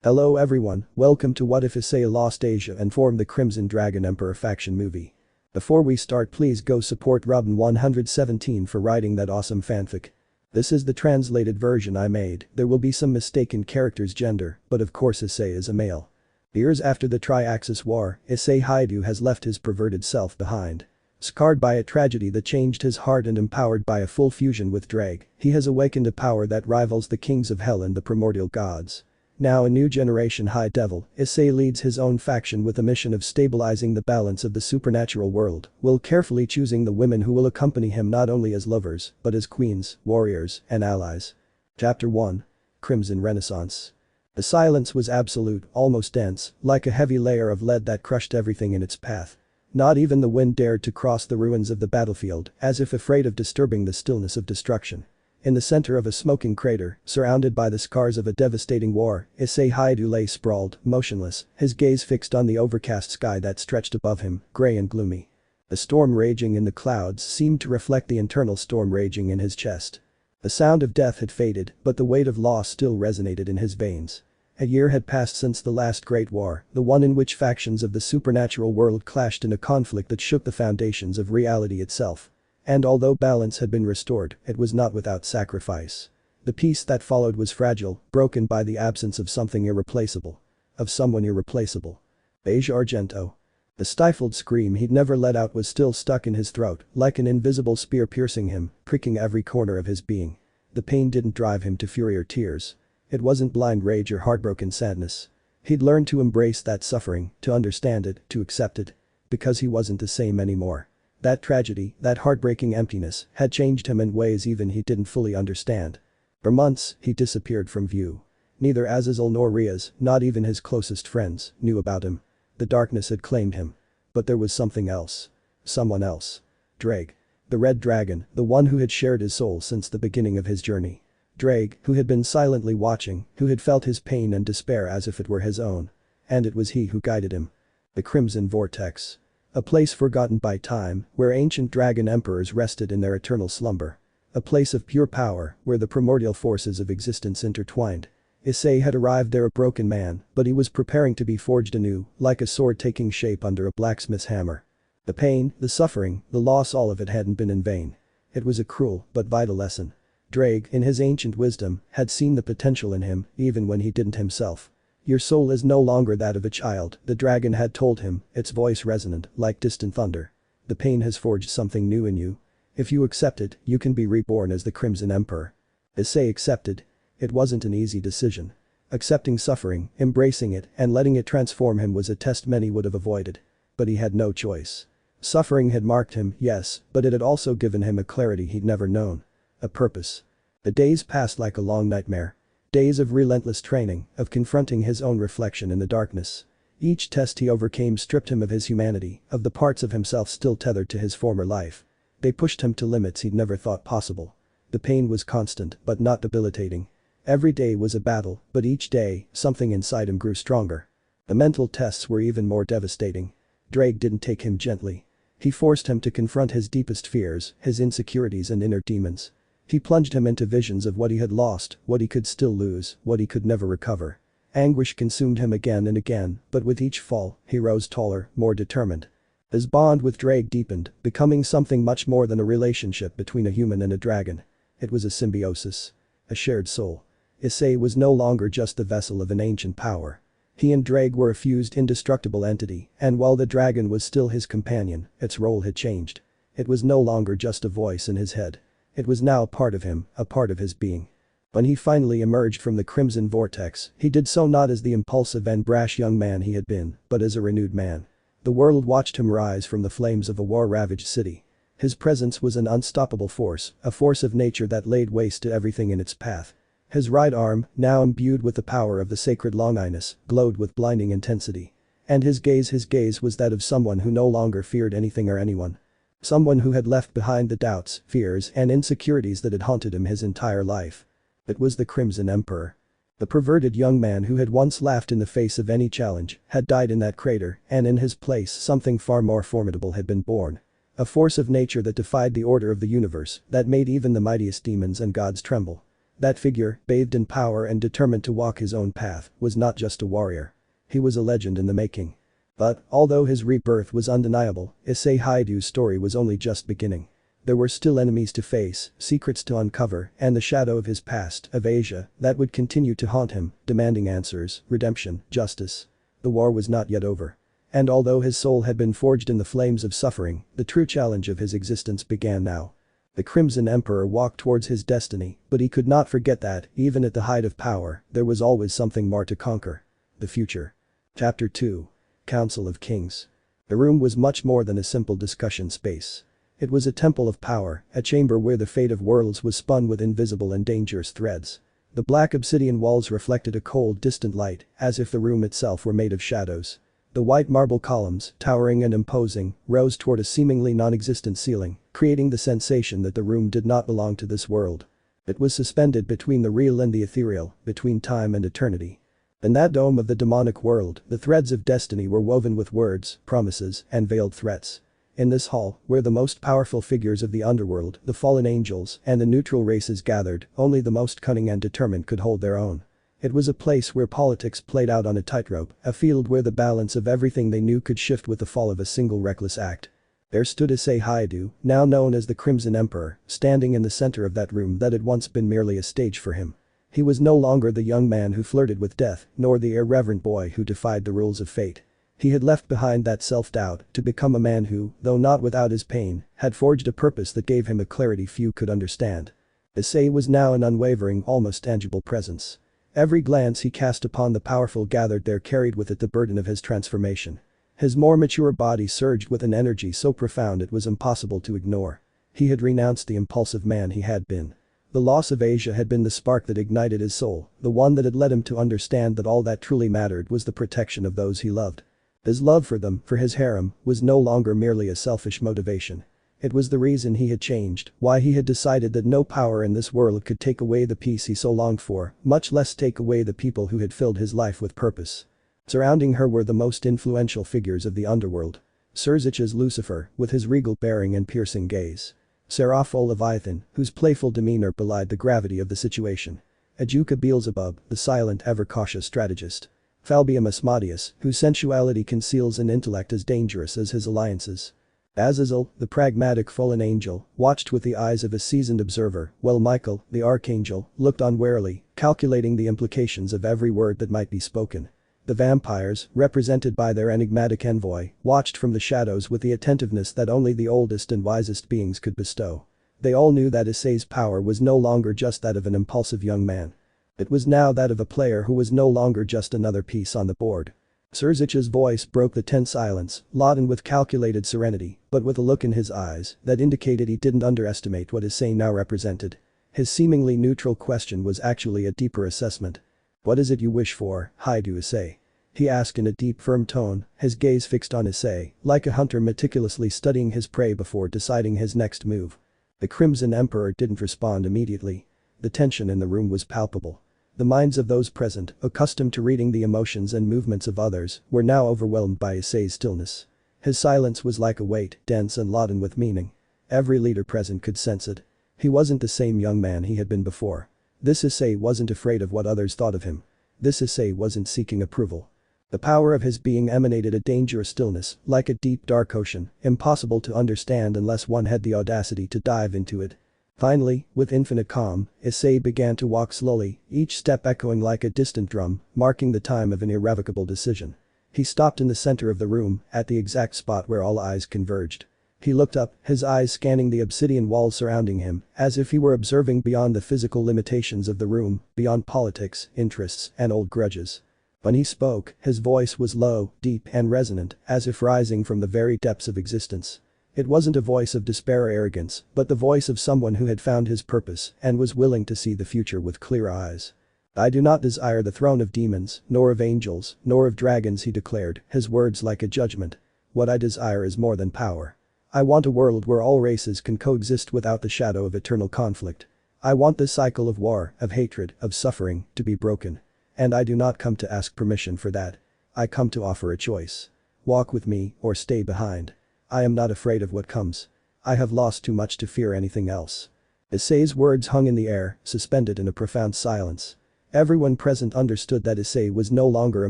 Hello everyone, welcome to What If Issei lost Asia and formed the Crimson Dragon Emperor faction movie. Before we start, please go support Robin117 for writing that awesome fanfic. This is the translated version I made. There will be some mistaken characters' gender, but of course Issei is a male. Years after the Triaxis War, Issei Hyoudou has left his perverted self behind. Scarred by a tragedy that changed his heart and empowered by a full fusion with Ddraig, he has awakened a power that rivals the kings of hell and the Primordial Gods. Now a new generation High Devil, Issei leads his own faction with a mission of stabilizing the balance of the supernatural world, while carefully choosing the women who will accompany him not only as lovers, but as queens, warriors, and allies. Chapter 1. Crimson Renaissance. The silence was absolute, almost dense, like a heavy layer of lead that crushed everything in its path. Not even the wind dared to cross the ruins of the battlefield, as if afraid of disturbing the stillness of destruction. In the center of a smoking crater, surrounded by the scars of a devastating war, Issei Hyoudou lay sprawled, motionless, his gaze fixed on the overcast sky that stretched above him, gray and gloomy. The storm raging in the clouds seemed to reflect the internal storm raging in his chest. The sound of death had faded, but the weight of loss still resonated in his veins. A year had passed since the last Great War, the one in which factions of the supernatural world clashed in a conflict that shook the foundations of reality itself. And although balance had been restored, it was not without sacrifice. The peace that followed was fragile, broken by the absence of something irreplaceable. Of someone irreplaceable. Beige Argento. The stifled scream he'd never let out was still stuck in his throat, like an invisible spear piercing him, pricking every corner of his being. The pain didn't drive him to fury or tears. It wasn't blind rage or heartbroken sadness. He'd learned to embrace that suffering, to understand it, to accept it. Because he wasn't the same anymore. That tragedy, that heartbreaking emptiness, had changed him in ways even he didn't fully understand. For months, he disappeared from view. Neither Azazel nor Rias, not even his closest friends, knew about him. The darkness had claimed him. But there was something else. Someone else. Ddraig. The Red Dragon, the one who had shared his soul since the beginning of his journey. Ddraig, who had been silently watching, who had felt his pain and despair as if it were his own. And it was he who guided him. The Crimson Vortex. A place forgotten by time, where ancient dragon emperors rested in their eternal slumber. A place of pure power, where the primordial forces of existence intertwined. Issei had arrived there a broken man, but he was preparing to be forged anew, like a sword taking shape under a blacksmith's hammer. The pain, the suffering, the loss, all of it hadn't been in vain. It was a cruel, but vital lesson. Ddraig, in his ancient wisdom, had seen the potential in him, even when he didn't himself. Your soul is no longer that of a child, the dragon had told him, its voice resonant, like distant thunder. The pain has forged something new in you. If you accept it, you can be reborn as the Crimson Emperor. Issei accepted. It wasn't an easy decision. Accepting suffering, embracing it, and letting it transform him was a test many would have avoided. But he had no choice. Suffering had marked him, yes, but it had also given him a clarity he'd never known. A purpose. The days passed like a long nightmare. Days of relentless training, of confronting his own reflection in the darkness. Each test he overcame stripped him of his humanity, of the parts of himself still tethered to his former life. They pushed him to limits he'd never thought possible. The pain was constant, but not debilitating. Every day was a battle, but each day, something inside him grew stronger. The mental tests were even more devastating. Ddraig didn't take him gently. He forced him to confront his deepest fears, his insecurities and inner demons. He plunged him into visions of what he had lost, what he could still lose, what he could never recover. Anguish consumed him again and again, but with each fall, he rose taller, more determined. His bond with Ddraig deepened, becoming something much more than a relationship between a human and a dragon. It was a symbiosis. A shared soul. Issei was no longer just the vessel of an ancient power. He and Ddraig were a fused, indestructible entity, and while the dragon was still his companion, its role had changed. It was no longer just a voice in his head. It was now a part of him, a part of his being. When he finally emerged from the Crimson Vortex, he did so not as the impulsive and brash young man he had been, but as a renewed man. The world watched him rise from the flames of a war-ravaged city. His presence was an unstoppable force, a force of nature that laid waste to everything in its path. His right arm, now imbued with the power of the sacred Longinus, glowed with blinding intensity. And his gaze was that of someone who no longer feared anything or anyone. Someone who had left behind the doubts, fears, and insecurities that had haunted him his entire life. It was the Crimson Emperor. The perverted young man who had once laughed in the face of any challenge had died in that crater, and in his place something far more formidable had been born. A force of nature that defied the order of the universe, that made even the mightiest demons and gods tremble. That figure, bathed in power and determined to walk his own path, was not just a warrior. He was a legend in the making. But, although his rebirth was undeniable, Issei Hyoudu's story was only just beginning. There were still enemies to face, secrets to uncover, and the shadow of his past, of Asia, that would continue to haunt him, demanding answers, redemption, justice. The war was not yet over. And although his soul had been forged in the flames of suffering, the true challenge of his existence began now. The Crimson Emperor walked towards his destiny, but he could not forget that, even at the height of power, there was always something more to conquer. The future. Chapter 2. Council of Kings. The room was much more than a simple discussion space. It was a temple of power, a chamber where the fate of worlds was spun with invisible and dangerous threads. The black obsidian walls reflected a cold, distant light, as if the room itself were made of shadows. The white marble columns, towering and imposing, rose toward a seemingly non-existent ceiling, creating the sensation that the room did not belong to this world. It was suspended between the real and the ethereal, between time and eternity. In that dome of the demonic world, the threads of destiny were woven with words, promises, and veiled threats. In this hall, where the most powerful figures of the underworld, the fallen angels, and the neutral races gathered, only the most cunning and determined could hold their own. It was a place where politics played out on a tightrope, a field where the balance of everything they knew could shift with the fall of a single reckless act. There stood Issei Hyoudou, now known as the Crimson Emperor, standing in the center of that room that had once been merely a stage for him. He was no longer the young man who flirted with death, nor the irreverent boy who defied the rules of fate. He had left behind that self-doubt to become a man who, though not without his pain, had forged a purpose that gave him a clarity few could understand. Issei was now an unwavering, almost tangible presence. Every glance he cast upon the powerful gathered there carried with it the burden of his transformation. His more mature body surged with an energy so profound it was impossible to ignore. He had renounced the impulsive man he had been. The loss of Asia had been the spark that ignited his soul, the one that had led him to understand that all that truly mattered was the protection of those he loved. His love for them, for his harem, was no longer merely a selfish motivation. It was the reason he had changed, why he had decided that no power in this world could take away the peace he so longed for, much less take away the people who had filled his life with purpose. Surrounding her were the most influential figures of the underworld. Serzich's Lucifer, with his regal bearing and piercing gaze. Seraphol Leviathan, whose playful demeanor belied the gravity of the situation. Ajuka Beelzebub, the silent, ever-cautious strategist. Falbium Asmodeus, whose sensuality conceals an intellect as dangerous as his alliances. Azazel, the pragmatic fallen angel, watched with the eyes of a seasoned observer, while Michael, the archangel, looked on warily, calculating the implications of every word that might be spoken. The vampires, represented by their enigmatic envoy, watched from the shadows with the attentiveness that only the oldest and wisest beings could bestow. They all knew that Issei's power was no longer just that of an impulsive young man. It was now that of a player who was no longer just another piece on the board. Serzich's voice broke the tense silence, laden with calculated serenity, but with a look in his eyes that indicated he didn't underestimate what Issei now represented. His seemingly neutral question was actually a deeper assessment. "What is it you wish for, Hyoudou Issei?" he asked in a deep firm tone, his gaze fixed on Issei, like a hunter meticulously studying his prey before deciding his next move. The Crimson Emperor didn't respond immediately. The tension in the room was palpable. The minds of those present, accustomed to reading the emotions and movements of others, were now overwhelmed by Issei's stillness. His silence was like a weight, dense and laden with meaning. Every leader present could sense it. He wasn't the same young man he had been before. This Issei wasn't afraid of what others thought of him. This Issei wasn't seeking approval. The power of his being emanated a dangerous stillness, like a deep dark ocean, impossible to understand unless one had the audacity to dive into it. Finally, with infinite calm, Issei began to walk slowly, each step echoing like a distant drum, marking the time of an irrevocable decision. He stopped in the center of the room, at the exact spot where all eyes converged. He looked up, his eyes scanning the obsidian walls surrounding him, as if he were observing beyond the physical limitations of the room, beyond politics, interests, and old grudges. When he spoke, his voice was low, deep, and resonant, as if rising from the very depths of existence. It wasn't a voice of despair or arrogance, but the voice of someone who had found his purpose and was willing to see the future with clear eyes. "I do not desire the throne of demons, nor of angels, nor of dragons," he declared, his words like a judgment. "What I desire is more than power. I want a world where all races can coexist without the shadow of eternal conflict. I want this cycle of war, of hatred, of suffering, to be broken. And I do not come to ask permission for that. I come to offer a choice. Walk with me or stay behind. I am not afraid of what comes. I have lost too much to fear anything else." Issei's words hung in the air, suspended in a profound silence. Everyone present understood that Issei was no longer a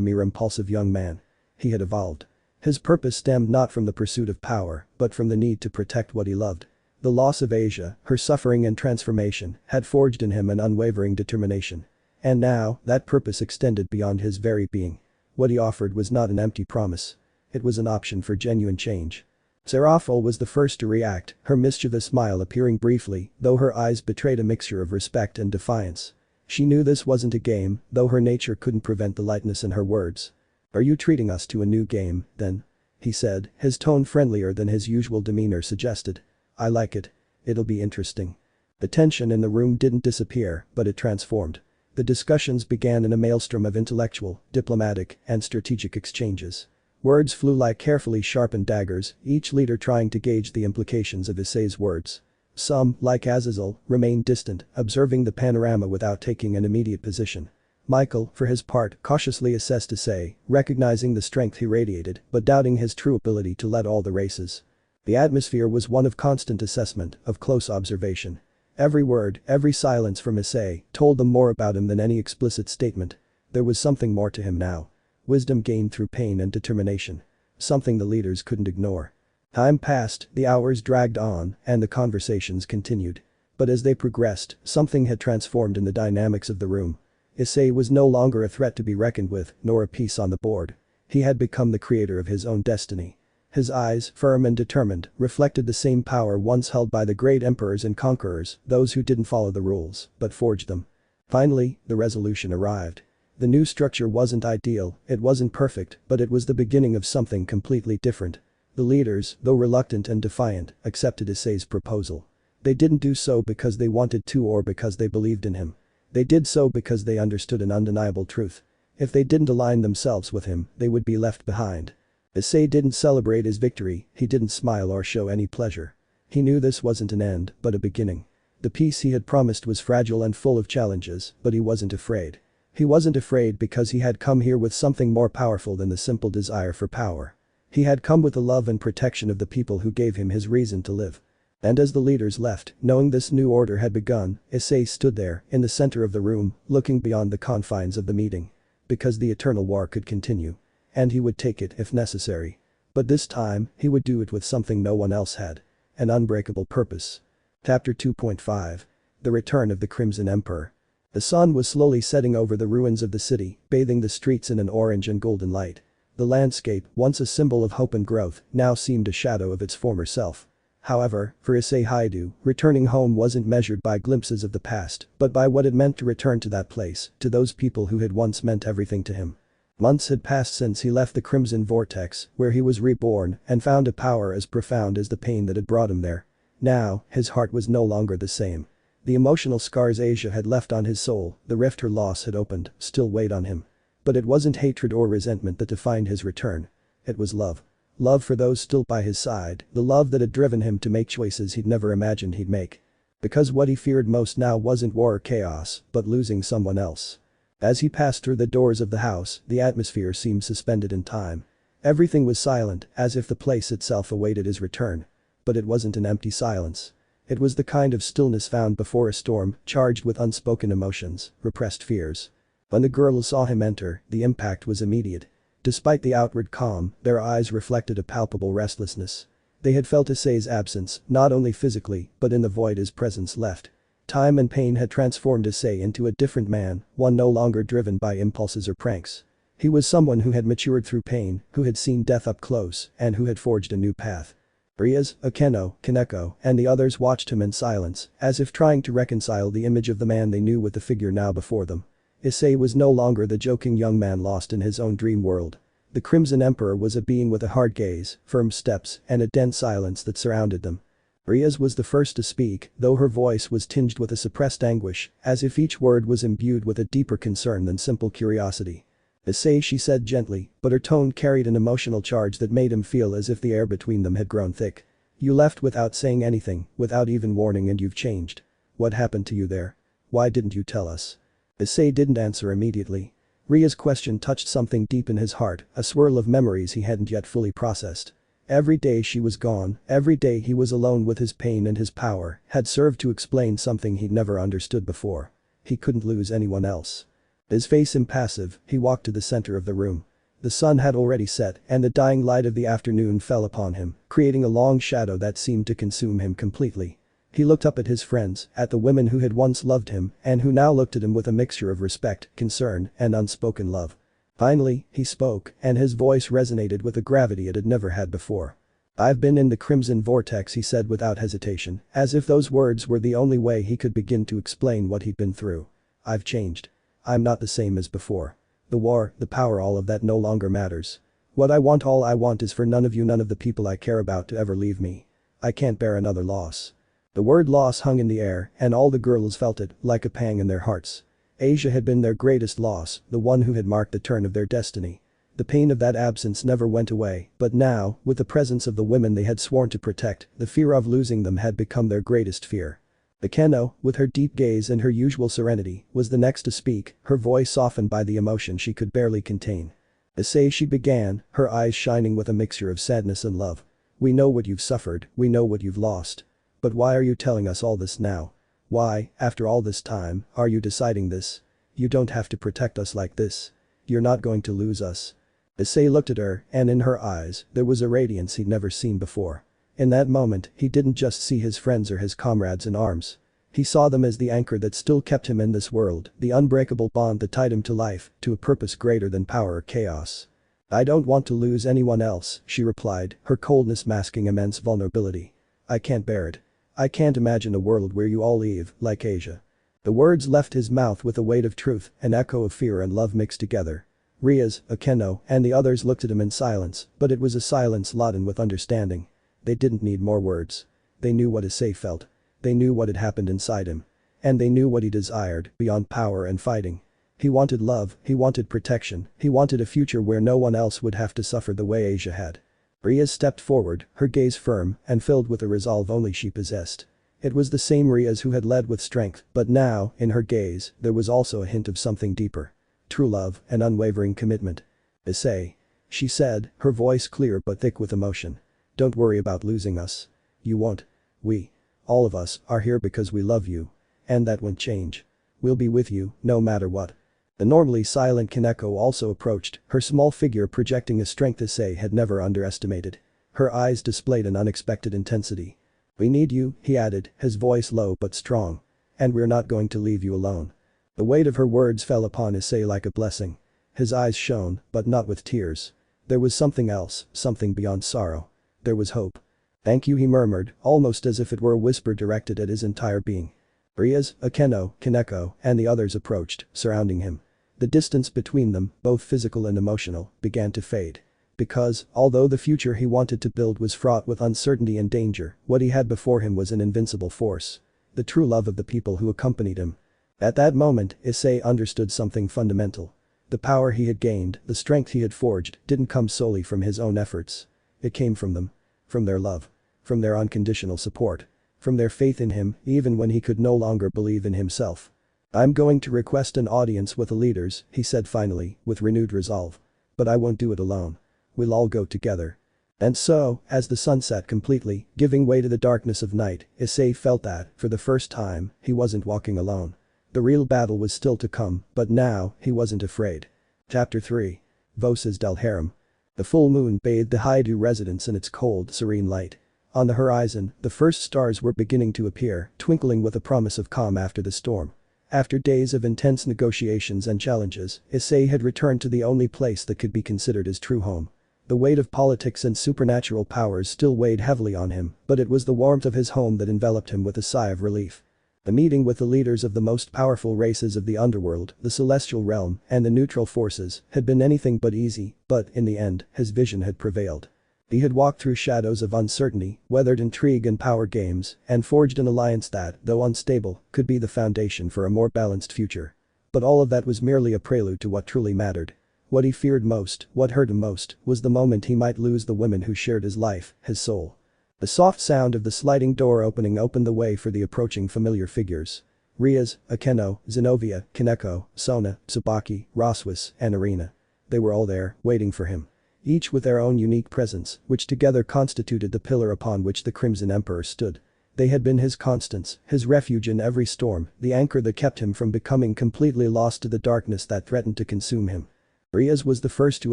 mere impulsive young man. He had evolved. His purpose stemmed not from the pursuit of power, but from the need to protect what he loved. The loss of Asia, her suffering and transformation, had forged in him an unwavering determination. And now, that purpose extended beyond his very being. What he offered was not an empty promise. It was an option for genuine change. Seraphil was the first to react, her mischievous smile appearing briefly, though her eyes betrayed a mixture of respect and defiance. She knew this wasn't a game, though her nature couldn't prevent the lightness in her words. "Are you treating us to a new game, then?" he said, his tone friendlier than his usual demeanor suggested. "I like it. It'll be interesting." The tension in the room didn't disappear, but it transformed. The discussions began in a maelstrom of intellectual, diplomatic, and strategic exchanges. Words flew like carefully sharpened daggers, each leader trying to gauge the implications of Issei's words. Some, like Azazel, remained distant, observing the panorama without taking an immediate position. Michael, for his part, cautiously assessed Issei, recognizing the strength he radiated, but doubting his true ability to lead all the races. The atmosphere was one of constant assessment, of close observation. Every word, every silence from Issei, told them more about him than any explicit statement. There was something more to him now. Wisdom gained through pain and determination. Something the leaders couldn't ignore. Time passed, the hours dragged on, and the conversations continued. But as they progressed, something had transformed in the dynamics of the room. Issei was no longer a threat to be reckoned with, nor a piece on the board. He had become the creator of his own destiny. His eyes, firm and determined, reflected the same power once held by the great emperors and conquerors, those who didn't follow the rules, but forged them. Finally, the resolution arrived. The new structure wasn't ideal, it wasn't perfect, but it was the beginning of something completely different. The leaders, though reluctant and defiant, accepted Issei's proposal. They didn't do so because they wanted to or because they believed in him. They did so because they understood an undeniable truth. If they didn't align themselves with him, they would be left behind. Issei didn't celebrate his victory, he didn't smile or show any pleasure. He knew this wasn't an end, but a beginning. The peace he had promised was fragile and full of challenges, but he wasn't afraid. He wasn't afraid because he had come here with something more powerful than the simple desire for power. He had come with the love and protection of the people who gave him his reason to live. And as the leaders left, knowing this new order had begun, Issei stood there, in the center of the room, looking beyond the confines of the meeting. Because the eternal war could continue. And he would take it if necessary. But this time, he would do it with something no one else had. An unbreakable purpose. Chapter 2.5. The Return of the Crimson Emperor. The sun was slowly setting over the ruins of the city, bathing the streets in an orange and golden light. The landscape, once a symbol of hope and growth, now seemed a shadow of its former self. However, for Issei Hyoudou, returning home wasn't measured by glimpses of the past, but by what it meant to return to that place, to those people who had once meant everything to him. Months had passed since he left the Crimson Vortex, where he was reborn, and found a power as profound as the pain that had brought him there. Now, his heart was no longer the same. The emotional scars Asia had left on his soul, the rift her loss had opened, still weighed on him. But it wasn't hatred or resentment that defined his return. It was love. Love for those still by his side, the love that had driven him to make choices he'd never imagined he'd make. Because what he feared most now wasn't war or chaos, but losing someone else. As he passed through the doors of the house, the atmosphere seemed suspended in time. Everything was silent, as if the place itself awaited his return. But it wasn't an empty silence. It was the kind of stillness found before a storm, charged with unspoken emotions, repressed fears. When the girls saw him enter, the impact was immediate. Despite the outward calm, their eyes reflected a palpable restlessness. They had felt Issei's absence, not only physically, but in the void his presence left. Time and pain had transformed Issei into a different man, one no longer driven by impulses or pranks. He was someone who had matured through pain, who had seen death up close, and who had forged a new path. Rias, Akeno, Kaneko, and the others watched him in silence, as if trying to reconcile the image of the man they knew with the figure now before them. Issei was no longer the joking young man lost in his own dream world. The Crimson Emperor was a being with a hard gaze, firm steps, and a dense silence that surrounded them. Rias was the first to speak, though her voice was tinged with a suppressed anguish, as if each word was imbued with a deeper concern than simple curiosity. Issei, she said gently, but her tone carried an emotional charge that made him feel as if the air between them had grown thick. You left without saying anything, without even warning, and you've changed. What happened to you there? Why didn't you tell us? Issei didn't answer immediately. Ria's question touched something deep in his heart, a swirl of memories he hadn't yet fully processed. Every day she was gone, every day he was alone with his pain and his power, had served to explain something he'd never understood before. He couldn't lose anyone else. His face impassive, he walked to the center of the room. The sun had already set and the dying light of the afternoon fell upon him, creating a long shadow that seemed to consume him completely. He looked up at his friends, at the women who had once loved him and who now looked at him with a mixture of respect, concern, and unspoken love. Finally, he spoke, and his voice resonated with a gravity it had never had before. "I've been in the Crimson Vortex," he said without hesitation, as if those words were the only way he could begin to explain what he'd been through. "I've changed. I'm not the same as before. The war, the power, all of that no longer matters. All I want is for none of you, none of the people I care about to ever leave me. I can't bear another loss." The word loss hung in the air, and all the girls felt it, like a pang in their hearts. Asia had been their greatest loss, the one who had marked the turn of their destiny. The pain of that absence never went away, but now, with the presence of the women they had sworn to protect, the fear of losing them had become their greatest fear. Akeno, with her deep gaze and her usual serenity, was the next to speak, her voice softened by the emotion she could barely contain. "Issei," she began, her eyes shining with a mixture of sadness and love. "We know what you've suffered, we know what you've lost. But why are you telling us all this now? Why, after all this time, are you deciding this? You don't have to protect us like this. You're not going to lose us." Issei looked at her, and in her eyes, there was a radiance he'd never seen before. In that moment, he didn't just see his friends or his comrades in arms. He saw them as the anchor that still kept him in this world, the unbreakable bond that tied him to life, to a purpose greater than power or chaos. "I don't want to lose anyone else," she replied, her coldness masking immense vulnerability. "I can't bear it. I can't imagine a world where you all leave, like Asia." The words left his mouth with a weight of truth, an echo of fear and love mixed together. Rias, Akeno, and the others looked at him in silence, but it was a silence laden with understanding. They didn't need more words. They knew what Issei felt. They knew what had happened inside him. And they knew what he desired, beyond power and fighting. He wanted love, he wanted protection, he wanted a future where no one else would have to suffer the way Asia had. Rias stepped forward, her gaze firm and filled with a resolve only she possessed. It was the same Rias who had led with strength, but now, in her gaze, there was also a hint of something deeper. True love and unwavering commitment. "Issei," she said, her voice clear but thick with emotion. "Don't worry about losing us. You won't. We, all of us, are here because we love you. And that won't change. We'll be with you, no matter what." The normally silent Kaneko also approached, her small figure projecting a strength Issei had never underestimated. Her eyes displayed an unexpected intensity. "We need you," he added, his voice low but strong. "And we're not going to leave you alone." The weight of her words fell upon Issei like a blessing. His eyes shone, but not with tears. There was something else, something beyond sorrow. There was hope. "Thank you," he murmured, almost as if it were a whisper directed at his entire being. Rias, Akeno, Kaneko, and the others approached, surrounding him. The distance between them, both physical and emotional, began to fade. Because, although the future he wanted to build was fraught with uncertainty and danger, what he had before him was an invincible force. The true love of the people who accompanied him. At that moment, Issei understood something fundamental. The power he had gained, the strength he had forged, didn't come solely from his own efforts. It came from them. From their love. From their unconditional support. From their faith in him, even when he could no longer believe in himself. "I'm going to request an audience with the leaders," he said finally, with renewed resolve. "But I won't do it alone. We'll all go together." And so, as the sun set completely, giving way to the darkness of night, Issei felt that, for the first time, he wasn't walking alone. The real battle was still to come, but now, he wasn't afraid. Chapter 3. Voces del Harem. The full moon bathed the Hyoudou residence in its cold, serene light. On the horizon, the first stars were beginning to appear, twinkling with a promise of calm after the storm. After days of intense negotiations and challenges, Issei had returned to the only place that could be considered his true home. The weight of politics and supernatural powers still weighed heavily on him, but it was the warmth of his home that enveloped him with a sigh of relief. The meeting with the leaders of the most powerful races of the underworld, the celestial realm, and the neutral forces, had been anything but easy, but, in the end, his vision had prevailed. He had walked through shadows of uncertainty, weathered intrigue and power games, and forged an alliance that, though unstable, could be the foundation for a more balanced future. But all of that was merely a prelude to what truly mattered. What he feared most, what hurt him most, was the moment he might lose the women who shared his life, his soul. The soft sound of the sliding door opening opened the way for the approaching familiar figures. Rias, Akeno, Xenovia, Kaneko, Sona, Tsubaki, Rossweisse, and Arena. They were all there, waiting for him. each with their own unique presence, which together constituted the pillar upon which the Crimson Emperor stood. They had been his constants, his refuge in every storm, the anchor that kept him from becoming completely lost to the darkness that threatened to consume him. Rias was the first to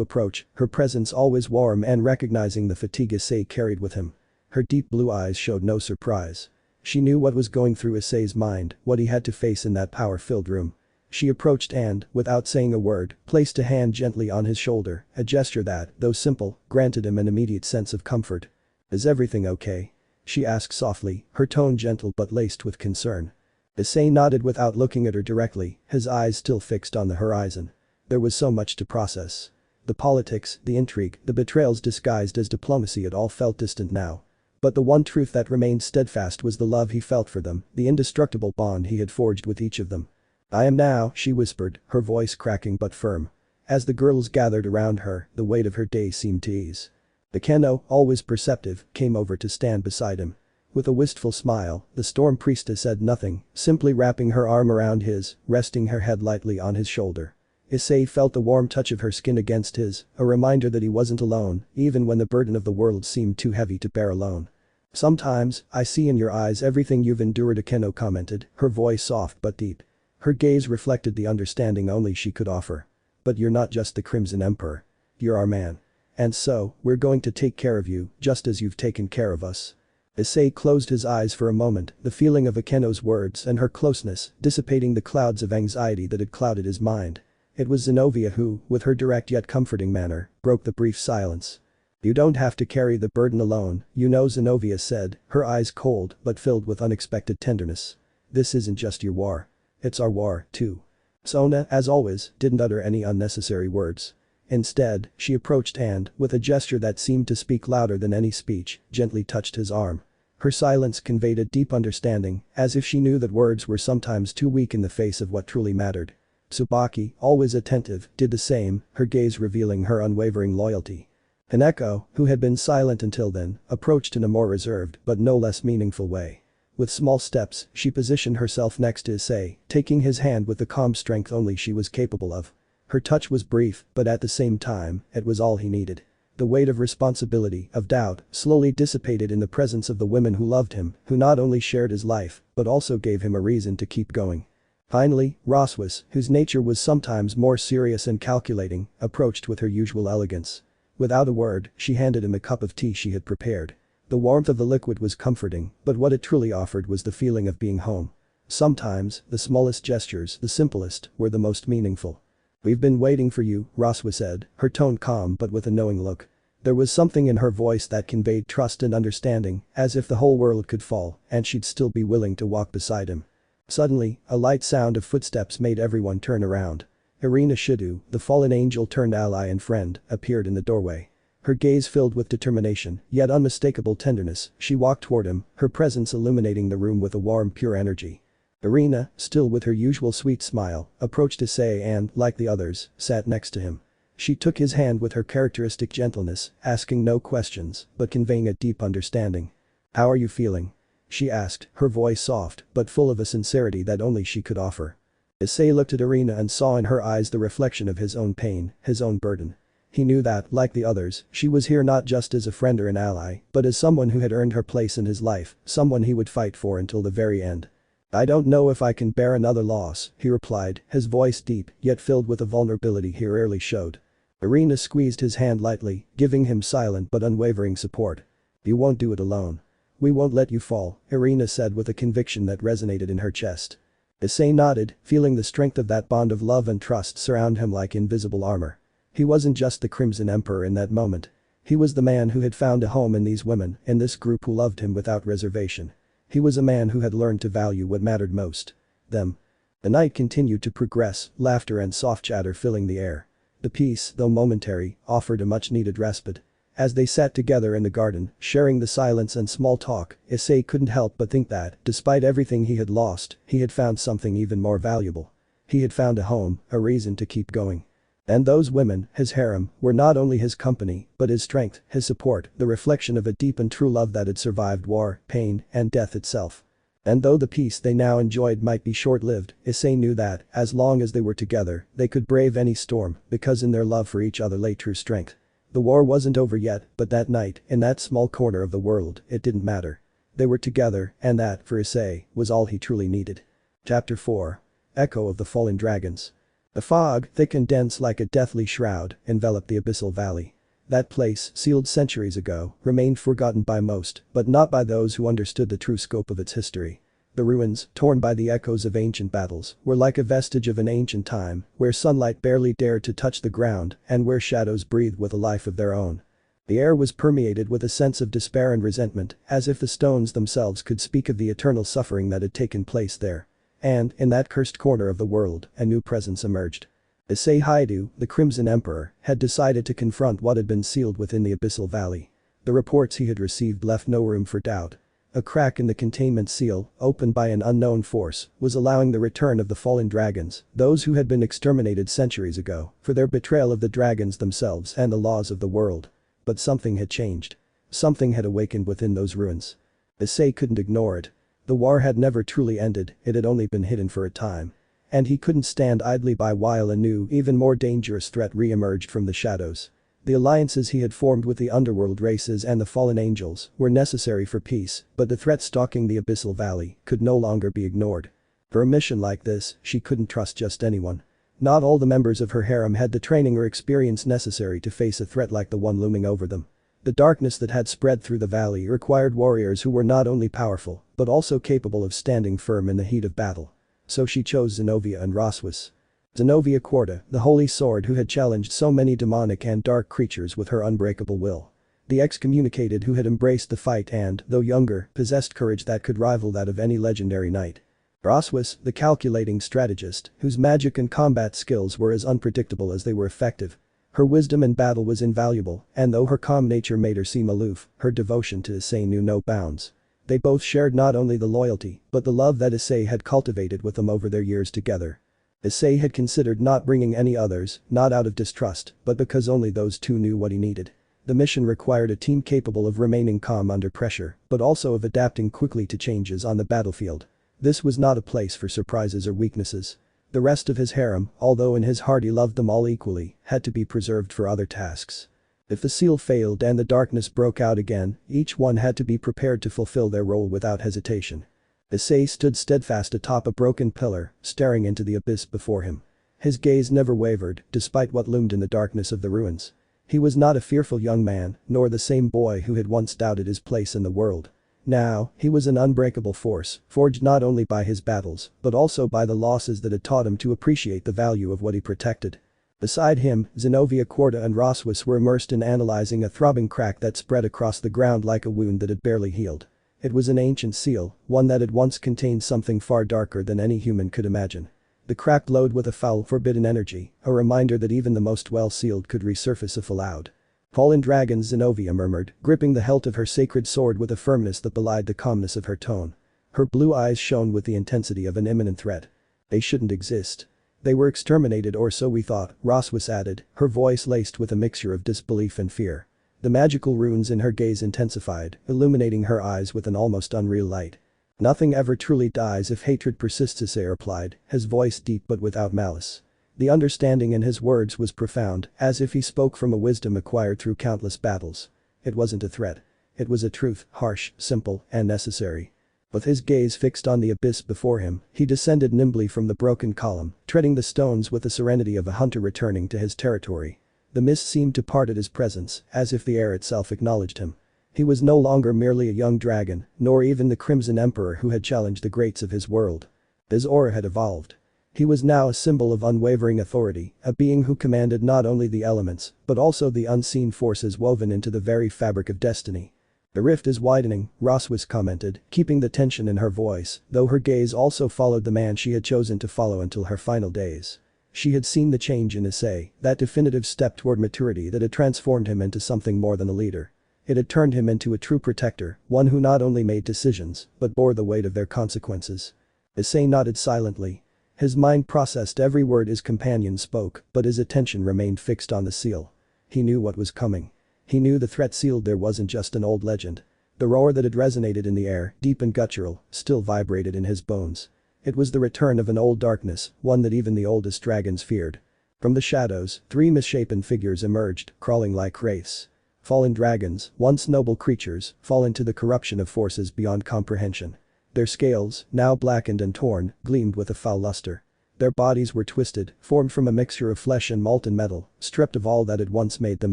approach, her presence always warm and recognizing the fatigue Issei carried with him. Her deep blue eyes showed no surprise. She knew what was going through Issei's mind, what he had to face in that power-filled room. She approached and, without saying a word, placed a hand gently on his shoulder, a gesture that, though simple, granted him an immediate sense of comfort. "Is everything okay?" she asked softly, her tone gentle but laced with concern. Issei nodded without looking at her directly, his eyes still fixed on the horizon. There was so much to process. The politics, the intrigue, the betrayals disguised as diplomacy, it all felt distant now. But the one truth that remained steadfast was the love he felt for them, the indestructible bond he had forged with each of them. "I am now," she whispered, her voice cracking but firm. As the girls gathered around her, the weight of her day seemed to ease. The Keno, always perceptive, came over to stand beside him. With a wistful smile, the Storm Priestess said nothing, simply wrapping her arm around his, resting her head lightly on his shoulder. Issei felt the warm touch of her skin against his, a reminder that he wasn't alone, even when the burden of the world seemed too heavy to bear alone. "Sometimes, I see in your eyes everything you've endured," Keno commented, her voice soft but deep. Her gaze reflected the understanding only she could offer. "But you're not just the Crimson Emperor. You're our man. And so, we're going to take care of you, just as you've taken care of us." Issei closed his eyes for a moment, the feeling of Akeno's words and her closeness dissipating the clouds of anxiety that had clouded his mind. It was Xenovia who, with her direct yet comforting manner, broke the brief silence. "You don't have to carry the burden alone, you know," Xenovia said, her eyes cold but filled with unexpected tenderness. "This isn't just your war. It's our war, too." Sona, as always, didn't utter any unnecessary words. Instead, she approached and, with a gesture that seemed to speak louder than any speech, gently touched his arm. Her silence conveyed a deep understanding, as if she knew that words were sometimes too weak in the face of what truly mattered. Tsubaki, always attentive, did the same, her gaze revealing her unwavering loyalty. Haneko, who had been silent until then, approached in a more reserved but no less meaningful way. With small steps, she positioned herself next to Issei, taking his hand with the calm strength only she was capable of. Her touch was brief, but at the same time, it was all he needed. The weight of responsibility, of doubt, slowly dissipated in the presence of the women who loved him, who not only shared his life, but also gave him a reason to keep going. Finally, Rossweisse, whose nature was sometimes more serious and calculating, approached with her usual elegance. Without a word, she handed him a cup of tea she had prepared. The warmth of the liquid was comforting, but what it truly offered was the feeling of being home. Sometimes, the smallest gestures, the simplest, were the most meaningful. "We've been waiting for you," Rossweisse said, her tone calm but with a knowing look. There was something in her voice that conveyed trust and understanding, as if the whole world could fall, and she'd still be willing to walk beside him. Suddenly, a light sound of footsteps made everyone turn around. Issei Hyoudou, the fallen angel turned ally and friend, appeared in the doorway. Her gaze filled with determination, yet unmistakable tenderness, she walked toward him, her presence illuminating the room with a warm pure energy. Irina, still with her usual sweet smile, approached Issei and, like the others, sat next to him. She took his hand with her characteristic gentleness, asking no questions, but conveying a deep understanding. "How are you feeling?" she asked, her voice soft but full of a sincerity that only she could offer. Issei looked at Irina and saw in her eyes the reflection of his own pain, his own burden. He knew that, like the others, she was here not just as a friend or an ally, but as someone who had earned her place in his life, someone he would fight for until the very end. "I don't know if I can bear another loss," he replied, his voice deep, yet filled with a vulnerability he rarely showed. Irina squeezed his hand lightly, giving him silent but unwavering support. "You won't do it alone. We won't let you fall," Irina said with a conviction that resonated in her chest. Issei nodded, feeling the strength of that bond of love and trust surround him like invisible armor. He wasn't just the Crimson Emperor in that moment. He was the man who had found a home in these women, in this group who loved him without reservation. He was a man who had learned to value what mattered most. Them. The night continued to progress, laughter and soft chatter filling the air. The peace, though momentary, offered a much-needed respite. As they sat together in the garden, sharing the silence and small talk, Issei couldn't help but think that, despite everything he had lost, he had found something even more valuable. He had found a home, a reason to keep going. And those women, his harem, were not only his company, but his strength, his support, the reflection of a deep and true love that had survived war, pain, and death itself. And though the peace they now enjoyed might be short-lived, Issei knew that, as long as they were together, they could brave any storm, because in their love for each other lay true strength. The war wasn't over yet, but that night, in that small corner of the world, it didn't matter. They were together, and that, for Issei, was all he truly needed. Chapter 4. Echo of the Fallen Dragons. The fog, thick and dense like a deathly shroud, enveloped the abyssal valley. That place, sealed centuries ago, remained forgotten by most, but not by those who understood the true scope of its history. The ruins, torn by the echoes of ancient battles, were like a vestige of an ancient time, where sunlight barely dared to touch the ground and where shadows breathed with a life of their own. The air was permeated with a sense of despair and resentment, as if the stones themselves could speak of the eternal suffering that had taken place there. And, in that cursed corner of the world, a new presence emerged. Issei Hyoudou, the Crimson Emperor, had decided to confront what had been sealed within the abyssal valley. The reports he had received left no room for doubt. A crack in the containment seal, opened by an unknown force, was allowing the return of the fallen dragons, those who had been exterminated centuries ago, for their betrayal of the dragons themselves and the laws of the world. But something had changed. Something had awakened within those ruins. Issei couldn't ignore it. The war had never truly ended, it had only been hidden for a time. And he couldn't stand idly by while a new, even more dangerous threat re-emerged from the shadows. The alliances he had formed with the underworld races and the fallen angels were necessary for peace, but the threat stalking the abyssal valley could no longer be ignored. For a mission like this, she couldn't trust just anyone. Not all the members of her harem had the training or experience necessary to face a threat like the one looming over them. The darkness that had spread through the valley required warriors who were not only powerful, but also capable of standing firm in the heat of battle. So she chose Xenovia and Rossweisse. Xenovia Quarta, the holy sword who had challenged so many demonic and dark creatures with her unbreakable will. The excommunicated who had embraced the fight and, though younger, possessed courage that could rival that of any legendary knight. Rossweisse, the calculating strategist, whose magic and combat skills were as unpredictable as they were effective. Her wisdom in battle was invaluable, and though her calm nature made her seem aloof, her devotion to Issei knew no bounds. They both shared not only the loyalty, but the love that Issei had cultivated with them over their years together. Issei had considered not bringing any others, not out of distrust, but because only those two knew what he needed. The mission required a team capable of remaining calm under pressure, but also of adapting quickly to changes on the battlefield. This was not a place for surprises or weaknesses. The rest of his harem, although in his heart he loved them all equally, had to be preserved for other tasks. If the seal failed and the darkness broke out again, each one had to be prepared to fulfill their role without hesitation. Issei stood steadfast atop a broken pillar, staring into the abyss before him. His gaze never wavered, despite what loomed in the darkness of the ruins. He was not a fearful young man, nor the same boy who had once doubted his place in the world. Now, he was an unbreakable force, forged not only by his battles, but also by the losses that had taught him to appreciate the value of what he protected. Beside him, Xenovia Quarta and Rossweisse were immersed in analyzing a throbbing crack that spread across the ground like a wound that had barely healed. It was an ancient seal, one that had once contained something far darker than any human could imagine. The crack glowed with a foul, forbidden energy, a reminder that even the most well-sealed could resurface if allowed. "Fallen dragons," Xenovia murmured, gripping the hilt of her sacred sword with a firmness that belied the calmness of her tone. Her blue eyes shone with the intensity of an imminent threat. "They shouldn't exist. They were exterminated, or so we thought," Rossweisse added, her voice laced with a mixture of disbelief and fear. The magical runes in her gaze intensified, illuminating her eyes with an almost unreal light. "Nothing ever truly dies if hatred persists," Issei replied, his voice deep but without malice. The understanding in his words was profound, as if he spoke from a wisdom acquired through countless battles. It wasn't a threat. It was a truth, harsh, simple, and necessary. With his gaze fixed on the abyss before him, he descended nimbly from the broken column, treading the stones with the serenity of a hunter returning to his territory. The mist seemed to part at his presence, as if the air itself acknowledged him. He was no longer merely a young dragon, nor even the Crimson Emperor who had challenged the greats of his world. His aura had evolved. He was now a symbol of unwavering authority, a being who commanded not only the elements, but also the unseen forces woven into the very fabric of destiny. "The rift is widening," Rossweisse commented, keeping the tension in her voice, though her gaze also followed the man she had chosen to follow until her final days. She had seen the change in Issei, that definitive step toward maturity that had transformed him into something more than a leader. It had turned him into a true protector, one who not only made decisions, but bore the weight of their consequences. Issei nodded silently. His mind processed every word his companion spoke, but his attention remained fixed on the seal. He knew what was coming. He knew the threat sealed there wasn't just an old legend. The roar that had resonated in the air, deep and guttural, still vibrated in his bones. It was the return of an old darkness, one that even the oldest dragons feared. From the shadows, 3 misshapen figures emerged, crawling like wraiths. Fallen dragons, once noble creatures, fallen to the corruption of forces beyond comprehension. Their scales, now blackened and torn, gleamed with a foul luster. Their bodies were twisted, formed from a mixture of flesh and molten metal, stripped of all that had once made them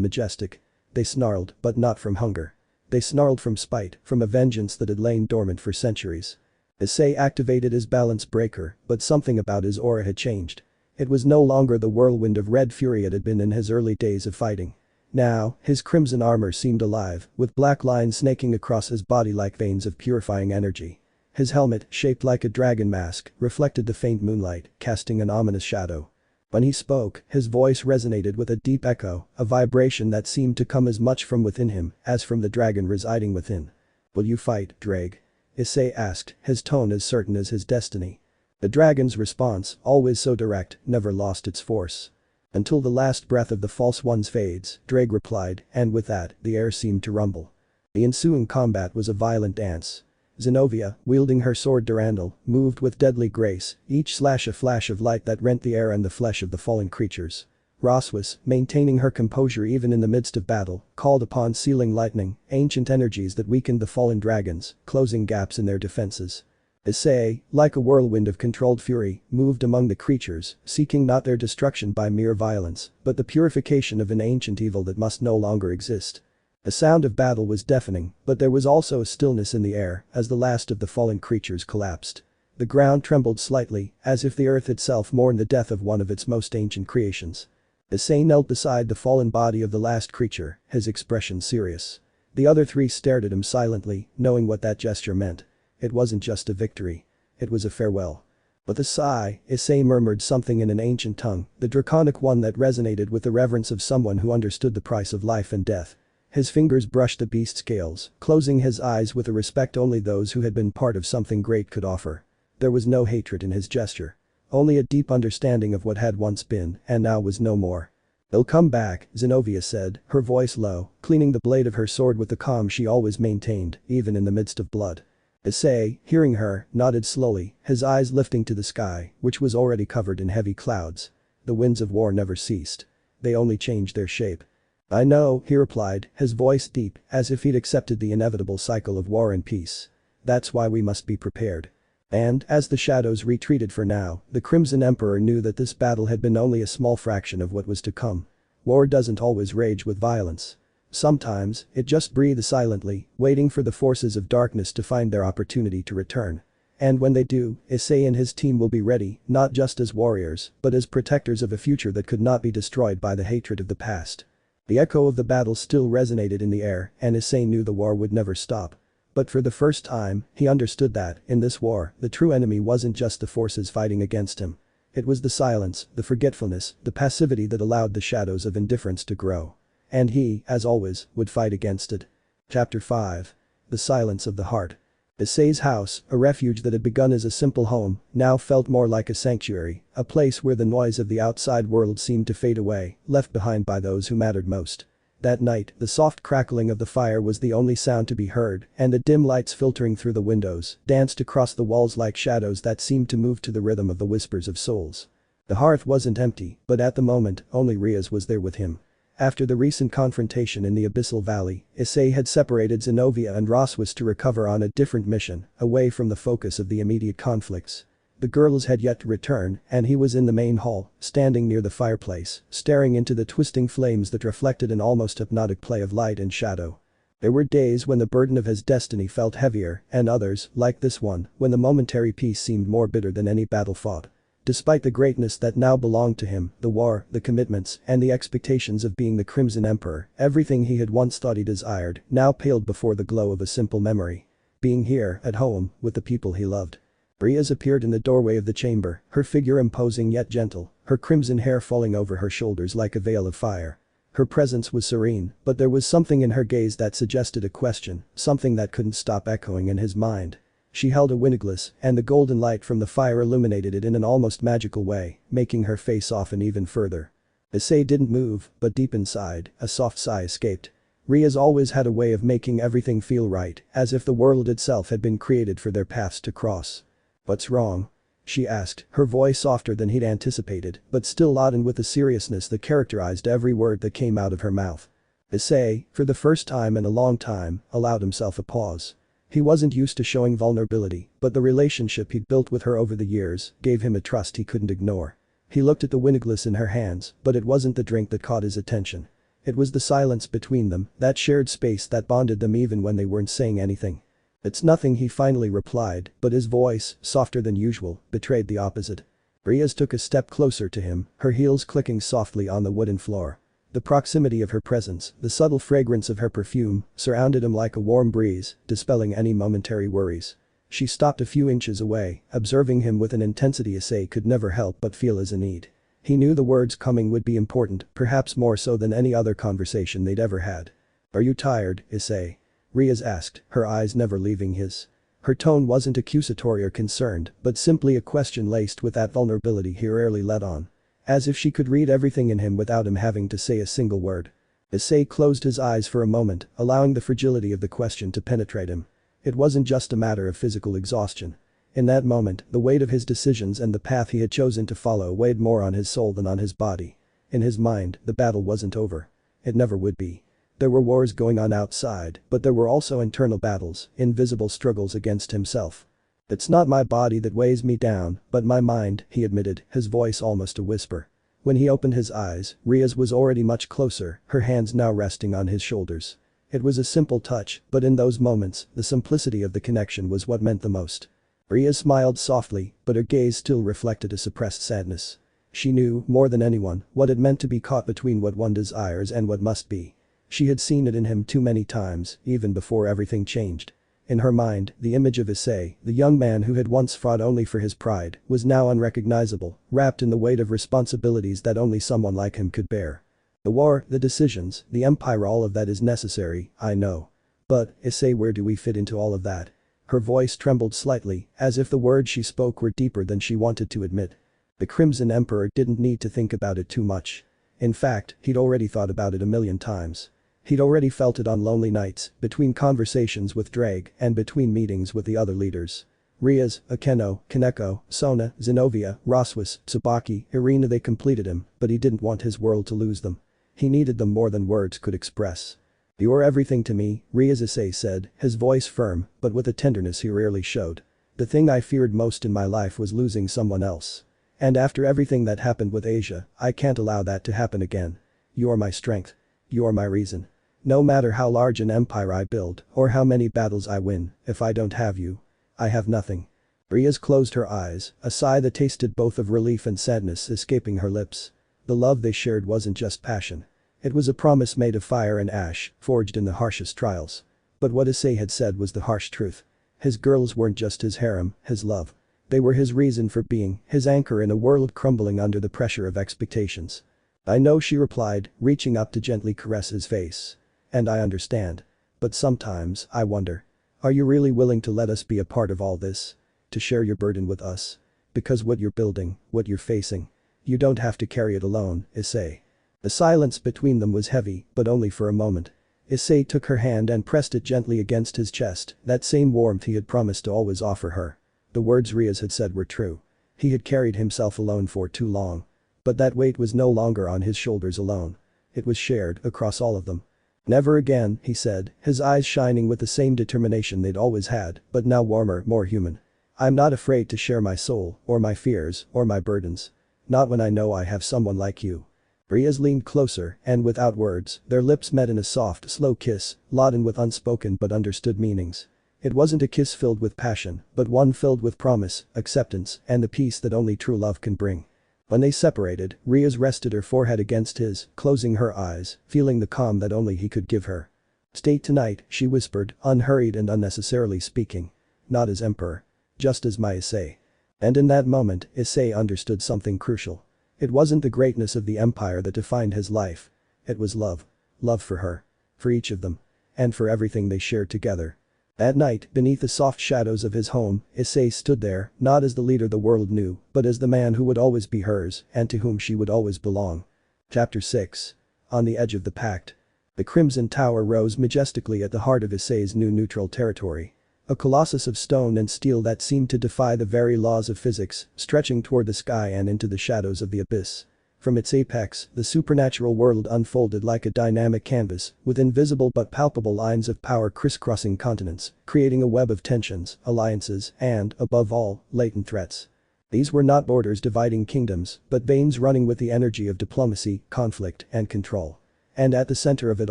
majestic. They snarled, but not from hunger. They snarled from spite, from a vengeance that had lain dormant for centuries. Issei activated his balance breaker, but something about his aura had changed. It was no longer the whirlwind of red fury it had been in his early days of fighting. Now, his crimson armor seemed alive, with black lines snaking across his body like veins of purifying energy. His helmet, shaped like a dragon mask, reflected the faint moonlight, casting an ominous shadow. When he spoke, his voice resonated with a deep echo, a vibration that seemed to come as much from within him as from the dragon residing within. "Will you fight, Ddraig?" Issei asked, his tone as certain as his destiny. The dragon's response, always so direct, never lost its force. "Until the last breath of the false ones fades," Ddraig replied, and with that, the air seemed to rumble. The ensuing combat was a violent dance. Xenovia, wielding her sword Durandal, moved with deadly grace, each slash a flash of light that rent the air and the flesh of the fallen creatures. Rossweisse, maintaining her composure even in the midst of battle, called upon sealing lightning, ancient energies that weakened the fallen dragons, closing gaps in their defenses. Issei, like a whirlwind of controlled fury, moved among the creatures, seeking not their destruction by mere violence, but the purification of an ancient evil that must no longer exist. The sound of battle was deafening, but there was also a stillness in the air as the last of the fallen creatures collapsed. The ground trembled slightly, as if the earth itself mourned the death of one of its most ancient creations. Issei knelt beside the fallen body of the last creature, his expression serious. The other 3 stared at him silently, knowing what that gesture meant. It wasn't just a victory. It was a farewell. With a sigh, Issei murmured something in an ancient tongue, the draconic one that resonated with the reverence of someone who understood the price of life and death. His fingers brushed the beast's scales, closing his eyes with a respect only those who had been part of something great could offer. There was no hatred in his gesture. Only a deep understanding of what had once been and now was no more. "They'll come back," Xenovia said, her voice low, cleaning the blade of her sword with the calm she always maintained, even in the midst of blood. Issei, hearing her, nodded slowly, his eyes lifting to the sky, which was already covered in heavy clouds. The winds of war never ceased. They only changed their shape. "I know," he replied, his voice deep, as if he'd accepted the inevitable cycle of war and peace. "That's why we must be prepared." And, as the shadows retreated for now, the Crimson Emperor knew that this battle had been only a small fraction of what was to come. War doesn't always rage with violence. Sometimes, it just breathes silently, waiting for the forces of darkness to find their opportunity to return. And when they do, Issei and his team will be ready, not just as warriors, but as protectors of a future that could not be destroyed by the hatred of the past. The echo of the battle still resonated in the air, and Issei knew the war would never stop. But for the first time, he understood that, in this war, the true enemy wasn't just the forces fighting against him. It was the silence, the forgetfulness, the passivity that allowed the shadows of indifference to grow. And he, as always, would fight against it. Chapter 5. The Silence of the Heart. Issei's house, a refuge that had begun as a simple home, now felt more like a sanctuary, a place where the noise of the outside world seemed to fade away, left behind by those who mattered most. That night, the soft crackling of the fire was the only sound to be heard, and the dim lights filtering through the windows danced across the walls like shadows that seemed to move to the rhythm of the whispers of souls. The hearth wasn't empty, but at the moment, only Rias was there with him. After the recent confrontation in the Abyssal Valley, Issei had separated Xenovia and Rossweisse to recover on a different mission, away from the focus of the immediate conflicts. The girls had yet to return, and he was in the main hall, standing near the fireplace, staring into the twisting flames that reflected an almost hypnotic play of light and shadow. There were days when the burden of his destiny felt heavier, and others, like this one, when the momentary peace seemed more bitter than any battle fought. Despite the greatness that now belonged to him, the war, the commitments, and the expectations of being the Crimson Emperor, everything he had once thought he desired, now paled before the glow of a simple memory. Being here, at home, with the people he loved. Rias appeared in the doorway of the chamber, her figure imposing yet gentle, her crimson hair falling over her shoulders like a veil of fire. Her presence was serene, but there was something in her gaze that suggested a question, something that couldn't stop echoing in his mind. She held a windglass, and the golden light from the fire illuminated it in an almost magical way, making her face soften even further. Issei didn't move, but deep inside, a soft sigh escaped. Rias always had a way of making everything feel right, as if the world itself had been created for their paths to cross. "What's wrong?" she asked, her voice softer than he'd anticipated, but still laden with the seriousness that characterized every word that came out of her mouth. Issei, for the first time in a long time, allowed himself a pause. He wasn't used to showing vulnerability, but the relationship he'd built with her over the years gave him a trust he couldn't ignore. He looked at the wineglass in her hands, but it wasn't the drink that caught his attention. It was the silence between them, that shared space that bonded them even when they weren't saying anything. "It's nothing," he finally replied, but his voice, softer than usual, betrayed the opposite. Rias took a step closer to him, her heels clicking softly on the wooden floor. The proximity of her presence, the subtle fragrance of her perfume, surrounded him like a warm breeze, dispelling any momentary worries. She stopped a few inches away, observing him with an intensity Issei could never help but feel as a need. He knew the words coming would be important, perhaps more so than any other conversation they'd ever had. "Are you tired, Issei?" Rias asked, her eyes never leaving his. Her tone wasn't accusatory or concerned, but simply a question laced with that vulnerability he rarely let on. As if she could read everything in him without him having to say a single word. Issei closed his eyes for a moment, allowing the fragility of the question to penetrate him. It wasn't just a matter of physical exhaustion. In that moment, the weight of his decisions and the path he had chosen to follow weighed more on his soul than on his body. In his mind, the battle wasn't over. It never would be. There were wars going on outside, but there were also internal battles, invisible struggles against himself. "It's not my body that weighs me down, but my mind," he admitted, his voice almost a whisper. When he opened his eyes, Rias was already much closer, her hands now resting on his shoulders. It was a simple touch, but in those moments, the simplicity of the connection was what meant the most. Rias smiled softly, but her gaze still reflected a suppressed sadness. She knew, more than anyone, what it meant to be caught between what one desires and what must be. She had seen it in him too many times, even before everything changed. In her mind, the image of Issei, the young man who had once fought only for his pride, was now unrecognizable, wrapped in the weight of responsibilities that only someone like him could bear. "The war, the decisions, the empire, all of that is necessary, I know. But, Issei, where do we fit into all of that?" Her voice trembled slightly, as if the words she spoke were deeper than she wanted to admit. The Crimson Emperor didn't need to think about it too much. In fact, he'd already thought about it a million times. He'd already felt it on lonely nights, between conversations with Ddraig and between meetings with the other leaders. Rias, Akeno, Kaneko, Sona, Xenovia, Rossweisse, Tsubaki, Irina, they completed him, but he didn't want his world to lose them. He needed them more than words could express. "You're everything to me," Rias Issei said, his voice firm, but with a tenderness he rarely showed. "The thing I feared most in my life was losing someone else. And after everything that happened with Asia, I can't allow that to happen again. You're my strength. You're my reason. No matter how large an empire I build, or how many battles I win, if I don't have you, I have nothing." Rias closed her eyes, a sigh that tasted both of relief and sadness escaping her lips. The love they shared wasn't just passion. It was a promise made of fire and ash, forged in the harshest trials. But what Issei had said was the harsh truth. His girls weren't just his harem, his love. They were his reason for being, his anchor in a world crumbling under the pressure of expectations. "I know," she replied, reaching up to gently caress his face. "And I understand. But sometimes, I wonder. Are you really willing to let us be a part of all this? To share your burden with us? Because what you're building, what you're facing, you don't have to carry it alone, Issei." The silence between them was heavy, but only for a moment. Issei took her hand and pressed it gently against his chest, that same warmth he had promised to always offer her. The words Rias had said were true. He had carried himself alone for too long. But that weight was no longer on his shoulders alone. It was shared across all of them. "Never again," he said, his eyes shining with the same determination they'd always had, but now warmer, more human. "I'm not afraid to share my soul, or my fears, or my burdens. Not when I know I have someone like you." Rias leaned closer, and without words, their lips met in a soft, slow kiss, laden with unspoken but understood meanings. It wasn't a kiss filled with passion, but one filled with promise, acceptance, and the peace that only true love can bring. When they separated, Rias rested her forehead against his, closing her eyes, feeling the calm that only he could give her. "Stay tonight," she whispered, unhurried and unnecessarily speaking. "Not as emperor. Just as my Issei." And in that moment, Issei understood something crucial. It wasn't the greatness of the empire that defined his life. It was love. Love for her. For each of them. And for everything they shared together. That night, beneath the soft shadows of his home, Issei stood there, not as the leader the world knew, but as the man who would always be hers, and to whom she would always belong. Chapter 6. On the edge of the pact. The Crimson Tower rose majestically at the heart of Issei's new neutral territory. A colossus of stone and steel that seemed to defy the very laws of physics, stretching toward the sky and into the shadows of the abyss. From its apex, the supernatural world unfolded like a dynamic canvas, with invisible but palpable lines of power crisscrossing continents, creating a web of tensions, alliances, and, above all, latent threats. These were not borders dividing kingdoms, but veins running with the energy of diplomacy, conflict, and control. And at the center of it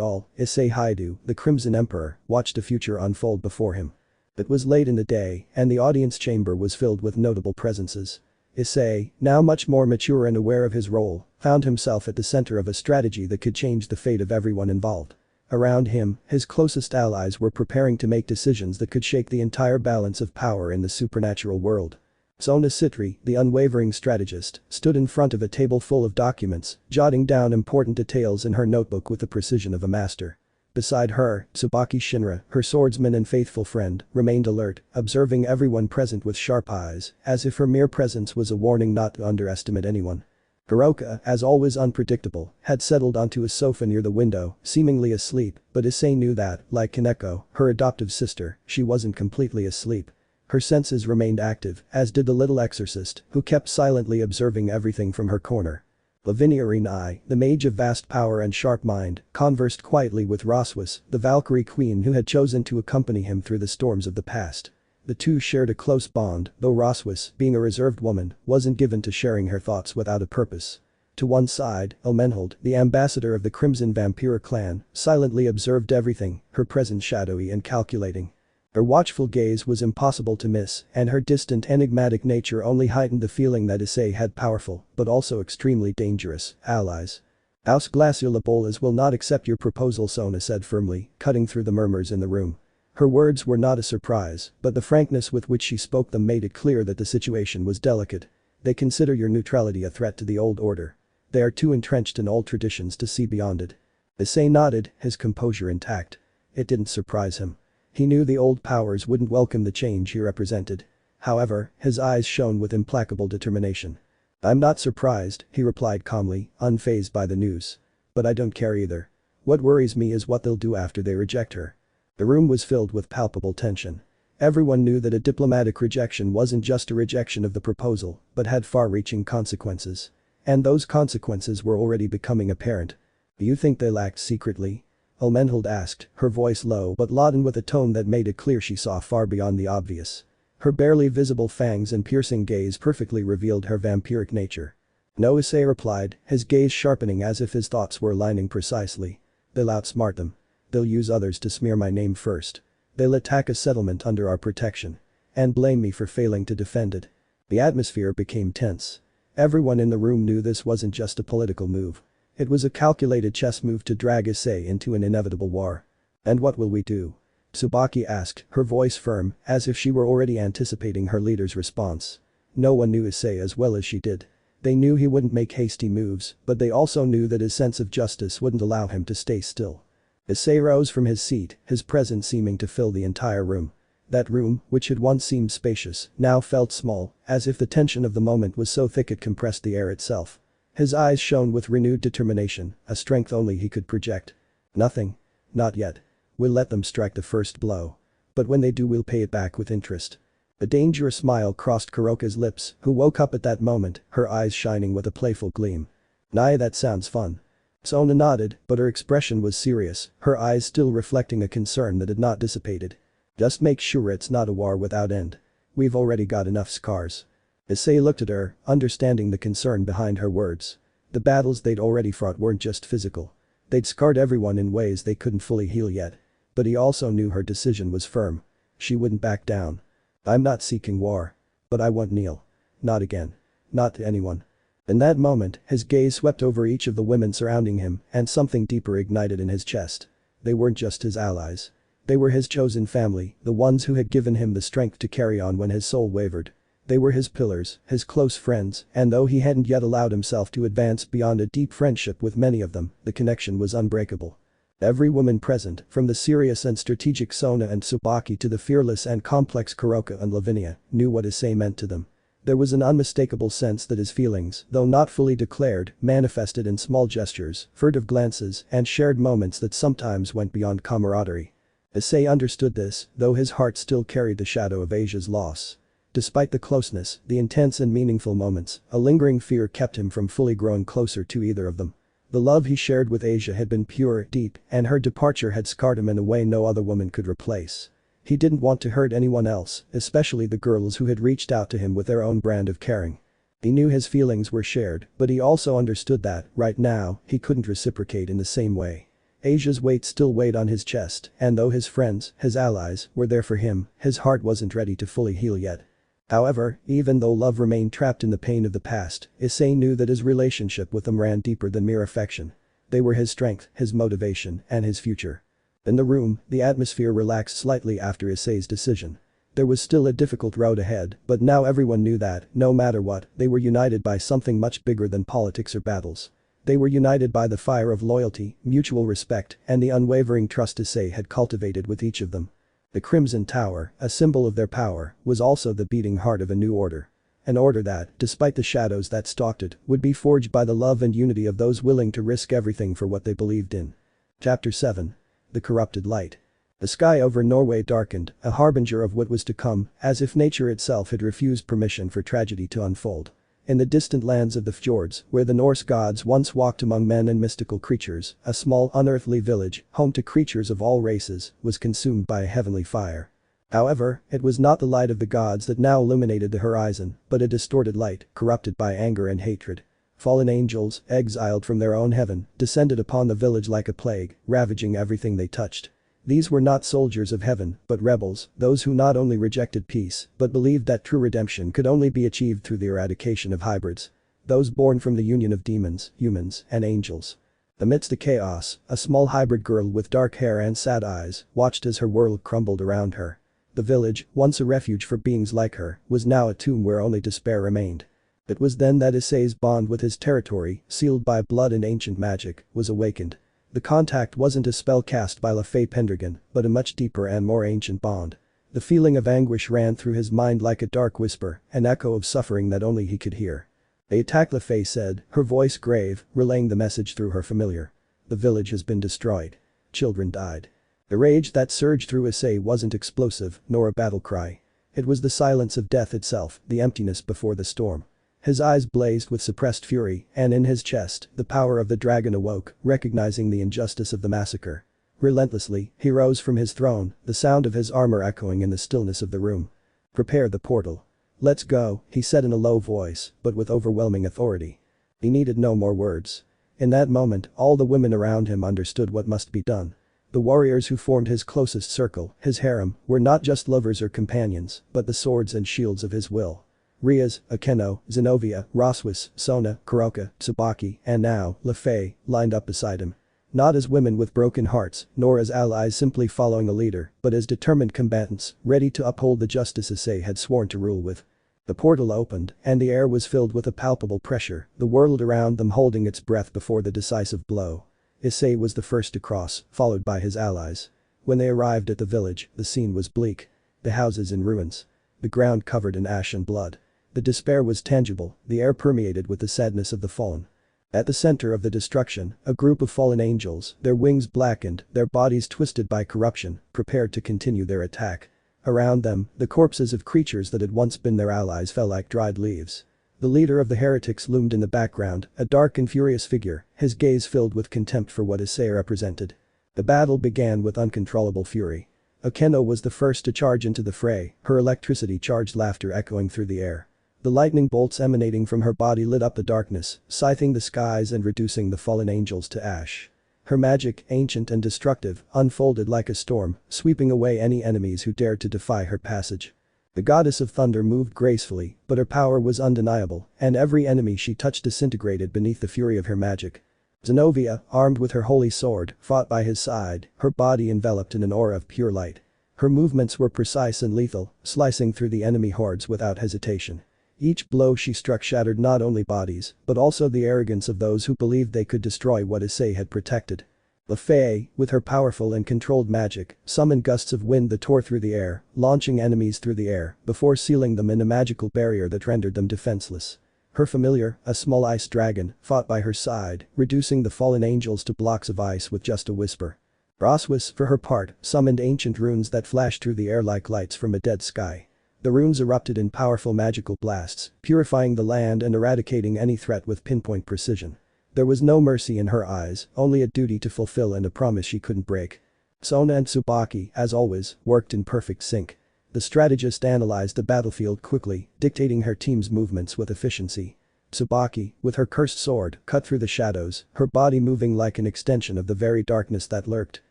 all, Issei Hyoudou, the Crimson Emperor, watched a future unfold before him. It was late in the day, and the audience chamber was filled with notable presences. Issei, now much more mature and aware of his role, found himself at the center of a strategy that could change the fate of everyone involved. Around him, his closest allies were preparing to make decisions that could shake the entire balance of power in the supernatural world. Sona Sitri, the unwavering strategist, stood in front of a table full of documents, jotting down important details in her notebook with the precision of a master. Beside her, Tsubaki Shinra, her swordsman and faithful friend, remained alert, observing everyone present with sharp eyes, as if her mere presence was a warning not to underestimate anyone. Hiroka, as always unpredictable, had settled onto a sofa near the window, seemingly asleep, but Issei knew that, like Kaneko, her adoptive sister, she wasn't completely asleep. Her senses remained active, as did the little exorcist, who kept silently observing everything from her corner. Lavinia Rinai, the mage of vast power and sharp mind, conversed quietly with Rossweisse, the Valkyrie queen who had chosen to accompany him through the storms of the past. The two shared a close bond, though Rossweisse, being a reserved woman, wasn't given to sharing her thoughts without a purpose. To one side, Elmenhold, the ambassador of the Crimson Vampire clan, silently observed everything, her presence shadowy and calculating. Her watchful gaze was impossible to miss, and her distant enigmatic nature only heightened the feeling that Issei had powerful, but also extremely dangerous, allies. House Glaciolapolas will not accept your proposal, Sona said firmly, cutting through the murmurs in the room. Her words were not a surprise, but the frankness with which she spoke them made it clear that the situation was delicate. They consider your neutrality a threat to the old order. They are too entrenched in old traditions to see beyond it. Issei nodded, his composure intact. It didn't surprise him. He knew the old powers wouldn't welcome the change he represented. However, his eyes shone with implacable determination. I'm not surprised, he replied calmly, unfazed by the news. But I don't care either. What worries me is what they'll do after they reject her. The room was filled with palpable tension. Everyone knew that a diplomatic rejection wasn't just a rejection of the proposal, but had far-reaching consequences. And those consequences were already becoming apparent. Do you think they lacked secretly? Elmenhold asked, her voice low but laden with a tone that made it clear she saw far beyond the obvious. Her barely visible fangs and piercing gaze perfectly revealed her vampiric nature. No, Issei replied, his gaze sharpening as if his thoughts were aligning precisely. They'll outsmart them. They'll use others to smear my name first. They'll attack a settlement under our protection. And blame me for failing to defend it. The atmosphere became tense. Everyone in the room knew this wasn't just a political move. It was a calculated chess move to drag Issei into an inevitable war. And what will we do? Tsubaki asked, her voice firm, as if she were already anticipating her leader's response. No one knew Issei as well as she did. They knew he wouldn't make hasty moves, but they also knew that his sense of justice wouldn't allow him to stay still. Issei rose from his seat, his presence seeming to fill the entire room. That room, which had once seemed spacious, now felt small, as if the tension of the moment was so thick it compressed the air itself. His eyes shone with renewed determination, a strength only he could project. Nothing. Not yet. We'll let them strike the first blow. But when they do, we'll pay it back with interest. A dangerous smile crossed Kuroka's lips, who woke up at that moment, her eyes shining with a playful gleam. Nah, that sounds fun. Sona nodded, but her expression was serious, her eyes still reflecting a concern that had not dissipated. Just make sure it's not a war without end. We've already got enough scars. Issei looked at her, understanding the concern behind her words. The battles they'd already fought weren't just physical. They'd scarred everyone in ways they couldn't fully heal yet. But he also knew her decision was firm. She wouldn't back down. I'm not seeking war. But I won't kneel. Not again. Not to anyone. In that moment, his gaze swept over each of the women surrounding him, and something deeper ignited in his chest. They weren't just his allies. They were his chosen family, the ones who had given him the strength to carry on when his soul wavered. They were his pillars, his close friends, and though he hadn't yet allowed himself to advance beyond a deep friendship with many of them, the connection was unbreakable. Every woman present, from the serious and strategic Sona and Tsubaki to the fearless and complex Kuroka and Lavinia, knew what Issei meant to them. There was an unmistakable sense that his feelings, though not fully declared, manifested in small gestures, furtive glances, and shared moments that sometimes went beyond camaraderie. Issei understood this, though his heart still carried the shadow of Asia's loss. Despite the closeness, the intense and meaningful moments, a lingering fear kept him from fully growing closer to either of them. The love he shared with Asia had been pure, deep, and her departure had scarred him in a way no other woman could replace. He didn't want to hurt anyone else, especially the girls who had reached out to him with their own brand of caring. He knew his feelings were shared, but he also understood that, right now, he couldn't reciprocate in the same way. Asia's weight still weighed on his chest, and though his friends, his allies, were there for him, his heart wasn't ready to fully heal yet. However, even though love remained trapped in the pain of the past, Issei knew that his relationship with them ran deeper than mere affection. They were his strength, his motivation, and his future. In the room, the atmosphere relaxed slightly after Issei's decision. There was still a difficult road ahead, but now everyone knew that, no matter what, they were united by something much bigger than politics or battles. They were united by the fire of loyalty, mutual respect, and the unwavering trust Issei had cultivated with each of them. The Crimson Tower, a symbol of their power, was also the beating heart of a new order. An order that, despite the shadows that stalked it, would be forged by the love and unity of those willing to risk everything for what they believed in. Chapter 7. The Corrupted Light. The sky over Norway darkened, a harbinger of what was to come, as if nature itself had refused permission for tragedy to unfold. In the distant lands of the fjords, where the Norse gods once walked among men and mystical creatures, a small unearthly village, home to creatures of all races, was consumed by a heavenly fire. However, it was not the light of the gods that now illuminated the horizon, but a distorted light, corrupted by anger and hatred. Fallen angels, exiled from their own heaven, descended upon the village like a plague, ravaging everything they touched. These were not soldiers of heaven, but rebels, those who not only rejected peace, but believed that true redemption could only be achieved through the eradication of hybrids. Those born from the union of demons, humans, and angels. Amidst the chaos, a small hybrid girl with dark hair and sad eyes watched as her world crumbled around her. The village, once a refuge for beings like her, was now a tomb where only despair remained. It was then that Issei's bond with his territory, sealed by blood and ancient magic, was awakened. The contact wasn't a spell cast by LaFay Pendragon, but a much deeper and more ancient bond. The feeling of anguish ran through his mind like a dark whisper, an echo of suffering that only he could hear. "They attack," LaFay said, her voice grave, relaying the message through her familiar. "The village has been destroyed. Children died." The rage that surged through Issei wasn't explosive, nor a battle cry. It was the silence of death itself, the emptiness before the storm. His eyes blazed with suppressed fury, and in his chest, the power of the dragon awoke, recognizing the injustice of the massacre. Relentlessly, he rose from his throne, the sound of his armor echoing in the stillness of the room. "Prepare the portal. Let's go," he said in a low voice, but with overwhelming authority. He needed no more words. In that moment, all the women around him understood what must be done. The warriors who formed his closest circle, his harem, were not just lovers or companions, but the swords and shields of his will. Rias, Akeno, Xenovia, Rossweisse, Sona, Kuroka, Tsubaki, and now, LaFay, lined up beside him. Not as women with broken hearts, nor as allies simply following a leader, but as determined combatants, ready to uphold the justice Issei had sworn to rule with. The portal opened, and the air was filled with a palpable pressure, the world around them holding its breath before the decisive blow. Issei was the first to cross, followed by his allies. When they arrived at the village, the scene was bleak. The houses in ruins. The ground covered in ash and blood. The despair was tangible, the air permeated with the sadness of the fallen. At the center of the destruction, a group of fallen angels, their wings blackened, their bodies twisted by corruption, prepared to continue their attack. Around them, the corpses of creatures that had once been their allies fell like dried leaves. The leader of the heretics loomed in the background, a dark and furious figure, his gaze filled with contempt for what Issei represented. The battle began with uncontrollable fury. Akeno was the first to charge into the fray, her electricity-charged laughter echoing through the air. The lightning bolts emanating from her body lit up the darkness, scything the skies and reducing the fallen angels to ash. Her magic, ancient and destructive, unfolded like a storm, sweeping away any enemies who dared to defy her passage. The goddess of thunder moved gracefully, but her power was undeniable, and every enemy she touched disintegrated beneath the fury of her magic. Xenovia, armed with her holy sword, fought by his side, her body enveloped in an aura of pure light. Her movements were precise and lethal, slicing through the enemy hordes without hesitation. Each blow she struck shattered not only bodies, but also the arrogance of those who believed they could destroy what Issei had protected. LaFay, with her powerful and controlled magic, summoned gusts of wind that tore through the air, launching enemies through the air, before sealing them in a magical barrier that rendered them defenseless. Her familiar, a small ice dragon, fought by her side, reducing the fallen angels to blocks of ice with just a whisper. Rossweisse, for her part, summoned ancient runes that flashed through the air like lights from a dead sky. The runes erupted in powerful magical blasts, purifying the land and eradicating any threat with pinpoint precision. There was no mercy in her eyes, only a duty to fulfill and a promise she couldn't break. Sona and Tsubaki, as always, worked in perfect sync. The strategist analyzed the battlefield quickly, dictating her team's movements with efficiency. Tsubaki, with her cursed sword, cut through the shadows, her body moving like an extension of the very darkness that lurked.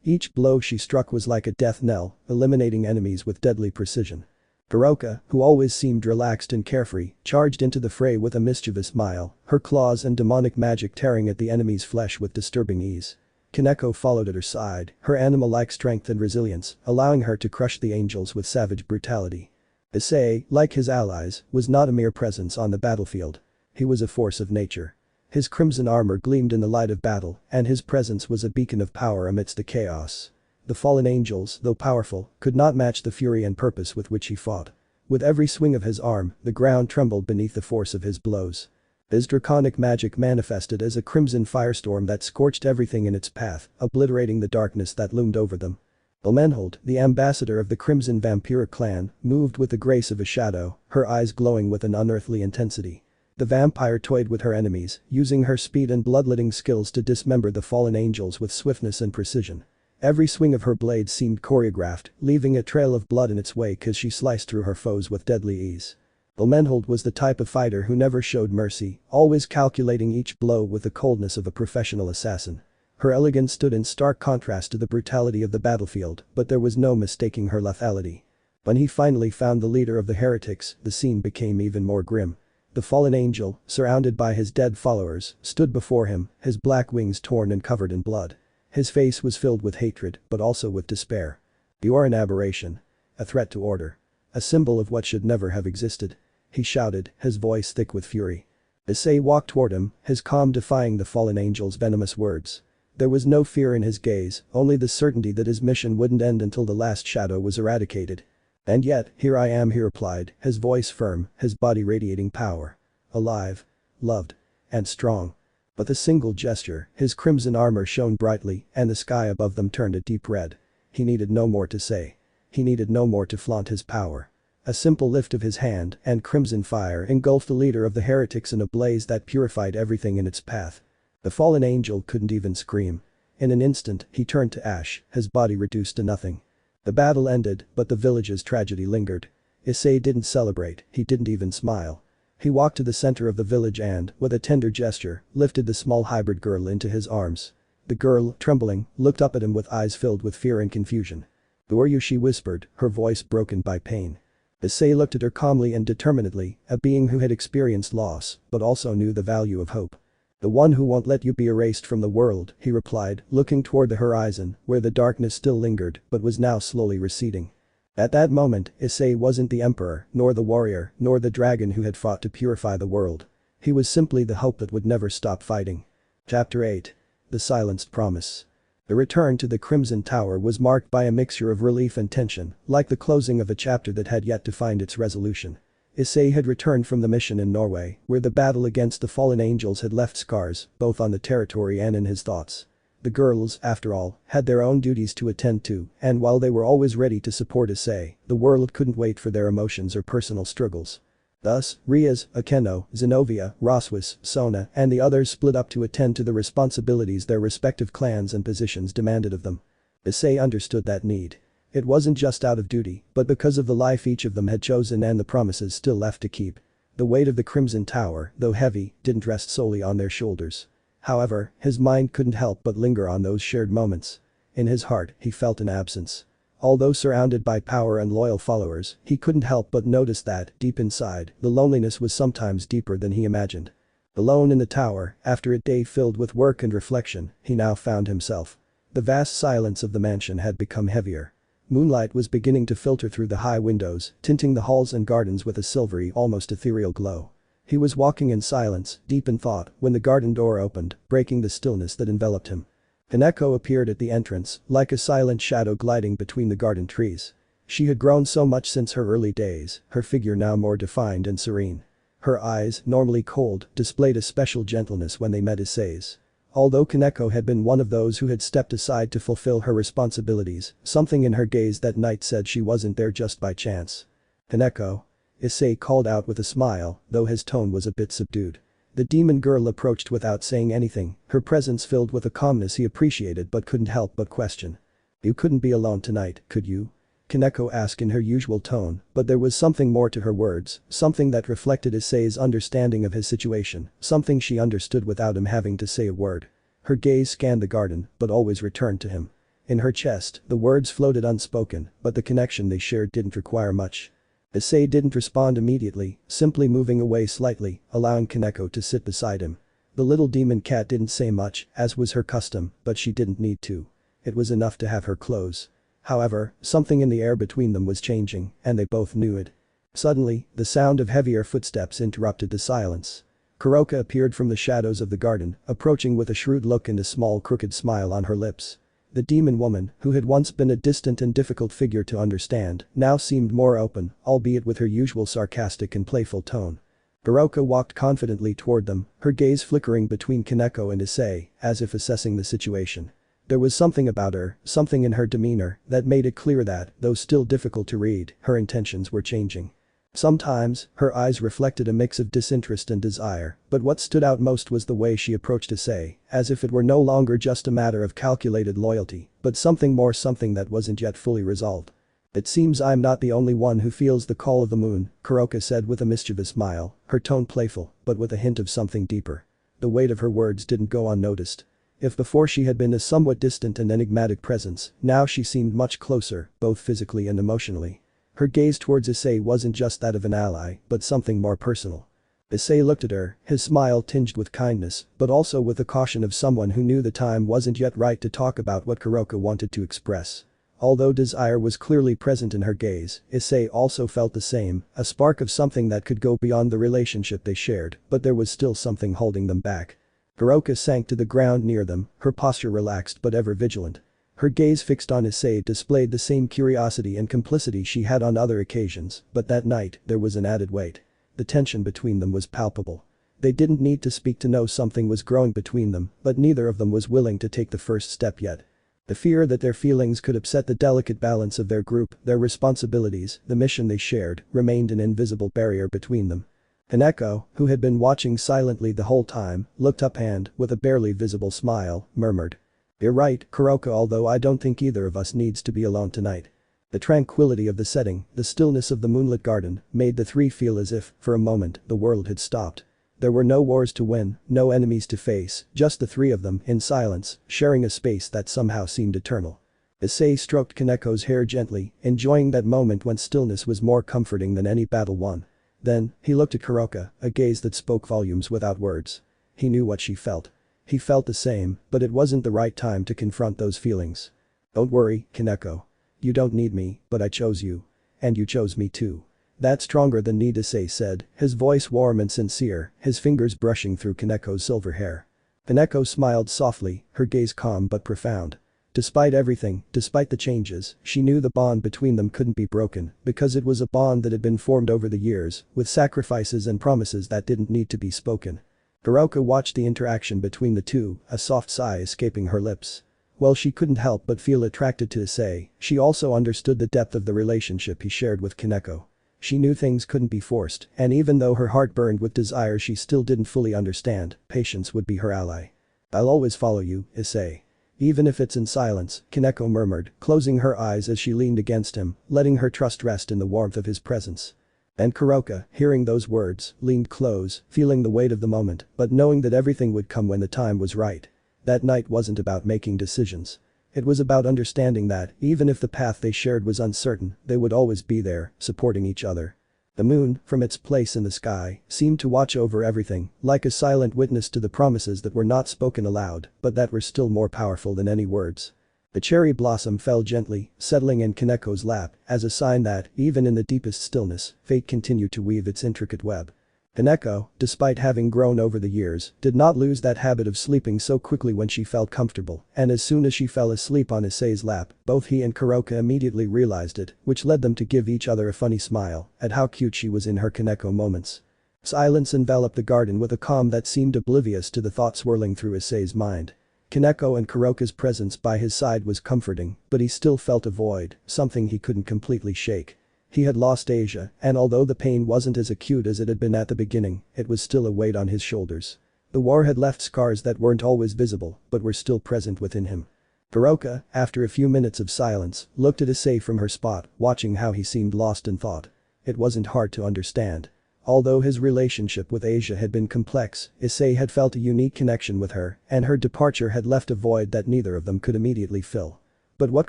Each blow she struck was like a death knell, eliminating enemies with deadly precision. Hiroka, who always seemed relaxed and carefree, charged into the fray with a mischievous smile, her claws and demonic magic tearing at the enemy's flesh with disturbing ease. Kaneko followed at her side, her animal-like strength and resilience, allowing her to crush the angels with savage brutality. Issei, like his allies, was not a mere presence on the battlefield. He was a force of nature. His crimson armor gleamed in the light of battle, and his presence was a beacon of power amidst the chaos. The fallen angels, though powerful, could not match the fury and purpose with which he fought. With every swing of his arm, the ground trembled beneath the force of his blows. His draconic magic manifested as a crimson firestorm that scorched everything in its path, obliterating the darkness that loomed over them. Elmenhold, the ambassador of the Crimson Vampiric clan, moved with the grace of a shadow, her eyes glowing with an unearthly intensity. The vampire toyed with her enemies, using her speed and bloodletting skills to dismember the fallen angels with swiftness and precision. Every swing of her blade seemed choreographed, leaving a trail of blood in its wake as she sliced through her foes with deadly ease. Elmenhold was the type of fighter who never showed mercy, always calculating each blow with the coldness of a professional assassin. Her elegance stood in stark contrast to the brutality of the battlefield, but there was no mistaking her lethality. When he finally found the leader of the heretics, the scene became even more grim. The fallen angel, surrounded by his dead followers, stood before him, his black wings torn and covered in blood. His face was filled with hatred, but also with despair. "You are an aberration. A threat to order. A symbol of what should never have existed," he shouted, his voice thick with fury. Issei walked toward him, his calm defying the fallen angel's venomous words. There was no fear in his gaze, only the certainty that his mission wouldn't end until the last shadow was eradicated. "And yet, here I am," he replied, his voice firm, his body radiating power. "Alive. Loved. And strong." With a single gesture, his crimson armor shone brightly, and the sky above them turned a deep red. He needed no more to say. He needed no more to flaunt his power. A simple lift of his hand, and crimson fire engulfed the leader of the heretics in a blaze that purified everything in its path. The fallen angel couldn't even scream. In an instant, he turned to ash, his body reduced to nothing. The battle ended, but the village's tragedy lingered. Issei didn't celebrate, he didn't even smile. He walked to the center of the village and, with a tender gesture, lifted the small hybrid girl into his arms. The girl, trembling, looked up at him with eyes filled with fear and confusion. "Who are you?" she whispered, her voice broken by pain. Issei looked at her calmly and determinedly, a being who had experienced loss, but also knew the value of hope. "The one who won't let you be erased from the world," he replied, looking toward the horizon, where the darkness still lingered, but was now slowly receding. At that moment, Issei wasn't the emperor, nor the warrior, nor the dragon who had fought to purify the world. He was simply the hope that would never stop fighting. Chapter 8. The Silenced Promise. The return to the Crimson Tower was marked by a mixture of relief and tension, like the closing of a chapter that had yet to find its resolution. Issei had returned from the mission in Norway, where the battle against the fallen angels had left scars, both on the territory and in his thoughts. The girls, after all, had their own duties to attend to, and while they were always ready to support Issei, the world couldn't wait for their emotions or personal struggles. Thus, Rias, Akeno, Xenovia, Rossweisse, Sona, and the others split up to attend to the responsibilities their respective clans and positions demanded of them. Issei understood that need. It wasn't just out of duty, but because of the life each of them had chosen and the promises still left to keep. The weight of the Crimson Tower, though heavy, didn't rest solely on their shoulders. However, his mind couldn't help but linger on those shared moments. In his heart, he felt an absence. Although surrounded by power and loyal followers, he couldn't help but notice that, deep inside, the loneliness was sometimes deeper than he imagined. Alone in the tower, after a day filled with work and reflection, he now found himself. The vast silence of the mansion had become heavier. Moonlight was beginning to filter through the high windows, tinting the halls and gardens with a silvery, almost ethereal glow. He was walking in silence, deep in thought, when the garden door opened, breaking the stillness that enveloped him. Kaneko appeared at the entrance, like a silent shadow gliding between the garden trees. She had grown so much since her early days, her figure now more defined and serene. Her eyes, normally cold, displayed a special gentleness when they met Issei's. Although Kaneko had been one of those who had stepped aside to fulfill her responsibilities, something in her gaze that night said she wasn't there just by chance. "Kaneko?" Issei called out with a smile, though his tone was a bit subdued. The demon girl approached without saying anything, her presence filled with a calmness he appreciated but couldn't help but question. "You couldn't be alone tonight, could you?" Kaneko asked in her usual tone, but there was something more to her words, something that reflected Issei's understanding of his situation, something she understood without him having to say a word. Her gaze scanned the garden, but always returned to him. In her chest, the words floated unspoken, but the connection they shared didn't require much. Issei didn't respond immediately, simply moving away slightly, allowing Kaneko to sit beside him. The little demon cat didn't say much, as was her custom, but she didn't need to. It was enough to have her close. However, something in the air between them was changing, and they both knew it. Suddenly, the sound of heavier footsteps interrupted the silence. Kuroka appeared from the shadows of the garden, approaching with a shrewd look and a small crooked smile on her lips. The demon woman, who had once been a distant and difficult figure to understand, now seemed more open, albeit with her usual sarcastic and playful tone. Kuroka walked confidently toward them, her gaze flickering between Kaneko and Issei, as if assessing the situation. There was something about her, something in her demeanor, that made it clear that, though still difficult to read, her intentions were changing. Sometimes, her eyes reflected a mix of disinterest and desire, but what stood out most was the way she approached Issei, as if it were no longer just a matter of calculated loyalty, but something more, something that wasn't yet fully resolved. "It seems I'm not the only one who feels the call of the moon," Kuroka said with a mischievous smile, her tone playful, but with a hint of something deeper. The weight of her words didn't go unnoticed. If before she had been a somewhat distant and enigmatic presence, now she seemed much closer, both physically and emotionally. Her gaze towards Issei wasn't just that of an ally, but something more personal. Issei looked at her, his smile tinged with kindness, but also with the caution of someone who knew the time wasn't yet right to talk about what Kuroka wanted to express. Although desire was clearly present in her gaze, Issei also felt the same, a spark of something that could go beyond the relationship they shared, but there was still something holding them back. Kuroka sank to the ground near them, her posture relaxed but ever vigilant. Her gaze fixed on Issei displayed the same curiosity and complicity she had on other occasions, but that night, there was an added weight. The tension between them was palpable. They didn't need to speak to know something was growing between them, but neither of them was willing to take the first step yet. The fear that their feelings could upset the delicate balance of their group, their responsibilities, the mission they shared, remained an invisible barrier between them. Kaneko, who had been watching silently the whole time, looked up and, with a barely visible smile, murmured. "You're right, Kuroka, although I don't think either of us needs to be alone tonight." The tranquility of the setting, the stillness of the moonlit garden, made the three feel as if, for a moment, the world had stopped. There were no wars to win, no enemies to face, just the three of them, in silence, sharing a space that somehow seemed eternal. Issei stroked Kaneko's hair gently, enjoying that moment when stillness was more comforting than any battle won. Then, he looked at Kuroka, a gaze that spoke volumes without words. He knew what she felt. He felt the same, but it wasn't the right time to confront those feelings. "Don't worry, Kaneko. You don't need me, but I chose you. And you chose me too." "That's stronger than need," Issei said, his voice warm and sincere, his fingers brushing through Kaneko's silver hair. Kaneko smiled softly, her gaze calm but profound. Despite everything, despite the changes, she knew the bond between them couldn't be broken, because it was a bond that had been formed over the years, with sacrifices and promises that didn't need to be spoken. Kuroka watched the interaction between the two, a soft sigh escaping her lips. While she couldn't help but feel attracted to Issei, she also understood the depth of the relationship he shared with Kaneko. She knew things couldn't be forced, and even though her heart burned with desire she still didn't fully understand, patience would be her ally. "I'll always follow you, Issei. Even if it's in silence," Kaneko murmured, closing her eyes as she leaned against him, letting her trust rest in the warmth of his presence. And Kuroka, hearing those words, leaned close, feeling the weight of the moment, but knowing that everything would come when the time was right. That night wasn't about making decisions. It was about understanding that, even if the path they shared was uncertain, they would always be there, supporting each other. The moon, from its place in the sky, seemed to watch over everything, like a silent witness to the promises that were not spoken aloud, but that were still more powerful than any words. The cherry blossom fell gently, settling in Kaneko's lap, as a sign that, even in the deepest stillness, fate continued to weave its intricate web. Kaneko, despite having grown over the years, did not lose that habit of sleeping so quickly when she felt comfortable, and as soon as she fell asleep on Issei's lap, both he and Kuroka immediately realized it, which led them to give each other a funny smile at how cute she was in her Kaneko moments. Silence enveloped the garden with a calm that seemed oblivious to the thoughts swirling through Issei's mind. Kaneko and Kuroka's presence by his side was comforting, but he still felt a void, something he couldn't completely shake. He had lost Asia, and although the pain wasn't as acute as it had been at the beginning, it was still a weight on his shoulders. The war had left scars that weren't always visible, but were still present within him. Kuroka, after a few minutes of silence, looked at Issei from her spot, watching how he seemed lost in thought. It wasn't hard to understand. Although his relationship with Asia had been complex, Issei had felt a unique connection with her, and her departure had left a void that neither of them could immediately fill. But what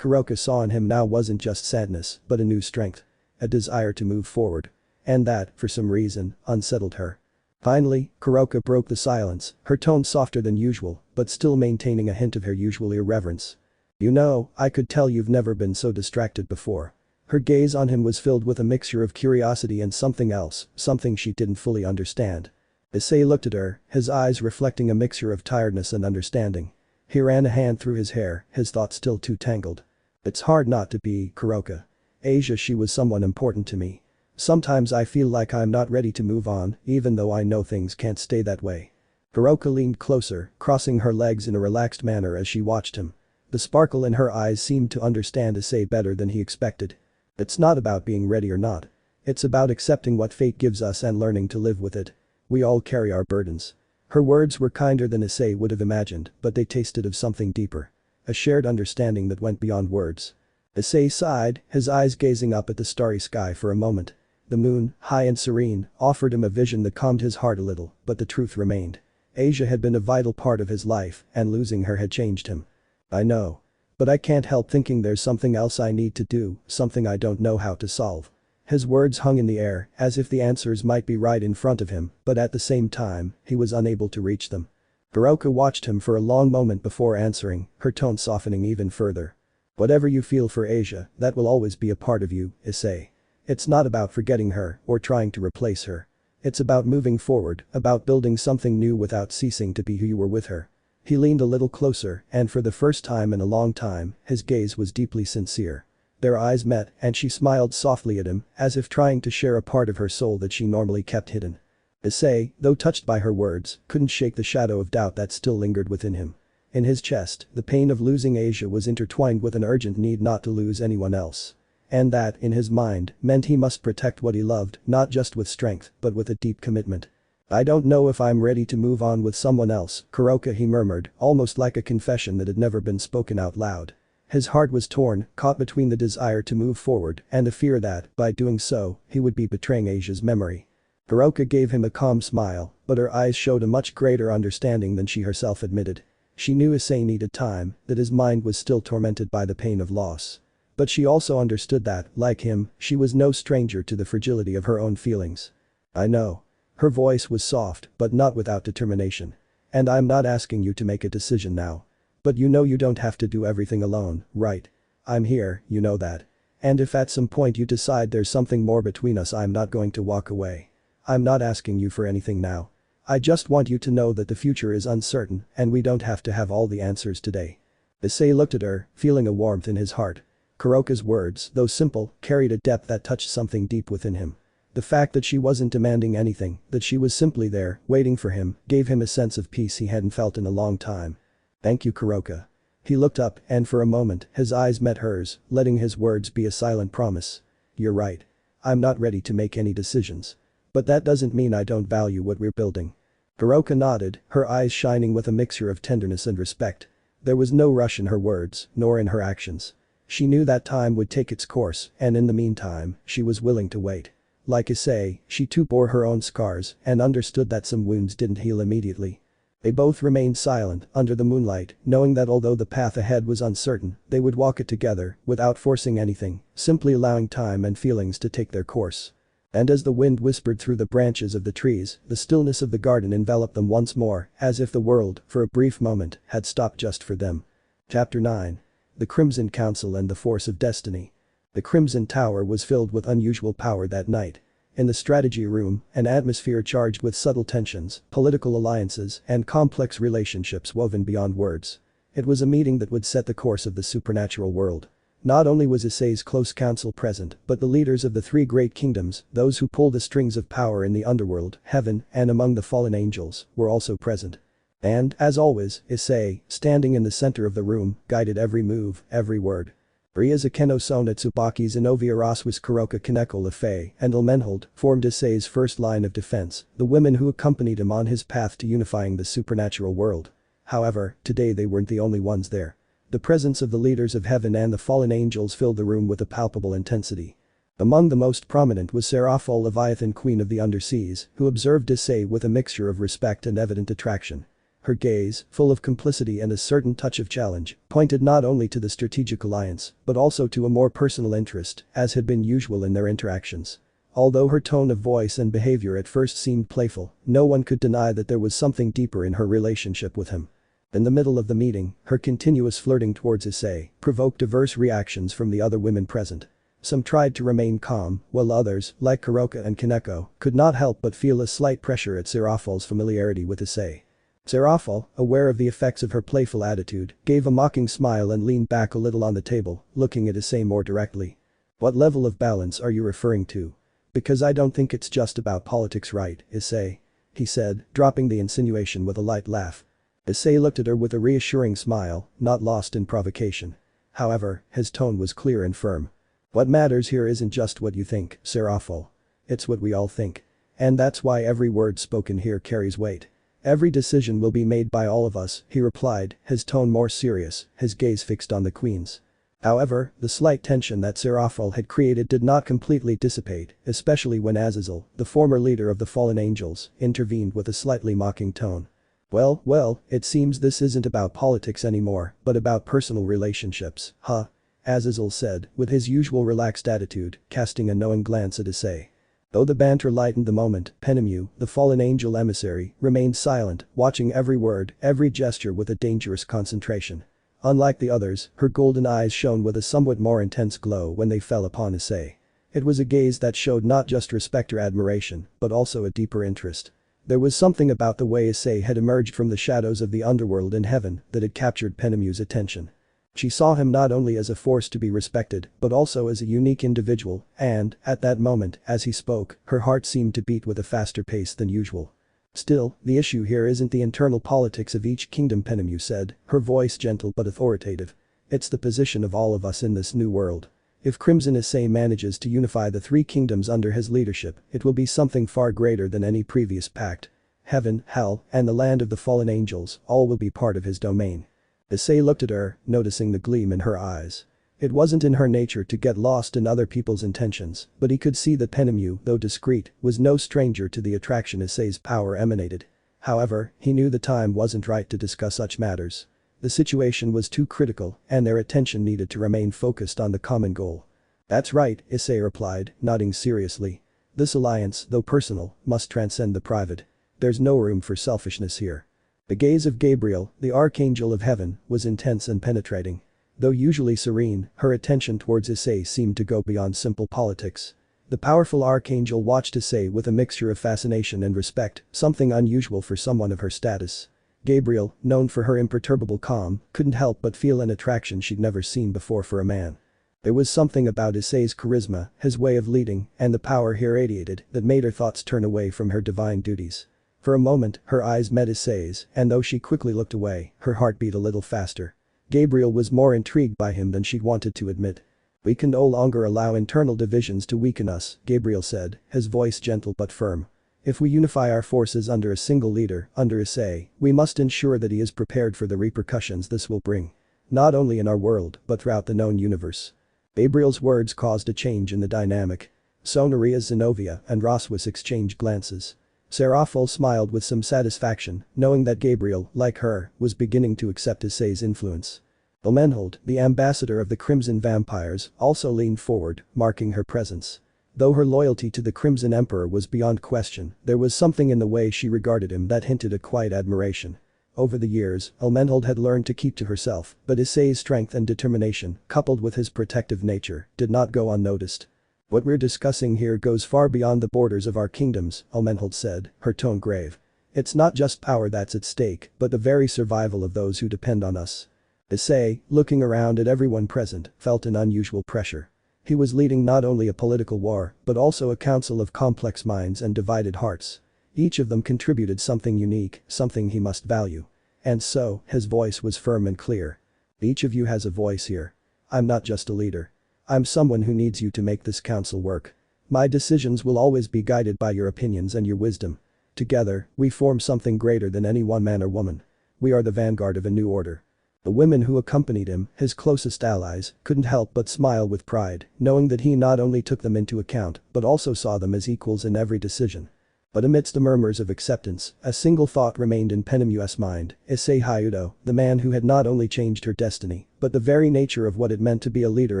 Kuroka saw in him now wasn't just sadness, but a new strength. A desire to move forward. And that, for some reason, unsettled her. Finally, Kuroka broke the silence, her tone softer than usual, but still maintaining a hint of her usual irreverence. "You know, I could tell you've never been so distracted before." Her gaze on him was filled with a mixture of curiosity and something else, something she didn't fully understand. Issei looked at her, his eyes reflecting a mixture of tiredness and understanding. He ran a hand through his hair, his thoughts still too tangled. "It's hard not to be, Kuroka. Asia, she was someone important to me. Sometimes I feel like I'm not ready to move on, even though I know things can't stay that way." Kuroka leaned closer, crossing her legs in a relaxed manner as she watched him. The sparkle in her eyes seemed to understand Issei better than he expected. "It's not about being ready or not. It's about accepting what fate gives us and learning to live with it. We all carry our burdens." Her words were kinder than Issei would have imagined, but they tasted of something deeper. A shared understanding that went beyond words. Issei sighed, his eyes gazing up at the starry sky for a moment. The moon, high and serene, offered him a vision that calmed his heart a little, but the truth remained. Asia had been a vital part of his life, and losing her had changed him. "I know. But I can't help thinking there's something else I need to do, something I don't know how to solve." His words hung in the air, as if the answers might be right in front of him, but at the same time, he was unable to reach them. Kuroka watched him for a long moment before answering, her tone softening even further. "Whatever you feel for Asia, that will always be a part of you, Issei. It's not about forgetting her, or trying to replace her. It's about moving forward, about building something new without ceasing to be who you were with her." He leaned a little closer, and for the first time in a long time, his gaze was deeply sincere. Their eyes met, and she smiled softly at him, as if trying to share a part of her soul that she normally kept hidden. Issei, though touched by her words, couldn't shake the shadow of doubt that still lingered within him. In his chest, the pain of losing Asia was intertwined with an urgent need not to lose anyone else. And that, in his mind, meant he must protect what he loved, not just with strength, but with a deep commitment. "I don't know if I'm ready to move on with someone else, Kuroka," he murmured, almost like a confession that had never been spoken out loud. His heart was torn, caught between the desire to move forward and the fear that, by doing so, he would be betraying Asia's memory. Kuroka gave him a calm smile, but her eyes showed a much greater understanding than she herself admitted. She knew Issei needed time, that his mind was still tormented by the pain of loss. But she also understood that, like him, she was no stranger to the fragility of her own feelings. "I know." Her voice was soft, but not without determination. "And I'm not asking you to make a decision now. But you know you don't have to do everything alone, right? I'm here, you know that. And if at some point you decide there's something more between us, I'm not going to walk away. I'm not asking you for anything now. I just want you to know that the future is uncertain and we don't have to have all the answers today." Issei looked at her, feeling a warmth in his heart. Kuroka's words, though simple, carried a depth that touched something deep within him. The fact that she wasn't demanding anything, that she was simply there, waiting for him, gave him a sense of peace he hadn't felt in a long time. "Thank you, Kuroka." He looked up, and for a moment, his eyes met hers, letting his words be a silent promise. "You're right. I'm not ready to make any decisions. But that doesn't mean I don't value what we're building." Kuroka nodded, her eyes shining with a mixture of tenderness and respect. There was no rush in her words, nor in her actions. She knew that time would take its course, and in the meantime, she was willing to wait. Like Issei, she too bore her own scars and understood that some wounds didn't heal immediately. They both remained silent, under the moonlight, knowing that although the path ahead was uncertain, they would walk it together, without forcing anything, simply allowing time and feelings to take their course. And as the wind whispered through the branches of the trees, the stillness of the garden enveloped them once more, as if the world, for a brief moment, had stopped just for them. Chapter 9. The Crimson Council and the Force of Destiny. The Crimson Tower was filled with unusual power that night. In the strategy room, an atmosphere charged with subtle tensions, political alliances, and complex relationships woven beyond words. It was a meeting that would set the course of the supernatural world. Not only was Issei's close council present, but the leaders of the three great kingdoms, those who pull the strings of power in the underworld, heaven, and among the fallen angels, were also present. And, as always, Issei, standing in the center of the room, guided every move, every word. Rias Akeno Sona Tsubaki Xenovia Rossweisse Kuroka Kaneko Lefei and Elmenhold formed Issei's first line of defense, the women who accompanied him on his path to unifying the supernatural world. However, today they weren't the only ones there. The presence of the leaders of heaven and the fallen angels filled the room with a palpable intensity. Among the most prominent was Seraphol Leviathan Queen of the Underseas, who observed Issei with a mixture of respect and evident attraction. Her gaze, full of complicity and a certain touch of challenge, pointed not only to the strategic alliance, but also to a more personal interest, as had been usual in their interactions. Although her tone of voice and behavior at first seemed playful, no one could deny that there was something deeper in her relationship with him. In the middle of the meeting, her continuous flirting towards Issei provoked diverse reactions from the other women present. Some tried to remain calm, while others, like Kuroka and Kaneko, could not help but feel a slight pressure at Seraphol's familiarity with Issei. Seraphol, aware of the effects of her playful attitude, gave a mocking smile and leaned back a little on the table, looking at Issei more directly. "What level of balance are you referring to? Because I don't think it's just about politics, right, Issei?" he said, dropping the insinuation with a light laugh. Issei looked at her with a reassuring smile, not lost in provocation. However, his tone was clear and firm. "What matters here isn't just what you think, Seraphol. It's what we all think. And that's why every word spoken here carries weight. Every decision will be made by all of us," he replied, his tone more serious, his gaze fixed on the queens. However, the slight tension that Seraphol had created did not completely dissipate, especially when Azazel, the former leader of the fallen angels, intervened with a slightly mocking tone. Well, it seems this isn't about politics anymore, but about personal relationships, huh?" Azazel said, with his usual relaxed attitude, casting a knowing glance at Issei. Though the banter lightened the moment, Penemu, the fallen angel emissary, remained silent, watching every word, every gesture with a dangerous concentration. Unlike the others, her golden eyes shone with a somewhat more intense glow when they fell upon Issei. It was a gaze that showed not just respect or admiration, but also a deeper interest. There was something about the way Issei had emerged from the shadows of the underworld in heaven that had captured Penemu's attention. She saw him not only as a force to be respected, but also as a unique individual, and, at that moment, as he spoke, her heart seemed to beat with a faster pace than usual. "Still, the issue here isn't the internal politics of each kingdom," Penemu said, her voice gentle but authoritative. "It's the position of all of us in this new world. If Crimson Issei manages to unify the three kingdoms under his leadership, it will be something far greater than any previous pact. Heaven, hell, and the land of the fallen angels, all will be part of his domain." Issei looked at her, noticing the gleam in her eyes. It wasn't in her nature to get lost in other people's intentions, but he could see that Penemu, though discreet, was no stranger to the attraction Issei's power emanated. However, he knew the time wasn't right to discuss such matters. The situation was too critical, and their attention needed to remain focused on the common goal. "That's right," Issei replied, nodding seriously. "This alliance, though personal, must transcend the private. There's no room for selfishness here." The gaze of Gabriel, the Archangel of Heaven, was intense and penetrating. Though usually serene, her attention towards Issei seemed to go beyond simple politics. The powerful Archangel watched Issei with a mixture of fascination and respect, something unusual for someone of her status. Gabriel, known for her imperturbable calm, couldn't help but feel an attraction she'd never seen before for a man. There was something about Issei's charisma, his way of leading, and the power he radiated that made her thoughts turn away from her divine duties. For a moment, her eyes met Issei's, and though she quickly looked away, her heart beat a little faster. Gabriel was more intrigued by him than she'd wanted to admit. "We can no longer allow internal divisions to weaken us," Gabriel said, his voice gentle but firm. "If we unify our forces under a single leader, under Issei, we must ensure that he is prepared for the repercussions this will bring. Not only in our world, but throughout the known universe." Gabriel's words caused a change in the dynamic. Rias, Xenovia, and Rossweisse exchanged glances. Seraphol smiled with some satisfaction, knowing that Gabriel, like her, was beginning to accept Issei's influence. Elmenhold, the ambassador of the Crimson Vampires, also leaned forward, marking her presence. Though her loyalty to the Crimson Emperor was beyond question, there was something in the way she regarded him that hinted a quiet admiration. Over the years, Elmenhold had learned to keep to herself, but Issei's strength and determination, coupled with his protective nature, did not go unnoticed. "What we're discussing here goes far beyond the borders of our kingdoms," Elmenhold said, her tone grave. "It's not just power that's at stake, but the very survival of those who depend on us." Issei, looking around at everyone present, felt an unusual pressure. He was leading not only a political war, but also a council of complex minds and divided hearts. Each of them contributed something unique, something he must value. And so, his voice was firm and clear. Each of you has a voice here. I'm not just a leader. I'm someone who needs you to make this council work. My decisions will always be guided by your opinions and your wisdom. Together, we form something greater than any one man or woman. We are the vanguard of a new order. The women who accompanied him, his closest allies, couldn't help but smile with pride, knowing that he not only took them into account, but also saw them as equals in every decision. But amidst the murmurs of acceptance, a single thought remained in Penemu's mind: Issei Hyoudou, the man who had not only changed her destiny, but the very nature of what it meant to be a leader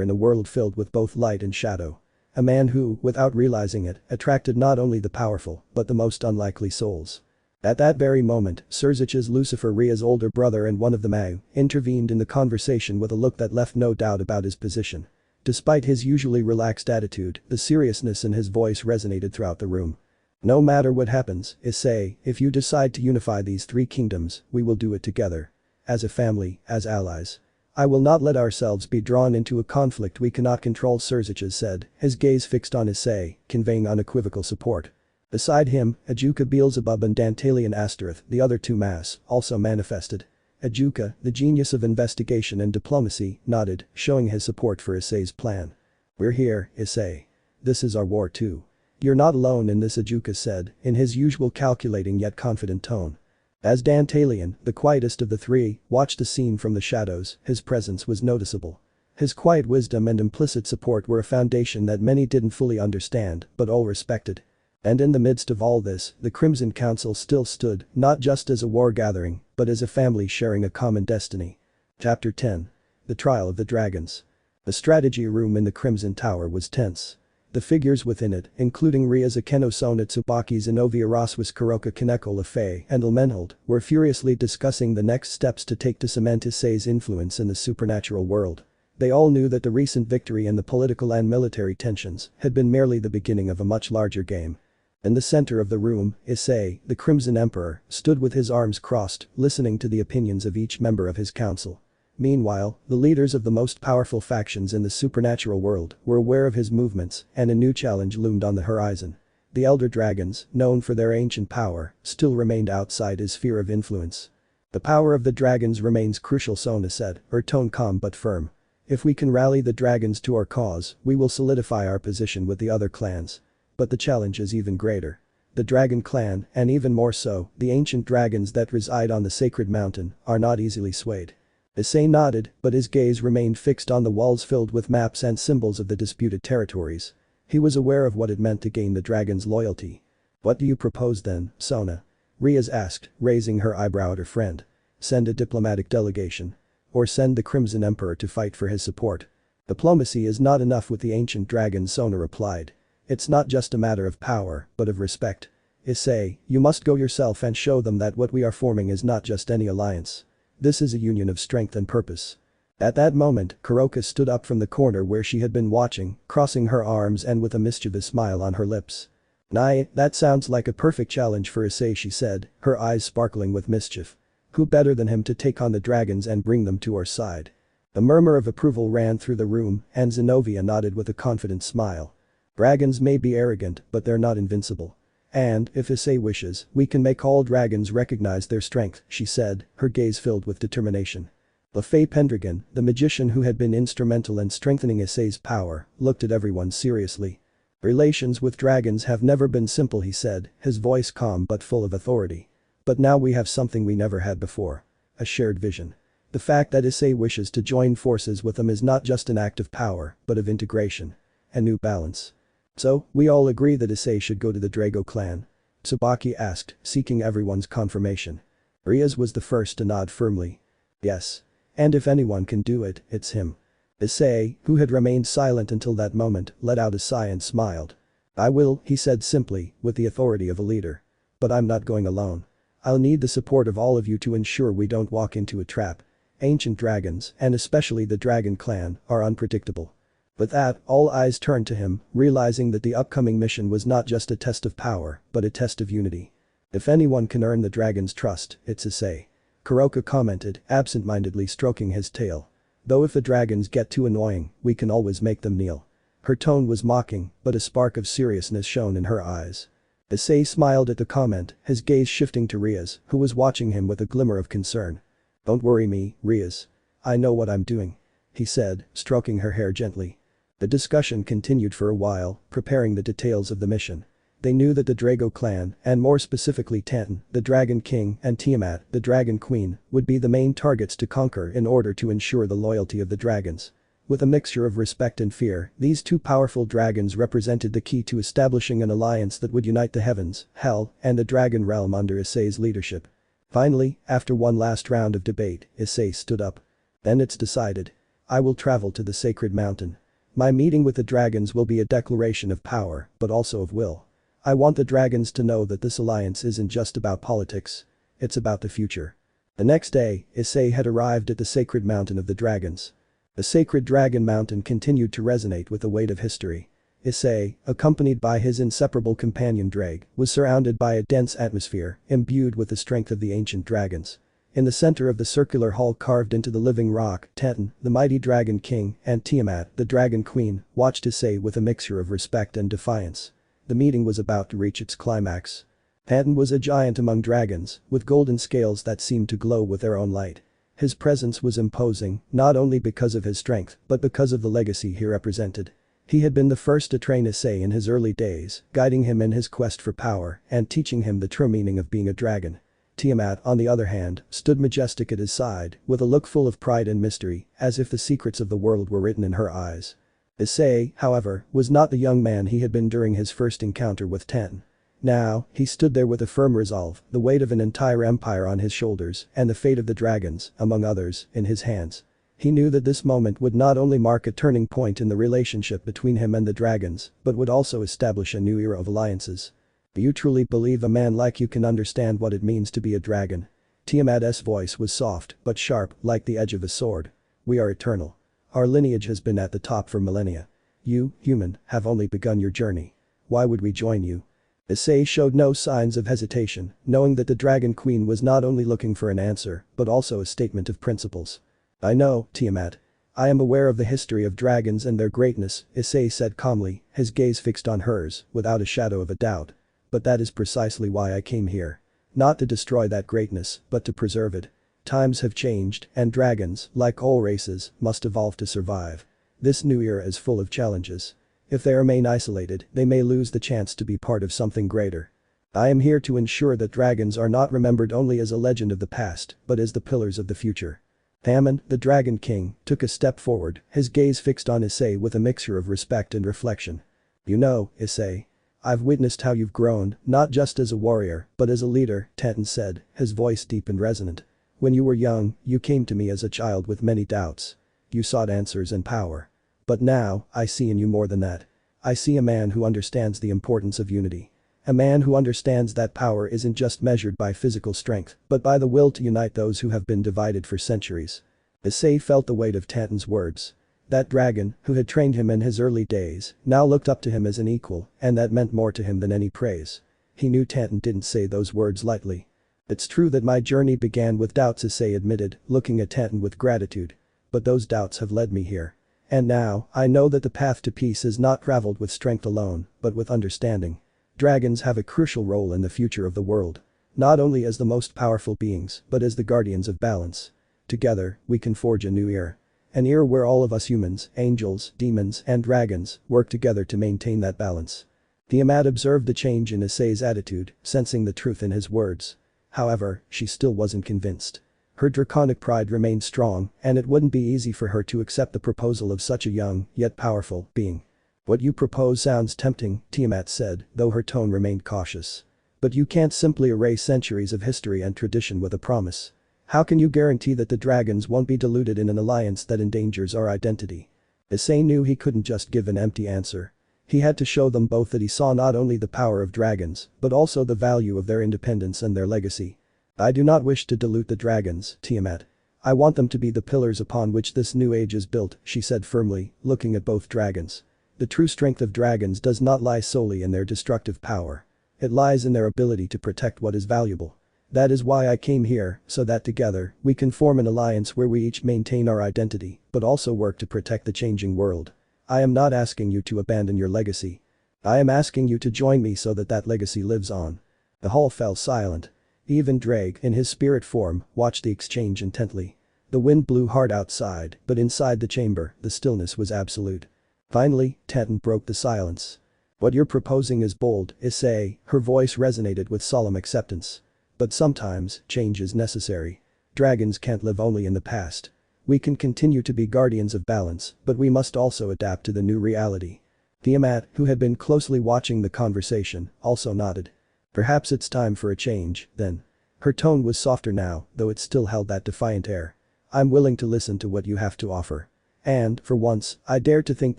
in a world filled with both light and shadow. A man who, without realizing it, attracted not only the powerful, but the most unlikely souls. At that very moment, Serzich's Lucifer, Rias' older brother and one of the Mau, intervened in the conversation with a look that left no doubt about his position. Despite his usually relaxed attitude, the seriousness in his voice resonated throughout the room. No matter what happens, Issei, if you decide to unify these three kingdoms, we will do it together. As a family, as allies. I will not let ourselves be drawn into a conflict we cannot control, Serzich said, his gaze fixed on Issei, conveying unequivocal support. Beside him, Ajuka, Beelzebub and Dantalian Astaroth, the other two Mass, also manifested. Ajuka, the genius of investigation and diplomacy, nodded, showing his support for Issei's plan. We're here, Issei. This is our war too. You're not alone in this, Ajuka said, in his usual calculating yet confident tone. As Dantalian, the quietest of the three, watched the scene from the shadows, his presence was noticeable. His quiet wisdom and implicit support were a foundation that many didn't fully understand, but all respected. And in the midst of all this, the Crimson Council still stood, not just as a war gathering, but as a family sharing a common destiny. Chapter 10. The Trial of the Dragons. The strategy room in the Crimson Tower was tense. The figures within it, including Rias, Akeno, Sona, Tsubaki, Xenovia, Rossweisse, Kuroka, Kaneko, Lefei, and Ilmenhold, were furiously discussing the next steps to take to cement Issei's influence in the supernatural world. They all knew that the recent victory and the political and military tensions had been merely the beginning of a much larger game. In the center of the room, Issei, the Crimson Emperor, stood with his arms crossed, listening to the opinions of each member of his council. Meanwhile, the leaders of the most powerful factions in the supernatural world were aware of his movements, and a new challenge loomed on the horizon. The Elder Dragons, known for their ancient power, still remained outside his sphere of influence. The power of the dragons remains crucial, Sona said, her tone calm but firm. If we can rally the dragons to our cause, we will solidify our position with the other clans. But the challenge is even greater. The Dragon Clan, and even more so, the ancient dragons that reside on the sacred mountain, are not easily swayed. Issei nodded, but his gaze remained fixed on the walls filled with maps and symbols of the disputed territories. He was aware of what it meant to gain the dragon's loyalty. What do you propose then, Sona? Rias asked, raising her eyebrow at her friend. Send a diplomatic delegation. Or send the Crimson Emperor to fight for his support. Diplomacy is not enough with the ancient dragons, Sona replied. It's not just a matter of power, but of respect. Issei, you must go yourself and show them that what we are forming is not just any alliance. This is a union of strength and purpose. At that moment, Kuroka stood up from the corner where she had been watching, crossing her arms and with a mischievous smile on her lips. That sounds like a perfect challenge for Issei, she said, her eyes sparkling with mischief. Who better than him to take on the dragons and bring them to our side? A murmur of approval ran through the room, and Xenovia nodded with a confident smile. Dragons may be arrogant, but they're not invincible. And, if Issei wishes, we can make all dragons recognize their strength, she said, her gaze filled with determination. Lefei Pendragon, the magician who had been instrumental in strengthening Issei's power, looked at everyone seriously. Relations with dragons have never been simple, he said, his voice calm but full of authority. But now we have something we never had before. A shared vision. The fact that Issei wishes to join forces with them is not just an act of power, but of integration. A new balance. So, we all agree that Issei should go to the Drago clan? Tsubaki asked, seeking everyone's confirmation. Rias was the first to nod firmly. Yes. And if anyone can do it, it's him. Issei, who had remained silent until that moment, let out a sigh and smiled. I will, he said simply, with the authority of a leader. But I'm not going alone. I'll need the support of all of you to ensure we don't walk into a trap. Ancient dragons, and especially the Dragon clan, are unpredictable. With that, all eyes turned to him, realizing that the upcoming mission was not just a test of power, but a test of unity. If anyone can earn the dragon's trust, it's Issei. Kuroka commented, absent-mindedly stroking his tail. Though if the dragons get too annoying, we can always make them kneel. Her tone was mocking, but a spark of seriousness shone in her eyes. Issei smiled at the comment, his gaze shifting to Rias, who was watching him with a glimmer of concern. "Don't worry me, Rias. I know what I'm doing," he said, stroking her hair gently. The discussion continued for a while, preparing the details of the mission. They knew that the Drago clan, and more specifically Tantan, the Dragon King, and Tiamat, the Dragon Queen, would be the main targets to conquer in order to ensure the loyalty of the dragons. With a mixture of respect and fear, these two powerful dragons represented the key to establishing an alliance that would unite the heavens, hell, and the dragon realm under Issei's leadership. Finally, after one last round of debate, Issei stood up. "Then it's decided. I will travel to the sacred mountain. My meeting with the dragons will be a declaration of power, but also of will. I want the dragons to know that this alliance isn't just about politics. It's about the future." The next day, Issei had arrived at the sacred mountain of the dragons. The sacred dragon mountain continued to resonate with the weight of history. Issei, accompanied by his inseparable companion Ddraig, was surrounded by a dense atmosphere, imbued with the strength of the ancient dragons. In the center of the circular hall carved into the living rock, Tantan, the mighty Dragon King, and Tiamat, the Dragon Queen, watched Issei with a mixture of respect and defiance. The meeting was about to reach its climax. Tantan was a giant among dragons, with golden scales that seemed to glow with their own light. His presence was imposing, not only because of his strength, but because of the legacy he represented. He had been the first to train Issei in his early days, guiding him in his quest for power and teaching him the true meaning of being a dragon. Tiamat, on the other hand, stood majestic at his side, with a look full of pride and mystery, as if the secrets of the world were written in her eyes. Issei, however, was not the young man he had been during his first encounter with Tantan. Now, he stood there with a firm resolve, the weight of an entire empire on his shoulders, and the fate of the dragons, among others, in his hands. He knew that this moment would not only mark a turning point in the relationship between him and the dragons, but would also establish a new era of alliances. "Do you truly believe a man like you can understand what it means to be a dragon?" Tiamat's voice was soft, but sharp, like the edge of a sword. "We are eternal. Our lineage has been at the top for millennia. You, human, have only begun your journey. Why would we join you?" Issei showed no signs of hesitation, knowing that the Dragon Queen was not only looking for an answer, but also a statement of principles. "I know, Tiamat. I am aware of the history of dragons and their greatness," Issei said calmly, his gaze fixed on hers, without a shadow of a doubt. "But that is precisely why I came here. Not to destroy that greatness, but to preserve it. Times have changed, and dragons, like all races, must evolve to survive. This new era is full of challenges. If they remain isolated, they may lose the chance to be part of something greater. I am here to ensure that dragons are not remembered only as a legend of the past, but as the pillars of the future." Tamon, the Dragon King, took a step forward, his gaze fixed on Issei with a mixture of respect and reflection. "You know, Issei, I've witnessed how you've grown, not just as a warrior, but as a leader," Tantan said, his voice deep and resonant. "When you were young, you came to me as a child with many doubts. You sought answers and power. But now, I see in you more than that. I see a man who understands the importance of unity. A man who understands that power isn't just measured by physical strength, but by the will to unite those who have been divided for centuries." Issei felt the weight of Tantan's words. That dragon, who had trained him in his early days, now looked up to him as an equal, and that meant more to him than any praise. He knew Tantan didn't say those words lightly. "It's true that my journey began with doubts," Issei admitted, looking at Tantan with gratitude. "But those doubts have led me here. And now, I know that the path to peace is not traveled with strength alone, but with understanding. Dragons have a crucial role in the future of the world. Not only as the most powerful beings, but as the guardians of balance. Together, we can forge a new era. An era where all of us humans, angels, demons, and dragons work together to maintain that balance." Tiamat observed the change in Issei's attitude, sensing the truth in his words. However, she still wasn't convinced. Her draconic pride remained strong, and it wouldn't be easy for her to accept the proposal of such a young, yet powerful, being. "What you propose sounds tempting," Tiamat said, though her tone remained cautious. "But you can't simply erase centuries of history and tradition with a promise. How can you guarantee that the dragons won't be diluted in an alliance that endangers our identity?" Issei knew he couldn't just give an empty answer. He had to show them both that he saw not only the power of dragons, but also the value of their independence and their legacy. "I do not wish to dilute the dragons, Tiamat. I want them to be the pillars upon which this new age is built," she said firmly, looking at both dragons. "The true strength of dragons does not lie solely in their destructive power. It lies in their ability to protect what is valuable. That is why I came here, so that together, we can form an alliance where we each maintain our identity, but also work to protect the changing world. I am not asking you to abandon your legacy. I am asking you to join me so that that legacy lives on." The hall fell silent. Even Ddraig, in his spirit form, watched the exchange intently. The wind blew hard outside, but inside the chamber, the stillness was absolute. Finally, Tantan broke the silence. "What you're proposing is bold, Issei," her voice resonated with solemn acceptance. "But sometimes, change is necessary. Dragons can't live only in the past. We can continue to be guardians of balance, but we must also adapt to the new reality." Tiamat, who had been closely watching the conversation, also nodded. "Perhaps it's time for a change, then." Her tone was softer now, though it still held that defiant air. "I'm willing to listen to what you have to offer. And, for once, I dare to think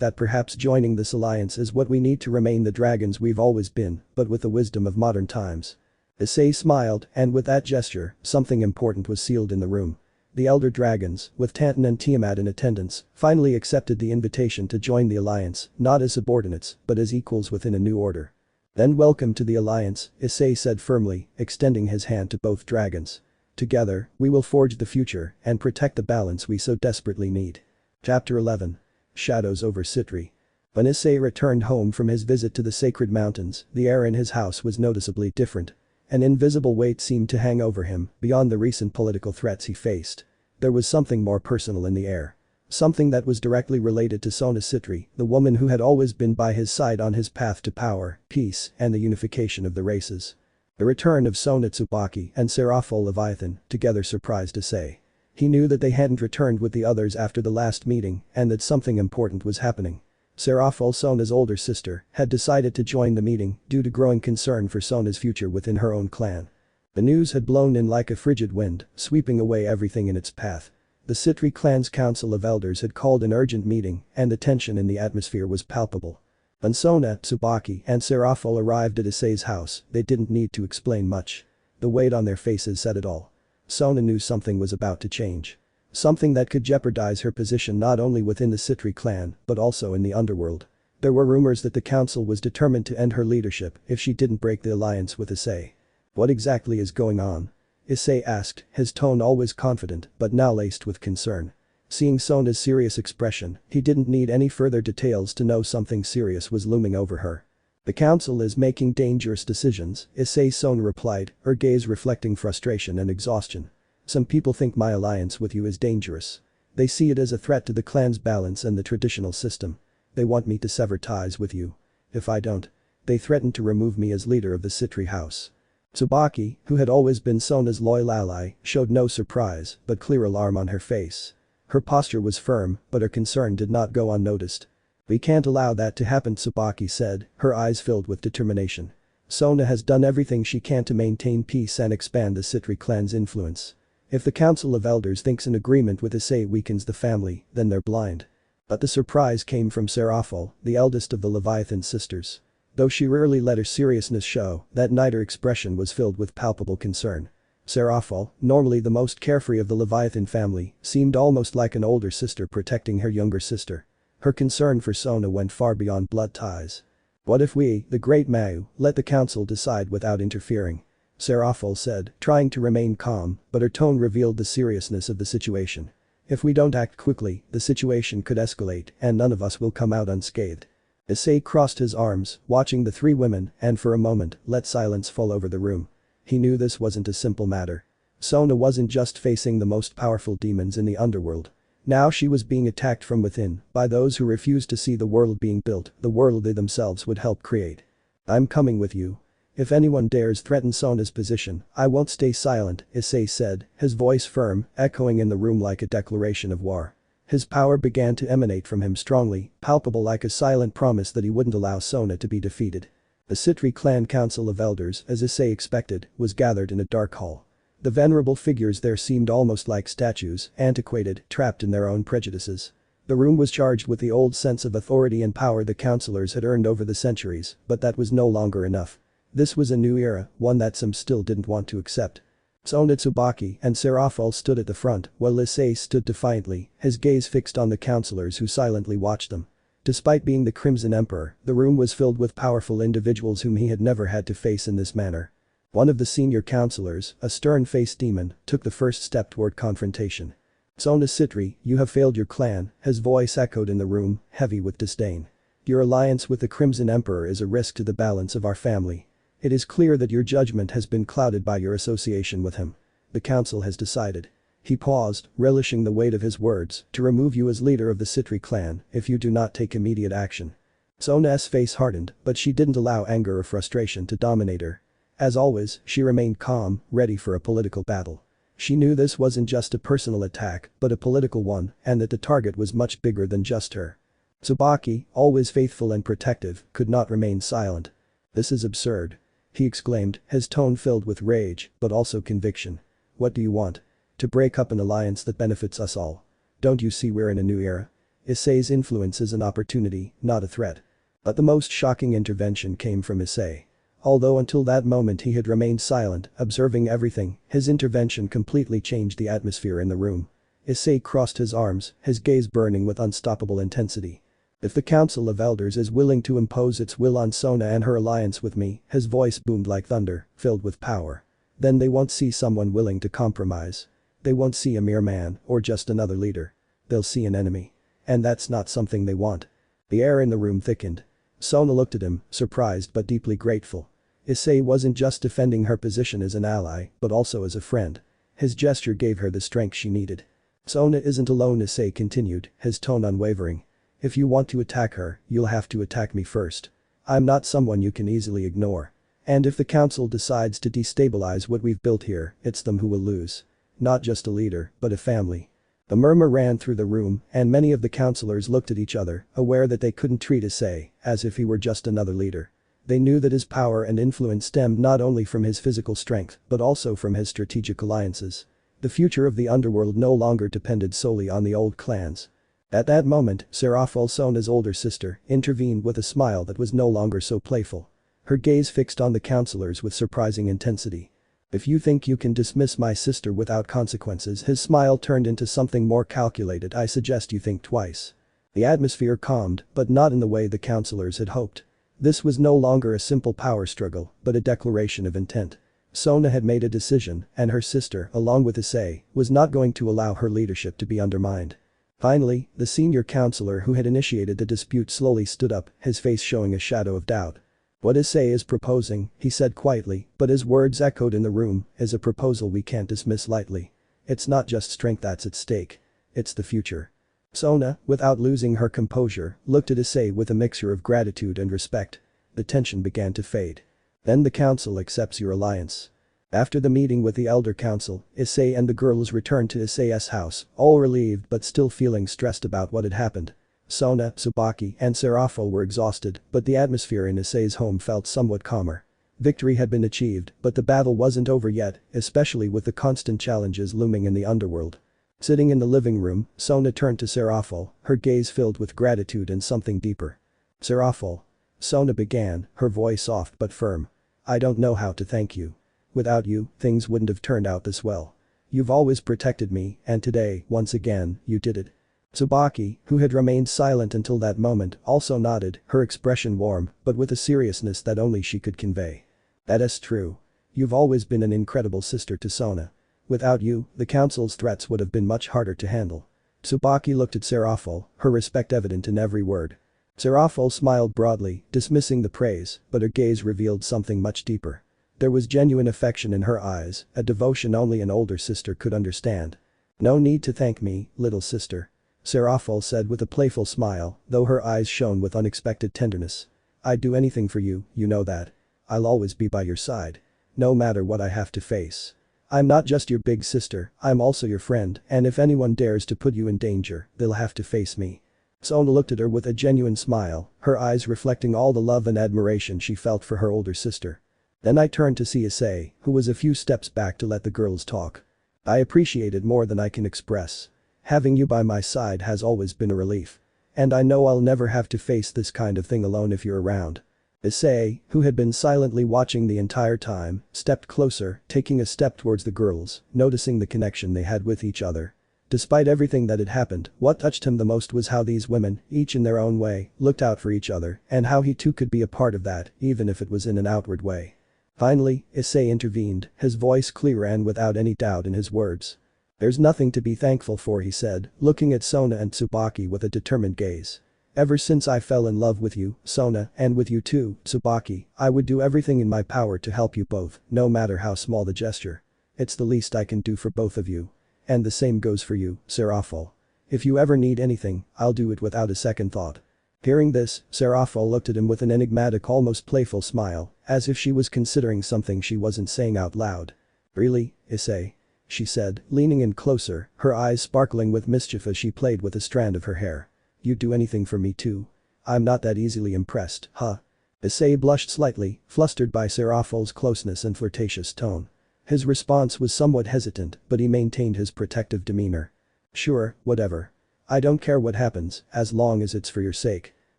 that perhaps joining this alliance is what we need to remain the dragons we've always been, but with the wisdom of modern times." Issei smiled, and with that gesture, something important was sealed in the room. The elder dragons, with Tantan and Tiamat in attendance, finally accepted the invitation to join the alliance, not as subordinates, but as equals within a new order. "Then welcome to the alliance," Issei said firmly, extending his hand to both dragons. "Together, we will forge the future and protect the balance we so desperately need." Chapter 11. Shadows over Sitri. When Issei returned home from his visit to the Sacred Mountains, the air in his house was noticeably different. An invisible weight seemed to hang over him, beyond the recent political threats he faced. There was something more personal in the air. Something that was directly related to Sona Sitri, the woman who had always been by his side on his path to power, peace, and the unification of the races. The return of Sona Tsubaki and Seraphol Leviathan together surprised Issei. He knew that they hadn't returned with the others after the last meeting and that something important was happening. Seraphol, Sona's older sister, had decided to join the meeting due to growing concern for Sona's future within her own clan. The news had blown in like a frigid wind, sweeping away everything in its path. The Sitri clan's council of elders had called an urgent meeting and the tension in the atmosphere was palpable. When Sona, Tsubaki, and Seraphol arrived at Issei's house, they didn't need to explain much. The weight on their faces said it all. Sona knew something was about to change. Something that could jeopardize her position not only within the Sitri clan, but also in the underworld. There were rumors that the council was determined to end her leadership if she didn't break the alliance with Issei. "What exactly is going on?" Issei asked, his tone always confident but now laced with concern. Seeing Sona's serious expression, he didn't need any further details to know something serious was looming over her. "The council is making dangerous decisions," Issei Sona replied, her gaze reflecting frustration and exhaustion. "Some people think my alliance with you is dangerous. They see it as a threat to the clan's balance and the traditional system. They want me to sever ties with you. If I don't, they threaten to remove me as leader of the Sitri house." Tsubaki, who had always been Sona's loyal ally, showed no surprise but clear alarm on her face. Her posture was firm, but her concern did not go unnoticed. "We can't allow that to happen," Tsubaki said, her eyes filled with determination. "Sona has done everything she can to maintain peace and expand the Sitri clan's influence. If the Council of Elders thinks an agreement with Issei weakens the family, then they're blind." But the surprise came from Seraphol, the eldest of the Leviathan sisters. Though she rarely let her seriousness show, that night her expression was filled with palpable concern. Seraphol, normally the most carefree of the Leviathan family, seemed almost like an older sister protecting her younger sister. Her concern for Sona went far beyond blood ties. "What if we, the Great Mau, let the council decide without interfering?" Seraphol said, trying to remain calm, but her tone revealed the seriousness of the situation. "If we don't act quickly, the situation could escalate and none of us will come out unscathed." Issei crossed his arms, watching the three women, and for a moment, let silence fall over the room. He knew this wasn't a simple matter. Sona wasn't just facing the most powerful demons in the underworld. Now she was being attacked from within, by those who refused to see the world being built, the world they themselves would help create. "I'm coming with you. If anyone dares threaten Sona's position, I won't stay silent," Issei said, his voice firm, echoing in the room like a declaration of war. His power began to emanate from him strongly, palpable like a silent promise that he wouldn't allow Sona to be defeated. The Sitri clan council of elders, as Issei expected, was gathered in a dark hall. The venerable figures there seemed almost like statues, antiquated, trapped in their own prejudices. The room was charged with the old sense of authority and power the councillors had earned over the centuries, but that was no longer enough. This was a new era, one that some still didn't want to accept. Sona Tsubaki and Seraphol stood at the front, while Issei stood defiantly, his gaze fixed on the councillors who silently watched them. Despite being the Crimson Emperor, the room was filled with powerful individuals whom he had never had to face in this manner. One of the senior counselors, a stern-faced demon, took the first step toward confrontation. Sona Sitri, you have failed your clan, his voice echoed in the room, heavy with disdain. Your alliance with the Crimson Emperor is a risk to the balance of our family. It is clear that your judgment has been clouded by your association with him. The council has decided. He paused, relishing the weight of his words, to remove you as leader of the Sitri clan if you do not take immediate action. Sona's face hardened, but she didn't allow anger or frustration to dominate her. As always, she remained calm, ready for a political battle. She knew this wasn't just a personal attack, but a political one, and that the target was much bigger than just her. Tsubaki, always faithful and protective, could not remain silent. This is absurd. He exclaimed, his tone filled with rage, but also conviction. What do you want? To break up an alliance that benefits us all. Don't you see we're in a new era? Issei's influence is an opportunity, not a threat. But the most shocking intervention came from Issei. Although until that moment he had remained silent, observing everything, his intervention completely changed the atmosphere in the room. Issei crossed his arms, his gaze burning with unstoppable intensity. If the Council of Elders is willing to impose its will on Sona and her alliance with me, his voice boomed like thunder, filled with power. Then they won't see someone willing to compromise. They won't see a mere man, or just another leader. They'll see an enemy. And that's not something they want. The air in the room thickened. Sona looked at him, surprised but deeply grateful. Issei wasn't just defending her position as an ally, but also as a friend. His gesture gave her the strength she needed. Sona isn't alone, Issei continued, his tone unwavering. If you want to attack her, you'll have to attack me first. I'm not someone you can easily ignore. And if the council decides to destabilize what we've built here, it's them who will lose. Not just a leader, but a family. A murmur ran through the room, and many of the councillors looked at each other, aware that they couldn't treat Issei as if he were just another leader. They knew that his power and influence stemmed not only from his physical strength, but also from his strategic alliances. The future of the underworld no longer depended solely on the old clans. At that moment, Serafal, Sona's older sister, intervened with a smile that was no longer so playful. Her gaze fixed on the councillors with surprising intensity. If you think you can dismiss my sister without consequences, his smile turned into something more calculated. I suggest you think twice. The atmosphere calmed, but not in the way the councillors had hoped. This was no longer a simple power struggle, but a declaration of intent. Sona had made a decision, and her sister, along with Issei, was not going to allow her leadership to be undermined. Finally, the senior counselor who had initiated the dispute slowly stood up, his face showing a shadow of doubt. What Issei is proposing, he said quietly, but his words echoed in the room, is a proposal we can't dismiss lightly. It's not just strength that's at stake. It's the future. Sona, without losing her composure, looked at Issei with a mixture of gratitude and respect. The tension began to fade. Then the council accepts your alliance. After the meeting with the Elder Council, Issei and the girls returned to Issei's house, all relieved but still feeling stressed about what had happened. Sona, Tsubaki, and Serafal were exhausted, but the atmosphere in Issei's home felt somewhat calmer. Victory had been achieved, but the battle wasn't over yet, especially with the constant challenges looming in the underworld. Sitting in the living room, Sona turned to Serafal, her gaze filled with gratitude and something deeper. Serafal. Sona began, her voice soft but firm. I don't know how to thank you. Without you, things wouldn't have turned out this well. You've always protected me, and today, once again, you did it. Tsubaki, who had remained silent until that moment, also nodded, her expression warm, but with a seriousness that only she could convey. That is true. You've always been an incredible sister to Sona. Without you, the council's threats would have been much harder to handle. Tsubaki looked at Serafal, her respect evident in every word. Serafal smiled broadly, dismissing the praise, but her gaze revealed something much deeper. There was genuine affection in her eyes, a devotion only an older sister could understand. No need to thank me, little sister. Serafal said with a playful smile, though her eyes shone with unexpected tenderness. I'd do anything for you, you know that. I'll always be by your side. No matter what I have to face. I'm not just your big sister, I'm also your friend, and if anyone dares to put you in danger, they'll have to face me. Sona looked at her with a genuine smile, her eyes reflecting all the love and admiration she felt for her older sister. Then I turned to see Issei, who was a few steps back to let the girls talk. I appreciate it more than I can express. Having you by my side has always been a relief. And I know I'll never have to face this kind of thing alone if you're around. Issei, who had been silently watching the entire time, stepped closer, taking a step towards the girls, noticing the connection they had with each other. Despite everything that had happened, what touched him the most was how these women, each in their own way, looked out for each other, and how he too could be a part of that, even if it was in an outward way. Finally, Issei intervened, his voice clear and without any doubt in his words. There's nothing to be thankful for, he said, looking at Sona and Tsubaki with a determined gaze. Ever since I fell in love with you, Sona, and with you too, Tsubaki, I would do everything in my power to help you both, no matter how small the gesture. It's the least I can do for both of you. And the same goes for you, Seraphol. If you ever need anything, I'll do it without a second thought. Hearing this, Seraphol looked at him with an enigmatic, almost playful smile, as if she was considering something she wasn't saying out loud. Really, Issei? She said, leaning in closer, her eyes sparkling with mischief as she played with a strand of her hair. You'd do anything for me too? I'm not that easily impressed, huh? Issei blushed slightly, flustered by Seraphol's closeness and flirtatious tone. His response was somewhat hesitant, but he maintained his protective demeanor. Sure, whatever. I don't care what happens, as long as it's for your sake.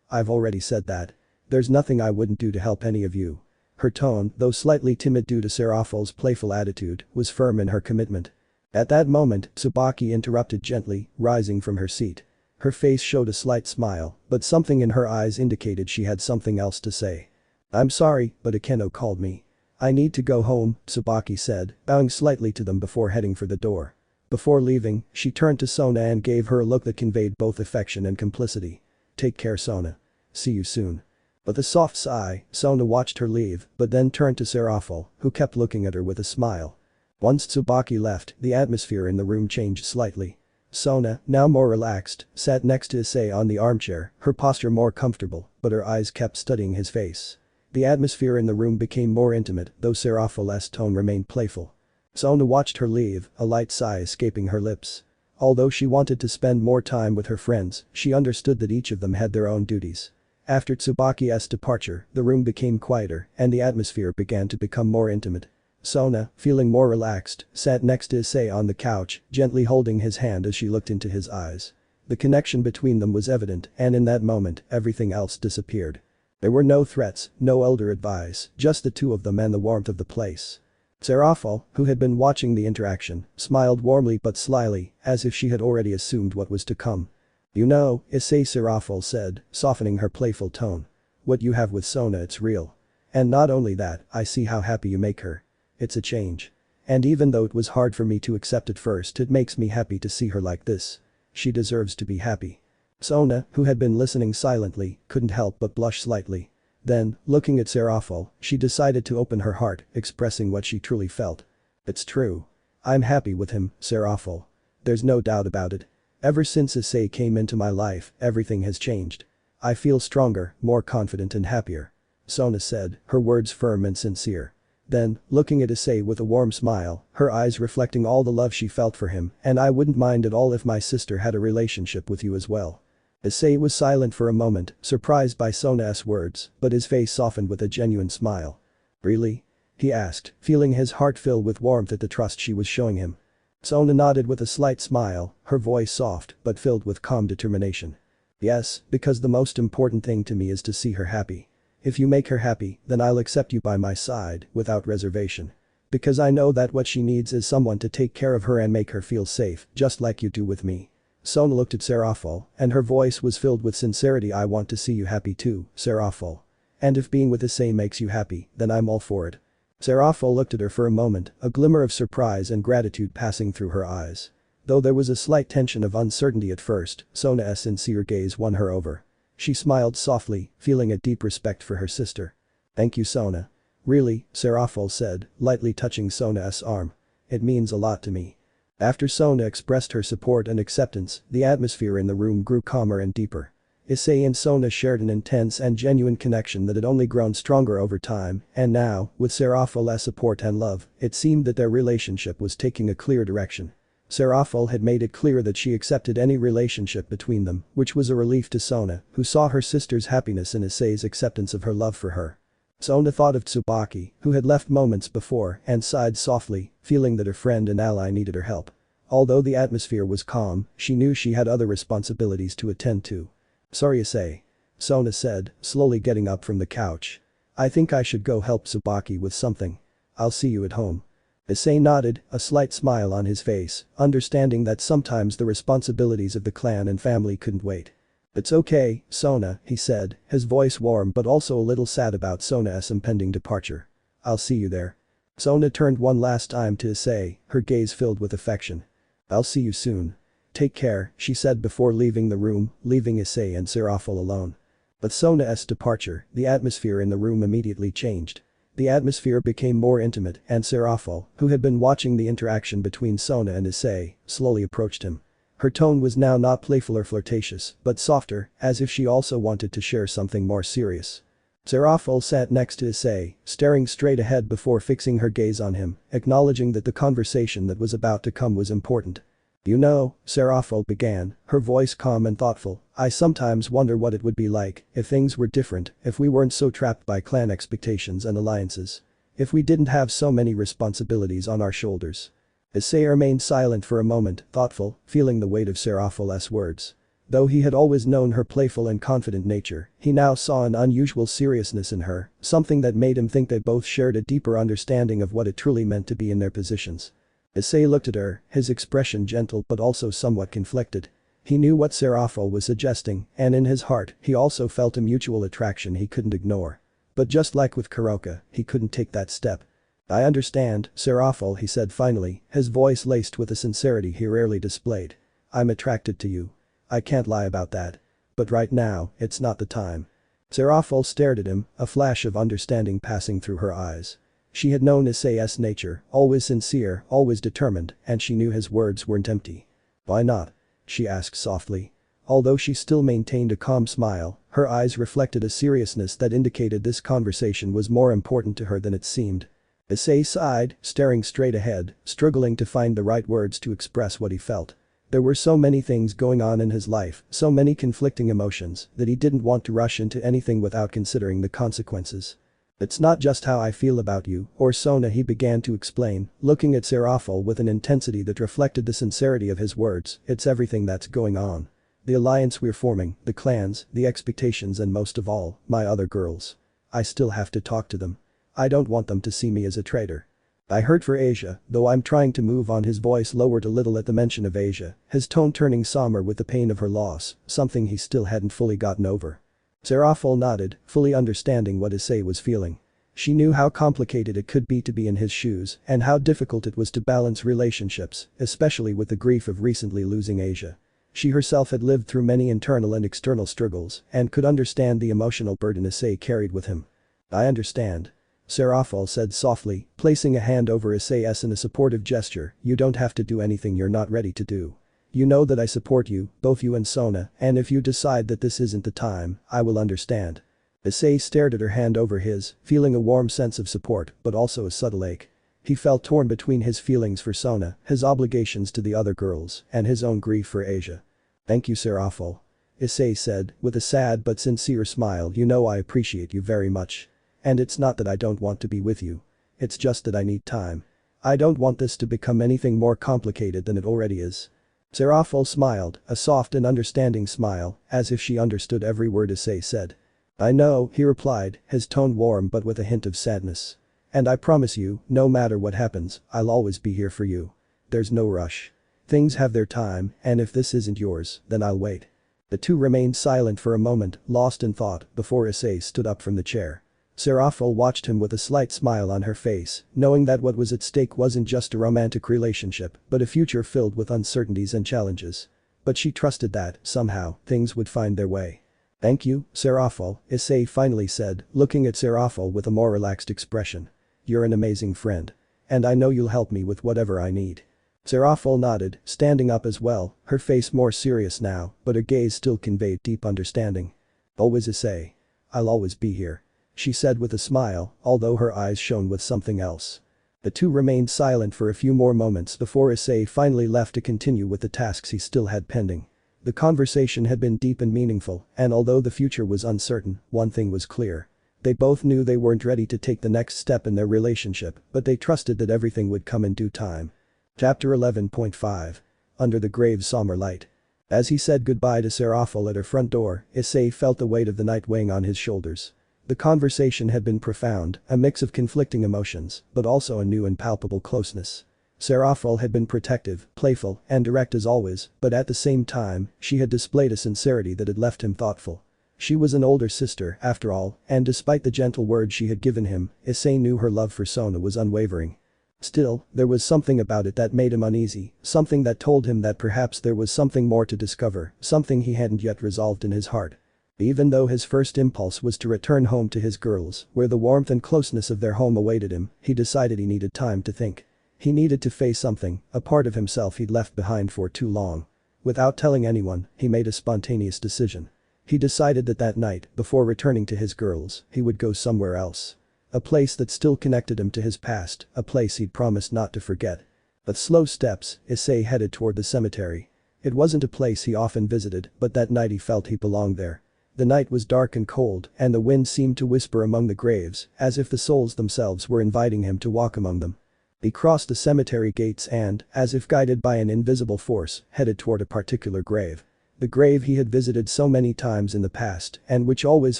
I've already said that. There's nothing I wouldn't do to help any of you. Her tone, though slightly timid due to Seraphol's playful attitude, was firm in her commitment. At that moment, Tsubaki interrupted gently, rising from her seat. Her face showed a slight smile, but something in her eyes indicated she had something else to say. I'm sorry, but Akeno called me. I need to go home, Tsubaki said, bowing slightly to them before heading for the door. Before leaving, she turned to Sona and gave her a look that conveyed both affection and complicity. Take care, Sona. See you soon. With a soft sigh, Sona watched her leave, but then turned to Seraphol, who kept looking at her with a smile. Once Tsubaki left, the atmosphere in the room changed slightly. Sona, now more relaxed, sat next to Issei on the armchair, her posture more comfortable, but her eyes kept studying his face. The atmosphere in the room became more intimate, though Seraphol's tone remained playful. Sona watched her leave, a light sigh escaping her lips. Although she wanted to spend more time with her friends, she understood that each of them had their own duties. After Tsubaki's departure, the room became quieter, and the atmosphere began to become more intimate. Sona, feeling more relaxed, sat next to Issei on the couch, gently holding his hand as she looked into his eyes. The connection between them was evident, and in that moment, everything else disappeared. There were no threats, no elder advice, just the two of them and the warmth of the place. Seraphol, who had been watching the interaction, smiled warmly but slyly, as if she had already assumed what was to come. You know, Issei, Seraphol said, softening her playful tone. What you have with Sona, it's real. And not only that, I see how happy you make her. It's a change. And even though it was hard for me to accept at first, it makes me happy to see her like this. She deserves to be happy. Sona, who had been listening silently, couldn't help but blush slightly. Then, looking at Seraphol, she decided to open her heart, expressing what she truly felt. It's true. I'm happy with him, Seraphol. There's no doubt about it. Ever since Issei came into my life, everything has changed. I feel stronger, more confident and happier. Sona said, her words firm and sincere. Then, looking at Issei with a warm smile, her eyes reflecting all the love she felt for him, and I wouldn't mind at all if my sister had a relationship with you as well. Issei was silent for a moment, surprised by Sona's words, but his face softened with a genuine smile. Really? He asked, feeling his heart fill with warmth at the trust she was showing him. Sona nodded with a slight smile, her voice soft but filled with calm determination. Yes, because the most important thing to me is to see her happy. If you make her happy, then I'll accept you by my side, without reservation. Because I know that what she needs is someone to take care of her and make her feel safe, just like you do with me. Sona looked at Seraphol, and her voice was filled with sincerity. I want to see you happy too, Seraphol. And if being with Issei makes you happy, then I'm all for it. Seraphol looked at her for a moment, a glimmer of surprise and gratitude passing through her eyes. Though there was a slight tension of uncertainty at first, Sona's sincere gaze won her over. She smiled softly, feeling a deep respect for her sister. Thank you, Sona. Really, Seraphol said, lightly touching Sona's arm. It means a lot to me. After Sona expressed her support and acceptance, the atmosphere in the room grew calmer and deeper. Issei and Sona shared an intense and genuine connection that had only grown stronger over time, and now, with Seraphol's support and love, it seemed that their relationship was taking a clear direction. Seraphol had made it clear that she accepted any relationship between them, which was a relief to Sona, who saw her sister's happiness in Issei's acceptance of her love for her. Sona thought of Tsubaki, who had left moments before, and sighed softly, feeling that her friend and ally needed her help. Although the atmosphere was calm, she knew she had other responsibilities to attend to. Sorry, Issei. Sona said, slowly getting up from the couch. I think I should go help Tsubaki with something. I'll see you at home. Issei nodded, a slight smile on his face, understanding that sometimes the responsibilities of the clan and family couldn't wait. It's okay, Sona, he said, his voice warm but also a little sad about Sona's impending departure. I'll see you there. Sona turned one last time to Issei, her gaze filled with affection. I'll see you soon. Take care, she said before leaving the room, leaving Issei and Seraphil alone. With Sona's departure, the atmosphere in the room immediately changed. The atmosphere became more intimate and Seraphil, who had been watching the interaction between Sona and Issei, slowly approached him. Her tone was now not playful or flirtatious, but softer, as if she also wanted to share something more serious. Seraphil sat next to Issei, staring straight ahead before fixing her gaze on him, acknowledging that the conversation that was about to come was important. You know, Seraphil began, her voice calm and thoughtful, I sometimes wonder what it would be like if things were different, if we weren't so trapped by clan expectations and alliances. If we didn't have so many responsibilities on our shoulders. Issei remained silent for a moment, thoughtful, feeling the weight of Seraphil's words. Though he had always known her playful and confident nature, he now saw an unusual seriousness in her, something that made him think they both shared a deeper understanding of what it truly meant to be in their positions. Issei looked at her, his expression gentle but also somewhat conflicted. He knew what Seraphil was suggesting, and in his heart, he also felt a mutual attraction he couldn't ignore. But just like with Kuroka, he couldn't take that step. I understand, Seraphil, he said finally, his voice laced with a sincerity he rarely displayed. I'm attracted to you. I can't lie about that. But right now, it's not the time. Seraphil stared at him, a flash of understanding passing through her eyes. She had known Issei's nature, always sincere, always determined, and she knew his words weren't empty. Why not? She asked softly. Although she still maintained a calm smile, her eyes reflected a seriousness that indicated this conversation was more important to her than it seemed. Issei sighed, staring straight ahead, struggling to find the right words to express what he felt. There were so many things going on in his life, so many conflicting emotions, that he didn't want to rush into anything without considering the consequences. It's not just how I feel about you, or Sona, he began to explain, looking at Seraphil with an intensity that reflected the sincerity of his words, it's everything that's going on. The alliance we're forming, the clans, the expectations and most of all, my other girls. I still have to talk to them. I don't want them to see me as a traitor. I hurt for Asia, though I'm trying to move on. His voice lowered a little at the mention of Asia, his tone turning somber with the pain of her loss, something he still hadn't fully gotten over. Seraphil nodded, fully understanding what Issei was feeling. She knew how complicated it could be to be in his shoes and how difficult it was to balance relationships, especially with the grief of recently losing Asia. She herself had lived through many internal and external struggles and could understand the emotional burden Issei carried with him. I understand. Seraphil said softly, placing a hand over Issei's in a supportive gesture, you don't have to do anything you're not ready to do. You know that I support you, both you and Sona, and if you decide that this isn't the time, I will understand. Issei stared at her hand over his, feeling a warm sense of support but also a subtle ache. He felt torn between his feelings for Sona, his obligations to the other girls, and his own grief for Asia. Thank you, Seraphil. Issei said, with a sad but sincere smile, you know I appreciate you very much. And it's not that I don't want to be with you. It's just that I need time. I don't want this to become anything more complicated than it already is. Seraphil smiled, a soft and understanding smile, as if she understood every word Issei said. I know, he replied, his tone warm but with a hint of sadness. And I promise you, no matter what happens, I'll always be here for you. There's no rush. Things have their time, and if this isn't yours, then I'll wait. The two remained silent for a moment, lost in thought, before Issei stood up from the chair. Seraphil watched him with a slight smile on her face, knowing that what was at stake wasn't just a romantic relationship, but a future filled with uncertainties and challenges. But she trusted that, somehow, things would find their way. Thank you, Seraphil, Issei finally said, looking at Seraphil with a more relaxed expression. You're an amazing friend. And I know you'll help me with whatever I need. Seraphil nodded, standing up as well, her face more serious now, but her gaze still conveyed deep understanding. Always Issei. I'll always be here. She said with a smile, although her eyes shone with something else. The two remained silent for a few more moments before Issei finally left to continue with the tasks he still had pending. The conversation had been deep and meaningful, and although the future was uncertain, one thing was clear. They both knew they weren't ready to take the next step in their relationship, but they trusted that everything would come in due time. Chapter 11.5. Under the grave somber light. As he said goodbye to Seraphil at her front door, Issei felt the weight of the night weighing on his shoulders. The conversation had been profound, a mix of conflicting emotions, but also a new and palpable closeness. Seraphil had been protective, playful, and direct as always, but at the same time, she had displayed a sincerity that had left him thoughtful. She was an older sister, after all, and despite the gentle words she had given him, Issei knew her love for Sona was unwavering. Still, there was something about it that made him uneasy, something that told him that perhaps there was something more to discover, something he hadn't yet resolved in his heart. Even though his first impulse was to return home to his girls, where the warmth and closeness of their home awaited him, he decided he needed time to think. He needed to face something, a part of himself he'd left behind for too long. Without telling anyone, he made a spontaneous decision. He decided that night, before returning to his girls, he would go somewhere else. A place that still connected him to his past, a place he'd promised not to forget. With slow steps, Issei headed toward the cemetery. It wasn't a place he often visited, but that night he felt he belonged there. The night was dark and cold, and the wind seemed to whisper among the graves, as if the souls themselves were inviting him to walk among them. He crossed the cemetery gates and, as if guided by an invisible force, headed toward a particular grave. The grave he had visited so many times in the past and which always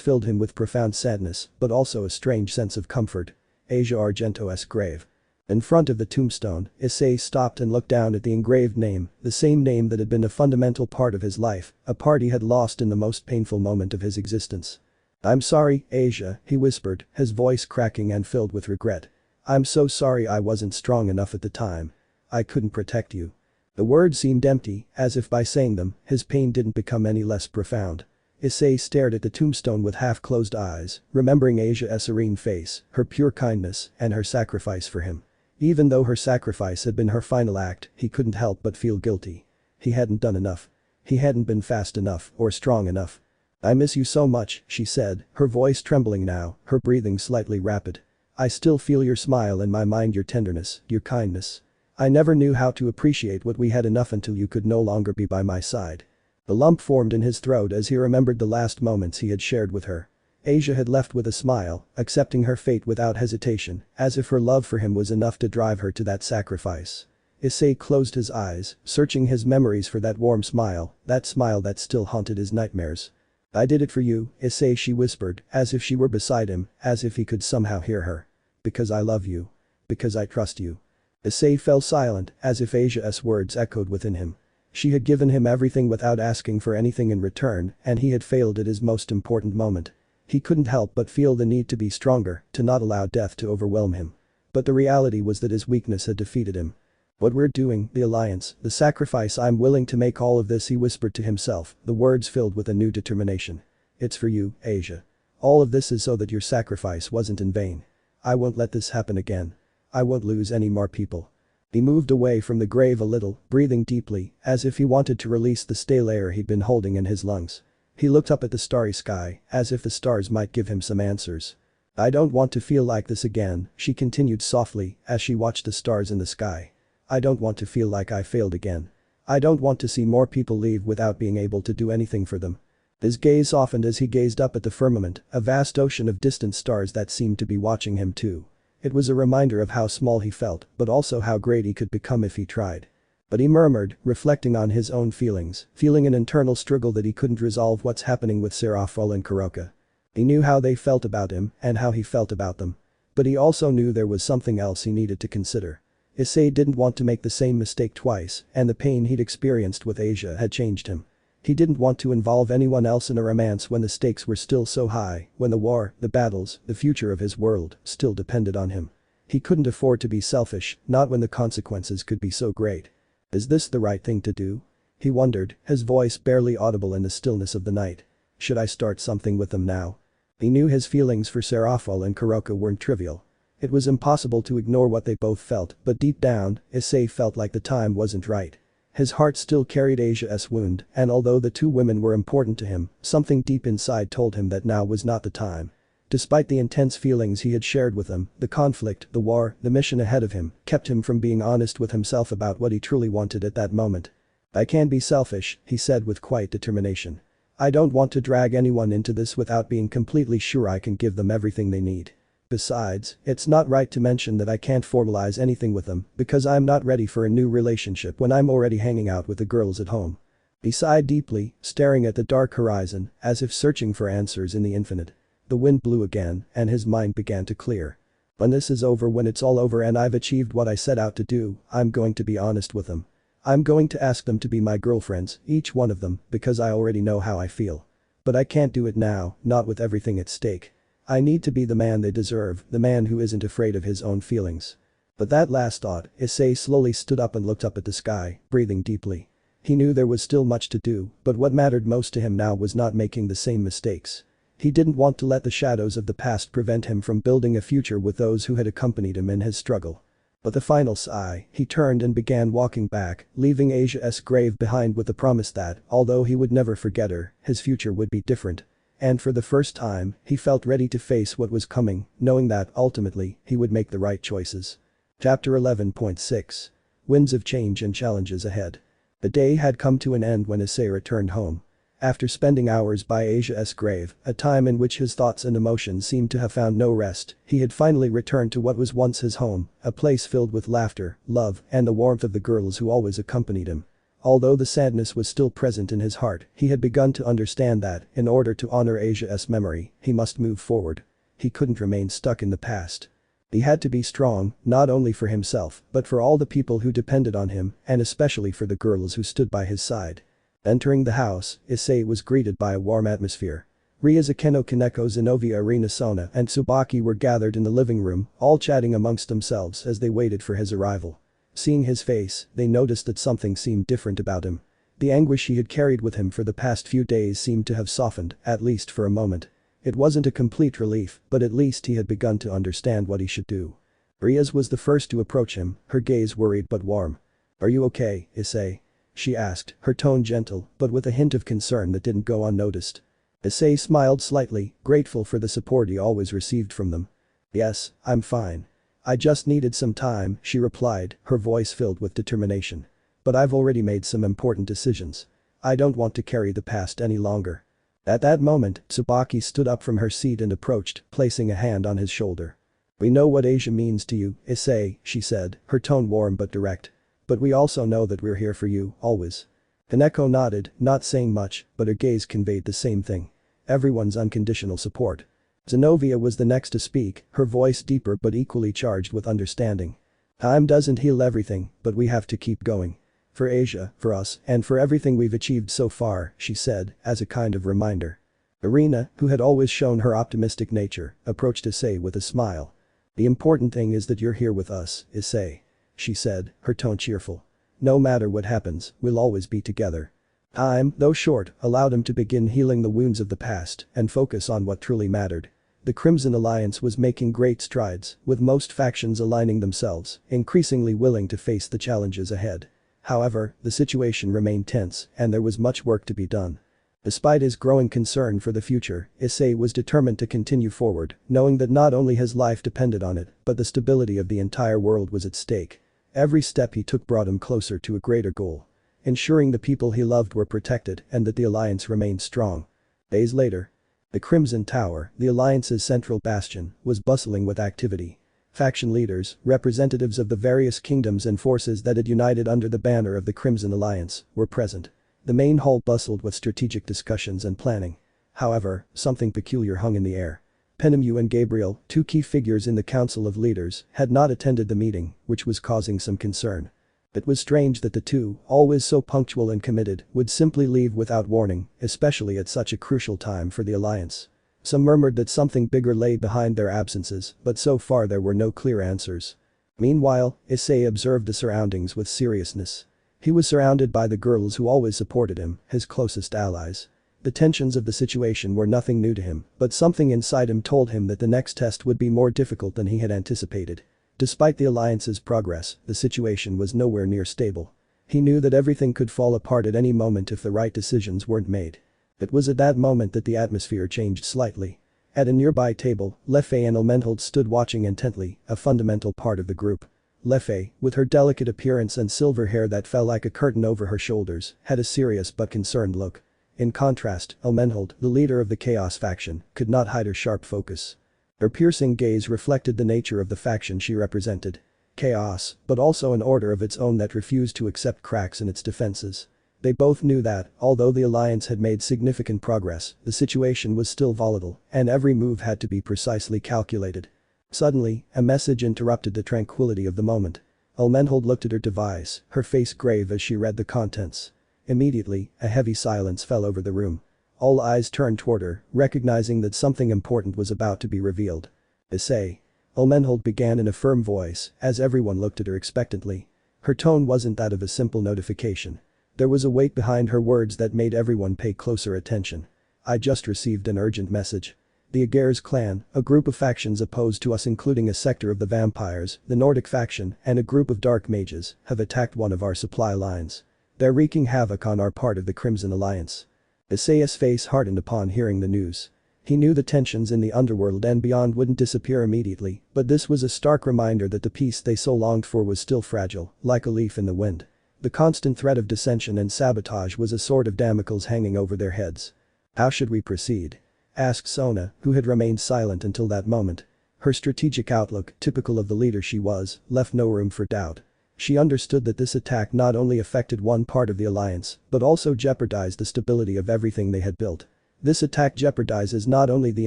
filled him with profound sadness, but also a strange sense of comfort. Asia Argento's grave. In front of the tombstone, Issei stopped and looked down at the engraved name, the same name that had been a fundamental part of his life, a part he had lost in the most painful moment of his existence. "I'm sorry, Asia," he whispered, his voice cracking and filled with regret. "I'm so sorry I wasn't strong enough at the time. I couldn't protect you." The words seemed empty, as if by saying them, his pain didn't become any less profound. Issei stared at the tombstone with half-closed eyes, remembering Asia's serene face, her pure kindness, and her sacrifice for him. Even though her sacrifice had been her final act, he couldn't help but feel guilty. He hadn't done enough. He hadn't been fast enough or strong enough. "I miss you so much," she said, her voice trembling now, her breathing slightly rapid. "I still feel your smile in my mind, your tenderness, your kindness. I never knew how to appreciate what we had enough until you could no longer be by my side." The lump formed in his throat as he remembered the last moments he had shared with her. Asia had left with a smile, accepting her fate without hesitation, as if her love for him was enough to drive her to that sacrifice. Issei closed his eyes, searching his memories for that warm smile that still haunted his nightmares. "I did it for you, Issei," she whispered, as if she were beside him, as if he could somehow hear her. "Because I love you. Because I trust you." Issei fell silent, as if Asia's words echoed within him. She had given him everything without asking for anything in return, and he had failed at his most important moment. He couldn't help but feel the need to be stronger, to not allow death to overwhelm him. But the reality was that his weakness had defeated him. "What we're doing, the alliance, the sacrifice, I'm willing to make all of this," he whispered to himself, the words filled with a new determination. "It's for you, Asia. All of this is so that your sacrifice wasn't in vain. I won't let this happen again. I won't lose any more people." He moved away from the grave a little, breathing deeply, as if he wanted to release the stale air he'd been holding in his lungs. He looked up at the starry sky, as if the stars might give him some answers. "I don't want to feel like this again," she continued softly, as she watched the stars in the sky. "I don't want to feel like I failed again. I don't want to see more people leave without being able to do anything for them." His gaze softened as he gazed up at the firmament, a vast ocean of distant stars that seemed to be watching him too. It was a reminder of how small he felt, but also how great he could become if he tried. But he murmured, reflecting on his own feelings, feeling an internal struggle that he couldn't resolve. What's happening with Serafal and Kuroka? He knew how they felt about him and how he felt about them. But he also knew there was something else he needed to consider. Issei didn't want to make the same mistake twice, and the pain he'd experienced with Asia had changed him. He didn't want to involve anyone else in a romance when the stakes were still so high, when the war, the battles, the future of his world still depended on him. He couldn't afford to be selfish, not when the consequences could be so great. Is this the right thing to do? He wondered, his voice barely audible in the stillness of the night. Should I start something with them now? He knew his feelings for Serafal and Kuroka weren't trivial. It was impossible to ignore what they both felt, but deep down, Issei felt like the time wasn't right. His heart still carried Asia's wound, and although the two women were important to him, something deep inside told him that now was not the time. Despite the intense feelings he had shared with them, the conflict, the war, the mission ahead of him, kept him from being honest with himself about what he truly wanted at that moment. "I can't be selfish," he said with quiet determination. "I don't want to drag anyone into this without being completely sure I can give them everything they need. Besides, it's not right to mention that I can't formalize anything with them because I'm not ready for a new relationship when I'm already hanging out with the girls at home." He sighed deeply, staring at the dark horizon, as if searching for answers in the infinite. The wind blew again, and his mind began to clear. "When this is over, when it's all over and I've achieved what I set out to do, I'm going to be honest with them. I'm going to ask them to be my girlfriends, each one of them, because I already know how I feel. But I can't do it now, not with everything at stake. I need to be the man they deserve, the man who isn't afraid of his own feelings. But that last thought, Issei slowly stood up and looked up at the sky, breathing deeply. He knew there was still much to do, but what mattered most to him now was not making the same mistakes. He didn't want to let the shadows of the past prevent him from building a future with those who had accompanied him in his struggle. With a final sigh, he turned and began walking back, leaving Asia's grave behind with the promise that, although he would never forget her, his future would be different. And for the first time, he felt ready to face what was coming, knowing that, ultimately, he would make the right choices. Chapter 11.6. Winds of change and challenges ahead. The day had come to an end when Issei returned home. After spending hours by Asia's grave, a time in which his thoughts and emotions seemed to have found no rest, he had finally returned to what was once his home, a place filled with laughter, love, and the warmth of the girls who always accompanied him. Although the sadness was still present in his heart, he had begun to understand that, in order to honor Asia's memory, he must move forward. He couldn't remain stuck in the past. He had to be strong, not only for himself, but for all the people who depended on him, and especially for the girls who stood by his side. Entering the house, Issei was greeted by a warm atmosphere. Rias, Kaneko, Xenovia, Sona, and Tsubaki were gathered in the living room, all chatting amongst themselves as they waited for his arrival. Seeing his face, they noticed that something seemed different about him. The anguish he had carried with him for the past few days seemed to have softened, at least for a moment. It wasn't a complete relief, but at least he had begun to understand what he should do. Rias was the first to approach him, her gaze worried but warm. "Are you okay, Issei?" she asked, her tone gentle, but with a hint of concern that didn't go unnoticed. Issei smiled slightly, grateful for the support he always received from them. "Yes, I'm fine. I just needed some time," she replied, her voice filled with determination. "But I've already made some important decisions. I don't want to carry the past any longer." At that moment, Tsubaki stood up from her seat and approached, placing a hand on his shoulder. "We know what Asia means to you, Issei," she said, her tone warm but direct. "But we also know that we're here for you, always." Kaneko nodded, not saying much, but her gaze conveyed the same thing. Everyone's unconditional support. Xenovia was the next to speak, her voice deeper but equally charged with understanding. "Time doesn't heal everything, but we have to keep going. For Asia, for us, and for everything we've achieved so far," she said, as a kind of reminder. Irina, who had always shown her optimistic nature, approached Issei with a smile. "The important thing is that you're here with us, Issei," she said, her tone cheerful. "No matter what happens, we'll always be together." Time, though short, allowed him to begin healing the wounds of the past and focus on what truly mattered. The Crimson Alliance was making great strides, with most factions aligning themselves, increasingly willing to face the challenges ahead. However, the situation remained tense, and there was much work to be done. Despite his growing concern for the future, Issei was determined to continue forward, knowing that not only his life depended on it, but the stability of the entire world was at stake. Every step he took brought him closer to a greater goal. Ensuring the people he loved were protected and that the alliance remained strong. Days later. The Crimson Tower, the alliance's central bastion, was bustling with activity. Faction leaders, representatives of the various kingdoms and forces that had united under the banner of the Crimson Alliance, were present. The main hall bustled with strategic discussions and planning. However, something peculiar hung in the air. Penemu and Gabriel, two key figures in the Council of Leaders, had not attended the meeting, which was causing some concern. It was strange that the two, always so punctual and committed, would simply leave without warning, especially at such a crucial time for the alliance. Some murmured that something bigger lay behind their absences, but so far there were no clear answers. Meanwhile, Issei observed the surroundings with seriousness. He was surrounded by the girls who always supported him, his closest allies. The tensions of the situation were nothing new to him, but something inside him told him that the next test would be more difficult than he had anticipated. Despite the alliance's progress, the situation was nowhere near stable. He knew that everything could fall apart at any moment if the right decisions weren't made. It was at that moment that the atmosphere changed slightly. At a nearby table, Lefei and Elmenhold stood watching intently, a fundamental part of the group. Lefei, with her delicate appearance and silver hair that fell like a curtain over her shoulders, had a serious but concerned look. In contrast, Elmenhold, the leader of the Chaos faction, could not hide her sharp focus. Her piercing gaze reflected the nature of the faction she represented. Chaos, but also an order of its own that refused to accept cracks in its defenses. They both knew that, although the alliance had made significant progress, the situation was still volatile, and every move had to be precisely calculated. Suddenly, a message interrupted the tranquility of the moment. Elmenhold looked at her device, her face grave as she read the contents. Immediately, a heavy silence fell over the room. All eyes turned toward her, recognizing that something important was about to be revealed. Issei Hyoudou began in a firm voice as everyone looked at her expectantly. Her tone wasn't that of a simple notification. There was a weight behind her words that made everyone pay closer attention. I just received an urgent message. The Aegir's clan, a group of factions opposed to us including a sector of the vampires, the Nordic faction, and a group of dark mages, have attacked one of our supply lines. They're wreaking havoc on our part of the Crimson Alliance. Issei's face hardened upon hearing the news. He knew the tensions in the underworld and beyond wouldn't disappear immediately, but this was a stark reminder that the peace they so longed for was still fragile, like a leaf in the wind. The constant threat of dissension and sabotage was a sword of Damocles hanging over their heads. How should we proceed? Asked Sona, who had remained silent until that moment. Her strategic outlook, typical of the leader she was, left no room for doubt. She understood that this attack not only affected one part of the alliance, but also jeopardized the stability of everything they had built. This attack jeopardizes not only the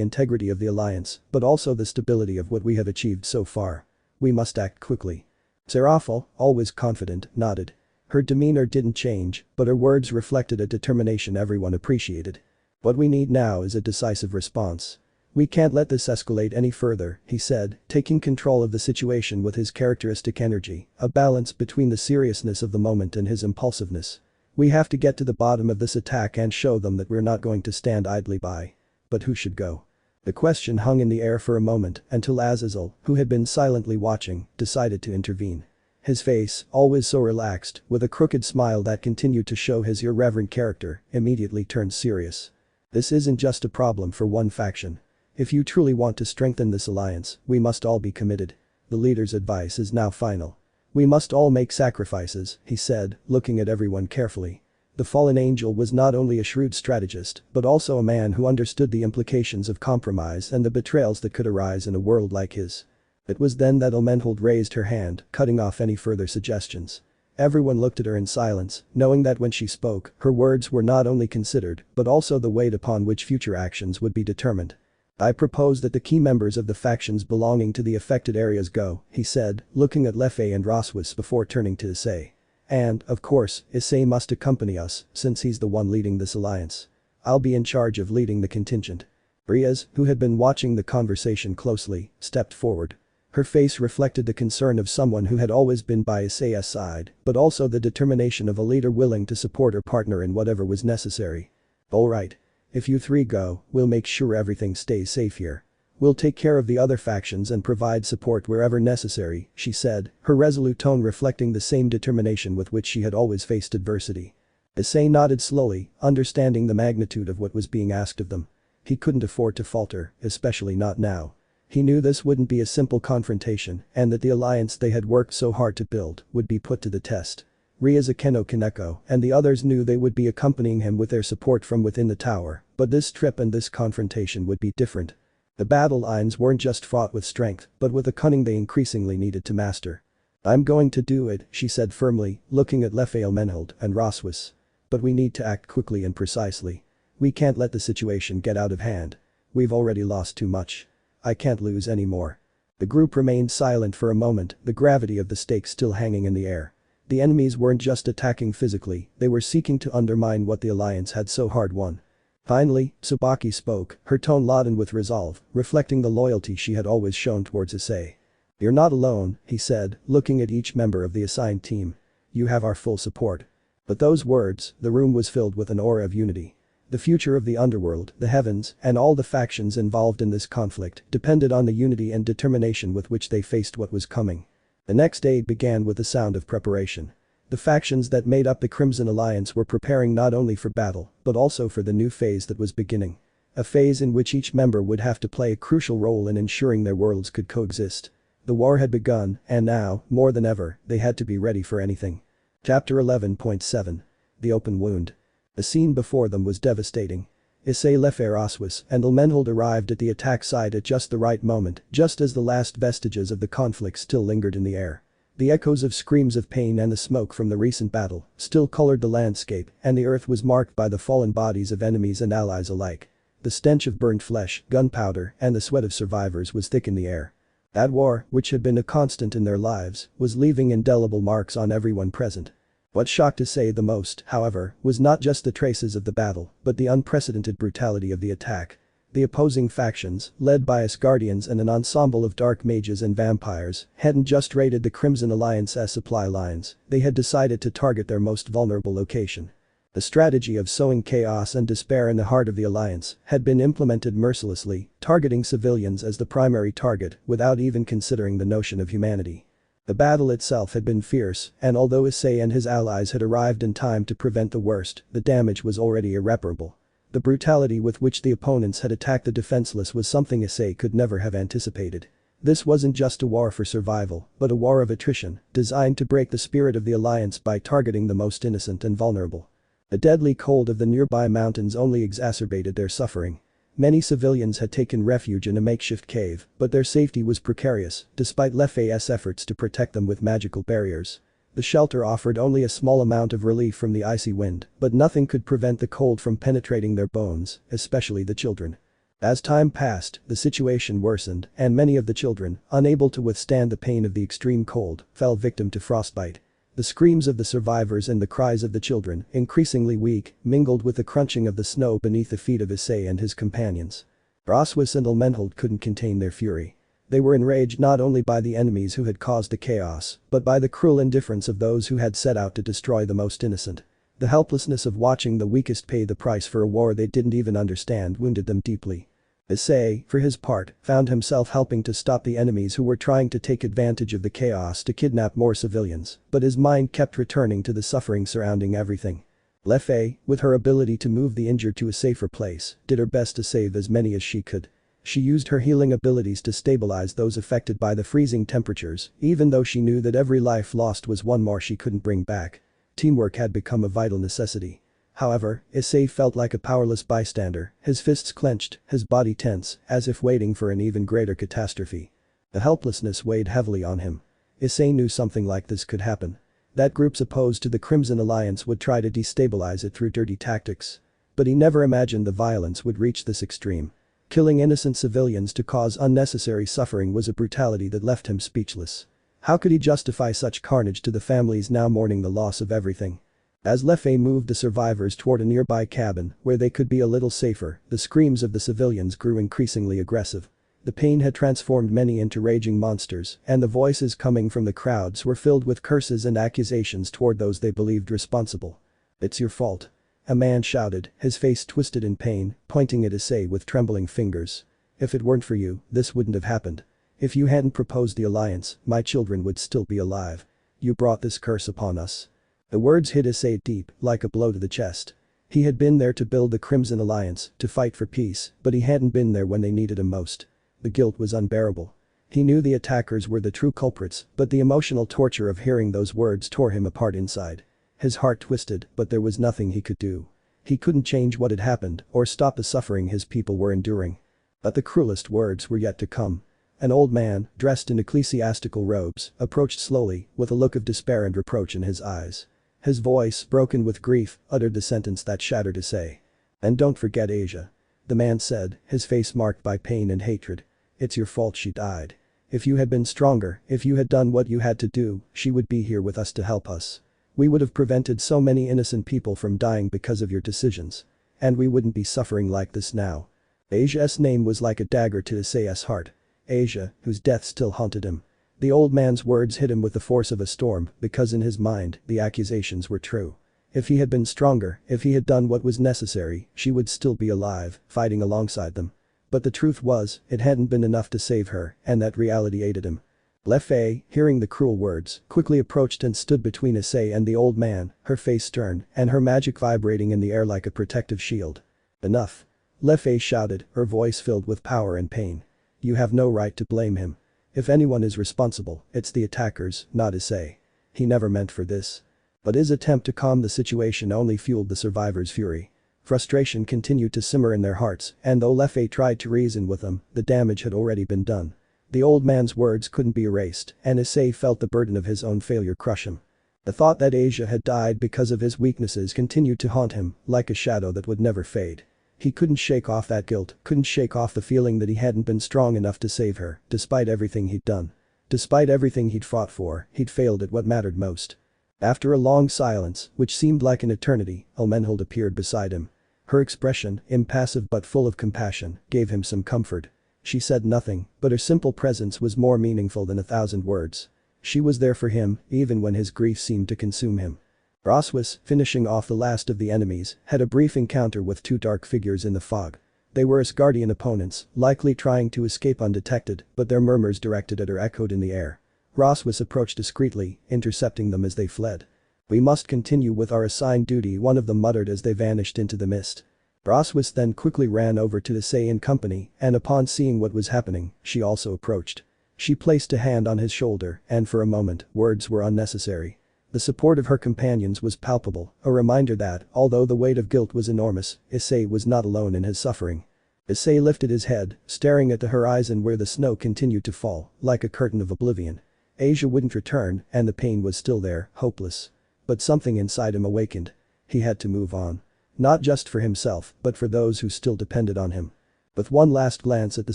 integrity of the alliance, but also the stability of what we have achieved so far. We must act quickly. Serafal, always confident, nodded. Her demeanor didn't change, but her words reflected a determination everyone appreciated. What we need now is a decisive response. We can't let this escalate any further, he said, taking control of the situation with his characteristic energy, a balance between the seriousness of the moment and his impulsiveness. We have to get to the bottom of this attack and show them that we're not going to stand idly by. But who should go? The question hung in the air for a moment until Azazel, who had been silently watching, decided to intervene. His face, always so relaxed, with a crooked smile that continued to show his irreverent character, immediately turned serious. This isn't just a problem for one faction. If you truly want to strengthen this alliance, we must all be committed. The leader's advice is now final. We must all make sacrifices, he said, looking at everyone carefully. The fallen angel was not only a shrewd strategist, but also a man who understood the implications of compromise and the betrayals that could arise in a world like his. It was then that Hyoudou raised her hand, cutting off any further suggestions. Everyone looked at her in silence, knowing that when she spoke, her words were not only considered, but also the weight upon which future actions would be determined. I propose that the key members of the factions belonging to the affected areas go, he said, looking at Lefay and Rossweisse before turning to Issei. And, of course, Issei must accompany us, since he's the one leading this alliance. I'll be in charge of leading the contingent. Rias, who had been watching the conversation closely, stepped forward. Her face reflected the concern of someone who had always been by Issei's side, but also the determination of a leader willing to support her partner in whatever was necessary. Alright. If you three go, we'll make sure everything stays safe here. We'll take care of the other factions and provide support wherever necessary, she said, her resolute tone reflecting the same determination with which she had always faced adversity. Issei nodded slowly, understanding the magnitude of what was being asked of them. He couldn't afford to falter, especially not now. He knew this wouldn't be a simple confrontation and that the alliance they had worked so hard to build would be put to the test. Rias Akeno Kaneko and the others knew they would be accompanying him with their support from within the tower, but this trip and this confrontation would be different. The battle lines weren't just fought with strength, but with a cunning they increasingly needed to master. I'm going to do it, she said firmly, looking at Lefay Hyoudou and Rossweisse. But we need to act quickly and precisely. We can't let the situation get out of hand. We've already lost too much. I can't lose any more. The group remained silent for a moment, the gravity of the stakes still hanging in the air. The enemies weren't just attacking physically, they were seeking to undermine what the alliance had so hard won. Finally, Tsubaki spoke, her tone laden with resolve, reflecting the loyalty she had always shown towards Issei. You're not alone, he said, looking at each member of the assigned team. You have our full support. But those words, the room was filled with an aura of unity. The future of the underworld, the heavens, and all the factions involved in this conflict depended on the unity and determination with which they faced what was coming. The next day began with the sound of preparation. The factions that made up the Crimson Alliance were preparing not only for battle, but also for the new phase that was beginning. A phase in which each member would have to play a crucial role in ensuring their worlds could coexist. The war had begun, and now, more than ever, they had to be ready for anything. Chapter 11.7. The Open Wound. The scene before them was devastating. Issei Lefay Rossweisse and Hyoudou arrived at the attack site at just the right moment, just as the last vestiges of the conflict still lingered in the air. The echoes of screams of pain and the smoke from the recent battle still colored the landscape, and the earth was marked by the fallen bodies of enemies and allies alike. The stench of burnt flesh, gunpowder, and the sweat of survivors was thick in the air. That war, which had been a constant in their lives, was leaving indelible marks on everyone present. What shocked Issei the most, however, was not just the traces of the battle, but the unprecedented brutality of the attack. The opposing factions, led by Asgardians and an ensemble of dark mages and vampires, hadn't just raided the Crimson Alliance's supply lines, they had decided to target their most vulnerable location. The strategy of sowing chaos and despair in the heart of the Alliance had been implemented mercilessly, targeting civilians as the primary target without even considering the notion of humanity. The battle itself had been fierce, and although Issei and his allies had arrived in time to prevent the worst, the damage was already irreparable. The brutality with which the opponents had attacked the defenseless was something Issei could never have anticipated. This wasn't just a war for survival, but a war of attrition, designed to break the spirit of the Alliance by targeting the most innocent and vulnerable. The deadly cold of the nearby mountains only exacerbated their suffering. Many civilians had taken refuge in a makeshift cave, but their safety was precarious, despite Lefayette's efforts to protect them with magical barriers. The shelter offered only a small amount of relief from the icy wind, but nothing could prevent the cold from penetrating their bones, especially the children. As time passed, the situation worsened, and many of the children, unable to withstand the pain of the extreme cold, fell victim to frostbite. The screams of the survivors and the cries of the children, increasingly weak, mingled with the crunching of the snow beneath the feet of Issei and his companions. Rossweisse and Elmenhold couldn't contain their fury. They were enraged not only by the enemies who had caused the chaos, but by the cruel indifference of those who had set out to destroy the most innocent. The helplessness of watching the weakest pay the price for a war they didn't even understand wounded them deeply. Issei, for his part, found himself helping to stop the enemies who were trying to take advantage of the chaos to kidnap more civilians, but his mind kept returning to the suffering surrounding everything. Lefay, with her ability to move the injured to a safer place, did her best to save as many as she could. She used her healing abilities to stabilize those affected by the freezing temperatures, even though she knew that every life lost was one more she couldn't bring back. Teamwork had become a vital necessity. However, Issei felt like a powerless bystander, his fists clenched, his body tense, as if waiting for an even greater catastrophe. The helplessness weighed heavily on him. Issei knew something like this could happen. That groups opposed to the Crimson Alliance would try to destabilize it through dirty tactics. But he never imagined the violence would reach this extreme. Killing innocent civilians to cause unnecessary suffering was a brutality that left him speechless. How could he justify such carnage to the families now mourning the loss of everything? As Lefay moved the survivors toward a nearby cabin where they could be a little safer, the screams of the civilians grew increasingly aggressive. The pain had transformed many into raging monsters, and the voices coming from the crowds were filled with curses and accusations toward those they believed responsible. "It's your fault," a man shouted, his face twisted in pain, pointing at Issei with trembling fingers. "If it weren't for you, this wouldn't have happened. If you hadn't proposed the alliance, my children would still be alive. You brought this curse upon us." The words hit Issei deep, like a blow to the chest. He had been there to build the Crimson Alliance, to fight for peace, but he hadn't been there when they needed him most. The guilt was unbearable. He knew the attackers were the true culprits, but the emotional torture of hearing those words tore him apart inside. His heart twisted, but there was nothing he could do. He couldn't change what had happened or stop the suffering his people were enduring. But the cruelest words were yet to come. An old man, dressed in ecclesiastical robes, approached slowly, with a look of despair and reproach in his eyes. His voice, broken with grief, uttered the sentence that shattered Issei. "And don't forget Asia," the man said, his face marked by pain and hatred. "It's your fault she died. If you had been stronger, if you had done what you had to do, she would be here with us to help us. We would have prevented so many innocent people from dying because of your decisions. And we wouldn't be suffering like this now." Asia's name was like a dagger to Issei's heart. Asia, whose death still haunted him. The old man's words hit him with the force of a storm because in his mind, the accusations were true. If he had been stronger, if he had done what was necessary, she would still be alive, fighting alongside them. But the truth was, it hadn't been enough to save her, and that reality aided him. Lefay, hearing the cruel words, quickly approached and stood between Issei and the old man, her face stern, and her magic vibrating in the air like a protective shield. "Enough," Lefay shouted, her voice filled with power and pain. "You have no right to blame him. If anyone is responsible, it's the attackers, not Issei. He never meant for this." But his attempt to calm the situation only fueled the survivors' fury. Frustration continued to simmer in their hearts, and though Lefay tried to reason with them, the damage had already been done. The old man's words couldn't be erased, and Issei felt the burden of his own failure crush him. The thought that Asia had died because of his weaknesses continued to haunt him, like a shadow that would never fade. He couldn't shake off that guilt, couldn't shake off the feeling that he hadn't been strong enough to save her, despite everything he'd done. Despite everything he'd fought for, he'd failed at what mattered most. After a long silence, which seemed like an eternity, Elmenhold appeared beside him. Her expression, impassive but full of compassion, gave him some comfort. She said nothing, but her simple presence was more meaningful than 1,000 words. She was there for him, even when his grief seemed to consume him. Rossweisse, finishing off the last of the enemies, had a brief encounter with two dark figures in the fog. They were Asgardian opponents, likely trying to escape undetected, but their murmurs directed at her echoed in the air. Rossweisse approached discreetly, intercepting them as they fled. "We must continue with our assigned duty," one of them muttered as they vanished into the mist. Rossweisse then quickly ran over to Issei and company, and upon seeing what was happening, she also approached. She placed a hand on his shoulder, and for a moment, words were unnecessary. The support of her companions was palpable, a reminder that, although the weight of guilt was enormous, Issei was not alone in his suffering. Issei lifted his head, staring at the horizon where the snow continued to fall, like a curtain of oblivion. Asia wouldn't return, and the pain was still there, hopeless. But something inside him awakened. He had to move on. Not just for himself, but for those who still depended on him. With one last glance at the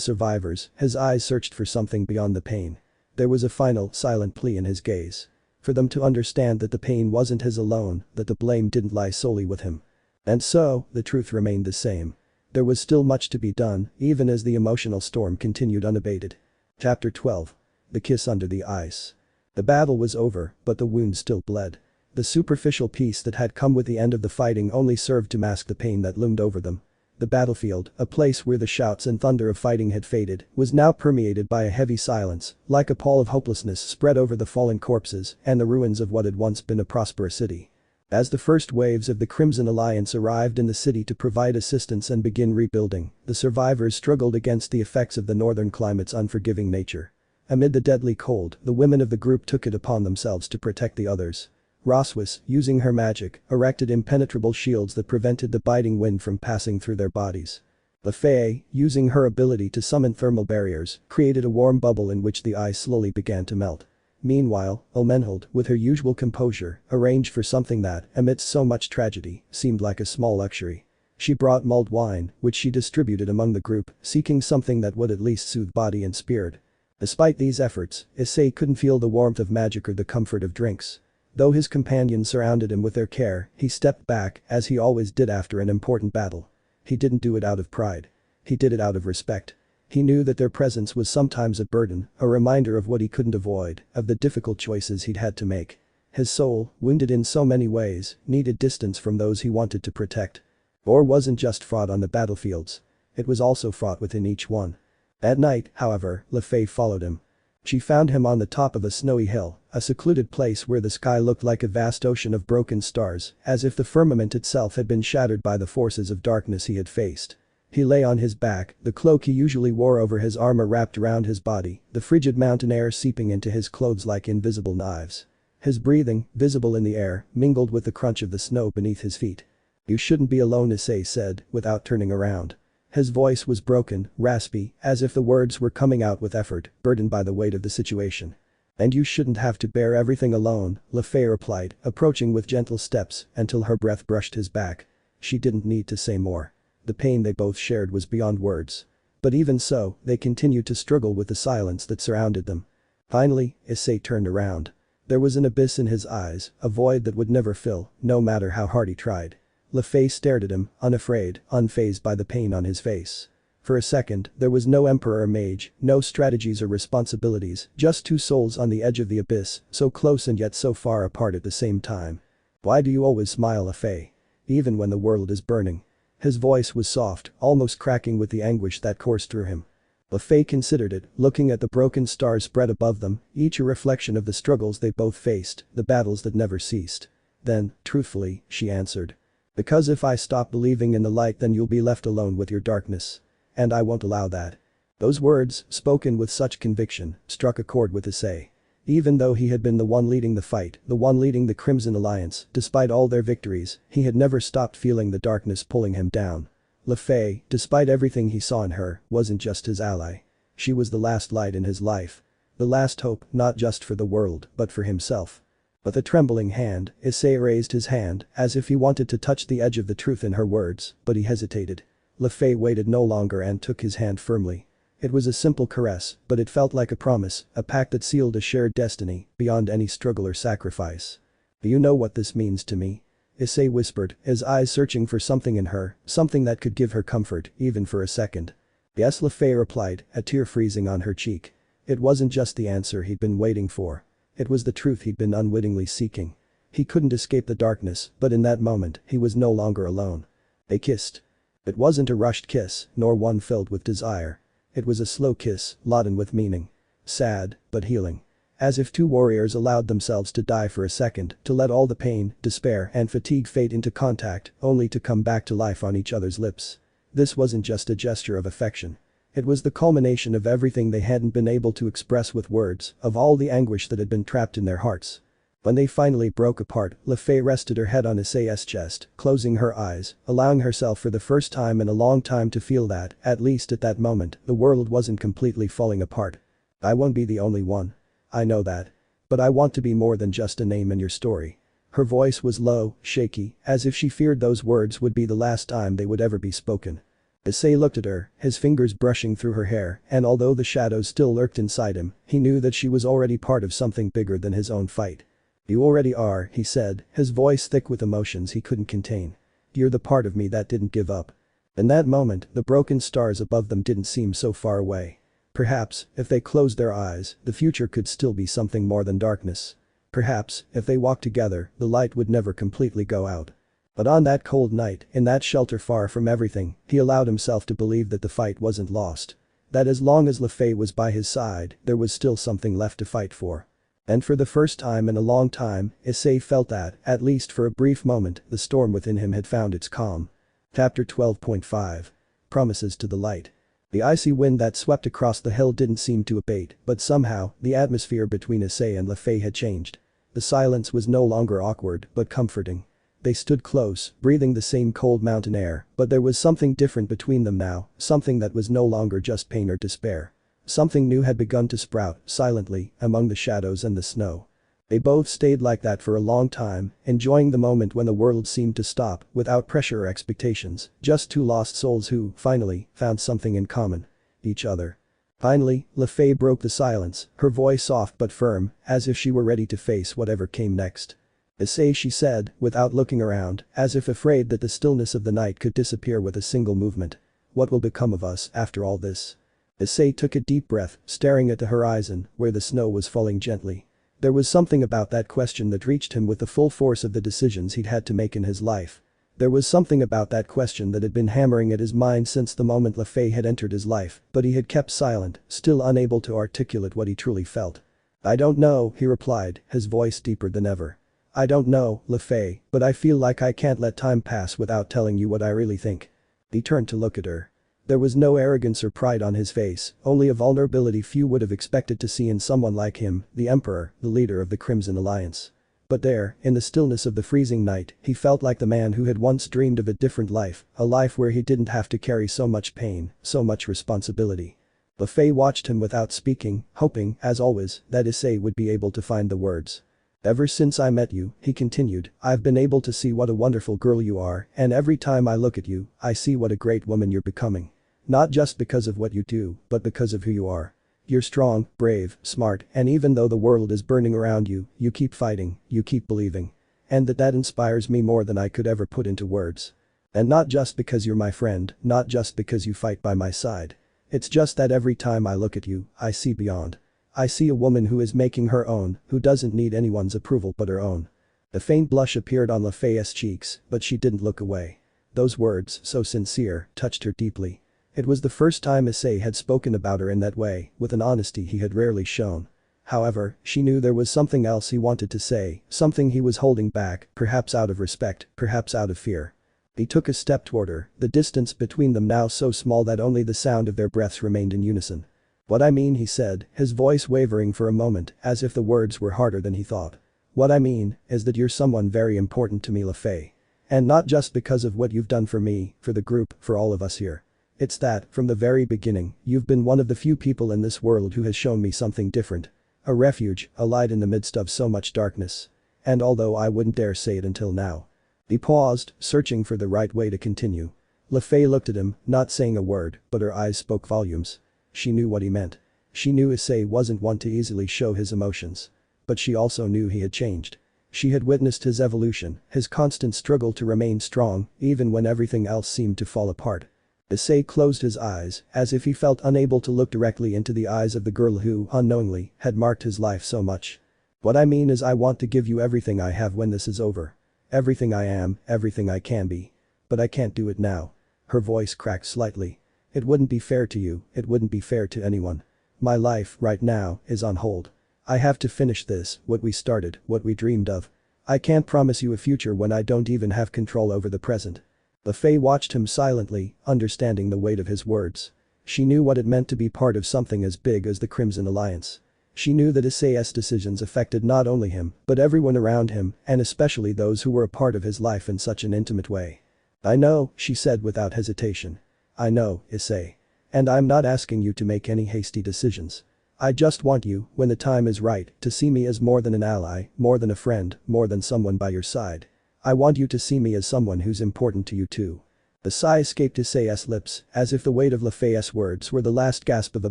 survivors, his eyes searched for something beyond the pain. There was a final, silent plea in his gaze. For them to understand that the pain wasn't his alone, that the blame didn't lie solely with him. And so, the truth remained the same. There was still much to be done, even as the emotional storm continued unabated. Chapter 12. The Kiss Under the Ice. The battle was over, but the wounds still bled. The superficial peace that had come with the end of the fighting only served to mask the pain that loomed over them. The battlefield, a place where the shouts and thunder of fighting had faded, was now permeated by a heavy silence, like a pall of hopelessness spread over the fallen corpses and the ruins of what had once been a prosperous city. As the first waves of the Crimson Alliance arrived in the city to provide assistance and begin rebuilding, the survivors struggled against the effects of the northern climate's unforgiving nature. Amid the deadly cold, the women of the group took it upon themselves to protect the others. Rossweisse, using her magic, erected impenetrable shields that prevented the biting wind from passing through their bodies. Lefay, using her ability to summon thermal barriers, created a warm bubble in which the ice slowly began to melt. Meanwhile, Elmenhold, with her usual composure, arranged for something that, amidst so much tragedy, seemed like a small luxury. She brought mulled wine, which she distributed among the group, seeking something that would at least soothe body and spirit. Despite these efforts, Issei couldn't feel the warmth of magic or the comfort of drinks. Though his companions surrounded him with their care, he stepped back, as he always did after an important battle. He didn't do it out of pride. He did it out of respect. He knew that their presence was sometimes a burden, a reminder of what he couldn't avoid, of the difficult choices he'd had to make. His soul, wounded in so many ways, needed distance from those he wanted to protect. War wasn't just fought on the battlefields. It was also fought within each one. At night, however, Lefay followed him. She found him on the top of a snowy hill, a secluded place where the sky looked like a vast ocean of broken stars, as if the firmament itself had been shattered by the forces of darkness he had faced. He lay on his back, the cloak he usually wore over his armor wrapped around his body, the frigid mountain air seeping into his clothes like invisible knives. His breathing, visible in the air, mingled with the crunch of the snow beneath his feet. "You shouldn't be alone," Issei said, without turning around. His voice was broken, raspy, as if the words were coming out with effort, burdened by the weight of the situation. "And you shouldn't have to bear everything alone," Lefay replied, approaching with gentle steps until her breath brushed his back. She didn't need to say more. The pain they both shared was beyond words. But even so, they continued to struggle with the silence that surrounded them. Finally, Issei turned around. There was an abyss in his eyes, a void that would never fill, no matter how hard he tried. Lefay stared at him, unafraid, unfazed by the pain on his face. For a second, there was no emperor or mage, no strategies or responsibilities, just two souls on the edge of the abyss, so close and yet so far apart at the same time. "Why do you always smile, Lefay? Even when the world is burning?" His voice was soft, almost cracking with the anguish that coursed through him. Lefay considered it, looking at the broken stars spread above them, each a reflection of the struggles they both faced, the battles that never ceased. Then, truthfully, she answered. "Because if I stop believing in the light, then you'll be left alone with your darkness. And I won't allow that." Those words, spoken with such conviction, struck a chord with Issei. Even though he had been the one leading the fight, the one leading the Crimson Alliance, despite all their victories, he had never stopped feeling the darkness pulling him down. Lefay, despite everything he saw in her, wasn't just his ally. She was the last light in his life. The last hope, not just for the world, but for himself. With a trembling hand, Issei raised his hand, as if he wanted to touch the edge of the truth in her words, but he hesitated. Lefay waited no longer and took his hand firmly. It was a simple caress, but it felt like a promise, a pact that sealed a shared destiny, beyond any struggle or sacrifice. Do you know what this means to me? Issei whispered, his eyes searching for something in her, something that could give her comfort, even for a second. Yes, Lefay replied, a tear freezing on her cheek. It wasn't just the answer he'd been waiting for. It was the truth he'd been unwittingly seeking. He couldn't escape the darkness, but in that moment, he was no longer alone. They kissed. It wasn't a rushed kiss, nor one filled with desire. It was a slow kiss, laden with meaning. Sad, but healing. As if two warriors allowed themselves to die for a second, to let all the pain, despair and fatigue fade into contact, only to come back to life on each other's lips. This wasn't just a gesture of affection. It was the culmination of everything they hadn't been able to express with words, of all the anguish that had been trapped in their hearts. When they finally broke apart, Lefay rested her head on Issei's chest, closing her eyes, allowing herself for the first time in a long time to feel that, at least at that moment, the world wasn't completely falling apart. I won't be the only one. I know that. But I want to be more than just a name in your story. Her voice was low, shaky, as if she feared those words would be the last time they would ever be spoken. Issei looked at her, his fingers brushing through her hair, and although the shadows still lurked inside him, he knew that she was already part of something bigger than his own fight. You already are, he said, his voice thick with emotions he couldn't contain. You're the part of me that didn't give up. In that moment, the broken stars above them didn't seem so far away. Perhaps, if they closed their eyes, the future could still be something more than darkness. Perhaps, if they walked together, the light would never completely go out. But on that cold night, in that shelter far from everything, he allowed himself to believe that the fight wasn't lost. That as long as Lefay was by his side, there was still something left to fight for. And for the first time in a long time, Issei felt that, at least for a brief moment, the storm within him had found its calm. Chapter 12.5. Promises to the Light. The icy wind that swept across the hill didn't seem to abate, but somehow, the atmosphere between Issei and Lefay had changed. The silence was no longer awkward, but comforting. They stood close, breathing the same cold mountain air, but there was something different between them now, something that was no longer just pain or despair. Something new had begun to sprout, silently, among the shadows and the snow. They both stayed like that for a long time, enjoying the moment when the world seemed to stop, without pressure or expectations, just two lost souls who, finally, found something in common. Each other. Finally, Lefay broke the silence, her voice soft but firm, as if she were ready to face whatever came next. Issei, she said, without looking around, as if afraid that the stillness of the night could disappear with a single movement. What will become of us after all this? Issei took a deep breath, staring at the horizon, where the snow was falling gently. There was something about that question that reached him with the full force of the decisions he'd had to make in his life. There was something about that question that had been hammering at his mind since the moment Lefay had entered his life, but he had kept silent, still unable to articulate what he truly felt. I don't know, he replied, his voice deeper than ever. I don't know, Lefay, but I feel like I can't let time pass without telling you what I really think. He turned to look at her. There was no arrogance or pride on his face, only a vulnerability few would have expected to see in someone like him, the Emperor, the leader of the Crimson Alliance. But there, in the stillness of the freezing night, he felt like the man who had once dreamed of a different life, a life where he didn't have to carry so much pain, so much responsibility. Lefay watched him without speaking, hoping, as always, that Issei would be able to find the words. Ever since I met you, he continued, I've been able to see what a wonderful girl you are, and every time I look at you, I see what a great woman you're becoming. Not just because of what you do, but because of who you are. You're strong, brave, smart, and even though the world is burning around you, you keep fighting, you keep believing. And that inspires me more than I could ever put into words. And not just because you're my friend, not just because you fight by my side. It's just that every time I look at you, I see beyond. I see a woman who is making her own, who doesn't need anyone's approval but her own. A faint blush appeared on Lefay's cheeks, but she didn't look away. Those words, so sincere, touched her deeply. It was the first time Issei had spoken about her in that way, with an honesty he had rarely shown. However, she knew there was something else he wanted to say, something he was holding back, perhaps out of respect, perhaps out of fear. He took a step toward her, the distance between them now so small that only the sound of their breaths remained in unison. What I mean, he said, his voice wavering for a moment, as if the words were harder than he thought. What I mean, is that you're someone very important to me, Lefay. And not just because of what you've done for me, for the group, for all of us here. It's that, from the very beginning, you've been one of the few people in this world who has shown me something different. A refuge, a light in the midst of so much darkness. And although I wouldn't dare say it until now. He paused, searching for the right way to continue. Lefay looked at him, not saying a word, but her eyes spoke volumes. She knew what he meant. She knew Issei wasn't one to easily show his emotions. But she also knew he had changed. She had witnessed his evolution, his constant struggle to remain strong, even when everything else seemed to fall apart. Issei closed his eyes, as if he felt unable to look directly into the eyes of the girl who, unknowingly, had marked his life so much. What I mean is I want to give you everything I have when this is over. Everything I am, everything I can be. But I can't do it now. Her voice cracked slightly. It wouldn't be fair to you, it wouldn't be fair to anyone. My life, right now, is on hold. I have to finish this, what we started, what we dreamed of. I can't promise you a future when I don't even have control over the present. Le Fay watched him silently, understanding the weight of his words. She knew what it meant to be part of something as big as the Crimson Alliance. She knew that Issei's decisions affected not only him, but everyone around him, and especially those who were a part of his life in such an intimate way. I know, she said without hesitation. I know, Issei. And I'm not asking you to make any hasty decisions. I just want you, when the time is right, to see me as more than an ally, more than a friend, more than someone by your side. I want you to see me as someone who's important to you too. The sigh escaped Issei's lips, as if the weight of Le Fay's words were the last gasp of a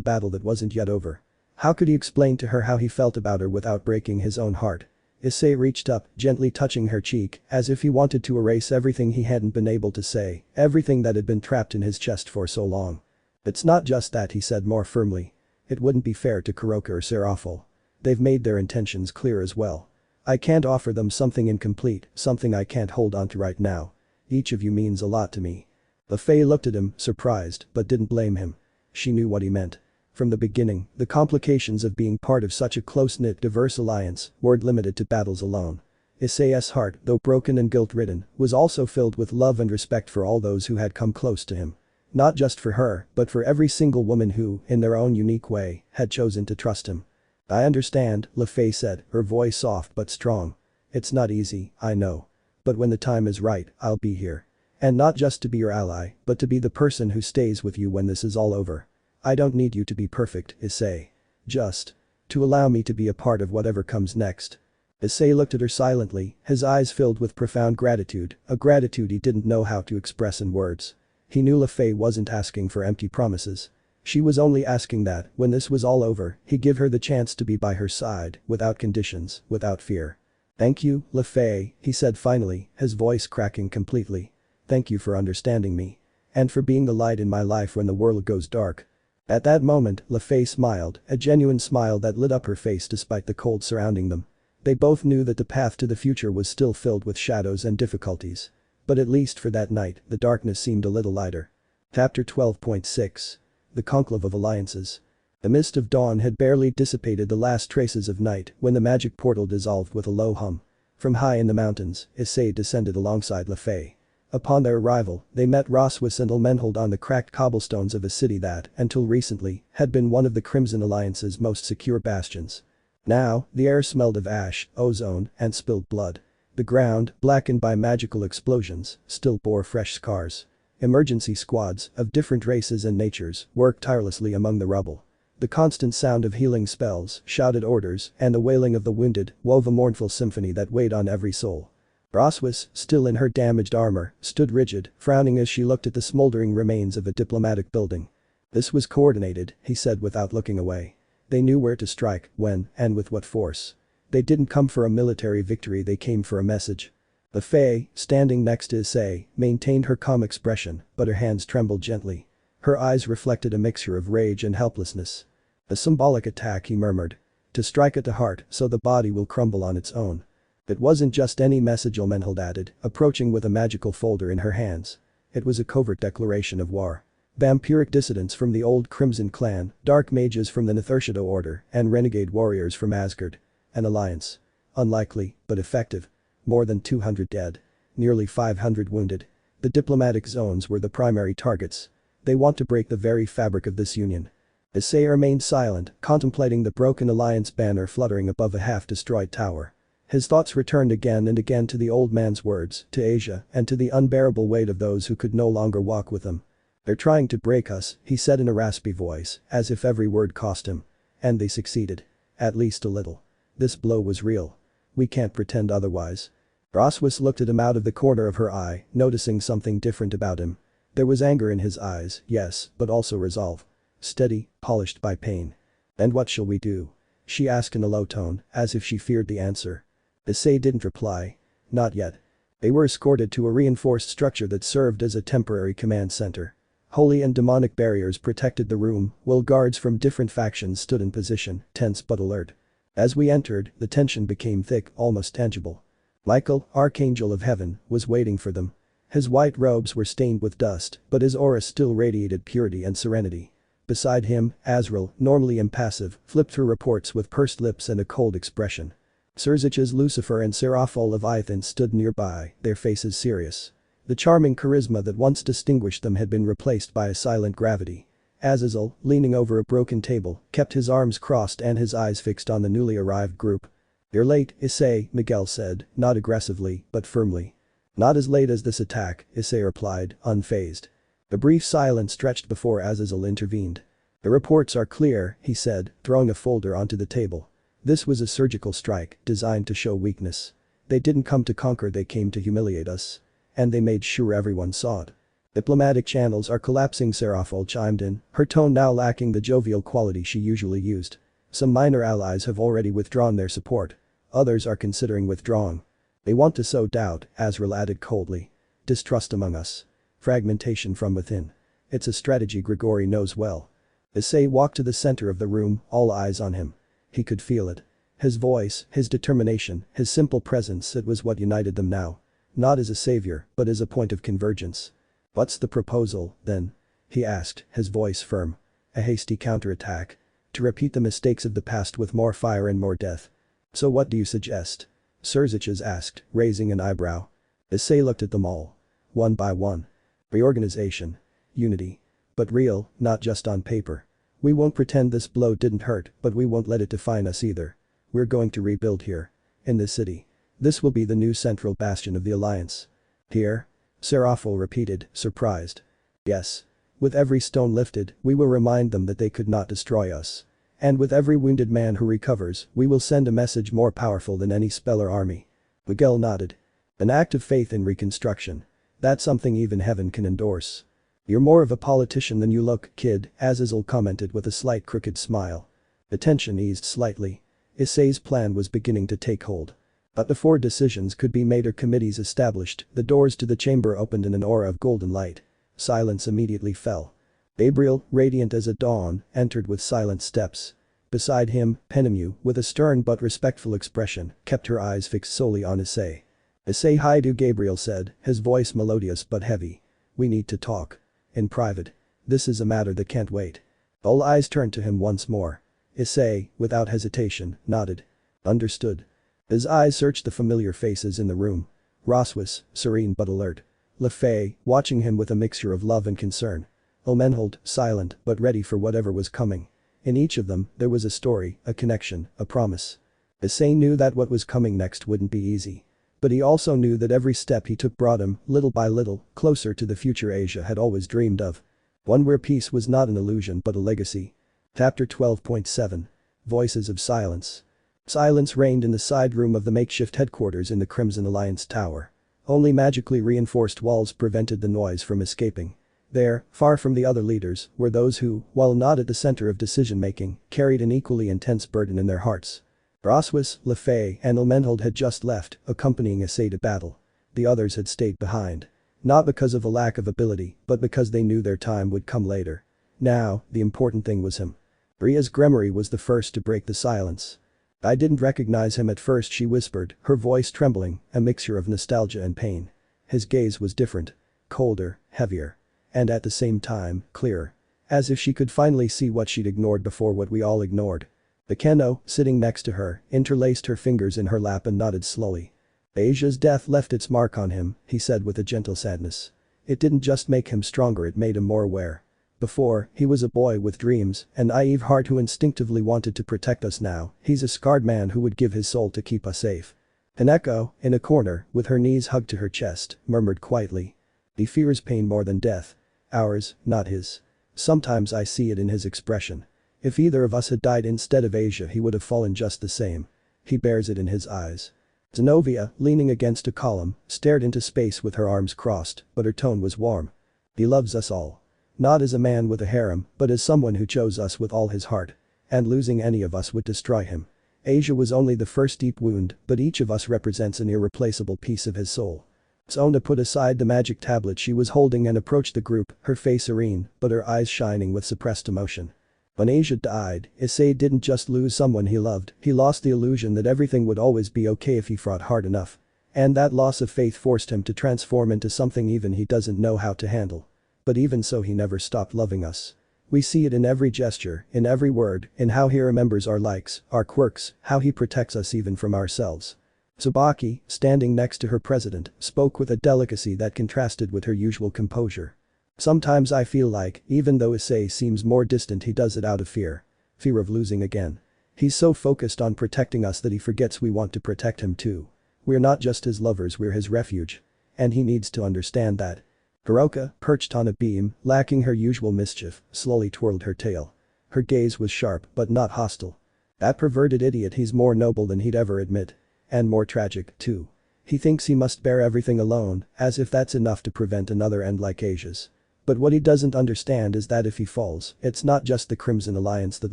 battle that wasn't yet over. How could he explain to her how he felt about her without breaking his own heart? Issei reached up, gently touching her cheek, as if he wanted to erase everything he hadn't been able to say, everything that had been trapped in his chest for so long. It's not just that, he said more firmly. It wouldn't be fair to Kuroka or Serafal. They've made their intentions clear as well. I can't offer them something incomplete, something I can't hold on to right now. Each of you means a lot to me. Le Fay looked at him, surprised, but didn't blame him. She knew what he meant. From the beginning, the complications of being part of such a close-knit, diverse alliance weren't limited to battles alone. Issei's heart, though broken and guilt-ridden, was also filled with love and respect for all those who had come close to him. Not just for her, but for every single woman who, in their own unique way, had chosen to trust him. I understand, Le Fay said, her voice soft but strong. It's not easy, I know. But when the time is right, I'll be here. And not just to be your ally, but to be the person who stays with you when this is all over. I don't need you to be perfect, Issei. Just to allow me to be a part of whatever comes next. Issei looked at her silently, his eyes filled with profound gratitude, a gratitude he didn't know how to express in words. He knew Le Fay wasn't asking for empty promises. She was only asking that, when this was all over, he give her the chance to be by her side, without conditions, without fear. Thank you, Le Fay, he said finally, his voice cracking completely. Thank you for understanding me. And for being the light in my life when the world goes dark. At that moment, Le Fay smiled, a genuine smile that lit up her face despite the cold surrounding them. They both knew that the path to the future was still filled with shadows and difficulties. But at least for that night, the darkness seemed a little lighter. Chapter 12.6. The Conclave of Alliances. The mist of dawn had barely dissipated the last traces of night when the magic portal dissolved with a low hum. From high in the mountains, Issei descended alongside Le Fay. Upon their arrival, they met Rossweisse and Elmenhold on the cracked cobblestones of a city that, until recently, had been one of the Crimson Alliance's most secure bastions. Now, the air smelled of ash, ozone, and spilled blood. The ground, blackened by magical explosions, still bore fresh scars. Emergency squads, of different races and natures, worked tirelessly among the rubble. The constant sound of healing spells, shouted orders, and the wailing of the wounded wove a mournful symphony that weighed on every soul. Rossweisse, still in her damaged armor, stood rigid, frowning as she looked at the smoldering remains of a diplomatic building. This was coordinated, he said without looking away. They knew where to strike, when, and with what force. They didn't come for a military victory, they came for a message. Le Fay, standing next to Issei, maintained her calm expression, but her hands trembled gently. Her eyes reflected a mixture of rage and helplessness. A symbolic attack, he murmured. To strike at the heart so the body will crumble on its own. It wasn't just any message, Elmenhold added, approaching with a magical folder in her hands. It was a covert declaration of war. Vampiric dissidents from the old Crimson clan, dark mages from the Nethershadow Order, and renegade warriors from Asgard. An alliance. Unlikely, but effective. More than 200 dead. Nearly 500 wounded. The diplomatic zones were the primary targets. They want to break the very fabric of this union. Issei remained silent, contemplating the broken alliance banner fluttering above a half-destroyed tower. His thoughts returned again and again to the old man's words, to Asia, and to the unbearable weight of those who could no longer walk with him. They're trying to break us, he said in a raspy voice, as if every word cost him. And they succeeded. At least a little. This blow was real. We can't pretend otherwise. Rossweisse looked at him out of the corner of her eye, noticing something different about him. There was anger in his eyes, yes, but also resolve. Steady, polished by pain. And what shall we do? She asked in a low tone, as if she feared the answer. Issei didn't reply. Not yet. They were escorted to a reinforced structure that served as a temporary command center. Holy and demonic barriers protected the room, while guards from different factions stood in position, tense but alert. As we entered, the tension became thick, almost tangible. Michael, Archangel of Heaven, was waiting for them. His white robes were stained with dust, but his aura still radiated purity and serenity. Beside him, Azrael, normally impassive, flipped through reports with pursed lips and a cold expression. Serzich's Lucifer and Seraphol Leviathan stood nearby, their faces serious. The charming charisma that once distinguished them had been replaced by a silent gravity. Azazel, leaning over a broken table, kept his arms crossed and his eyes fixed on the newly arrived group. "You're late, Issei," Miguel said, not aggressively, but firmly. "Not as late as this attack," Issei replied, unfazed. A brief silence stretched before Azazel intervened. "The reports are clear," he said, throwing a folder onto the table. "This was a surgical strike, designed to show weakness. They didn't come to conquer, they came to humiliate us. And they made sure everyone saw it." "Diplomatic channels are collapsing," Seraphol chimed in, her tone now lacking the jovial quality she usually used. "Some minor allies have already withdrawn their support. Others are considering withdrawing. They want to sow doubt," Azrael added coldly. "Distrust among us. Fragmentation from within. It's a strategy Grigori knows well." Issei walked to the center of the room, all eyes on him. He could feel it. His voice, his determination, his simple presence, it was what united them now. Not as a savior, but as a point of convergence. "What's the proposal, then?" he asked, his voice firm. "A hasty counterattack? To repeat the mistakes of the past with more fire and more death? So what do you suggest?" Serzich's asked, raising an eyebrow. Issei looked at them all. One by one. "Reorganization. Unity. But real, not just on paper. We won't pretend this blow didn't hurt, but we won't let it define us either. We're going to rebuild here. In this city. This will be the new central bastion of the Alliance." "Here?" Seraphol repeated, surprised. "Yes. With every stone lifted, we will remind them that they could not destroy us. And with every wounded man who recovers, we will send a message more powerful than any spell or army." Miguel nodded. "An act of faith in reconstruction. That's something even heaven can endorse." "You're more of a politician than you look, kid," Azazel commented with a slight crooked smile. The tension eased slightly. Issei's plan was beginning to take hold. But before decisions could be made or committees established, the doors to the chamber opened in an aura of golden light. Silence immediately fell. Gabriel, radiant as a dawn, entered with silent steps. Beside him, Penemu, with a stern but respectful expression, kept her eyes fixed solely on Issei. "Issei Hyoudou," Gabriel said, his voice melodious but heavy. "We need to talk. In private. This is a matter that can't wait." All eyes turned to him once more. Issei, without hesitation, nodded. "Understood." His eyes searched the familiar faces in the room. Rossweisse, serene but alert. Lefay, watching him with a mixture of love and concern. Elmenhold, silent but ready for whatever was coming. In each of them, there was a story, a connection, a promise. Issei knew that what was coming next wouldn't be easy. But he also knew that every step he took brought him, little by little, closer to the future Asia had always dreamed of. One where peace was not an illusion but a legacy. Chapter 12.7. Voices of Silence. Silence reigned in the side room of the makeshift headquarters in the Crimson Alliance Tower. Only magically reinforced walls prevented the noise from escaping. There, far from the other leaders, were those who, while not at the center of decision-making, carried an equally intense burden in their hearts. Rossweisse, Lefay, and Elmenhold had just left, accompanying Issei to battle. The others had stayed behind. Not because of a lack of ability, but because they knew their time would come later. Now, the important thing was him. Rias Gremory was the first to break the silence. "I didn't recognize him at first," she whispered, her voice trembling, a mixture of nostalgia and pain. His gaze was different. Colder, heavier. And at the same time, clearer. As if she could finally see what she'd ignored before, what we all ignored. The Keno, sitting next to her, interlaced her fingers in her lap and nodded slowly. "Asia's death left its mark on him," he said with a gentle sadness. "It didn't just make him stronger, it made him more aware. Before, he was a boy with dreams, a naive heart who instinctively wanted to protect us. Now, he's a scarred man who would give his soul to keep us safe." Haneko, in a corner, with her knees hugged to her chest, murmured quietly. "He fears pain more than death. Ours, not his. Sometimes I see it in his expression. If either of us had died instead of Asia, he would have fallen just the same. He bears it in his eyes." Xenovia, leaning against a column, stared into space with her arms crossed, but her tone was warm. "He loves us all. Not as a man with a harem, but as someone who chose us with all his heart. And losing any of us would destroy him. Asia was only the first deep wound, but each of us represents an irreplaceable piece of his soul. Sona put aside the magic tablet she was holding and approached the group, her face serene, but her eyes shining with suppressed emotion. When Asia died, Issei didn't just lose someone he loved, he lost the illusion that everything would always be okay if he fought hard enough. And that loss of faith forced him to transform into something even he doesn't know how to handle. But even so, he never stopped loving us. We see it in every gesture, in every word, in how he remembers our likes, our quirks, how he protects us even from ourselves. Tsubaki, standing next to her president, spoke with a delicacy that contrasted with her usual composure. Sometimes I feel like, even though Issei seems more distant, he does it out of fear. Fear of losing again. He's so focused on protecting us that he forgets we want to protect him too. We're not just his lovers, we're his refuge. And he needs to understand that. Hiroka, perched on a beam, lacking her usual mischief, slowly twirled her tail. Her gaze was sharp but not hostile. That perverted idiot, he's more noble than he'd ever admit. And more tragic, too. He thinks he must bear everything alone, as if that's enough to prevent another end like Asia's. But what he doesn't understand is that if he falls, it's not just the Crimson Alliance that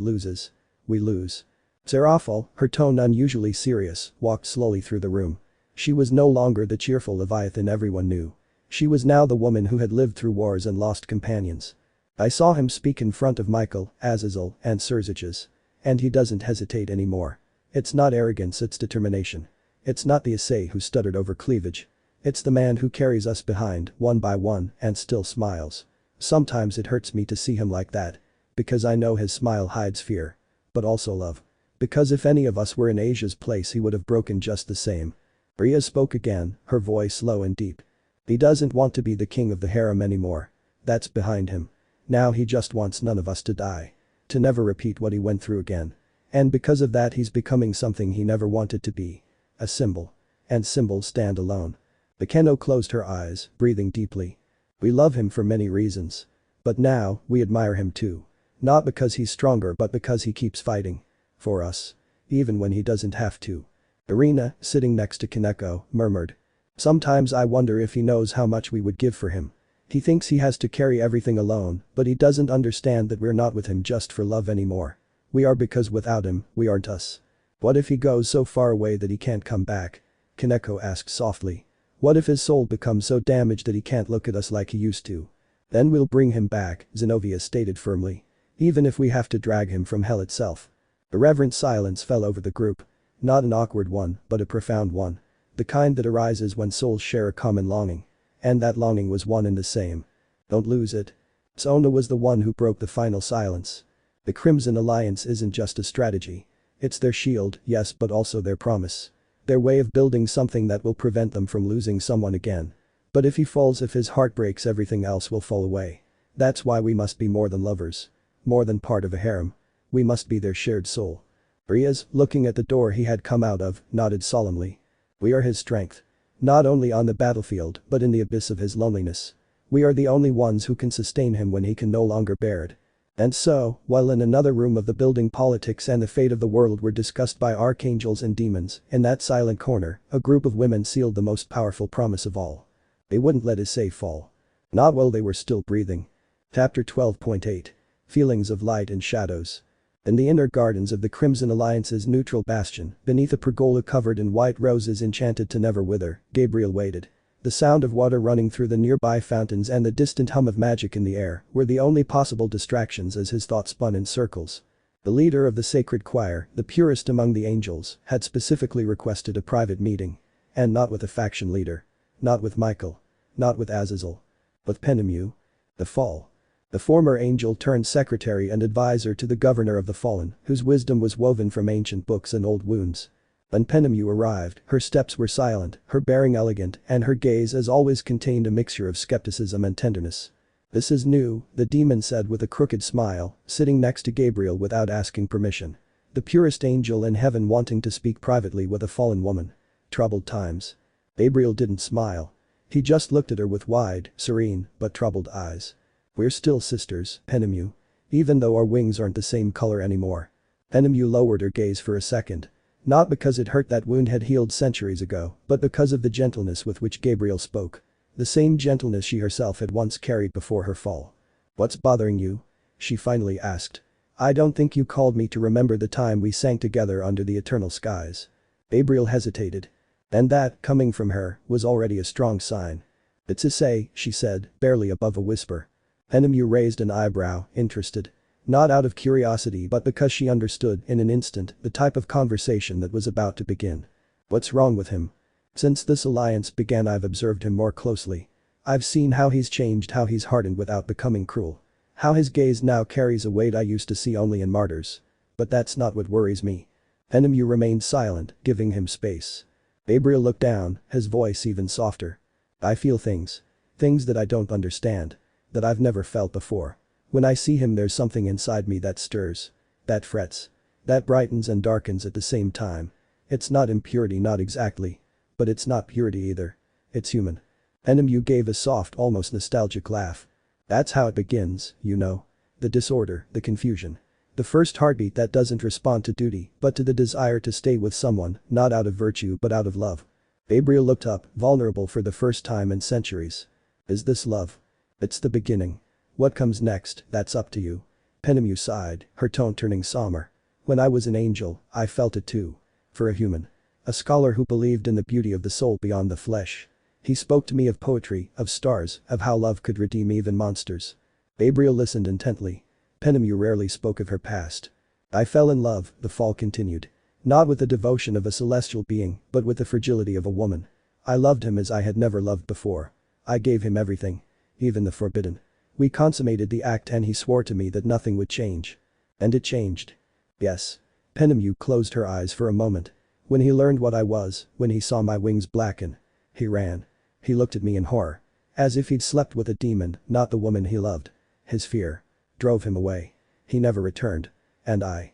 loses. We lose. Seraphil, her tone unusually serious, walked slowly through the room. She was no longer the cheerful Leviathan everyone knew. She was now the woman who had lived through wars and lost companions. I saw him speak in front of Michael, Azazel, and Surziches. And he doesn't hesitate anymore. It's not arrogance, it's determination. It's not the Issei who stuttered over cleavage. It's the man who carries us behind, one by one, and still smiles. Sometimes it hurts me to see him like that. Because I know his smile hides fear. But also love. Because if any of us were in Asia's place, he would have broken just the same. Rias spoke again, her voice low and deep. He doesn't want to be the king of the harem anymore. That's behind him. Now he just wants none of us to die. To never repeat what he went through again. And because of that, he's becoming something he never wanted to be. A symbol. And symbols stand alone. Bakeno closed her eyes, breathing deeply. We love him for many reasons. But now, we admire him too. Not because he's stronger, but because he keeps fighting. For us. Even when he doesn't have to. Irina, sitting next to Kaneko, murmured. Sometimes I wonder if he knows how much we would give for him. He thinks he has to carry everything alone, but he doesn't understand that we're not with him just for love anymore. We are because without him, we aren't us. What if he goes so far away that he can't come back? Kaneko asked softly. What if his soul becomes so damaged that he can't look at us like he used to? Then we'll bring him back, Xenovia stated firmly. Even if we have to drag him from hell itself. A reverent silence fell over the group. Not an awkward one, but a profound one. The kind that arises when souls share a common longing. And that longing was one and the same. Don't lose it. Sona was the one who broke the final silence. The Crimson Alliance isn't just a strategy. It's their shield, yes, but also their promise. Their way of building something that will prevent them from losing someone again. But if he falls, if his heart breaks, everything else will fall away. That's why we must be more than lovers. More than part of a harem. We must be their shared soul. Rias, looking at the door he had come out of, nodded solemnly. We are his strength. Not only on the battlefield, but in the abyss of his loneliness. We are the only ones who can sustain him when he can no longer bear it. And so, while in another room of the building politics and the fate of the world were discussed by archangels and demons, in that silent corner, a group of women sealed the most powerful promise of all. They wouldn't let Issei fall. Not while they were still breathing. Chapter 12.8. Feelings of Light and Shadows. In the inner gardens of the Crimson Alliance's neutral bastion, beneath a pergola covered in white roses enchanted to never wither, Gabriel waited. The sound of water running through the nearby fountains and the distant hum of magic in the air were the only possible distractions as his thoughts spun in circles. The leader of the sacred choir, the purest among the angels, had specifically requested a private meeting. And not with a faction leader. Not with Michael. Not with Azazel. With Penemu. The fall. The former angel turned secretary and advisor to the governor of the fallen, whose wisdom was woven from ancient books and old wounds. When Penemu arrived, her steps were silent, her bearing elegant, and her gaze as always contained a mixture of skepticism and tenderness. This is new, the demon said with a crooked smile, sitting next to Gabriel without asking permission. The purest angel in heaven wanting to speak privately with a fallen woman. Troubled times. Gabriel didn't smile. He just looked at her with wide, serene, but troubled eyes. We're still sisters, Penemu. Even though our wings aren't the same color anymore. Penemu lowered her gaze for a second. Not because it hurt that wound had healed centuries ago, but because of the gentleness with which Gabriel spoke. The same gentleness she herself had once carried before her fall. What's bothering you? She finally asked. I don't think you called me to remember the time we sang together under the eternal skies. Gabriel hesitated. And that, coming from her, was already a strong sign. It's Issei, she said, barely above a whisper. Enemu raised an eyebrow, interested. Not out of curiosity but because she understood, in an instant, the type of conversation that was about to begin. What's wrong with him? Since this alliance began I've observed him more closely. I've seen how he's changed, how he's hardened without becoming cruel. How his gaze now carries a weight I used to see only in martyrs. But that's not what worries me. Enemu remained silent, giving him space. Gabriel looked down, his voice even softer. I feel things. Things that I don't understand. That I've never felt before. When I see him there's something inside me that stirs. That frets. That brightens and darkens at the same time. It's not impurity, not exactly. But it's not purity either. It's human. Enemu gave a soft, almost nostalgic laugh. That's how it begins, you know. The disorder, the confusion. The first heartbeat that doesn't respond to duty but to the desire to stay with someone, not out of virtue but out of love. Gabriel looked up, vulnerable for the first time in centuries. Is this love? It's the beginning. What comes next, that's up to you. Enemu sighed, her tone turning somber. When I was an angel, I felt it too. For a human. A scholar who believed in the beauty of the soul beyond the flesh. He spoke to me of poetry, of stars, of how love could redeem even monsters. Gabriel listened intently. Enemu rarely spoke of her past. I fell in love, the fall continued. Not with the devotion of a celestial being, but with the fragility of a woman. I loved him as I had never loved before. I gave him everything. Even the forbidden. We consummated the act and he swore to me that nothing would change. And it changed. Yes. Enemu closed her eyes for a moment. When he learned what I was, when he saw my wings blacken. He ran. He looked at me in horror. As if he'd slept with a demon, not the woman he loved. His fear drove him away. He never returned. And I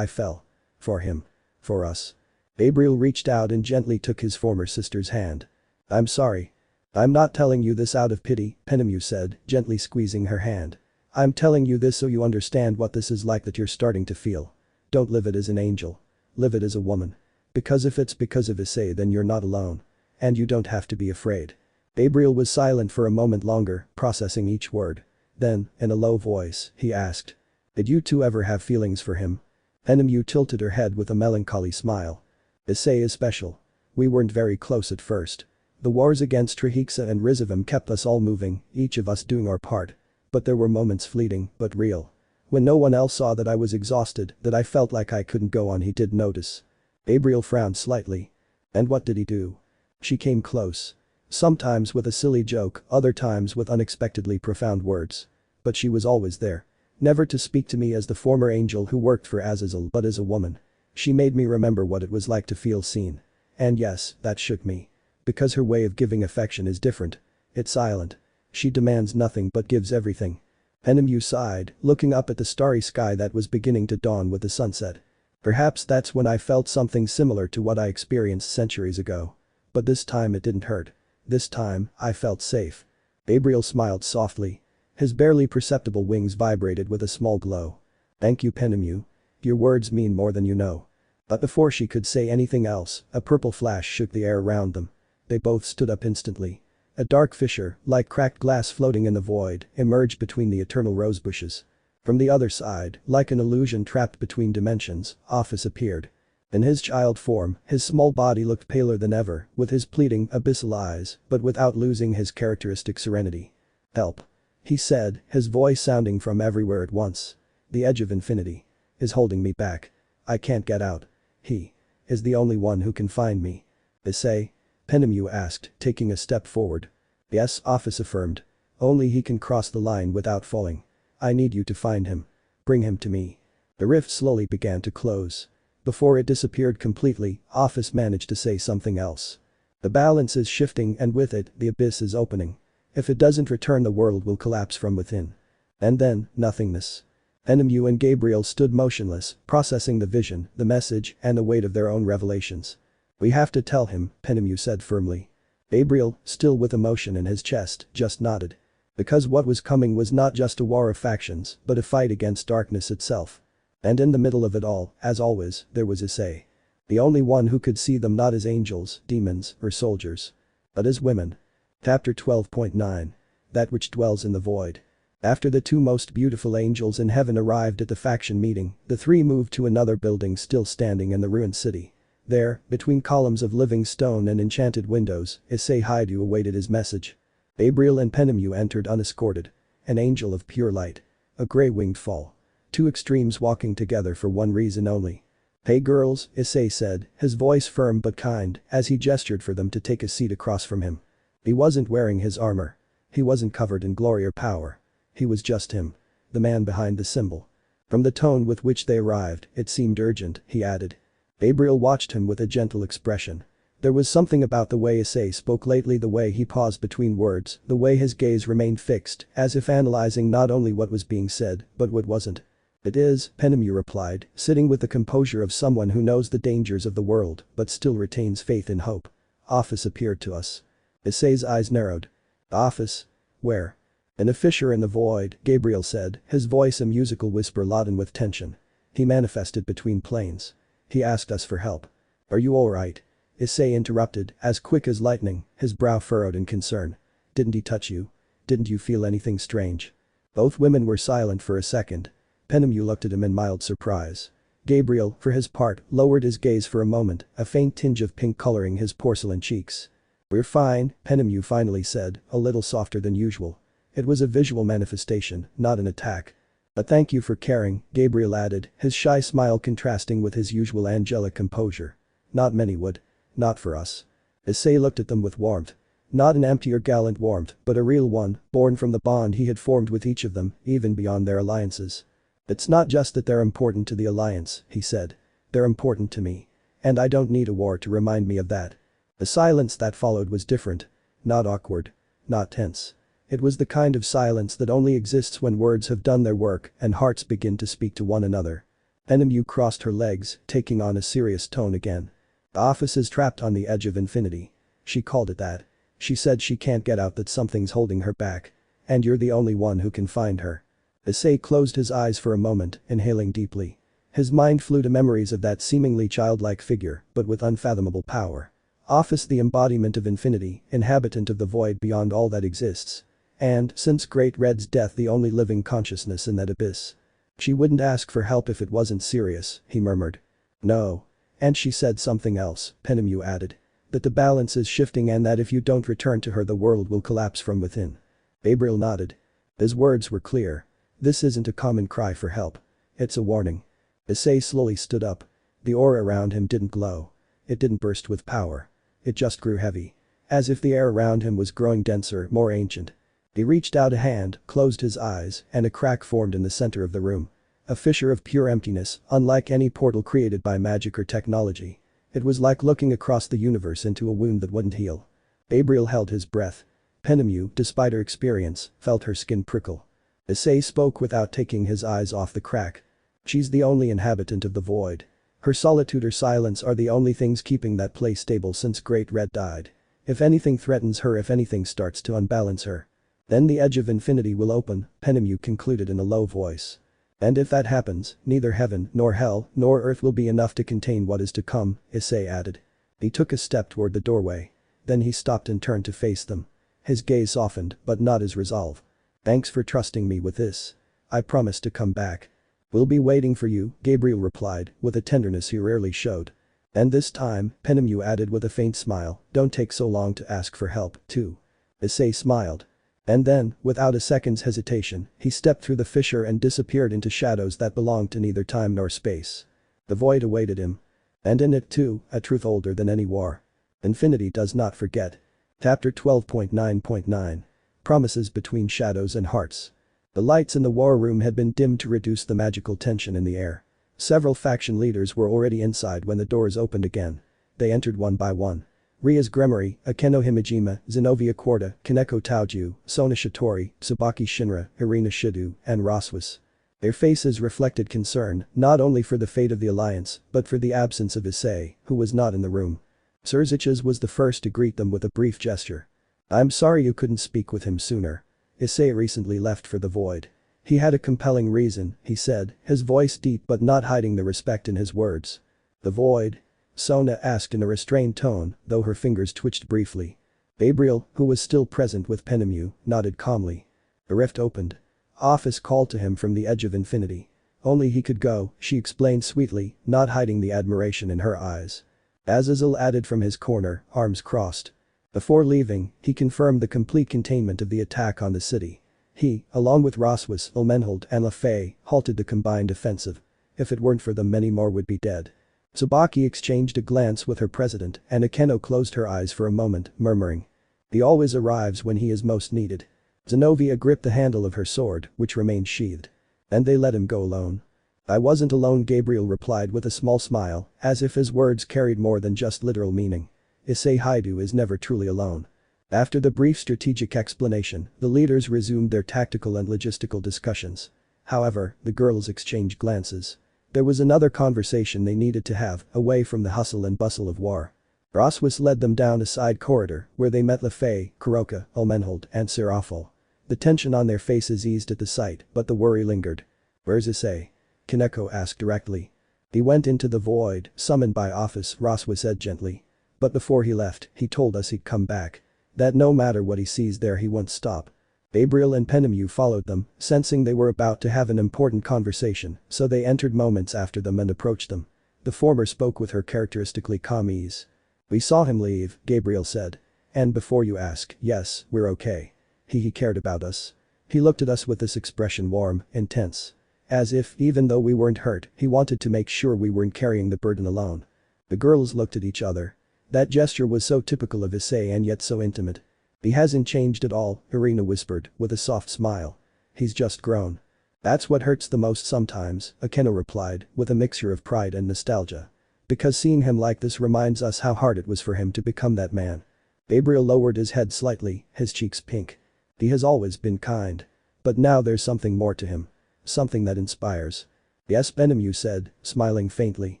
fell. For him. For us. Gabriel reached out and gently took his former sister's hand. I'm sorry. I'm not telling you this out of pity, Enemu said, gently squeezing her hand. I'm telling you this so you understand what this is like that you're starting to feel. Don't live it as an angel. Live it as a woman. Because if it's because of Issei then you're not alone. And you don't have to be afraid. Gabriel was silent for a moment longer, processing each word. Then, in a low voice, he asked. Did you two ever have feelings for him? Enemu tilted her head with a melancholy smile. Issei is special. We weren't very close at first. The wars against Trihexa and Rizavim kept us all moving, each of us doing our part. But there were moments fleeting, but real. When no one else saw that I was exhausted, that I felt like I couldn't go on, he did notice. Gabriel frowned slightly. And what did he do? She came close. Sometimes with a silly joke, other times with unexpectedly profound words. But she was always there. Never to speak to me as the former angel who worked for Azazel but as a woman. She made me remember what it was like to feel seen. And yes, that shook me. Because her way of giving affection is different. It's silent. She demands nothing but gives everything. Enemu sighed, looking up at the starry sky that was beginning to dawn with the sunset. Perhaps that's when I felt something similar to what I experienced centuries ago. But this time it didn't hurt. This time, I felt safe. Gabriel smiled softly. His barely perceptible wings vibrated with a small glow. Thank you, Enemu. Your words mean more than you know. But before she could say anything else, a purple flash shook the air around them. They both stood up instantly. A dark fissure, like cracked glass floating in the void, emerged between the eternal rose bushes. From the other side, like an illusion trapped between dimensions, Office appeared. In his child form, his small body looked paler than ever, with his pleading, abyssal eyes, but without losing his characteristic serenity. Help. He said, his voice sounding from everywhere at once. The edge of infinity is holding me back. I can't get out. He is the only one who can find me. Issei? Enemu asked, taking a step forward. Yes, Office affirmed. Only he can cross the line without falling. I need you to find him. Bring him to me. The rift slowly began to close. Before it disappeared completely, Office managed to say something else. The balance is shifting and with it, the abyss is opening. If it doesn't return the world will collapse from within. And then, nothingness. Enemu and Gabriel stood motionless, processing the vision, the message, and the weight of their own revelations. We have to tell him, Enemu said firmly. Gabriel, still with emotion in his chest, just nodded. Because what was coming was not just a war of factions, but a fight against darkness itself. And in the middle of it all, as always, there was Issei. The only one who could see them not as angels, demons, or soldiers. But as women. Chapter 12.9. That which dwells in the void. After the two most beautiful angels in heaven arrived at the faction meeting, the three moved to another building still standing in the ruined city. There, between columns of living stone and enchanted windows, Issei Hyoudou awaited his message. Gabriel and Penemu entered unescorted. An angel of pure light. A grey-winged fall. Two extremes walking together for one reason only. "Hey girls," Issei said, his voice firm but kind, as he gestured for them to take a seat across from him. He wasn't wearing his armor. He wasn't covered in glory or power. He was just him. The man behind the symbol. From the tone with which they arrived, it seemed urgent, he added. Gabriel watched him with a gentle expression. There was something about the way Issei spoke lately, the way he paused between words, the way his gaze remained fixed, as if analyzing not only what was being said, but what wasn't. "It is," Penemu replied, sitting with the composure of someone who knows the dangers of the world, but still retains faith in hope. "Office appeared to us." Issei's eyes narrowed. "Office? Where?" "In a fissure in the void," Gabriel said, his voice a musical whisper laden with tension. "He manifested between planes. He asked us for help." "Are you alright?" Issei interrupted, as quick as lightning, his brow furrowed in concern. "Didn't he touch you? Didn't you feel anything strange?" Both women were silent for a second. Penemu looked at him in mild surprise. Gabriel, for his part, lowered his gaze for a moment, a faint tinge of pink coloring his porcelain cheeks. "We're fine," Penemu finally said, a little softer than usual. It was a visual manifestation, not an attack. "But thank you for caring," Gabriel added, his shy smile contrasting with his usual angelic composure. "Not many would. Not for us." Issei looked at them with warmth. Not an empty or gallant warmth, but a real one, born from the bond he had formed with each of them, even beyond their alliances. "It's not just that they're important to the alliance," he said. "They're important to me. And I don't need a war to remind me of that." The silence that followed was different. Not awkward. Not tense. It was the kind of silence that only exists when words have done their work and hearts begin to speak to one another. Penemu crossed her legs, taking on a serious tone again. "The office is trapped on the edge of infinity." She called it that. She said she can't get out, that something's holding her back. And you're the only one who can find her. Issei closed his eyes for a moment, inhaling deeply. His mind flew to memories of that seemingly childlike figure, but with unfathomable power. Office, the embodiment of infinity, inhabitant of the void beyond all that exists. And, since Great Red's death, the only living consciousness in that abyss. "She wouldn't ask for help if it wasn't serious," he murmured. "No. And she said something else," Penemu added. "That the balance is shifting and that if you don't return to her the world will collapse from within." Gabriel nodded. His words were clear. This isn't a common cry for help. It's a warning. Issei slowly stood up. The aura around him didn't glow. It didn't burst with power. It just grew heavy. As if the air around him was growing denser, more ancient. He reached out a hand, closed his eyes, and a crack formed in the center of the room. A fissure of pure emptiness, unlike any portal created by magic or technology. It was like looking across the universe into a wound that wouldn't heal. Gabriel held his breath. Penemu, despite her experience, felt her skin prickle. Issei spoke without taking his eyes off the crack. "She's the only inhabitant of the void. Her solitude or silence are the only things keeping that place stable since Great Red died. If anything threatens her, if anything starts to unbalance her, then the edge of infinity will open," Penemu concluded in a low voice. "And if that happens, neither heaven, nor hell, nor earth will be enough to contain what is to come," Issei added. He took a step toward the doorway. Then he stopped and turned to face them. His gaze softened, but not his resolve. "Thanks for trusting me with this. I promise to come back." "We'll be waiting for you," Gabriel replied, with a tenderness he rarely showed. "And this time," Penemu added with a faint smile, "don't take so long to ask for help, too." Issei smiled. And then, without a second's hesitation, he stepped through the fissure and disappeared into shadows that belonged to neither time nor space. The void awaited him. And in it too, a truth older than any war. Infinity does not forget. Chapter 12.9.9. Promises between shadows and hearts. The lights in the war room had been dimmed to reduce the magical tension in the air. Several faction leaders were already inside when the doors opened again. They entered one by one. Rias Gremory, Akeno Himejima, Xenovia Quarta, Kaneko Taoju, Sona Shitori, Tsubaki Shinra, Irina Shidu, and Rossweisse. Their faces reflected concern, not only for the fate of the alliance, but for the absence of Issei, who was not in the room. Surziches was the first to greet them with a brief gesture. "I'm sorry you couldn't speak with him sooner. Issei recently left for the void. He had a compelling reason," he said, his voice deep but not hiding the respect in his words. "The void?" Sona asked in a restrained tone, though her fingers twitched briefly. Gabriel, who was still present with Penemu, nodded calmly. The rift opened. Office called to him from the edge of infinity. Only he could go, she explained sweetly, not hiding the admiration in her eyes. Azazel added from his corner, arms crossed. Before leaving, he confirmed the complete containment of the attack on the city. He, along with Rossweisse, Ilmenhold and Lefay, halted the combined offensive. If it weren't for them many more would be dead. Tsubaki exchanged a glance with her president and Akeno closed her eyes for a moment, murmuring. He always arrives when he is most needed. Xenovia gripped the handle of her sword, which remained sheathed. And they let him go alone. I wasn't alone, Gabriel replied with a small smile, as if his words carried more than just literal meaning. Issei Hyoudou is never truly alone. After the brief strategic explanation, the leaders resumed their tactical and logistical discussions. However, the girls exchanged glances. There was another conversation they needed to have, away from the hustle and bustle of war. Rossweisse led them down a side corridor, where they met Lefay, Kuroka, Ilmenhold, and Serafel. The tension on their faces eased at the sight, but the worry lingered. Where's Issei? Kaneko asked directly. He went into the void, summoned by Office, Rossweisse said gently. But before he left, he told us he'd come back. That no matter what he sees there he won't stop. Gabriel and Penemu followed them, sensing they were about to have an important conversation, so they entered moments after them and approached them. The former spoke with her characteristically calm ease. We saw him leave, Gabriel said. And before you ask, yes, we're okay. He cared about us. He looked at us with this expression warm, intense. As if, even though we weren't hurt, he wanted to make sure we weren't carrying the burden alone. The girls looked at each other. That gesture was so typical of Issei and yet so intimate. He hasn't changed at all, Irina whispered, with a soft smile. He's just grown. That's what hurts the most sometimes, Akeno replied, with a mixture of pride and nostalgia. Because seeing him like this reminds us how hard it was for him to become that man. Gabriel lowered his head slightly, his cheeks pink. He has always been kind. But now there's something more to him. Something that inspires. Yes, Benemu said, smiling faintly.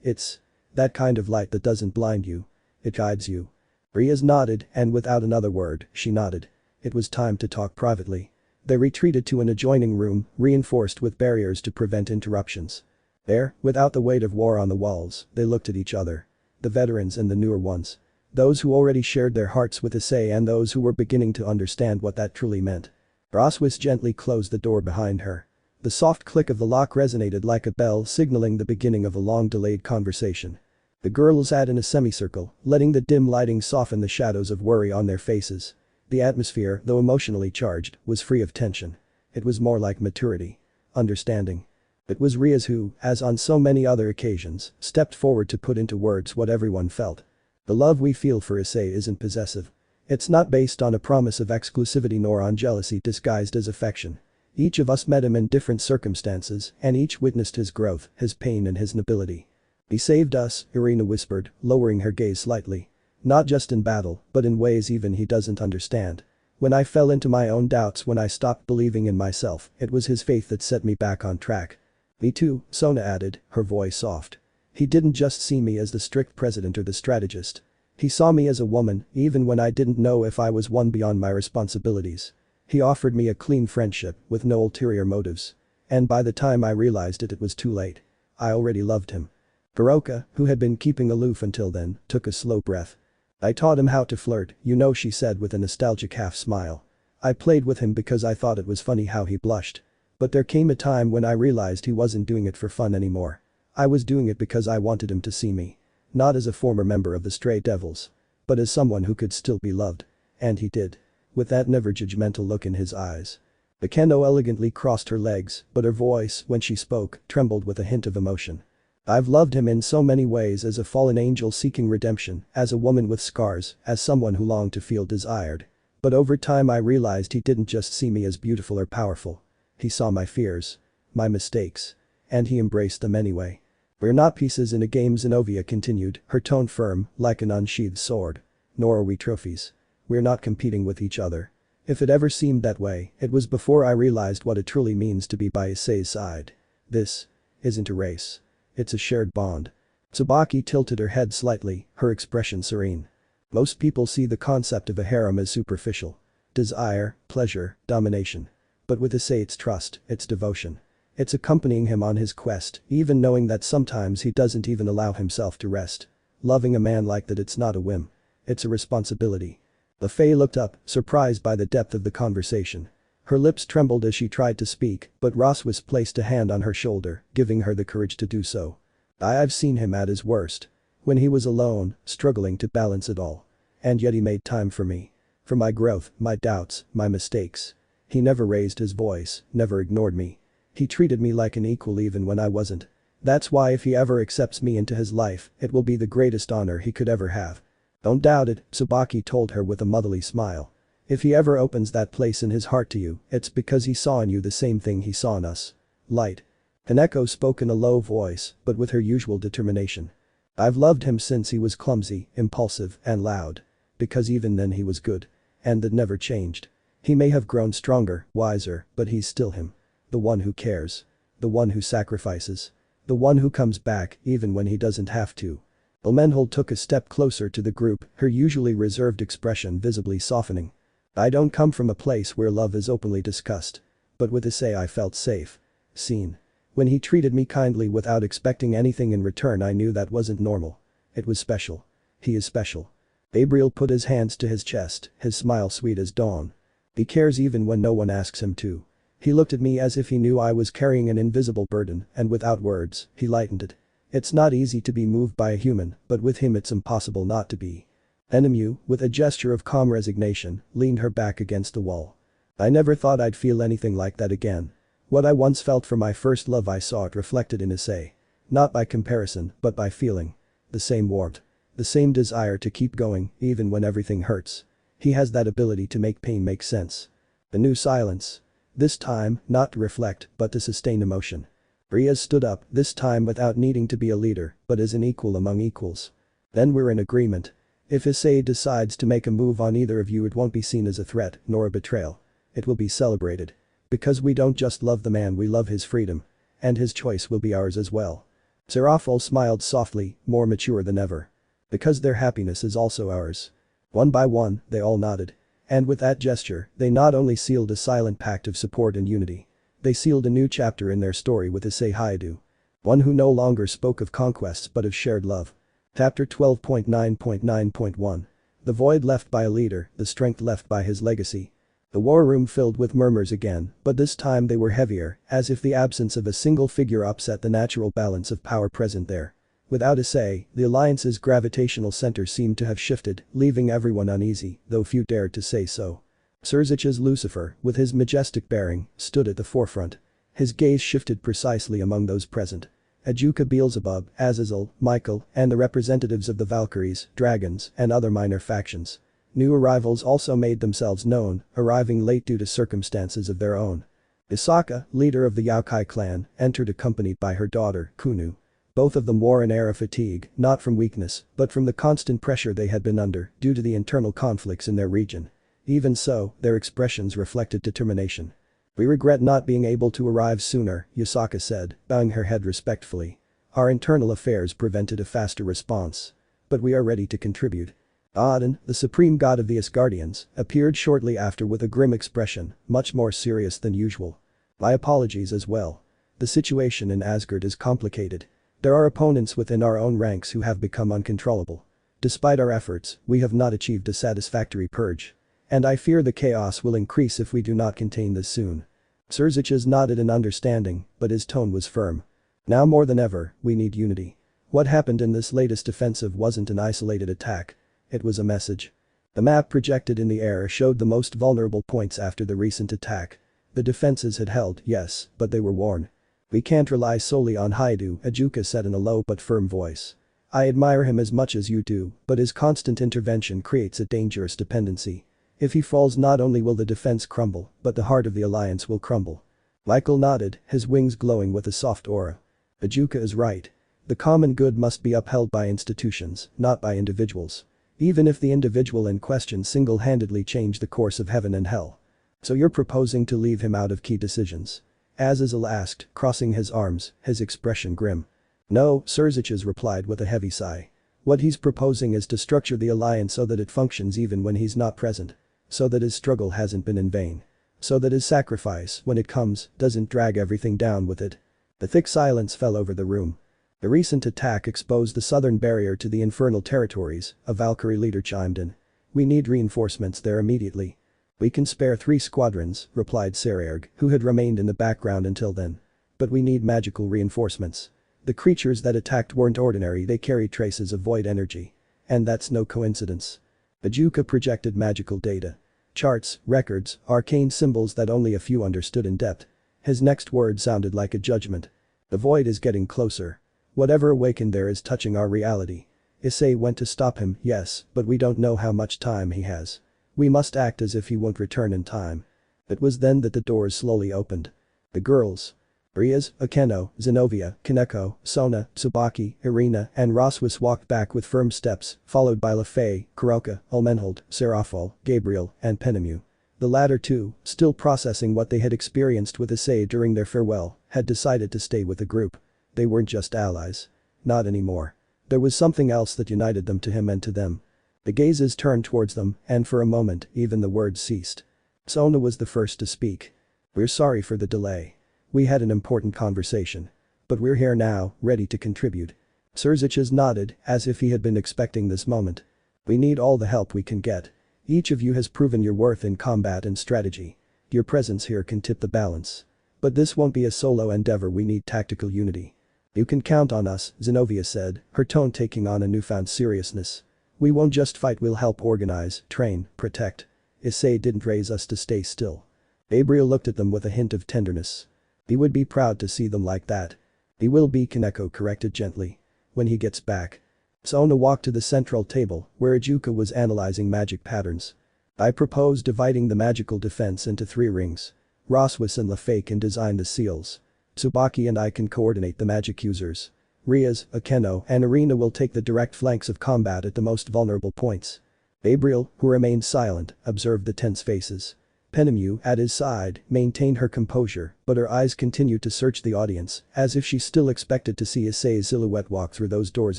It's that kind of light that doesn't blind you. It guides you. Rias nodded, and without another word, she nodded. It was time to talk privately. They retreated to an adjoining room, reinforced with barriers to prevent interruptions. There, without the weight of war on the walls, they looked at each other. The veterans and the newer ones. Those who already shared their hearts with Issei and those who were beginning to understand what that truly meant. Rossweisse gently closed the door behind her. The soft click of the lock resonated like a bell signaling the beginning of a long-delayed conversation. The girls sat in a semicircle, letting the dim lighting soften the shadows of worry on their faces. The atmosphere, though emotionally charged, was free of tension. It was more like maturity. Understanding. It was Rias who, as on so many other occasions, stepped forward to put into words what everyone felt. The love we feel for Issei isn't possessive. It's not based on a promise of exclusivity nor on jealousy disguised as affection. Each of us met him in different circumstances, and each witnessed his growth, his pain and his nobility. He saved us, Irina whispered, lowering her gaze slightly. Not just in battle, but in ways even he doesn't understand. When I fell into my own doubts, when I stopped believing in myself, it was his faith that set me back on track. Me too, Sona added, her voice soft. He didn't just see me as the strict president or the strategist. He saw me as a woman, even when I didn't know if I was one beyond my responsibilities. He offered me a clean friendship, with no ulterior motives. And by the time I realized it, it was too late. I already loved him. Kuroka, who had been keeping aloof until then, took a slow breath. I taught him how to flirt, you know, she said with a nostalgic half smile. I played with him because I thought it was funny how he blushed. But there came a time when I realized he wasn't doing it for fun anymore. I was doing it because I wanted him to see me. Not as a former member of the Stray Devils. But as someone who could still be loved. And he did. With that never judgmental look in his eyes. Akeno elegantly crossed her legs, but her voice, when she spoke, trembled with a hint of emotion. I've loved him in so many ways, as a fallen angel seeking redemption, as a woman with scars, as someone who longed to feel desired. But over time I realized he didn't just see me as beautiful or powerful. He saw my fears. My mistakes. And he embraced them anyway. We're not pieces in a game, Xenovia continued, her tone firm, like an unsheathed sword. Nor are we trophies. We're not competing with each other. If it ever seemed that way, it was before I realized what it truly means to be by Issei's side. This isn't a race. It's a shared bond. Tsubaki tilted her head slightly, her expression serene. Most people see the concept of a harem as superficial. Desire, pleasure, domination. But with Issei it's trust, it's devotion. It's accompanying him on his quest, even knowing that sometimes he doesn't even allow himself to rest. Loving a man like that, it's not a whim. It's a responsibility. Lefay looked up, surprised by the depth of the conversation. Her lips trembled as she tried to speak, but Rossweisse placed a hand on her shoulder, giving her the courage to do so. I've seen him at his worst. When he was alone, struggling to balance it all. And yet he made time for me. For my growth, my doubts, my mistakes. He never raised his voice, never ignored me. He treated me like an equal even when I wasn't. That's why if he ever accepts me into his life, it will be the greatest honor he could ever have. Don't doubt it, Tsubaki told her with a motherly smile. If he ever opens that place in his heart to you, it's because he saw in you the same thing he saw in us. Light. Haneko spoke in a low voice, but with her usual determination. I've loved him since he was clumsy, impulsive, and loud. Because even then he was good. And that never changed. He may have grown stronger, wiser, but he's still him. The one who cares. The one who sacrifices. The one who comes back even when he doesn't have to. Ilmenhul took a step closer to the group, her usually reserved expression visibly softening. I don't come from a place where love is openly discussed. But with Issei I felt safe. Seen. When he treated me kindly without expecting anything in return I knew that wasn't normal. It was special. He is special. Gabriel put his hands to his chest, his smile sweet as dawn. He cares even when no one asks him to. He looked at me as if he knew I was carrying an invisible burden, and without words, he lightened it. It's not easy to be moved by a human, but with him it's impossible not to be. Enemu, with a gesture of calm resignation, leaned her back against the wall. I never thought I'd feel anything like that again. What I once felt for my first love I saw it reflected in Issei. Not by comparison, but by feeling. The same warmth. The same desire to keep going, even when everything hurts. He has that ability to make pain make sense. A new silence. This time, not to reflect, but to sustain emotion. Rias stood up, this time without needing to be a leader, but as an equal among equals. Then we're in agreement. If Issei decides to make a move on either of you it won't be seen as a threat, nor a betrayal. It will be celebrated. Because we don't just love the man, we love his freedom. And his choice will be ours as well. Serafol smiled softly, more mature than ever. Because their happiness is also ours. One by one, they all nodded. And with that gesture, they not only sealed a silent pact of support and unity. They sealed a new chapter in their story with Issei Hyoudou. One who no longer spoke of conquests but of shared love. Chapter 12.9.9.1. The void left by a leader, the strength left by his legacy. The war room filled with murmurs again, but this time they were heavier, as if the absence of a single figure upset the natural balance of power present there. Without Issei, the Alliance's gravitational center seemed to have shifted, leaving everyone uneasy, though few dared to say so. Surzich's Lucifer, with his majestic bearing, stood at the forefront. His gaze shifted precisely among those present. Ajuka Beelzebub, Azazel, Michael, and the representatives of the Valkyries, dragons, and other minor factions. New arrivals also made themselves known, arriving late due to circumstances of their own. Isaka, leader of the Yaokai clan, entered accompanied by her daughter, Kunu. Both of them wore an air of fatigue, not from weakness, but from the constant pressure they had been under due to the internal conflicts in their region. Even so, their expressions reflected determination. We regret not being able to arrive sooner, Yasaka said, bowing her head respectfully. Our internal affairs prevented a faster response. But we are ready to contribute. Odin, the supreme god of the Asgardians, appeared shortly after with a grim expression, much more serious than usual. My apologies as well. The situation in Asgard is complicated. There are opponents within our own ranks who have become uncontrollable. Despite our efforts, we have not achieved a satisfactory purge. And I fear the chaos will increase if we do not contain this soon. Surzich's nodded in understanding, but his tone was firm. Now more than ever, we need unity. What happened in this latest offensive wasn't an isolated attack. It was a message. The map projected in the air showed the most vulnerable points after the recent attack. The defenses had held, yes, but they were worn. We can't rely solely on Hyoudou, Ajuka said in a low but firm voice. I admire him as much as you do, but his constant intervention creates a dangerous dependency. If he falls not only will the defense crumble, but the heart of the alliance will crumble. Michael nodded, his wings glowing with a soft aura. Ajuka is right. The common good must be upheld by institutions, not by individuals. Even if the individual in question single-handedly changed the course of heaven and hell. So you're proposing to leave him out of key decisions? Azazel asked, crossing his arms, his expression grim. No, Surzich's replied with a heavy sigh. What he's proposing is to structure the alliance so that it functions even when he's not present. So that his struggle hasn't been in vain. So that his sacrifice, when it comes, doesn't drag everything down with it. The thick silence fell over the room. The recent attack exposed the southern barrier to the infernal territories, a Valkyrie leader chimed in. We need reinforcements there immediately. "We can spare 3 squadrons," replied Sekiryuutei, who had remained in the background until then. "But we need magical reinforcements. The creatures that attacked weren't ordinary, they carried traces of void energy. And that's no coincidence." Ajuka projected magical data. Charts, records, arcane symbols that only a few understood in depth. His next word sounded like a judgment. "The void is getting closer. Whatever awakened there is touching our reality." Issei went to stop him, "Yes, but we don't know how much time he has. We must act as if he won't return in time." It was then that the doors slowly opened. The girls. Rias, Akeno, Xenovia, Kaneko, Sona, Tsubaki, Irina, and Rossweisse walked back with firm steps, followed by Lefay, Kuroka, Ulmenhold, Serafal, Gabriel, and Penemu. The latter two, still processing what they had experienced with Issei during their farewell, had decided to stay with the group. They weren't just allies. Not anymore. There was something else that united them to him and to them. The gazes turned towards them, and for a moment, even the words ceased. Sona was the first to speak. "We're sorry for the delay. We had an important conversation. But we're here now, ready to contribute." Serziches nodded, as if he had been expecting this moment. "We need all the help we can get. Each of you has proven your worth in combat and strategy. Your presence here can tip the balance. But this won't be a solo endeavor, we need tactical unity." "You can count on us," Xenovia said, her tone taking on a newfound seriousness. "We won't just fight, we'll help organize, train, protect. Issei didn't raise us to stay still." Gabriel looked at them with a hint of tenderness. "He would be proud to see them like that." "He will be," Kaneko corrected gently. "When he gets back." Sona walked to the central table, where Ajuka was analyzing magic patterns. "I propose dividing the magical defense into 3 rings. Rossweisse and Lefay can design the seals. Tsubaki and I can coordinate the magic users. Rias, Akeno, and Irina will take the direct flanks of combat at the most vulnerable points." Gabriel, who remained silent, observed the tense faces. Penemu, at his side, maintained her composure, but her eyes continued to search the audience, as if she still expected to see Issei's silhouette walk through those doors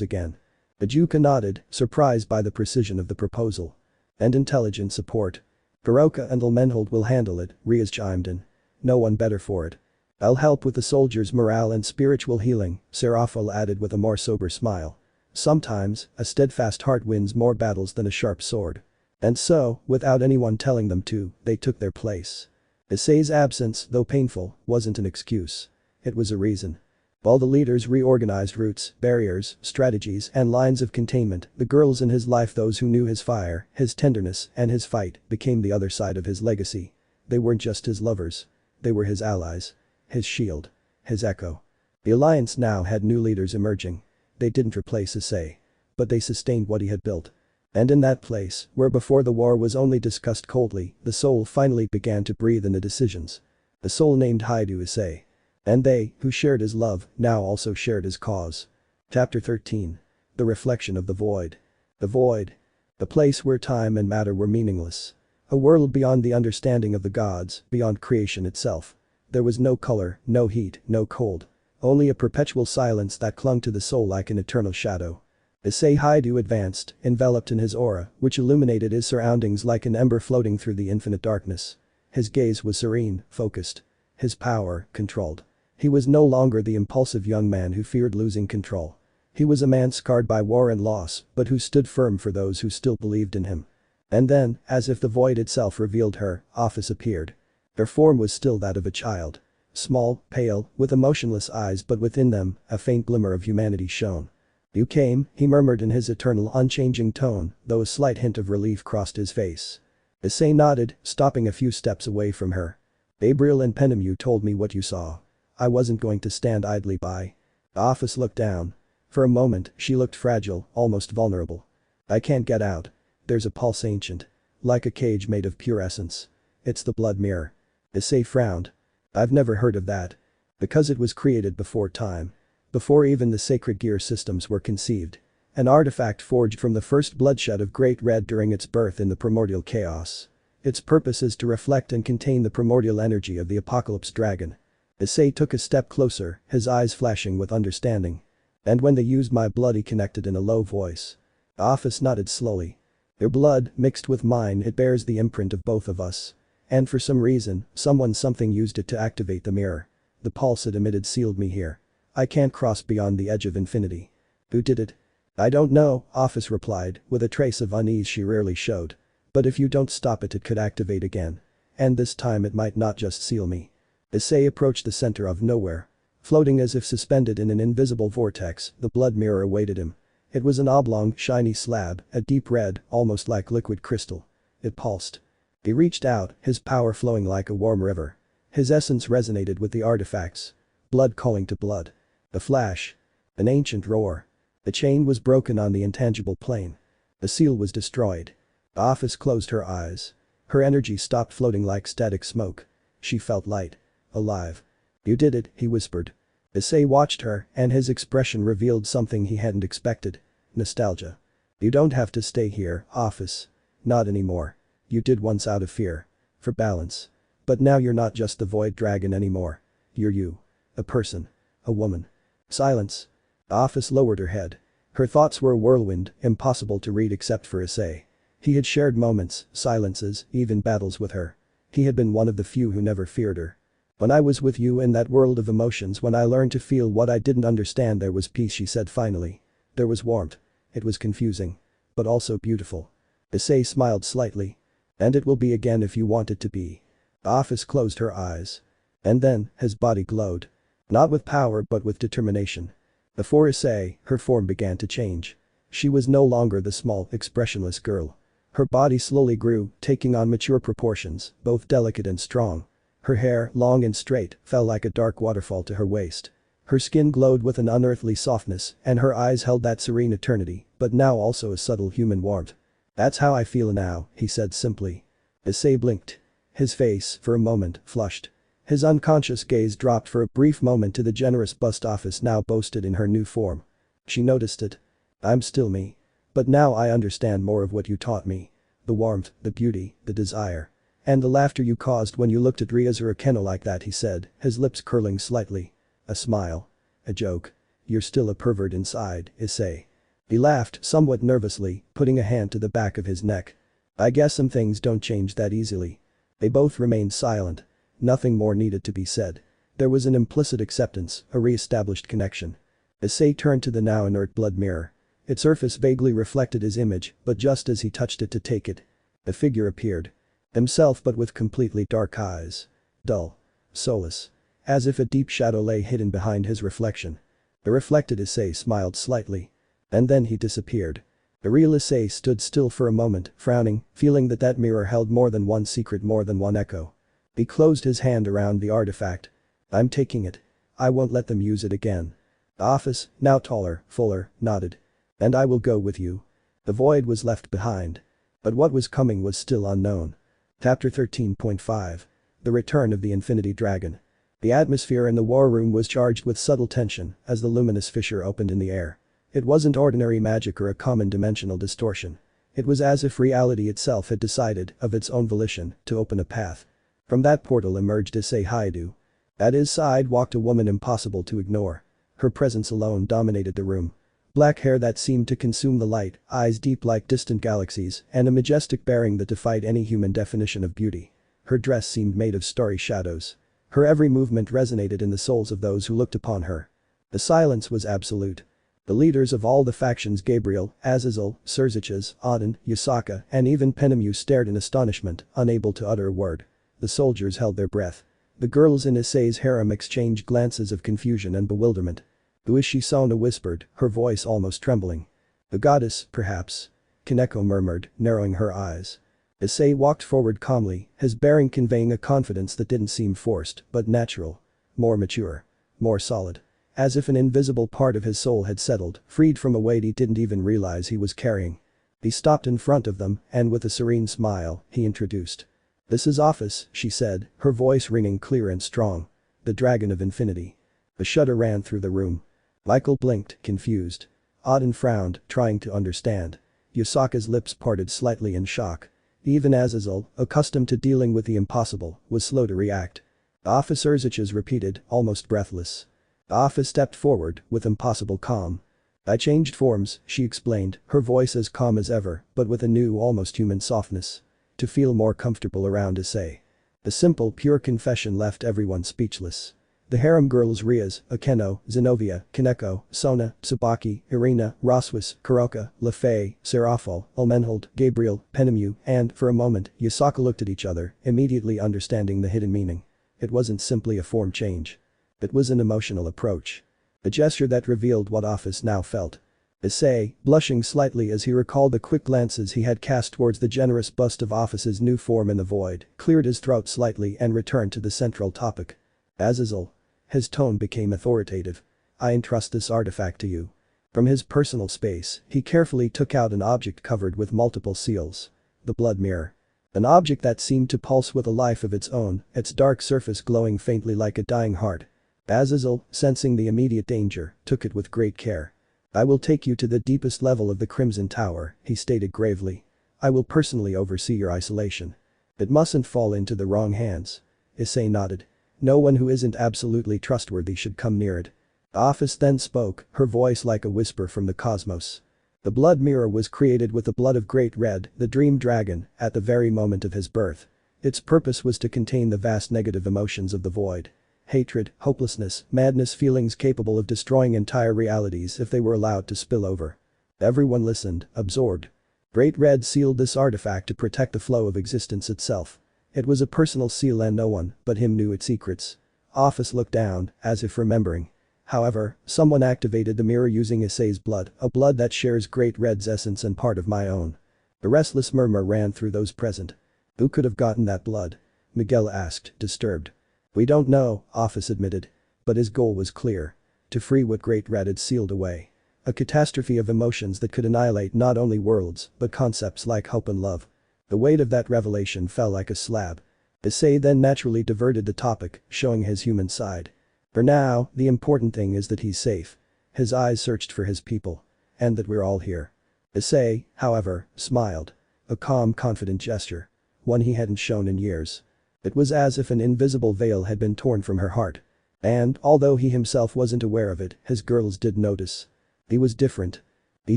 again. Ajuka nodded, surprised by the precision of the proposal. "And intelligent support. Kuroka and Ulmenhold will handle it," Rias chimed in. "No one better for it." "I'll help with the soldiers' morale and spiritual healing," Serafal added with a more sober smile. "Sometimes, a steadfast heart wins more battles than a sharp sword." And so, without anyone telling them to, they took their place. Issei's absence, though painful, wasn't an excuse. It was a reason. While the leaders reorganized routes, barriers, strategies, and lines of containment, the girls in his life, those who knew his fire, his tenderness, and his fight, became the other side of his legacy. They weren't just his lovers. They were his allies. His shield. His echo. The alliance now had new leaders emerging. They didn't replace Issei. But they sustained what he had built. And in that place, where before the war was only discussed coldly, the soul finally began to breathe in the decisions. The soul named Hyoudou Issei. And they, who shared his love, now also shared his cause. Chapter 13. The reflection of the void. The void. The place where time and matter were meaningless. A world beyond the understanding of the gods, beyond creation itself. There was no color, no heat, no cold. Only a perpetual silence that clung to the soul like an eternal shadow. Issei Hyoudou advanced, enveloped in his aura, which illuminated his surroundings like an ember floating through the infinite darkness. His gaze was serene, focused. His power, controlled. He was no longer the impulsive young man who feared losing control. He was a man scarred by war and loss, but who stood firm for those who still believed in him. And then, as if the void itself revealed her, Office appeared. Her form was still that of a child. Small, pale, with emotionless eyes, but within them, a faint glimmer of humanity shone. "You came," he murmured in his eternal unchanging tone, though a slight hint of relief crossed his face. Issei nodded, stopping a few steps away from her. "Gabriel and Penemu told me what you saw. I wasn't going to stand idly by." Office looked down. For a moment, she looked fragile, almost vulnerable. "I can't get out. There's a pulse ancient. Like a cage made of pure essence. It's the blood mirror." Issei frowned. "I've never heard of that. Because it was created before time. Before even the sacred gear systems were conceived. An artifact forged from the first bloodshed of Great Red during its birth in the primordial chaos. Its purpose is to reflect and contain the primordial energy of the apocalypse dragon." Issei took a step closer, his eyes flashing with understanding. "And when they used my blood," he connected in a low voice. Office nodded slowly. "Your blood, mixed with mine, it bears the imprint of both of us. And for some reason, something used it to activate the mirror. The pulse it emitted sealed me here. I can't cross beyond the edge of infinity." "Who did it?" "I don't know," Office replied, with a trace of unease she rarely showed. But if you don't stop it could activate again. And this time it might not just seal me. Issei approached the center of nowhere. Floating as if suspended in an invisible vortex, the blood mirror awaited him. It was an oblong, shiny slab, a deep red, almost like liquid crystal. It pulsed. He reached out, his power flowing like a warm river. His essence resonated with the artifacts. Blood calling to blood. A flash. An ancient roar. The chain was broken on the intangible plane. The seal was destroyed. The office closed her eyes. Her energy stopped floating like static smoke. She felt light. Alive. You did it, he whispered. Issei watched her, and his expression revealed something he hadn't expected. Nostalgia. You don't have to stay here, office. Not anymore. You did once out of fear. For balance. But now you're not just the void dragon anymore. You're you. A person. A woman. Silence. The office lowered her head. Her thoughts were a whirlwind, impossible to read except for Issei. He had shared moments, silences, even battles with her. He had been one of the few who never feared her. When I was with you in that world of emotions, when I learned to feel what I didn't understand, there was peace, she said finally. There was warmth. It was confusing. But also beautiful. Issei smiled slightly. And it will be again if you want it to be. The office closed her eyes. And then, his body glowed. Not with power but with determination. Before Issei, her form began to change. She was no longer the small, expressionless girl. Her body slowly grew, taking on mature proportions, both delicate and strong. Her hair, long and straight, fell like a dark waterfall to her waist. Her skin glowed with an unearthly softness, and her eyes held that serene eternity, but now also a subtle human warmth. That's how I feel now, he said simply. Issei blinked. His face, for a moment, flushed. His unconscious gaze dropped for a brief moment to the generous bust office now boasted in her new form. She noticed it. I'm still me. But now I understand more of what you taught me. The warmth, the beauty, the desire. And the laughter you caused when you looked at Rias or Akeno like that, he said, his lips curling slightly. A smile. A joke. You're still a pervert inside, Issei. He laughed, somewhat nervously, putting a hand to the back of his neck. I guess some things don't change that easily. They both remained silent. Nothing more needed to be said. There was an implicit acceptance, a re-established connection. Issei turned to the now inert blood mirror. Its surface vaguely reflected his image, but just as he touched it to take it, a figure appeared. Himself, but with completely dark eyes. Dull. Soulless. As if a deep shadow lay hidden behind his reflection. The reflected Issei smiled slightly. And then he disappeared. The real Issei stood still for a moment, frowning, feeling that that mirror held more than one secret, more than one echo. He closed his hand around the artifact. I'm taking it. I won't let them use it again. The office, now taller, fuller, nodded. And I will go with you. The void was left behind. But what was coming was still unknown. Chapter 13.5. The Return of the Infinity Dragon. The atmosphere in the war room was charged with subtle tension as the luminous fissure opened in the air. It wasn't ordinary magic or a common dimensional distortion. It was as if reality itself had decided, of its own volition, to open a path. From that portal emerged Issei Hyoudou. At his side walked a woman impossible to ignore. Her presence alone dominated the room. Black hair that seemed to consume the light, eyes deep like distant galaxies, and a majestic bearing that defied any human definition of beauty. Her dress seemed made of starry shadows. Her every movement resonated in the souls of those who looked upon her. The silence was absolute. The leaders of all the factions, Gabriel, Azazel, Surziches, Auden, Yasaka, and even Penemu, stared in astonishment, unable to utter a word. The soldiers held their breath. The girls in Issei's harem exchanged glances of confusion and bewilderment. Who is she? Sona whispered, her voice almost trembling. The goddess, perhaps. Kaneko murmured, narrowing her eyes. Issei walked forward calmly, his bearing conveying a confidence that didn't seem forced, but natural. More mature. More solid. As if an invisible part of his soul had settled, freed from a weight he didn't even realize he was carrying. He stopped in front of them, and with a serene smile, he introduced. This is Office, she said, her voice ringing clear and strong. The Dragon of Infinity. A shudder ran through the room. Michael blinked, confused. Auden frowned, trying to understand. Yasaka's lips parted slightly in shock. Even Azazel, accustomed to dealing with the impossible, was slow to react. Office Urziches repeated, almost breathless. Office stepped forward, with impossible calm. I changed forms, she explained, her voice as calm as ever, but with a new, almost human softness. To feel more comfortable around Issei. The simple, pure confession left everyone speechless. The harem girls Rias, Akeno, Xenovia, Kaneko, Sona, Tsubaki, Irina, Rossweisse, Kuroka, Lefay, Serafal, Ulmenhold, Gabriel, Penemu, and, for a moment, Yasaka looked at each other, immediately understanding the hidden meaning. It wasn't simply a form change. It was an emotional approach. A gesture that revealed what Office now felt. Issei, blushing slightly as he recalled the quick glances he had cast towards the generous bust of Office's new form in the void, cleared his throat slightly and returned to the central topic. Azazel. His tone became authoritative. I entrust this artifact to you. From his personal space, he carefully took out an object covered with multiple seals. The blood mirror. An object that seemed to pulse with a life of its own, its dark surface glowing faintly like a dying heart. Azazel, sensing the immediate danger, took it with great care. I will take you to the deepest level of the Crimson Tower, he stated gravely. I will personally oversee your isolation. It mustn't fall into the wrong hands. Issei nodded. No one who isn't absolutely trustworthy should come near it. Office then spoke, her voice like a whisper from the cosmos. The blood mirror was created with the blood of Great Red, the dream dragon, at the very moment of his birth. Its purpose was to contain the vast negative emotions of the void. Hatred, hopelessness, madness, feelings capable of destroying entire realities if they were allowed to spill over. Everyone listened, absorbed. Great Red sealed this artifact to protect the flow of existence itself. It was a personal seal and no one but him knew its secrets. Office looked down, as if remembering. However, someone activated the mirror using Issei's blood, a blood that shares Great Red's essence and part of my own. A restless murmur ran through those present. Who could have gotten that blood? Miguel asked, disturbed. We don't know, Office admitted. But his goal was clear. To free what Great Red had sealed away. A catastrophe of emotions that could annihilate not only worlds, but concepts like hope and love. The weight of that revelation fell like a slab. Issei then naturally diverted the topic, showing his human side. For now, the important thing is that he's safe. His eyes searched for his people. And that we're all here. Issei, however, smiled. A calm, confident gesture. One he hadn't shown in years. It was as if an invisible veil had been torn from her heart. And, although he himself wasn't aware of it, his girls did notice. He was different. He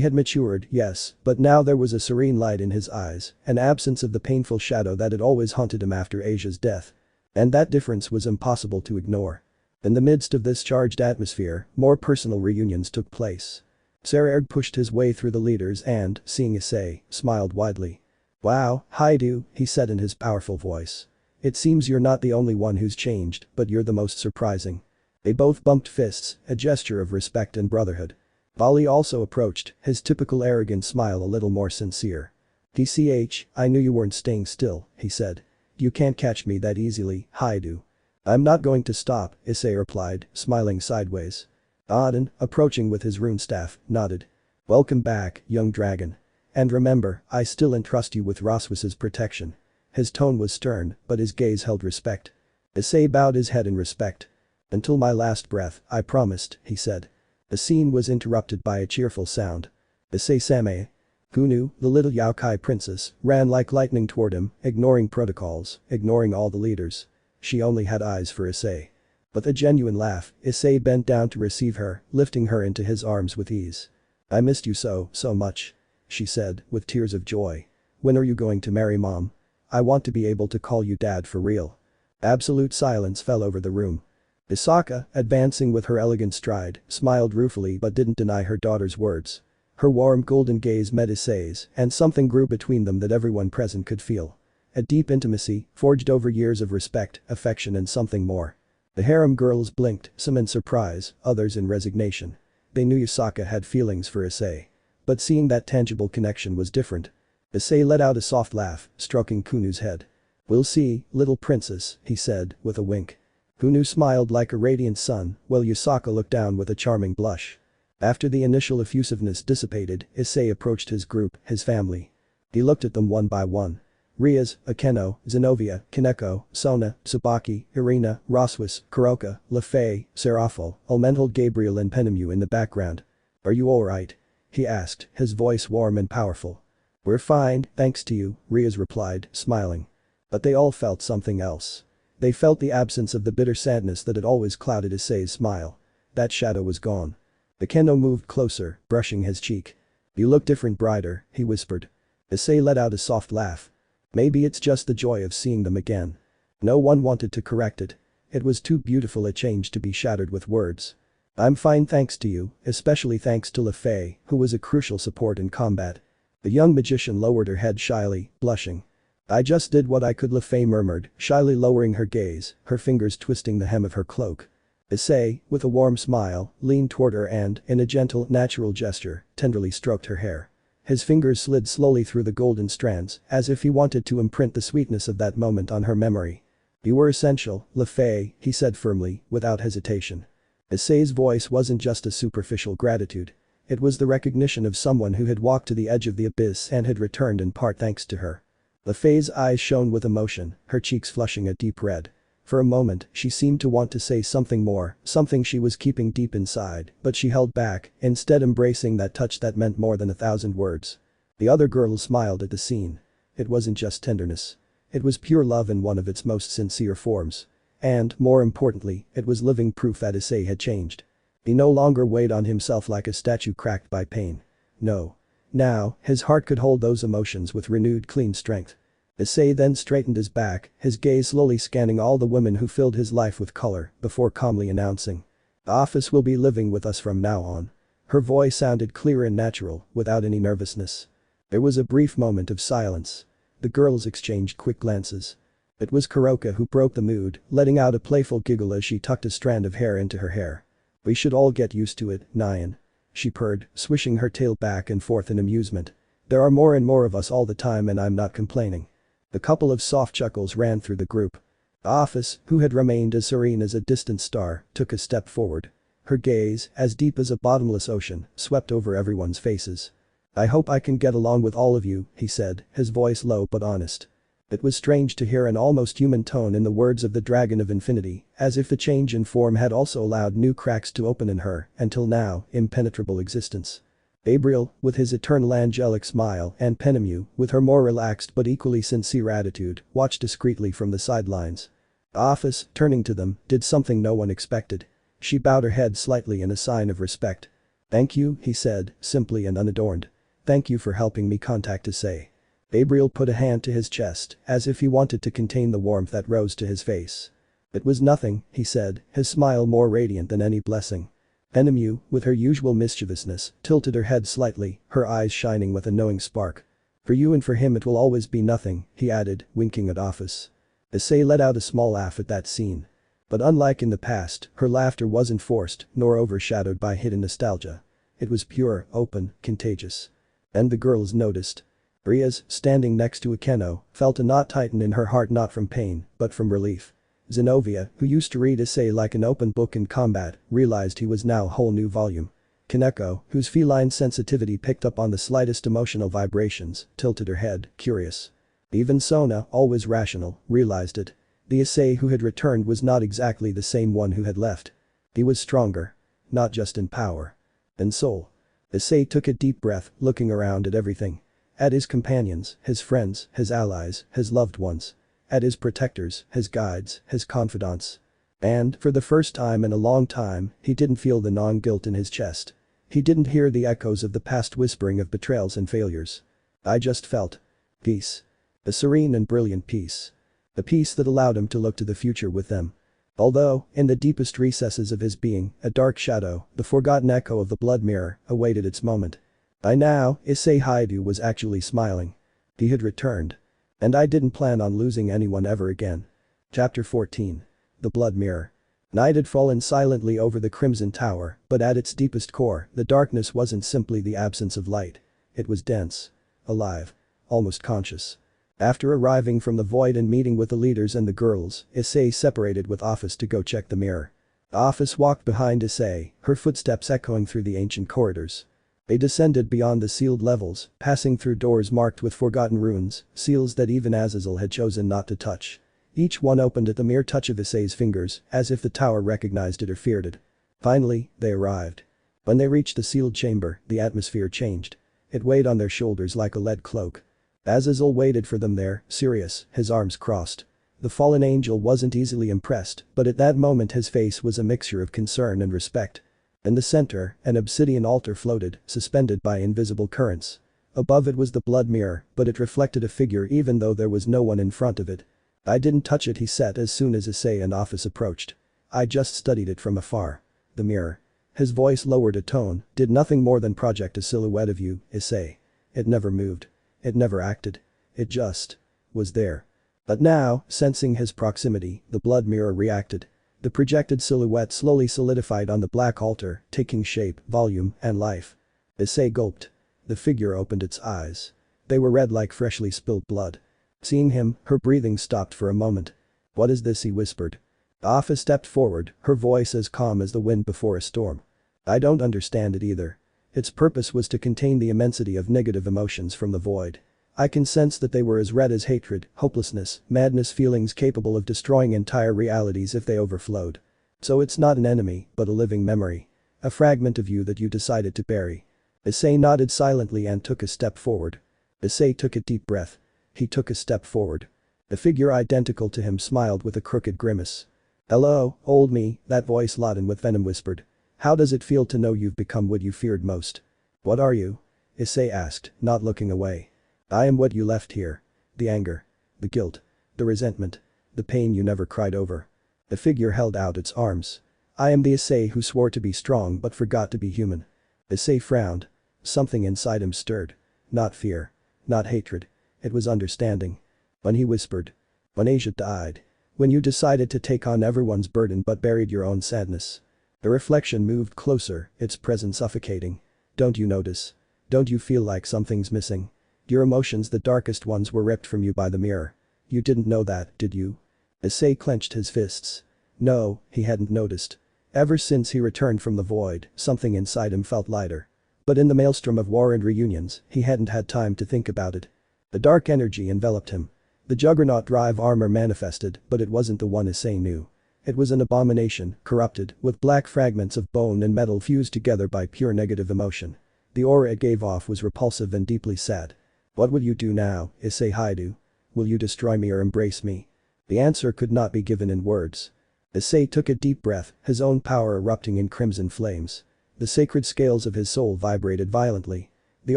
had matured, yes, but now there was a serene light in his eyes, an absence of the painful shadow that had always haunted him after Asia's death. And that difference was impossible to ignore. In the midst of this charged atmosphere, more personal reunions took place. Sererg pushed his way through the leaders and, seeing Issei, smiled widely. Wow, Hyoudou, he said in his powerful voice. It seems you're not the only one who's changed, but you're the most surprising. They both bumped fists, a gesture of respect and brotherhood. Bali also approached, his typical arrogant smile a little more sincere. DCH, I knew you weren't staying still, he said. You can't catch me that easily, Hyoudou. I'm not going to stop, Issei replied, smiling sideways. Auden, approaching with his rune staff, nodded. Welcome back, young dragon. And remember, I still entrust you with Rossweisse's protection. His tone was stern, but his gaze held respect. Issei bowed his head in respect. Until my last breath, I promised, he said. The scene was interrupted by a cheerful sound. Issei-sama. Kunu, the little Yaokai princess, ran like lightning toward him, ignoring protocols, ignoring all the leaders. She only had eyes for Issei. With a genuine laugh, Issei bent down to receive her, lifting her into his arms with ease. I missed you so much. She said, with tears of joy. When are you going to marry mom? I want to be able to call you dad for real. Absolute silence fell over the room. Isaka, advancing with her elegant stride, smiled ruefully but didn't deny her daughter's words. Her warm golden gaze met Issei's, and something grew between them that everyone present could feel. A deep intimacy, forged over years of respect, affection and something more. The harem girls blinked, some in surprise, others in resignation. They knew Isaka had feelings for Issei. But seeing that tangible connection was different. Issei let out a soft laugh, stroking Kunu's head. We'll see, little princess, he said, with a wink. Kunu smiled like a radiant sun, while Yusaka looked down with a charming blush. After the initial effusiveness dissipated, Issei approached his group, his family. He looked at them one by one. Rias, Akeno, Xenovia, Kaneko, Sona, Tsubaki, Irina, Rossweisse, Kuroka, Lefay, Serafal, Ulmenhold Gabriel and Penemu in the background. Are you alright? He asked, his voice warm and powerful. We're fine, thanks to you, Rias replied, smiling. But they all felt something else. They felt the absence of the bitter sadness that had always clouded Issei's smile. That shadow was gone. Akeno moved closer, brushing his cheek. You look different, brighter, he whispered. Issei let out a soft laugh. Maybe it's just the joy of seeing them again. No one wanted to correct it. It was too beautiful a change to be shattered with words. I'm fine thanks to you, especially thanks to Le Fay, who was a crucial support in combat. The young magician lowered her head shyly, blushing. I just did what I could, Le Fay murmured, shyly lowering her gaze, her fingers twisting the hem of her cloak. Issei, with a warm smile, leaned toward her and, in a gentle, natural gesture, tenderly stroked her hair. His fingers slid slowly through the golden strands, as if he wanted to imprint the sweetness of that moment on her memory. You were essential, Le Fay, he said firmly, without hesitation. Issei's voice wasn't just a superficial gratitude. It was the recognition of someone who had walked to the edge of the abyss and had returned in part thanks to her. Le Fay's eyes shone with emotion, her cheeks flushing a deep red. For a moment, she seemed to want to say something more, something she was keeping deep inside, but she held back, instead embracing that touch that meant more than 1,000 words. The other girls smiled at the scene. It wasn't just tenderness. It was pure love in one of its most sincere forms. And, more importantly, it was living proof that Issei had changed. He no longer weighed on himself like a statue cracked by pain. No. Now, his heart could hold those emotions with renewed clean strength. Issei then straightened his back, his gaze slowly scanning all the women who filled his life with color, before calmly announcing. The office will be living with us from now on. Her voice sounded clear and natural, without any nervousness. There was a brief moment of silence. The girls exchanged quick glances. It was Kuroka who broke the mood, letting out a playful giggle as she tucked a strand of hair into her hair. We should all get used to it, Nyan. She purred, swishing her tail back and forth in amusement. There are more and more of us all the time and I'm not complaining. The couple of soft chuckles ran through the group. The office, who had remained as serene as a distant star, took a step forward. Her gaze, as deep as a bottomless ocean, swept over everyone's faces. I hope I can get along with all of you, he said, his voice low but honest. It was strange to hear an almost human tone in the words of the Dragon of Infinity, as if the change in form had also allowed new cracks to open in her, until now, impenetrable existence. Gabriel, with his eternal angelic smile, and Penemu, with her more relaxed but equally sincere attitude, watched discreetly from the sidelines. The office, turning to them, did something no one expected. She bowed her head slightly in a sign of respect. Thank you, he said, simply and unadorned. Thank you for helping me contact Issei. Gabriel put a hand to his chest, as if he wanted to contain the warmth that rose to his face. It was nothing, he said, his smile more radiant than any blessing. Penemu, with her usual mischievousness, tilted her head slightly, her eyes shining with a knowing spark. For you and for him it will always be nothing, he added, winking at Office. Issei let out a small laugh at that scene. But unlike in the past, her laughter wasn't forced, nor overshadowed by hidden nostalgia. It was pure, open, contagious. And the girls noticed. Rias, standing next to Akeno, felt a knot tighten in her heart, not from pain, but from relief. Xenovia, who used to read Issei like an open book in combat, realized he was now a whole new volume. Kaneko, whose feline sensitivity picked up on the slightest emotional vibrations, tilted her head, curious. Even Sona, always rational, realized it. The Issei who had returned was not exactly the same one who had left. He was stronger. Not just in power. In soul. Issei took a deep breath, looking around at everything. At his companions, his friends, his allies, his loved ones. At his protectors, his guides, his confidants. And, for the first time in a long time, he didn't feel the gnawing guilt in his chest. He didn't hear the echoes of the past whispering of betrayals and failures. I just felt. Peace. A serene and brilliant peace. A peace that allowed him to look to the future with them. Although, in the deepest recesses of his being, a dark shadow, the forgotten echo of the blood mirror, awaited its moment. By now, Issei Hyoudou was actually smiling. He had returned. And I didn't plan on losing anyone ever again. Chapter 14. The Blood Mirror. Night had fallen silently over the Crimson Tower, but at its deepest core, the darkness wasn't simply the absence of light. It was dense. Alive. Almost conscious. After arriving from the void and meeting with the leaders and the girls, Issei separated with Office to go check the mirror. Office walked behind Issei, her footsteps echoing through the ancient corridors. They descended beyond the sealed levels, passing through doors marked with forgotten runes, seals that even Azazel had chosen not to touch. Each one opened at the mere touch of Issei's fingers, as if the tower recognized it or feared it. Finally, they arrived. When they reached the sealed chamber, the atmosphere changed. It weighed on their shoulders like a lead cloak. Azazel waited for them there, serious, his arms crossed. The fallen angel wasn't easily impressed, but at that moment his face was a mixture of concern and respect. In the center, an obsidian altar floated, suspended by invisible currents. Above it was the blood mirror, but it reflected a figure even though there was no one in front of it. I didn't touch it, he said as soon as Issei and Office approached. I just studied it from afar. The mirror. His voice lowered a tone, did nothing more than project a silhouette of you, Issei. It never moved. It never acted. It just was there. But now, sensing his proximity, the blood mirror reacted. The projected silhouette slowly solidified on the black altar, taking shape, volume, and life. Issei gulped. The figure opened its eyes. They were red like freshly spilled blood. Seeing him, her breathing stopped for a moment. "What is this?" he whispered. Office stepped forward, her voice as calm as the wind before a storm. "I don't understand it either." Its purpose was to contain the immensity of negative emotions from the void. I can sense that they were as red as hatred, hopelessness, madness, feelings capable of destroying entire realities if they overflowed. So it's not an enemy, but a living memory. A fragment of you that you decided to bury. Issei nodded silently and took a step forward. Issei took a deep breath. He took a step forward. The figure identical to him smiled with a crooked grimace. "Hello, old me," that voice laden with venom whispered. "How does it feel to know you've become what you feared most?" "What are you?" Issei asked, not looking away. "I am what you left here. The anger. The guilt. The resentment. The pain you never cried over." The figure held out its arms. "I am the Issei who swore to be strong but forgot to be human." Issei frowned. Something inside him stirred. Not fear. Not hatred. It was understanding. When he whispered. "When Asia died. When you decided to take on everyone's burden but buried your own sadness." The reflection moved closer, its presence suffocating. "Don't you notice? Don't you feel like something's missing? Your emotions, the darkest ones, were ripped from you by the mirror. You didn't know that, did you?" Issei clenched his fists. No, he hadn't noticed. Ever since he returned from the void, something inside him felt lighter. But in the maelstrom of war and reunions, he hadn't had time to think about it. The dark energy enveloped him. The Juggernaut drive armor manifested, but it wasn't the one Issei knew. It was an abomination, corrupted, with black fragments of bone and metal fused together by pure negative emotion. The aura it gave off was repulsive and deeply sad. "What will you do now, Issei Hyoudou? Will you destroy me or embrace me?" The answer could not be given in words. Issei took a deep breath, his own power erupting in crimson flames. The sacred scales of his soul vibrated violently. The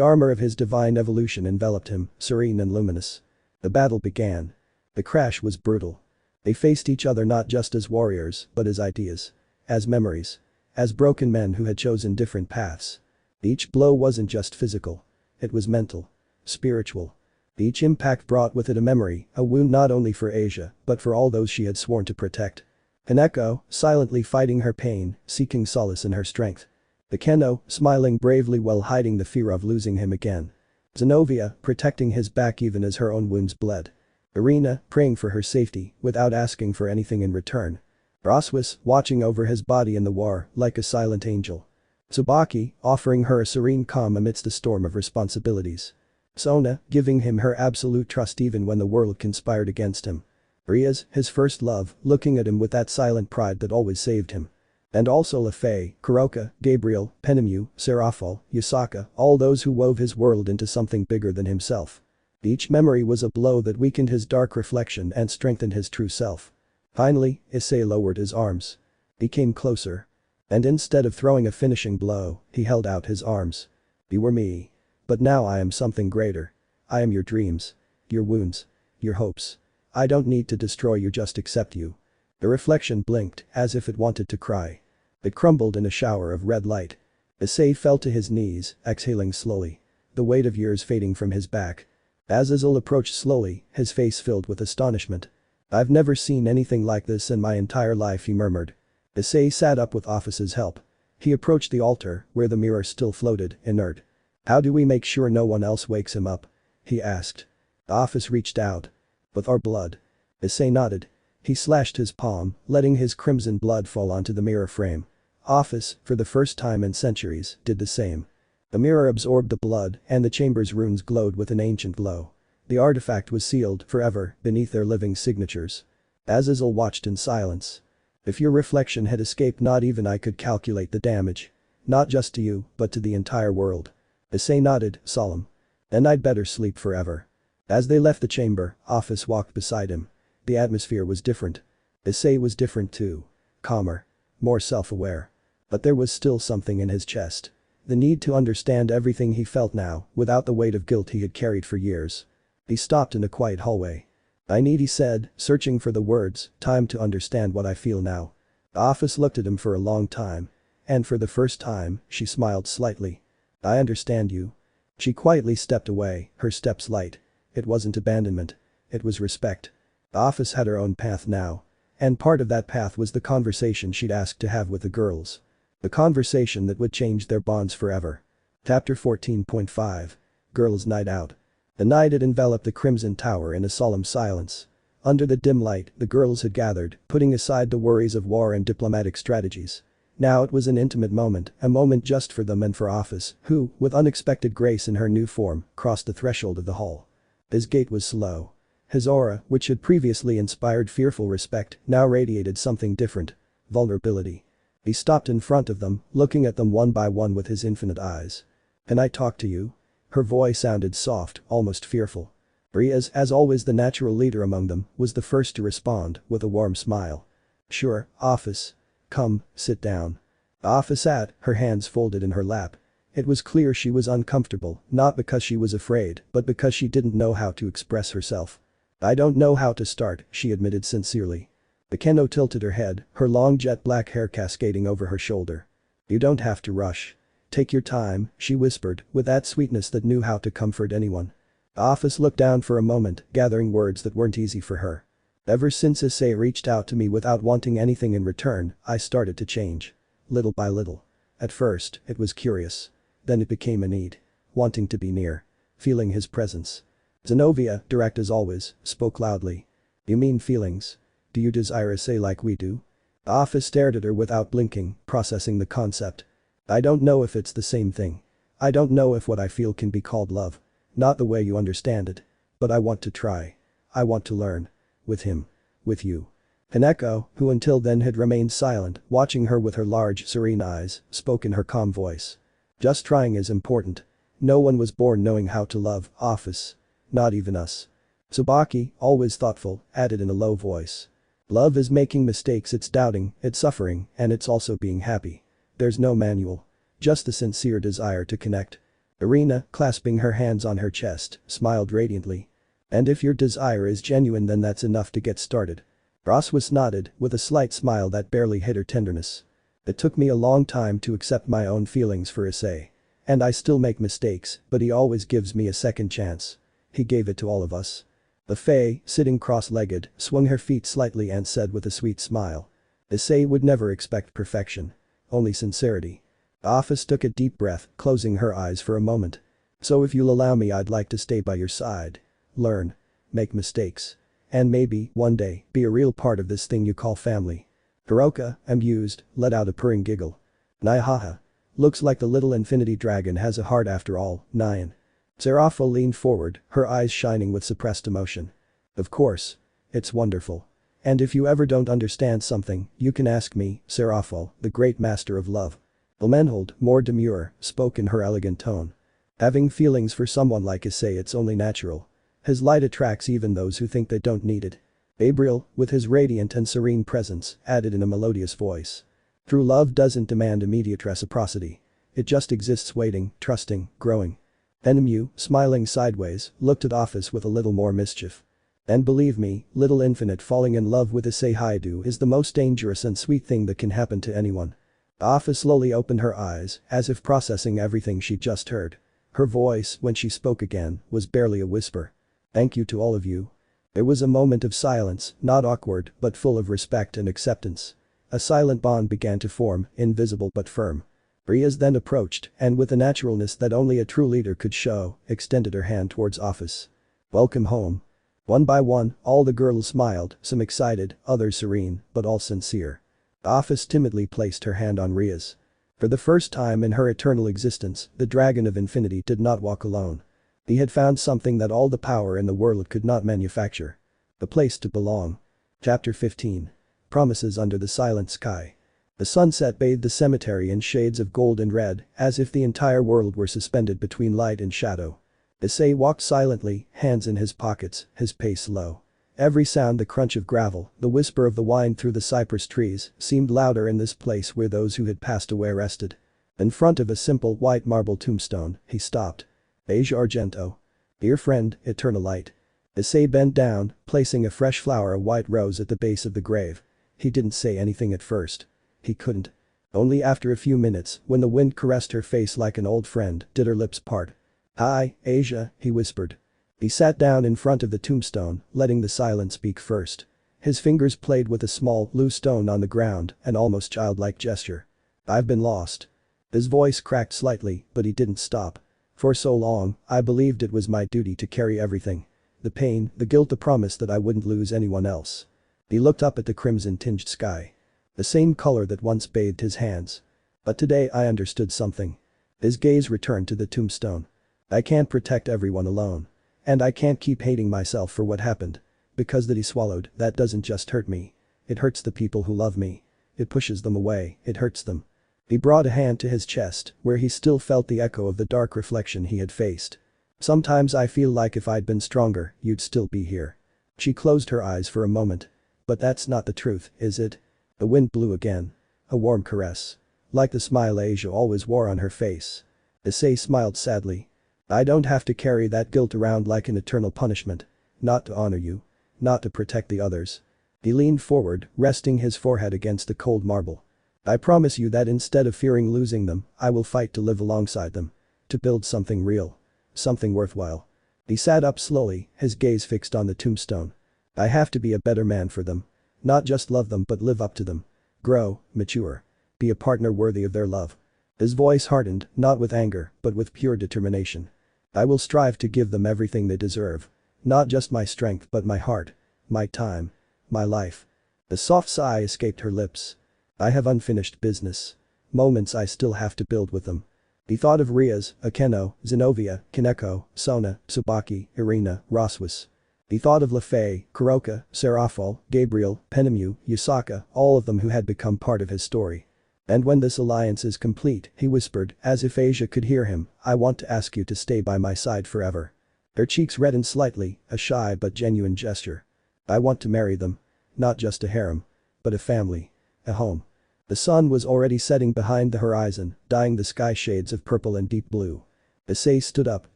armor of his divine evolution enveloped him, serene and luminous. The battle began. The crash was brutal. They faced each other not just as warriors, but as ideas. As memories. As broken men who had chosen different paths. Each blow wasn't just physical. It was mental. Spiritual. Each impact brought with it a memory, a wound not only for Asia, but for all those she had sworn to protect. Kaneko, silently fighting her pain, seeking solace in her strength. The Keno, smiling bravely while hiding the fear of losing him again. Xenovia, protecting his back even as her own wounds bled. Irina, praying for her safety, without asking for anything in return. Rossweisse, watching over his body in the war, like a silent angel. Tsubaki, offering her a serene calm amidst a storm of responsibilities. Sona, giving him her absolute trust even when the world conspired against him. Rias, his first love, looking at him with that silent pride that always saved him. And also Lefei, Kuroka, Gabriel, Penemu, Serafal, Yasaka, all those who wove his world into something bigger than himself. Each memory was a blow that weakened his dark reflection and strengthened his true self. Finally, Issei lowered his arms. He came closer. And instead of throwing a finishing blow, he held out his arms. "You were me. But now I am something greater. I am your dreams. Your wounds. Your hopes. I don't need to destroy you, just accept you." The reflection blinked, as if it wanted to cry. It crumbled in a shower of red light. Issei fell to his knees, exhaling slowly. The weight of years fading from his back. As Azul approached slowly, his face filled with astonishment. "I've never seen anything like this in my entire life," he murmured. Issei sat up with Office's help. He approached the altar, where the mirror still floated, inert. "How do we make sure no one else wakes him up?" he asked. Office reached out. "With our blood." Issei nodded. He slashed his palm, letting his crimson blood fall onto the mirror frame. Office, for the first time in centuries, did the same. The mirror absorbed the blood, and the chamber's runes glowed with an ancient glow. The artifact was sealed forever beneath their living signatures. Azazel watched in silence. "If your reflection had escaped, not even I could calculate the damage. Not just to you, but to the entire world." Issei nodded, solemn. "Then I'd better sleep forever." As they left the chamber, Office walked beside him. The atmosphere was different. Issei was different too. Calmer. More self-aware. But there was still something in his chest. The need to understand everything he felt now, without the weight of guilt he had carried for years. He stopped in a quiet hallway. I need, he said, searching for the words, time to understand what I feel now. The office looked at him for a long time. And for the first time, she smiled slightly. I understand you. She quietly stepped away, her steps light. It wasn't abandonment. It was respect. The office had her own path now. And part of that path was the conversation she'd asked to have with the girls. The conversation that would change their bonds forever. Chapter 14.5. Girls' Night Out. The night had enveloped the Crimson Tower in a solemn silence. Under the dim light, the girls had gathered, putting aside the worries of war and diplomatic strategies. Now it was an intimate moment, a moment just for them and for Office, who, with unexpected grace in her new form, crossed the threshold of the hall. His gait was slow. His aura, which had previously inspired fearful respect, now radiated something different. Vulnerability. He stopped in front of them, looking at them one by one with his infinite eyes. Can I talk to you? Her voice sounded soft, almost fearful. Rias, as always the natural leader among them, was the first to respond, with a warm smile. Sure, Office. Come, sit down. Office sat, her hands folded in her lap. It was clear she was uncomfortable, not because she was afraid, but because she didn't know how to express herself. I don't know how to start, she admitted sincerely. The Keno tilted her head, her long jet black hair cascading over her shoulder. You don't have to rush. Take your time, she whispered, with that sweetness that knew how to comfort anyone. Office looked down for a moment, gathering words that weren't easy for her. Ever since Issei reached out to me without wanting anything in return, I started to change. Little by little. At first, it was curious. Then it became a need. Wanting to be near. Feeling his presence. Xenovia, direct as always, spoke loudly. You mean feelings? Do you desire Issei like we do? Office stared at her without blinking, processing the concept. I don't know if it's the same thing. I don't know if what I feel can be called love. Not the way you understand it. But I want to try. I want to learn. With him. With you. Haneko, who until then had remained silent, watching her with her large, serene eyes, spoke in her calm voice. Just trying is important. No one was born knowing how to love, Office. Not even us. Tsubaki, always thoughtful, added in a low voice. Love is making mistakes, it's doubting, it's suffering, and it's also being happy. There's no manual. Just the sincere desire to connect. Irina, clasping her hands on her chest, smiled radiantly. And if your desire is genuine, then that's enough to get started. Rossweisse nodded, with a slight smile that barely hid her tenderness. It took me a long time to accept my own feelings for Issei. And I still make mistakes, but he always gives me a second chance. He gave it to all of us. The Fae, sitting cross-legged, swung her feet slightly and said with a sweet smile. Issei would never expect perfection. Only sincerity. Office took a deep breath, closing her eyes for a moment. So if you'll allow me, I'd like to stay by your side. Learn. Make mistakes. And maybe, one day, be a real part of this thing you call family. Hiroka, amused, let out a purring giggle. Naihaha. Looks like the little infinity dragon has a heart after all, Nyan. Serapho leaned forward, her eyes shining with suppressed emotion. Of course. It's wonderful. And if you ever don't understand something, you can ask me, Serapho, the great master of love. Ilmenhold, more demure, spoke in her elegant tone. Having feelings for someone like Issei, it's only natural. His light attracts even those who think they don't need it. Gabriel, with his radiant and serene presence, added in a melodious voice. True love doesn't demand immediate reciprocity. It just exists waiting, trusting, growing. Enmu, smiling sideways, looked at Office with a little more mischief. And believe me, little infinite falling in love with Issei Hyoudou is the most dangerous and sweet thing that can happen to anyone. Office slowly opened her eyes, as if processing everything she'd just heard. Her voice, when she spoke again, was barely a whisper. Thank you to all of you. There was a moment of silence, not awkward, but full of respect and acceptance. A silent bond began to form, invisible but firm. Rias then approached, and with a naturalness that only a true leader could show, extended her hand towards Office. Welcome home. One by one, all the girls smiled, some excited, others serene, but all sincere. Office timidly placed her hand on Rias. For the first time in her eternal existence, the Dragon of Infinity did not walk alone. He had found something that all the power in the world could not manufacture. The place to belong. Chapter 15. Promises under the silent sky. The sunset bathed the cemetery in shades of gold and red, as if the entire world were suspended between light and shadow. Issei walked silently, hands in his pockets, his pace low. Every sound, the crunch of gravel, the whisper of the wind through the cypress trees, seemed louder in this place where those who had passed away rested. In front of a simple white marble tombstone, he stopped. Beige Argento. Dear friend, eternal light. Issei bent down, placing a fresh flower, a white rose, at the base of the grave. He didn't say anything at first. He couldn't. Only after a few minutes, when the wind caressed her face like an old friend, did her lips part. "Hi, Asia," he whispered. He sat down in front of the tombstone, letting the silence speak first. His fingers played with a small, loose stone on the ground, an almost childlike gesture. "I've been lost." His voice cracked slightly, but he didn't stop. "For so long, I believed it was my duty to carry everything. The pain, the guilt, the promise that I wouldn't lose anyone else." He looked up at the crimson-tinged sky. The same color that once bathed his hands. "But today I understood something." His gaze returned to the tombstone. "I can't protect everyone alone. And I can't keep hating myself for what happened. Because that," he swallowed, "that doesn't just hurt me. It hurts the people who love me. It pushes them away, it hurts them." He brought a hand to his chest, where he still felt the echo of the dark reflection he had faced. "Sometimes I feel like if I'd been stronger, you'd still be here." She closed her eyes for a moment. "But that's not the truth, is it?" The wind blew again. A warm caress. Like the smile Asia always wore on her face. Issei smiled sadly. "I don't have to carry that guilt around like an eternal punishment. Not to honor you. Not to protect the others." He leaned forward, resting his forehead against the cold marble. "I promise you that instead of fearing losing them, I will fight to live alongside them. To build something real. Something worthwhile." He sat up slowly, his gaze fixed on the tombstone. "I have to be a better man for them. Not just love them but live up to them. Grow, mature. Be a partner worthy of their love." His voice hardened, not with anger, but with pure determination. "I will strive to give them everything they deserve. Not just my strength but my heart. My time. My life." A soft sigh escaped her lips. "I have unfinished business. Moments I still have to build with them." He thought of Rias, Akeno, Xenovia, Kaneko, Sona, Tsubaki, Irina, Rossweisse. He thought of Lefay, Kuroka, Serafal, Gabriel, Penemu, Yusaka, all of them who had become part of his story. "And when this alliance is complete," he whispered, as if Asia could hear him, "I want to ask you to stay by my side forever." Her cheeks reddened slightly, a shy but genuine gesture. "I want to marry them. Not just a harem. But a family. A home." The sun was already setting behind the horizon, dyeing the sky shades of purple and deep blue. Issei stood up,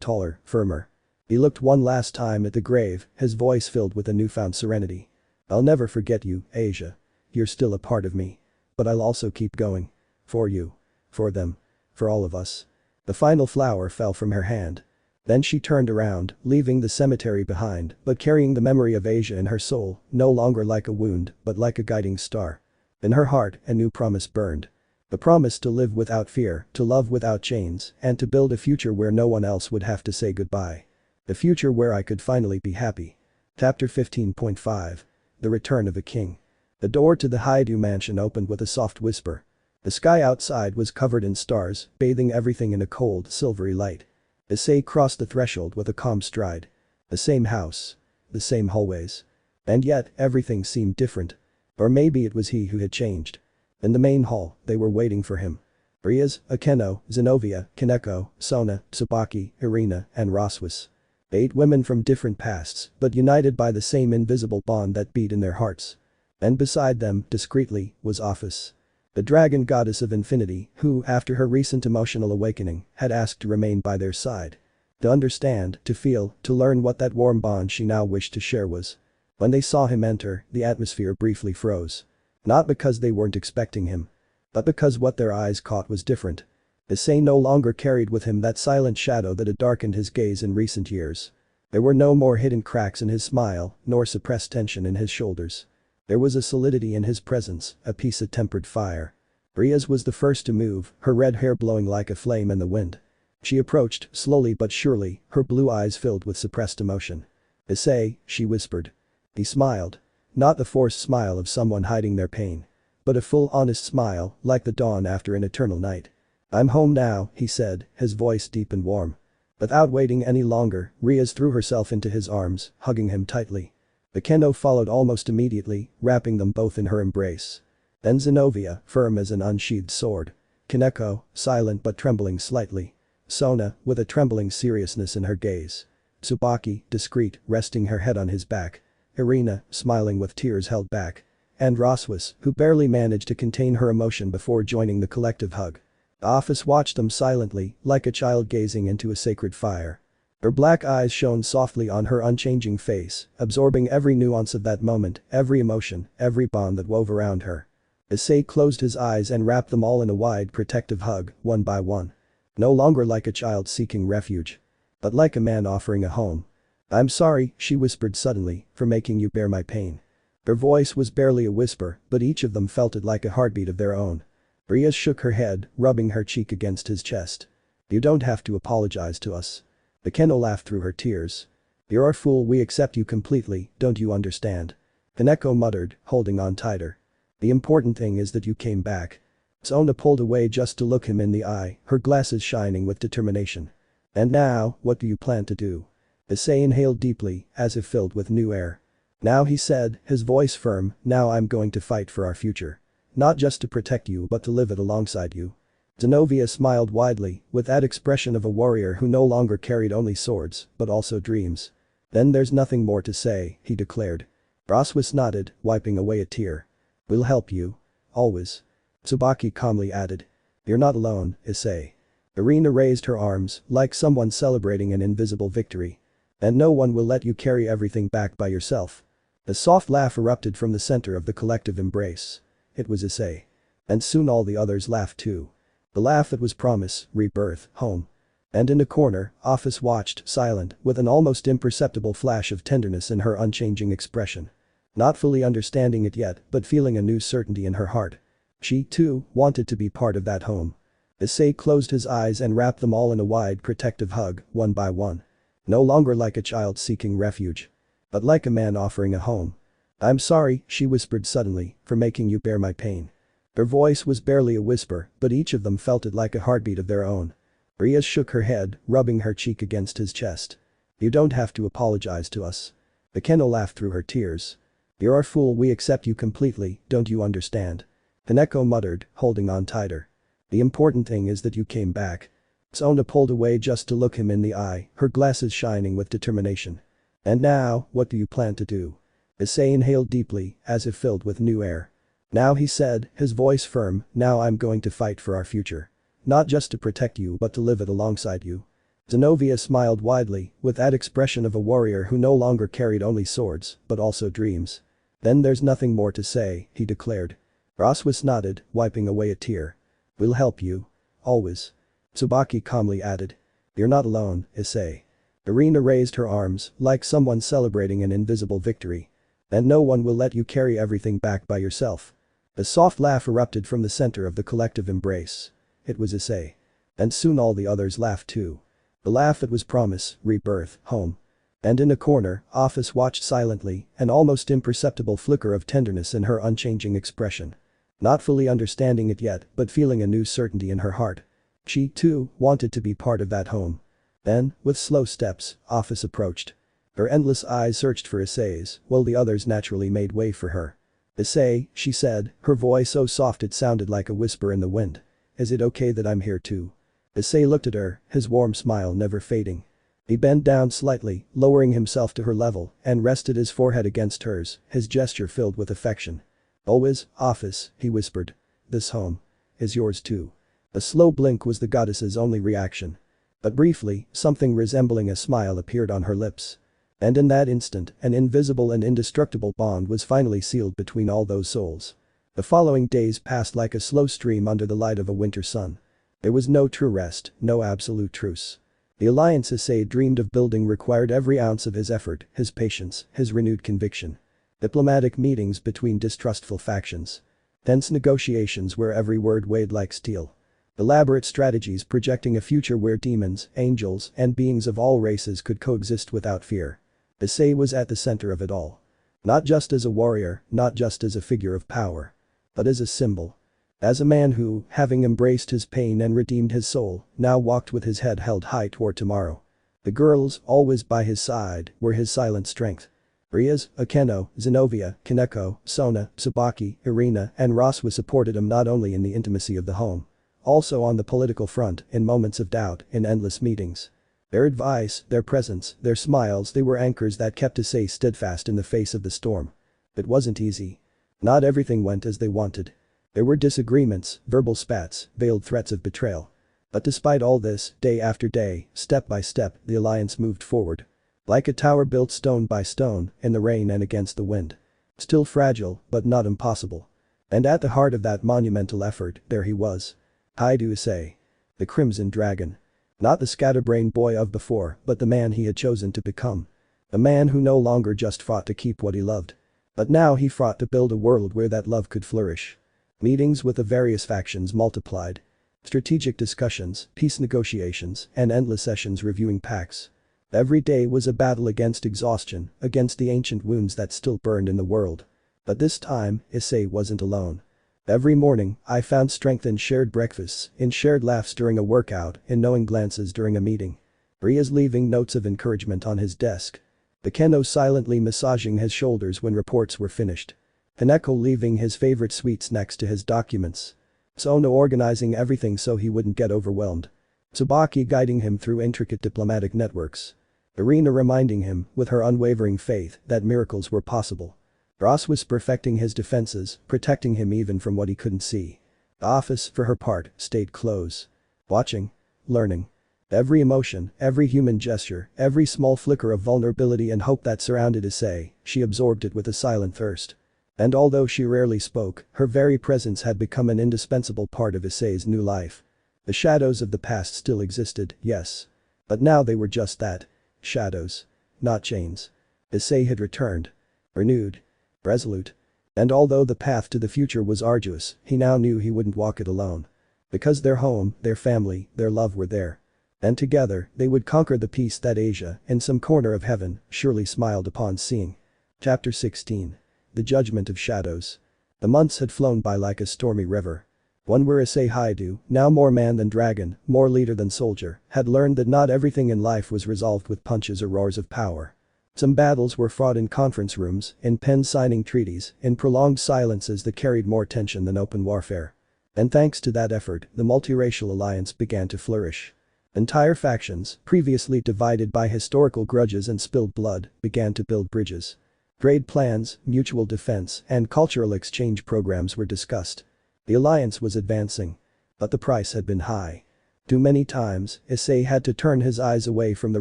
taller, firmer. He looked one last time at the grave, his voice filled with a newfound serenity. "I'll never forget you, Asia. You're still a part of me. But I'll also keep going. For you. For them. For all of us." The final flower fell from her hand. Then she turned around, leaving the cemetery behind, but carrying the memory of Asia in her soul, no longer like a wound, but like a guiding star. In her heart, a new promise burned. The promise to live without fear, to love without chains, and to build a future where no one else would have to say goodbye. A future where I could finally be happy. Chapter 15.5. The Return of a King. The door to the Hyoudou mansion opened with a soft whisper. The sky outside was covered in stars, bathing everything in a cold, silvery light. Issei crossed the threshold with a calm stride. The same house. The same hallways. And yet, everything seemed different. Or maybe it was he who had changed. In the main hall, they were waiting for him. Rias, Akeno, Xenovia, Kaneko, Sona, Tsubaki, Irina, and Rossweisse. 8 women from different pasts, but united by the same invisible bond that beat in their hearts. And beside them, discreetly, was Office. The dragon goddess of infinity, who, after her recent emotional awakening, had asked to remain by their side. To understand, to feel, to learn what that warm bond she now wished to share was. When they saw him enter, the atmosphere briefly froze. Not because they weren't expecting him. But because what their eyes caught was different. Issei no longer carried with him that silent shadow that had darkened his gaze in recent years. There were no more hidden cracks in his smile, nor suppressed tension in his shoulders. There was a solidity in his presence, a peace that tempered fire. Rias was the first to move, her red hair blowing like a flame in the wind. She approached, slowly but surely, her blue eyes filled with suppressed emotion. "Issei," she whispered. He smiled. Not the forced smile of someone hiding their pain. But a full honest smile, like the dawn after an eternal night. "I'm home now," he said, his voice deep and warm. Without waiting any longer, Rias threw herself into his arms, hugging him tightly. Akeno followed almost immediately, wrapping them both in her embrace. Then Xenovia, firm as an unsheathed sword. Kaneko, silent but trembling slightly. Sona, with a trembling seriousness in her gaze. Tsubaki, discreet, resting her head on his back. Irina, smiling with tears held back. And Rossweisse, who barely managed to contain her emotion before joining the collective hug. The Office watched them silently, like a child gazing into a sacred fire. Her black eyes shone softly on her unchanging face, absorbing every nuance of that moment, every emotion, every bond that wove around her. Issei closed his eyes and wrapped them all in a wide protective hug, one by one. No longer like a child seeking refuge, but like a man offering a home. "I'm sorry," she whispered suddenly, "for making you bear my pain." Her voice was barely a whisper, but each of them felt it like a heartbeat of their own. Rias shook her head, rubbing her cheek against his chest. "You don't have to apologize to us." Akeno laughed through her tears. "You're our fool, we accept you completely, don't you understand?" Kaneko muttered, holding on tighter. "The important thing is that you came back." Sona pulled away just to look him in the eye, her glasses shining with determination. "And now, what do you plan to do?" Issei inhaled deeply, as if filled with new air. "Now," he said, his voice firm, "now I'm going to fight for our future. Not just to protect you but to live it alongside you." Xenovia smiled widely, with that expression of a warrior who no longer carried only swords, but also dreams. "Then there's nothing more to say," he declared. Rossweisse nodded, wiping away a tear. "We'll help you. Always." Tsubaki calmly added. "You're not alone, Issei." Irina raised her arms, like someone celebrating an invisible victory. "And no one will let you carry everything back by yourself." A soft laugh erupted from the center of the collective embrace. It was Issei. And soon all the others laughed too. The laugh that was promise, rebirth, home. And in a corner, Office watched, silent, with an almost imperceptible flash of tenderness in her unchanging expression. Not fully understanding it yet, but feeling a new certainty in her heart. She, too, wanted to be part of that home. Issei closed his eyes and wrapped them all in a wide protective hug, one by one. No longer like a child seeking refuge, but like a man offering a home. "I'm sorry," she whispered suddenly, "for making you bear my pain." Her voice was barely a whisper, but each of them felt it like a heartbeat of their own. Rias shook her head, rubbing her cheek against his chest. "You don't have to apologize to us." Akeno laughed through her tears. "You're our fool, we accept you completely, don't you understand?" Kaneko muttered, holding on tighter. "The important thing is that you came back." Sona pulled away just to look him in the eye, her glasses shining with determination. "And now, what do you plan to do?" Issei inhaled deeply, as if filled with new air. "Now," he said, his voice firm, "now I'm going to fight for our future. Not just to protect you but to live it alongside you." Xenovia smiled widely, with that expression of a warrior who no longer carried only swords, but also dreams. "Then there's nothing more to say," he declared. Rossweisse nodded, wiping away a tear. "We'll help you. Always." Tsubaki calmly added. "You're not alone, Issei." Irina raised her arms, like someone celebrating an invisible victory. "And no one will let you carry everything back by yourself." A soft laugh erupted from the center of the collective embrace. It was Issei. And soon all the others laughed too. The laugh that was promise, rebirth, home. And in a corner, Office watched silently, an almost imperceptible flicker of tenderness in her unchanging expression. Not fully understanding it yet, but feeling a new certainty in her heart. She, too, wanted to be part of that home. Then, with slow steps, Office approached. Her endless eyes searched for Issei's, while the others naturally made way for her. "Issei," she said, her voice so soft it sounded like a whisper in the wind. "Is it okay that I'm here too?" Issei looked at her, his warm smile never fading. He bent down slightly, lowering himself to her level, and rested his forehead against hers, his gesture filled with affection. "Always, Office," he whispered. "This home is yours too." A slow blink was the goddess's only reaction. But briefly, something resembling a smile appeared on her lips. And in that instant, an invisible and indestructible bond was finally sealed between all those souls. The following days passed like a slow stream under the light of a winter sun. There was no true rest, no absolute truce. The alliance Issei dreamed of building required every ounce of his effort, his patience, his renewed conviction. Diplomatic meetings between distrustful factions. Tense negotiations where every word weighed like steel. Elaborate strategies projecting a future where demons, angels, and beings of all races could coexist without fear. Issei was at the center of it all. Not just as a warrior, not just as a figure of power. But as a symbol. As a man who, having embraced his pain and redeemed his soul, now walked with his head held high toward tomorrow. The girls, always by his side, were his silent strength. Rias, Akeno, Xenovia, Kaneko, Sona, Tsubaki, Irina, and Rossweisse supported him not only in the intimacy of the home. Also on the political front, in moments of doubt, in endless meetings. Their advice, their presence, their smiles, they were anchors that kept Issei steadfast in the face of the storm. It wasn't easy. Not everything went as they wanted. There were disagreements, verbal spats, veiled threats of betrayal. But despite all this, day after day, step by step, the alliance moved forward. Like a tower built stone by stone, in the rain and against the wind. Still fragile, but not impossible. And at the heart of that monumental effort, there he was. Hyoudou Issei. The Crimson Dragon. Not the scatterbrained boy of before, but the man he had chosen to become. A man who no longer just fought to keep what he loved. But now he fought to build a world where that love could flourish. Meetings with the various factions multiplied. Strategic discussions, peace negotiations, and endless sessions reviewing pacts. Every day was a battle against exhaustion, against the ancient wounds that still burned in the world. But this time, Issei wasn't alone. Every morning, I found strength in shared breakfasts, in shared laughs during a workout, in knowing glances during a meeting. Rias leaving notes of encouragement on his desk. Bekeno silently massaging his shoulders when reports were finished. Hineko leaving his favorite sweets next to his documents. Sona organizing everything so he wouldn't get overwhelmed. Tsubaki guiding him through intricate diplomatic networks. Irina reminding him, with her unwavering faith, that miracles were possible. Rossweisse perfecting his defenses, protecting him even from what he couldn't see. The office, for her part, stayed close. Watching. Learning. Every emotion, every human gesture, every small flicker of vulnerability and hope that surrounded Issei, she absorbed it with a silent thirst. And although she rarely spoke, her very presence had become an indispensable part of Issei's new life. The shadows of the past still existed, yes. But now they were just that. Shadows. Not chains. Issei had returned. Renewed. Resolute. And although the path to the future was arduous, he now knew he wouldn't walk it alone. Because their home, their family, their love were there. And together, they would conquer the peace that Asia, in some corner of heaven, surely smiled upon seeing. Chapter 16. The Judgment of Shadows. The months had flown by like a stormy river. One where Issei Hyoudou, now more man than dragon, more leader than soldier, had learned that not everything in life was resolved with punches or roars of power. Some battles were fought in conference rooms, in pen signing treaties, in prolonged silences that carried more tension than open warfare. And thanks to that effort, the multiracial alliance began to flourish. Entire factions, previously divided by historical grudges and spilled blood, began to build bridges. Trade plans, mutual defense, and cultural exchange programs were discussed. The alliance was advancing. But the price had been high. Too many times, Issei had to turn his eyes away from the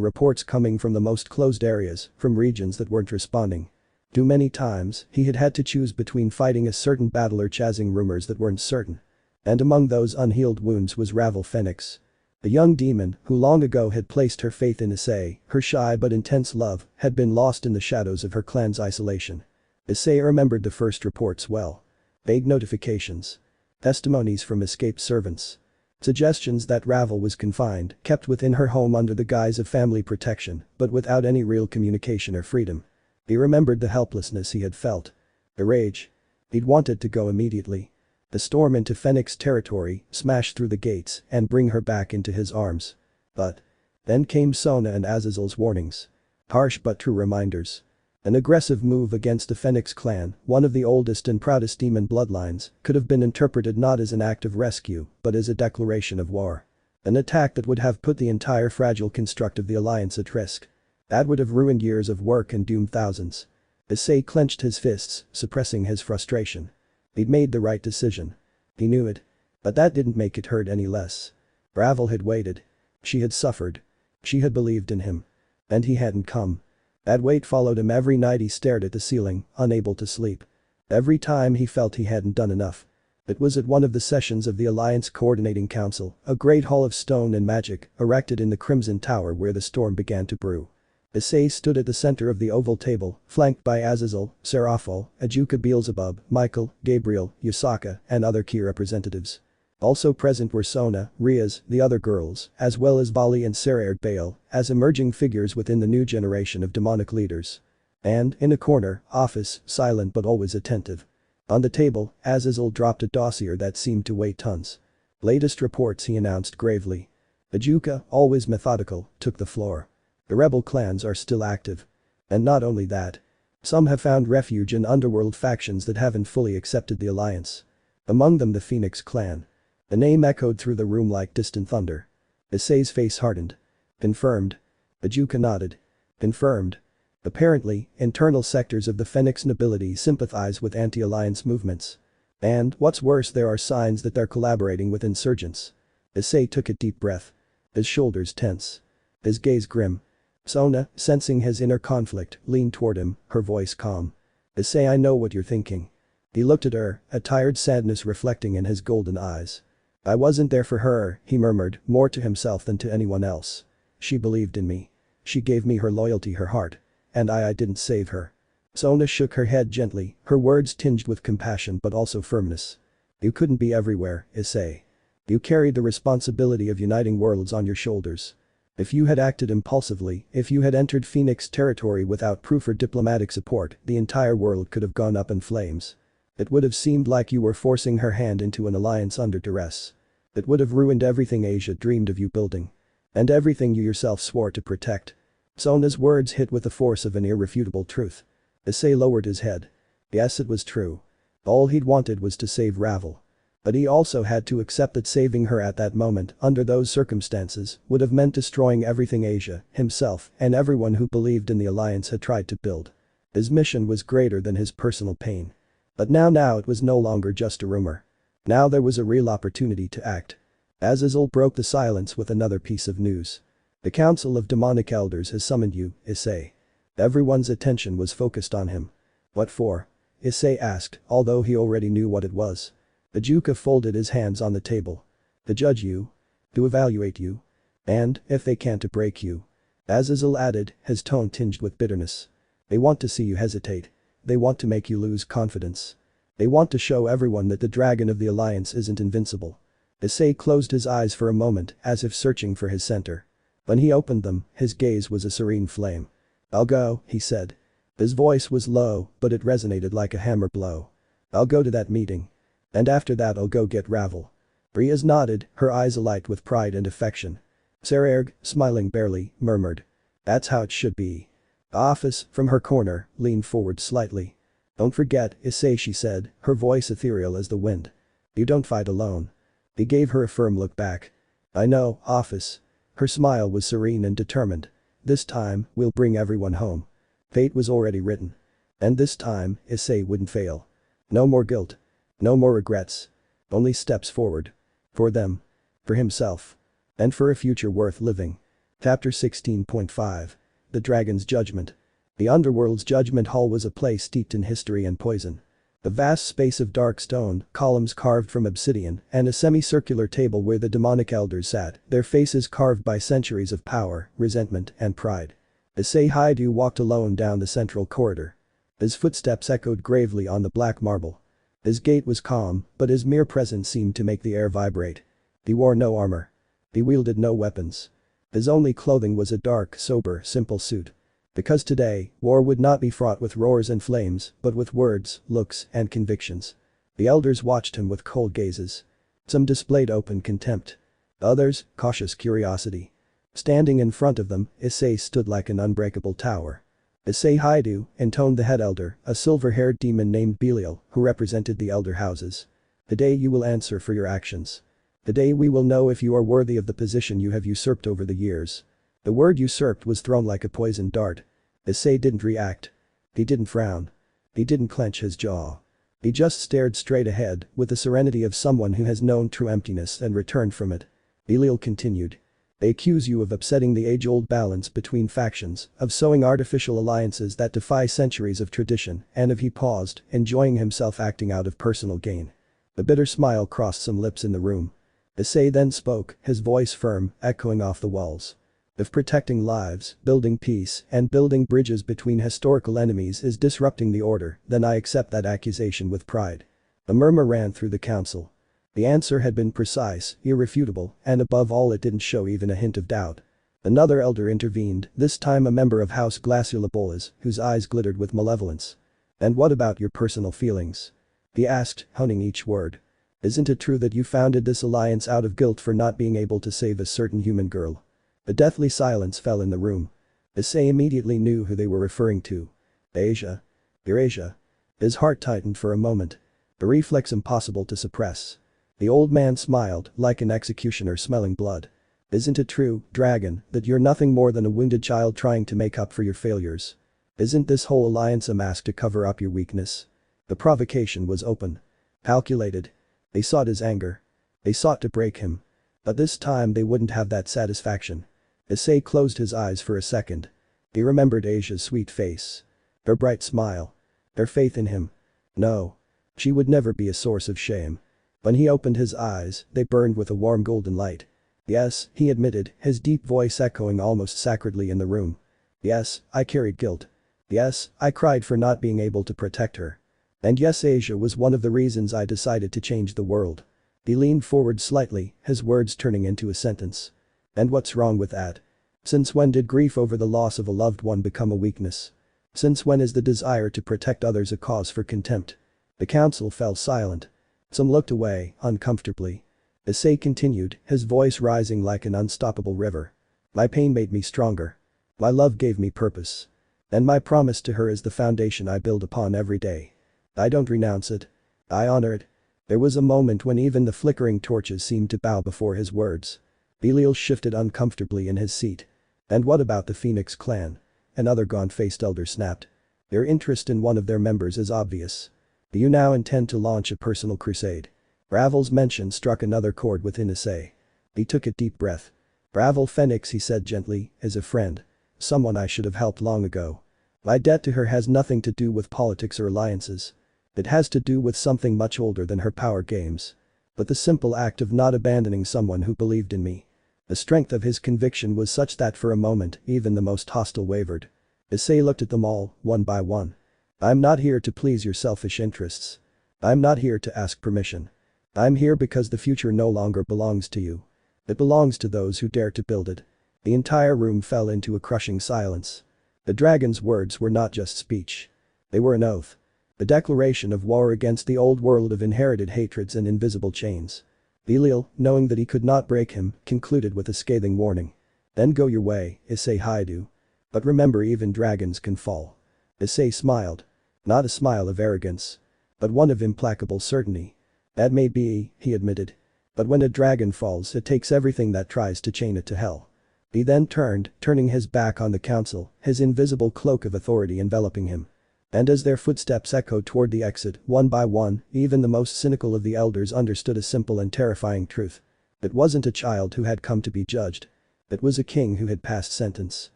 reports coming from the most closed areas, from regions that weren't responding. Too many times, he had had to choose between fighting a certain battle or chasing rumors that weren't certain. And among those unhealed wounds was Ravel Phoenix. A young demon who long ago had placed her faith in Issei, her shy but intense love, had been lost in the shadows of her clan's isolation. Issei remembered the first reports well. Vague notifications. Testimonies from escaped servants. Suggestions that Ravel was confined, kept within her home under the guise of family protection, but without any real communication or freedom. He remembered the helplessness he had felt. The rage. He'd wanted to go immediately. The storm into Phoenix territory, smash through the gates, and bring her back into his arms. But. Then came Sona and Azazel's warnings. Harsh but true reminders. An aggressive move against the Phoenix clan, one of the oldest and proudest demon bloodlines, could have been interpreted not as an act of rescue, but as a declaration of war. An attack that would have put the entire fragile construct of the alliance at risk. That would have ruined years of work and doomed thousands. Issei clenched his fists, suppressing his frustration. He'd made the right decision. He knew it. But that didn't make it hurt any less. Ravel had waited. She had suffered. She had believed in him. And he hadn't come. That weight followed him every night he stared at the ceiling, unable to sleep. Every time he felt he hadn't done enough. It was at one of the sessions of the Alliance Coordinating Council, a great hall of stone and magic, erected in the Crimson Tower where the storm began to brew. Issei stood at the center of the oval table, flanked by Azazel, Seraphol, Ajuka Beelzebub, Michael, Gabriel, Yusaka, and other key representatives. Also present were Sona, Rias, the other girls, as well as Bali and Seraerd Baal, as emerging figures within the new generation of demonic leaders. And, in a corner, Office, silent but always attentive. On the table, Azazel dropped a dossier that seemed to weigh tons. Latest reports, he announced gravely. Ajuka, always methodical, took the floor. The rebel clans are still active. And not only that. Some have found refuge in underworld factions that haven't fully accepted the alliance. Among them the Phoenix clan. The name echoed through the room like distant thunder. Issei's face hardened. Confirmed. Ajuka nodded. Confirmed. Apparently, internal sectors of the Phoenix nobility sympathize with anti-alliance movements. And, what's worse, there are signs that they're collaborating with insurgents. Issei took a deep breath. His shoulders tense. His gaze grim. Sona, sensing his inner conflict, leaned toward him, her voice calm. Issei, I know what you're thinking. He looked at her, a tired sadness reflecting in his golden eyes. I wasn't there for her, he murmured, more to himself than to anyone else. She believed in me. She gave me her loyalty, her heart. And I didn't save her. Sona shook her head gently, her words tinged with compassion but also firmness. You couldn't be everywhere, Issei. You carried the responsibility of uniting worlds on your shoulders. If you had acted impulsively, if you had entered Phoenix territory without proof or diplomatic support, the entire world could have gone up in flames. It would have seemed like you were forcing her hand into an alliance under duress. It would have ruined everything Asia dreamed of you building. And everything you yourself swore to protect. Sona's words hit with the force of an irrefutable truth. Issei lowered his head. Yes, it was true. All he'd wanted was to save Ravel. But he also had to accept that saving her at that moment, under those circumstances, would have meant destroying everything Asia, himself, and everyone who believed in the alliance had tried to build. His mission was greater than his personal pain. But now it was no longer just a rumor. Now there was a real opportunity to act. Azazel broke the silence with another piece of news. The Council of Demonic Elders has summoned you, Issei. Everyone's attention was focused on him. What for? Issei asked, although he already knew what it was. The Juka folded his hands on the table. To judge you. To evaluate you. And, if they can't, to break you. Azazel added, his tone tinged with bitterness. They want to see you hesitate. They want to make you lose confidence. They want to show everyone that the dragon of the alliance isn't invincible. Issei closed his eyes for a moment, as if searching for his center. When he opened them, his gaze was a serene flame. I'll go, he said. His voice was low, but it resonated like a hammer blow. I'll go to that meeting. And after that I'll go get Ravel. Rias nodded, her eyes alight with pride and affection. Sererg, smiling barely, murmured. That's how it should be. Office, from her corner, leaned forward slightly. Don't forget, Issei, she said, her voice ethereal as the wind. You don't fight alone. He gave her a firm look back. I know, Office. Her smile was serene and determined. This time, we'll bring everyone home. Fate was already written. And this time, Issei wouldn't fail. No more guilt. No more regrets. Only steps forward. For them. For himself. And for a future worth living. Chapter 16.5. The Dragon's Judgment. The Underworld's Judgment Hall was a place steeped in history and poison. A vast space of dark stone, columns carved from obsidian, and a semicircular table where the demonic elders sat, their faces carved by centuries of power, resentment, and pride. Issei Hyoudou walked alone down the central corridor. His footsteps echoed gravely on the black marble. His gait was calm, but his mere presence seemed to make the air vibrate. He wore no armor. He wielded no weapons. His only clothing was a dark, sober, simple suit. Because today, war would not be fraught with roars and flames, but with words, looks, and convictions. The elders watched him with cold gazes. Some displayed open contempt. Others, cautious curiosity. Standing in front of them, Issei stood like an unbreakable tower. Issei Hyoudou, intoned the head elder, a silver-haired demon named Belial, who represented the elder houses. Today you will answer for your actions. Today we will know if you are worthy of the position you have usurped over the years. The word usurped was thrown like a poisoned dart. Issei didn't react. He didn't frown. He didn't clench his jaw. He just stared straight ahead, with the serenity of someone who has known true emptiness and returned from it. Belial continued. They accuse you of upsetting the age-old balance between factions, of sowing artificial alliances that defy centuries of tradition, and he paused, enjoying himself acting out of personal gain. A bitter smile crossed some lips in the room. Issei then spoke, his voice firm, echoing off the walls. If protecting lives, building peace, and building bridges between historical enemies is disrupting the order, then I accept that accusation with pride. A murmur ran through the council. The answer had been precise, irrefutable, and above all it didn't show even a hint of doubt. Another elder intervened, this time a member of House Glaciolabolas, whose eyes glittered with malevolence. And what about your personal feelings? He asked, honing each word. Isn't it true that you founded this alliance out of guilt for not being able to save a certain human girl? A deathly silence fell in the room. Issei immediately knew who they were referring to. Asia. Eurasia. His heart tightened for a moment. A reflex impossible to suppress. The old man smiled, like an executioner smelling blood. Isn't it true, dragon, that you're nothing more than a wounded child trying to make up for your failures? Isn't this whole alliance a mask to cover up your weakness? The provocation was open. Calculated. They sought his anger. They sought to break him. But this time they wouldn't have that satisfaction. Issei closed his eyes for a second. He remembered Asia's sweet face. Her bright smile. Her faith in him. No. She would never be a source of shame. When he opened his eyes, they burned with a warm golden light. Yes, he admitted, his deep voice echoing almost sacredly in the room. Yes, I carried guilt. Yes, I cried for not being able to protect her. And yes, Asia was one of the reasons I decided to change the world. He leaned forward slightly, his words turning into a sentence. And what's wrong with that? Since when did grief over the loss of a loved one become a weakness? Since when is the desire to protect others a cause for contempt? The council fell silent. Some looked away, uncomfortably. Issei continued, his voice rising like an unstoppable river. My pain made me stronger. My love gave me purpose. And my promise to her is the foundation I build upon every day. I don't renounce it. I honor it. There was a moment when even the flickering torches seemed to bow before his words. Belial shifted uncomfortably in his seat. And what about the Phoenix clan? Another gaunt-faced elder snapped. Their interest in one of their members is obvious. Do you now intend to launch a personal crusade? Ravel's mention struck another chord within Issei. He took a deep breath. Ravel Phoenix, he said gently, is a friend. Someone I should have helped long ago. My debt to her has nothing to do with politics or alliances. It has to do with something much older than her power games. But the simple act of not abandoning someone who believed in me. The strength of his conviction was such that for a moment, even the most hostile wavered. Issei looked at them all, one by one. I'm not here to please your selfish interests. I'm not here to ask permission. I'm here because the future no longer belongs to you. It belongs to those who dare to build it. The entire room fell into a crushing silence. The dragon's words were not just speech. They were an oath. The declaration of war against the old world of inherited hatreds and invisible chains. Belial, knowing that he could not break him, concluded with a scathing warning. Then go your way, Issei Hyoudou. But remember, even dragons can fall. Issei smiled. Not a smile of arrogance. But one of implacable certainty. That may be, he admitted. But when a dragon falls, it takes everything that tries to chain it to hell. He then turned, turning his back on the council, his invisible cloak of authority enveloping him. And as their footsteps echoed toward the exit, one by one, even the most cynical of the elders understood a simple and terrifying truth. It wasn't a child who had come to be judged. It was a king who had passed sentence.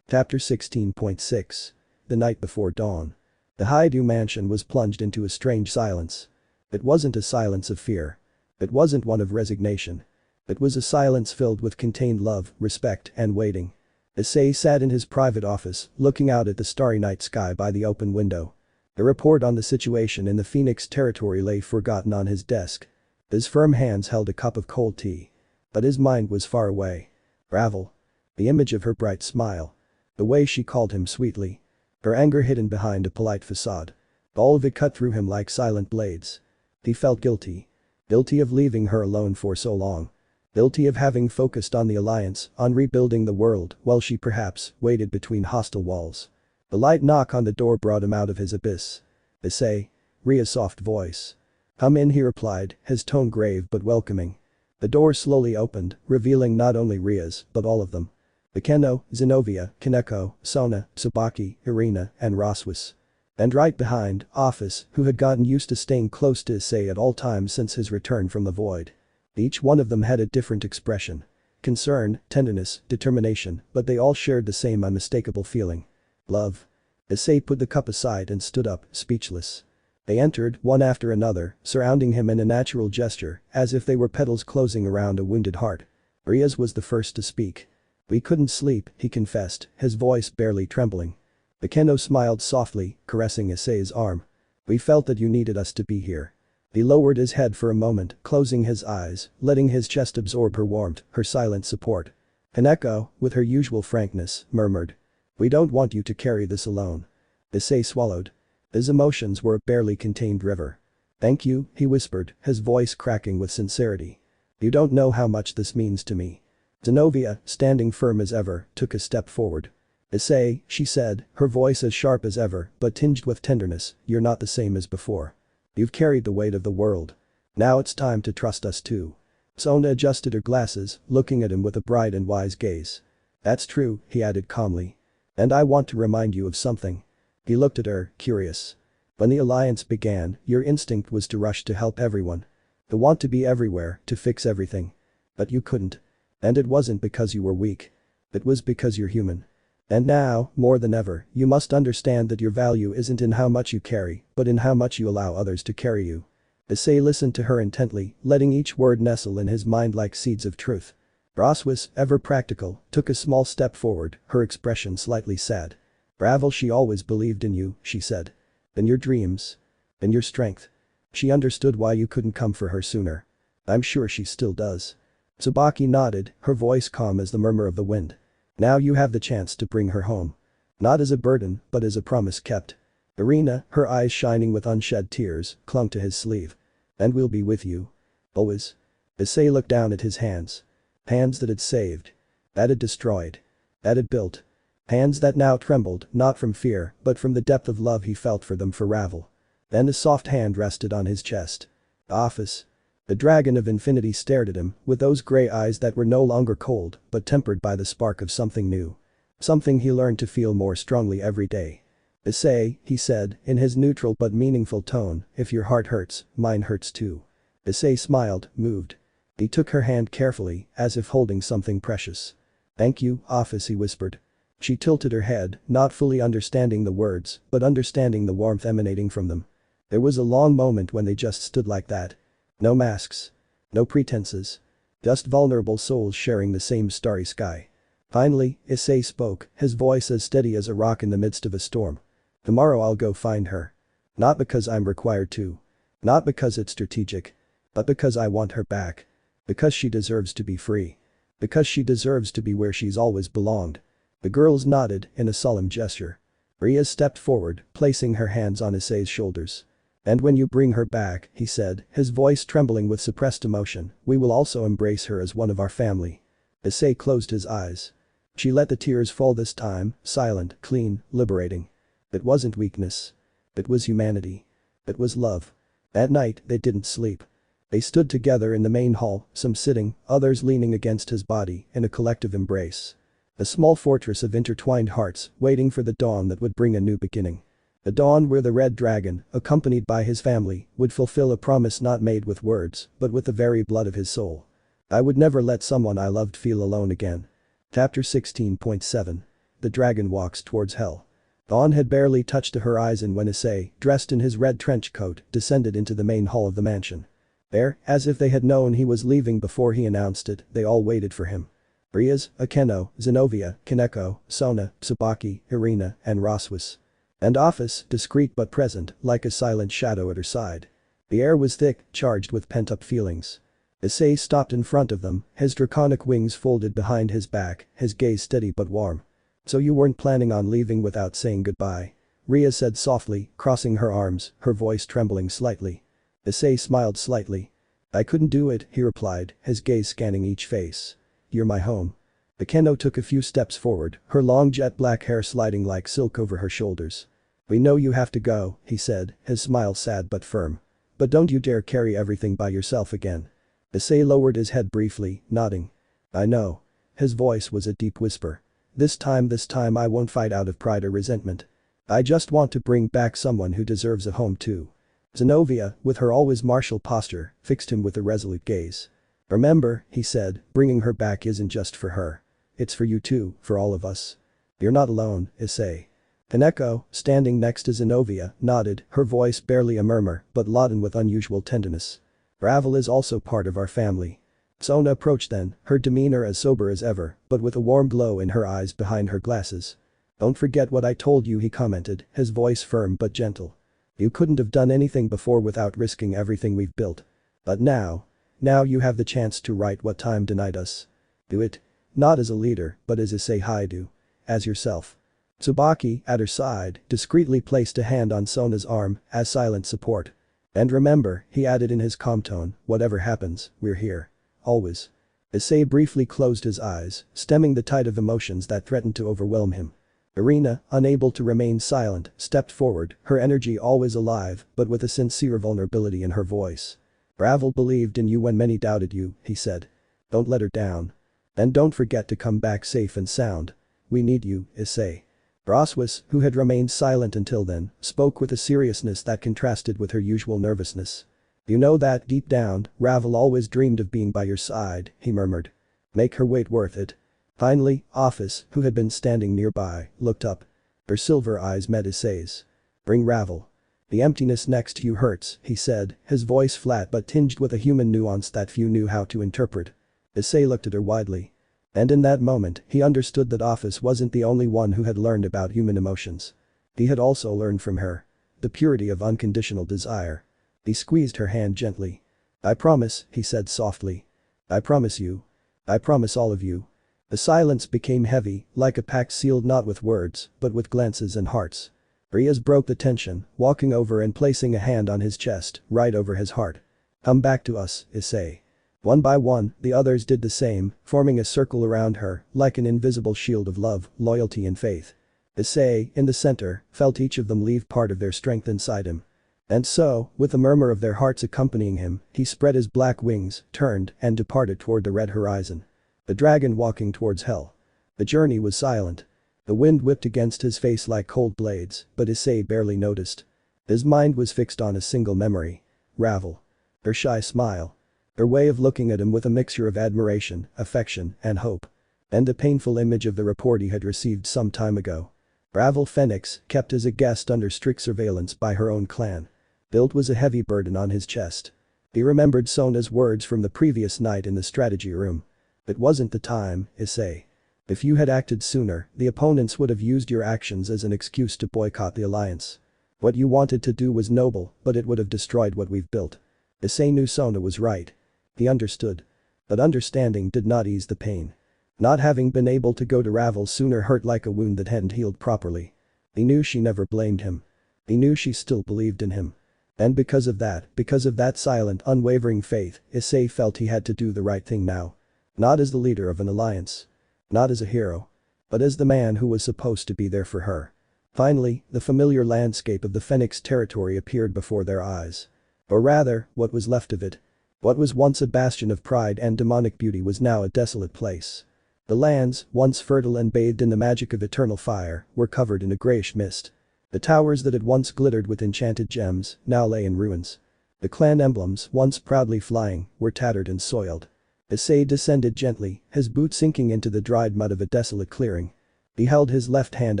Chapter 16.6. The night before dawn. The Hyoudou mansion was plunged into a strange silence. It wasn't a silence of fear. It wasn't one of resignation. It was a silence filled with contained love, respect, and waiting. Issei sat in his private office, looking out at the starry night sky by the open window. The report on the situation in the Phoenix territory lay forgotten on his desk. His firm hands held a cup of cold tea. But his mind was far away. Ravel. The image of her bright smile. The way she called him sweetly. Her anger hidden behind a polite facade. All of it cut through him like silent blades. He felt guilty. Guilty of leaving her alone for so long. Guilty of having focused on the alliance, on rebuilding the world, while she perhaps waited between hostile walls. The light knock on the door brought him out of his abyss. Issei. Ria's soft voice. Come in, he replied, his tone grave but welcoming. The door slowly opened, revealing not only Rias, but all of them. Ikeno, Xenovia, Kaneko, Sona, Tsubaki, Irina, and Rossweisse. And right behind, Office, who had gotten used to staying close to Issei at all times since his return from the void. Each one of them had a different expression. Concern, tenderness, determination, but they all shared the same unmistakable feeling. Love. Issei put the cup aside and stood up, speechless. They entered, one after another, surrounding him in a natural gesture, as if they were petals closing around a wounded heart. Rias was the first to speak. We couldn't sleep, he confessed, his voice barely trembling. Ikeno smiled softly, caressing Issei's arm. We felt that you needed us to be here. He lowered his head for a moment, closing his eyes, letting his chest absorb her warmth, her silent support. Kaneko, with her usual frankness, murmured. We don't want you to carry this alone. Issei swallowed. His emotions were a barely contained river. Thank you, he whispered, his voice cracking with sincerity. You don't know how much this means to me. Xenovia, standing firm as ever, took a step forward. Issei, she said, her voice as sharp as ever, but tinged with tenderness, you're not the same as before. You've carried the weight of the world. Now it's time to trust us too. Sona adjusted her glasses, looking at him with a bright and wise gaze. That's true, he added calmly. And I want to remind you of something. He looked at her, curious. When the alliance began, your instinct was to rush to help everyone. To want to be everywhere, to fix everything. But you couldn't. And it wasn't because you were weak. It was because you're human. And now, more than ever, you must understand that your value isn't in how much you carry, but in how much you allow others to carry you. Issei listened to her intently, letting each word nestle in his mind like seeds of truth. Rossweisse, ever practical, took a small step forward, her expression slightly sad. Ravel, she always believed in you, she said. In your dreams. In your strength. She understood why you couldn't come for her sooner. I'm sure she still does. Tsubaki nodded, her voice calm as the murmur of the wind. Now you have the chance to bring her home. Not as a burden, but as a promise kept. Irina, her eyes shining with unshed tears, clung to his sleeve. And we'll be with you. Always. Issei looked down at his hands. Hands that had saved. That had destroyed. That had built. Hands that now trembled, not from fear, but from the depth of love he felt for them for Ravel. Then a soft hand rested on his chest. Office. The dragon of infinity stared at him, with those grey eyes that were no longer cold, but tempered by the spark of something new. Something he learned to feel more strongly every day. Issei, he said, in his neutral but meaningful tone, if your heart hurts, mine hurts too. Issei smiled, moved. He took her hand carefully, as if holding something precious. Thank you, Office, he whispered. She tilted her head, not fully understanding the words, but understanding the warmth emanating from them. There was a long moment when they just stood like that. No masks. No pretenses. Just vulnerable souls sharing the same starry sky. Finally, Issei spoke, his voice as steady as a rock in the midst of a storm. Tomorrow I'll go find her. Not because I'm required to. Not because it's strategic. But because I want her back. Because she deserves to be free. Because she deserves to be where she's always belonged. The girls nodded in a solemn gesture. Rias stepped forward, placing her hands on Issei's shoulders. And when you bring her back, he said, his voice trembling with suppressed emotion, we will also embrace her as one of our family. Issei closed his eyes. She let the tears fall this time, silent, clean, liberating. It wasn't weakness. It was humanity. It was love. That night, they didn't sleep. They stood together in the main hall, some sitting, others leaning against his body, in a collective embrace. A small fortress of intertwined hearts, waiting for the dawn that would bring a new beginning. A dawn where the red dragon, accompanied by his family, would fulfill a promise not made with words, but with the very blood of his soul. I would never let someone I loved feel alone again. Chapter 16.7. The dragon walks towards hell. Dawn had barely touched the horizon when Issei, dressed in his red trench coat, descended into the main hall of the mansion. There, as if they had known he was leaving before he announced it, they all waited for him. Rias, Akeno, Xenovia, Kaneko, Sona, Tsubaki, Irina, and Rossweisse. And Office, discreet but present, like a silent shadow at her side. The air was thick, charged with pent-up feelings. Issei stopped in front of them, his draconic wings folded behind his back, his gaze steady but warm. So you weren't planning on leaving without saying goodbye? Ria said softly, crossing her arms, her voice trembling slightly. Issei smiled slightly. I couldn't do it, he replied, his gaze scanning each face. You're my home. Akeno took a few steps forward, her long jet black hair sliding like silk over her shoulders. We know you have to go, he said, his smile sad but firm. But don't you dare carry everything by yourself again. Issei lowered his head briefly, nodding. I know. His voice was a deep whisper. This time I won't fight out of pride or resentment. I just want to bring back someone who deserves a home too. Xenovia, with her always martial posture, fixed him with a resolute gaze. Remember, he said, bringing her back isn't just for her. It's for you too, for all of us. You're not alone, Issei. Kaneko, standing next to Xenovia, nodded, her voice barely a murmur, but laden with unusual tenderness. Ravel is also part of our family. Sona approached then, her demeanor as sober as ever, but with a warm glow in her eyes behind her glasses. Don't forget what I told you, he commented, his voice firm but gentle. You couldn't have done anything before without risking everything we've built. But now you have the chance to right what time denied us. Do it. Not as a leader, but as Issei Hyoudou. As yourself. Tsubaki, at her side, discreetly placed a hand on Sona's arm, as silent support. And remember, he added in his calm tone, whatever happens, we're here. Always. Issei briefly closed his eyes, stemming the tide of emotions that threatened to overwhelm him. Irina, unable to remain silent, stepped forward, her energy always alive, but with a sincere vulnerability in her voice. Ravel believed in you when many doubted you, he said. Don't let her down. And don't forget to come back safe and sound. We need you, Issei. Rossweisse, who had remained silent until then, spoke with a seriousness that contrasted with her usual nervousness. You know that deep down, Ravel always dreamed of being by your side, he murmured. Make her wait worth it. Finally, Office, who had been standing nearby, looked up. Her silver eyes met Issei's. Bring Ravel. The emptiness next to you hurts, he said, his voice flat but tinged with a human nuance that few knew how to interpret. Issei looked at her widely. And in that moment, he understood that Office wasn't the only one who had learned about human emotions. He had also learned from her. The purity of unconditional desire. He squeezed her hand gently. I promise, he said softly. I promise you. I promise all of you. The silence became heavy, like a pact sealed not with words, but with glances and hearts. Rias broke the tension, walking over and placing a hand on his chest, right over his heart. Come back to us, Issei. One by one, the others did the same, forming a circle around her, like an invisible shield of love, loyalty and faith. Issei, in the center, felt each of them leave part of their strength inside him. And so, with a murmur of their hearts accompanying him, he spread his black wings, turned, and departed toward the red horizon. The dragon walking towards hell. The journey was silent. The wind whipped against his face like cold blades, but Issei barely noticed. His mind was fixed on a single memory. Ravel. Her shy smile. Her way of looking at him with a mixture of admiration, affection, and hope. And a painful image of the report he had received some time ago. Ravel Phoenix, kept as a guest under strict surveillance by her own clan. Guilt was a heavy burden on his chest. He remembered Sona's words from the previous night in the strategy room. It wasn't the time, Issei. If you had acted sooner, the opponents would have used your actions as an excuse to boycott the alliance. What you wanted to do was noble, but it would have destroyed what we've built. Issei knew Sona was right. He understood. But understanding did not ease the pain. Not having been able to go to Ravel sooner hurt like a wound that hadn't healed properly. He knew she never blamed him. He knew she still believed in him. And because of that silent, unwavering faith, Issei felt he had to do the right thing now. Not as the leader of an alliance. Not as a hero. But as the man who was supposed to be there for her. Finally, the familiar landscape of the Phoenix territory appeared before their eyes. Or rather, what was left of it. What was once a bastion of pride and demonic beauty was now a desolate place. The lands, once fertile and bathed in the magic of eternal fire, were covered in a grayish mist. The towers that had once glittered with enchanted gems now lay in ruins. The clan emblems, once proudly flying, were tattered and soiled. Issei descended gently, his boot sinking into the dried mud of a desolate clearing. He held his left hand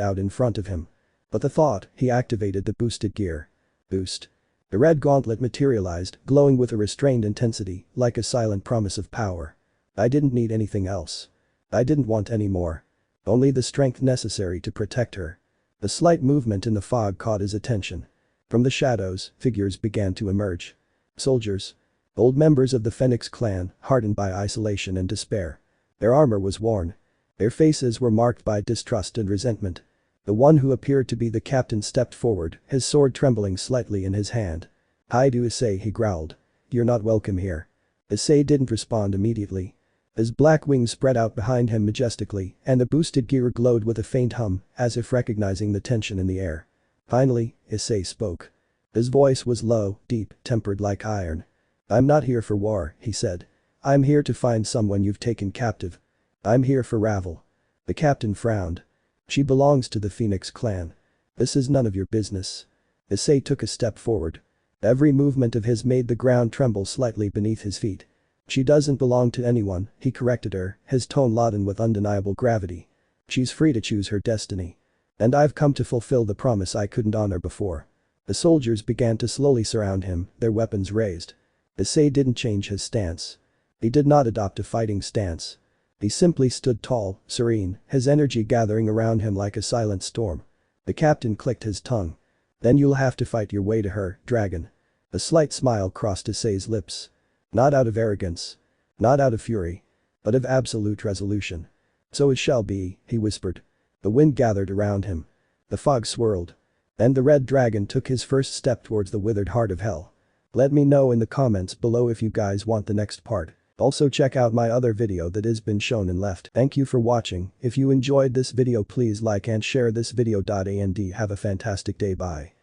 out in front of him. But the thought, he activated the boosted gear. Boost. The red gauntlet materialized, glowing with a restrained intensity, like a silent promise of power. I didn't need anything else. I didn't want any more. Only the strength necessary to protect her. The slight movement in the fog caught his attention. From the shadows, figures began to emerge. Soldiers. Old members of the Phoenix clan, hardened by isolation and despair. Their armor was worn. Their faces were marked by distrust and resentment. The one who appeared to be the captain stepped forward, his sword trembling slightly in his hand. Hi to Issei, he growled. You're not welcome here. Issei didn't respond immediately. His black wings spread out behind him majestically, and the boosted gear glowed with a faint hum, as if recognizing the tension in the air. Finally, Issei spoke. His voice was low, deep, tempered like iron. I'm not here for war, he said. I'm here to find someone you've taken captive. I'm here for Ravel. The captain frowned. She belongs to the Phoenix clan. This is none of your business. Issei took a step forward. Every movement of his made the ground tremble slightly beneath his feet. She doesn't belong to anyone, he corrected her, his tone laden with undeniable gravity. She's free to choose her destiny. And I've come to fulfill the promise I couldn't honor before. The soldiers began to slowly surround him, their weapons raised. Issei didn't change his stance. He did not adopt a fighting stance. He simply stood tall, serene, his energy gathering around him like a silent storm. The captain clicked his tongue. Then you'll have to fight your way to her, dragon. A slight smile crossed Issei's lips. Not out of arrogance. Not out of fury. But of absolute resolution. So it shall be, he whispered. The wind gathered around him. The fog swirled. And the red dragon took his first step towards the withered heart of hell. Let me know in the comments below if you guys want the next part. Also check out my other video that has been shown and left. Thank you for watching. If you enjoyed this video please like and share this video. And have a fantastic day. Bye.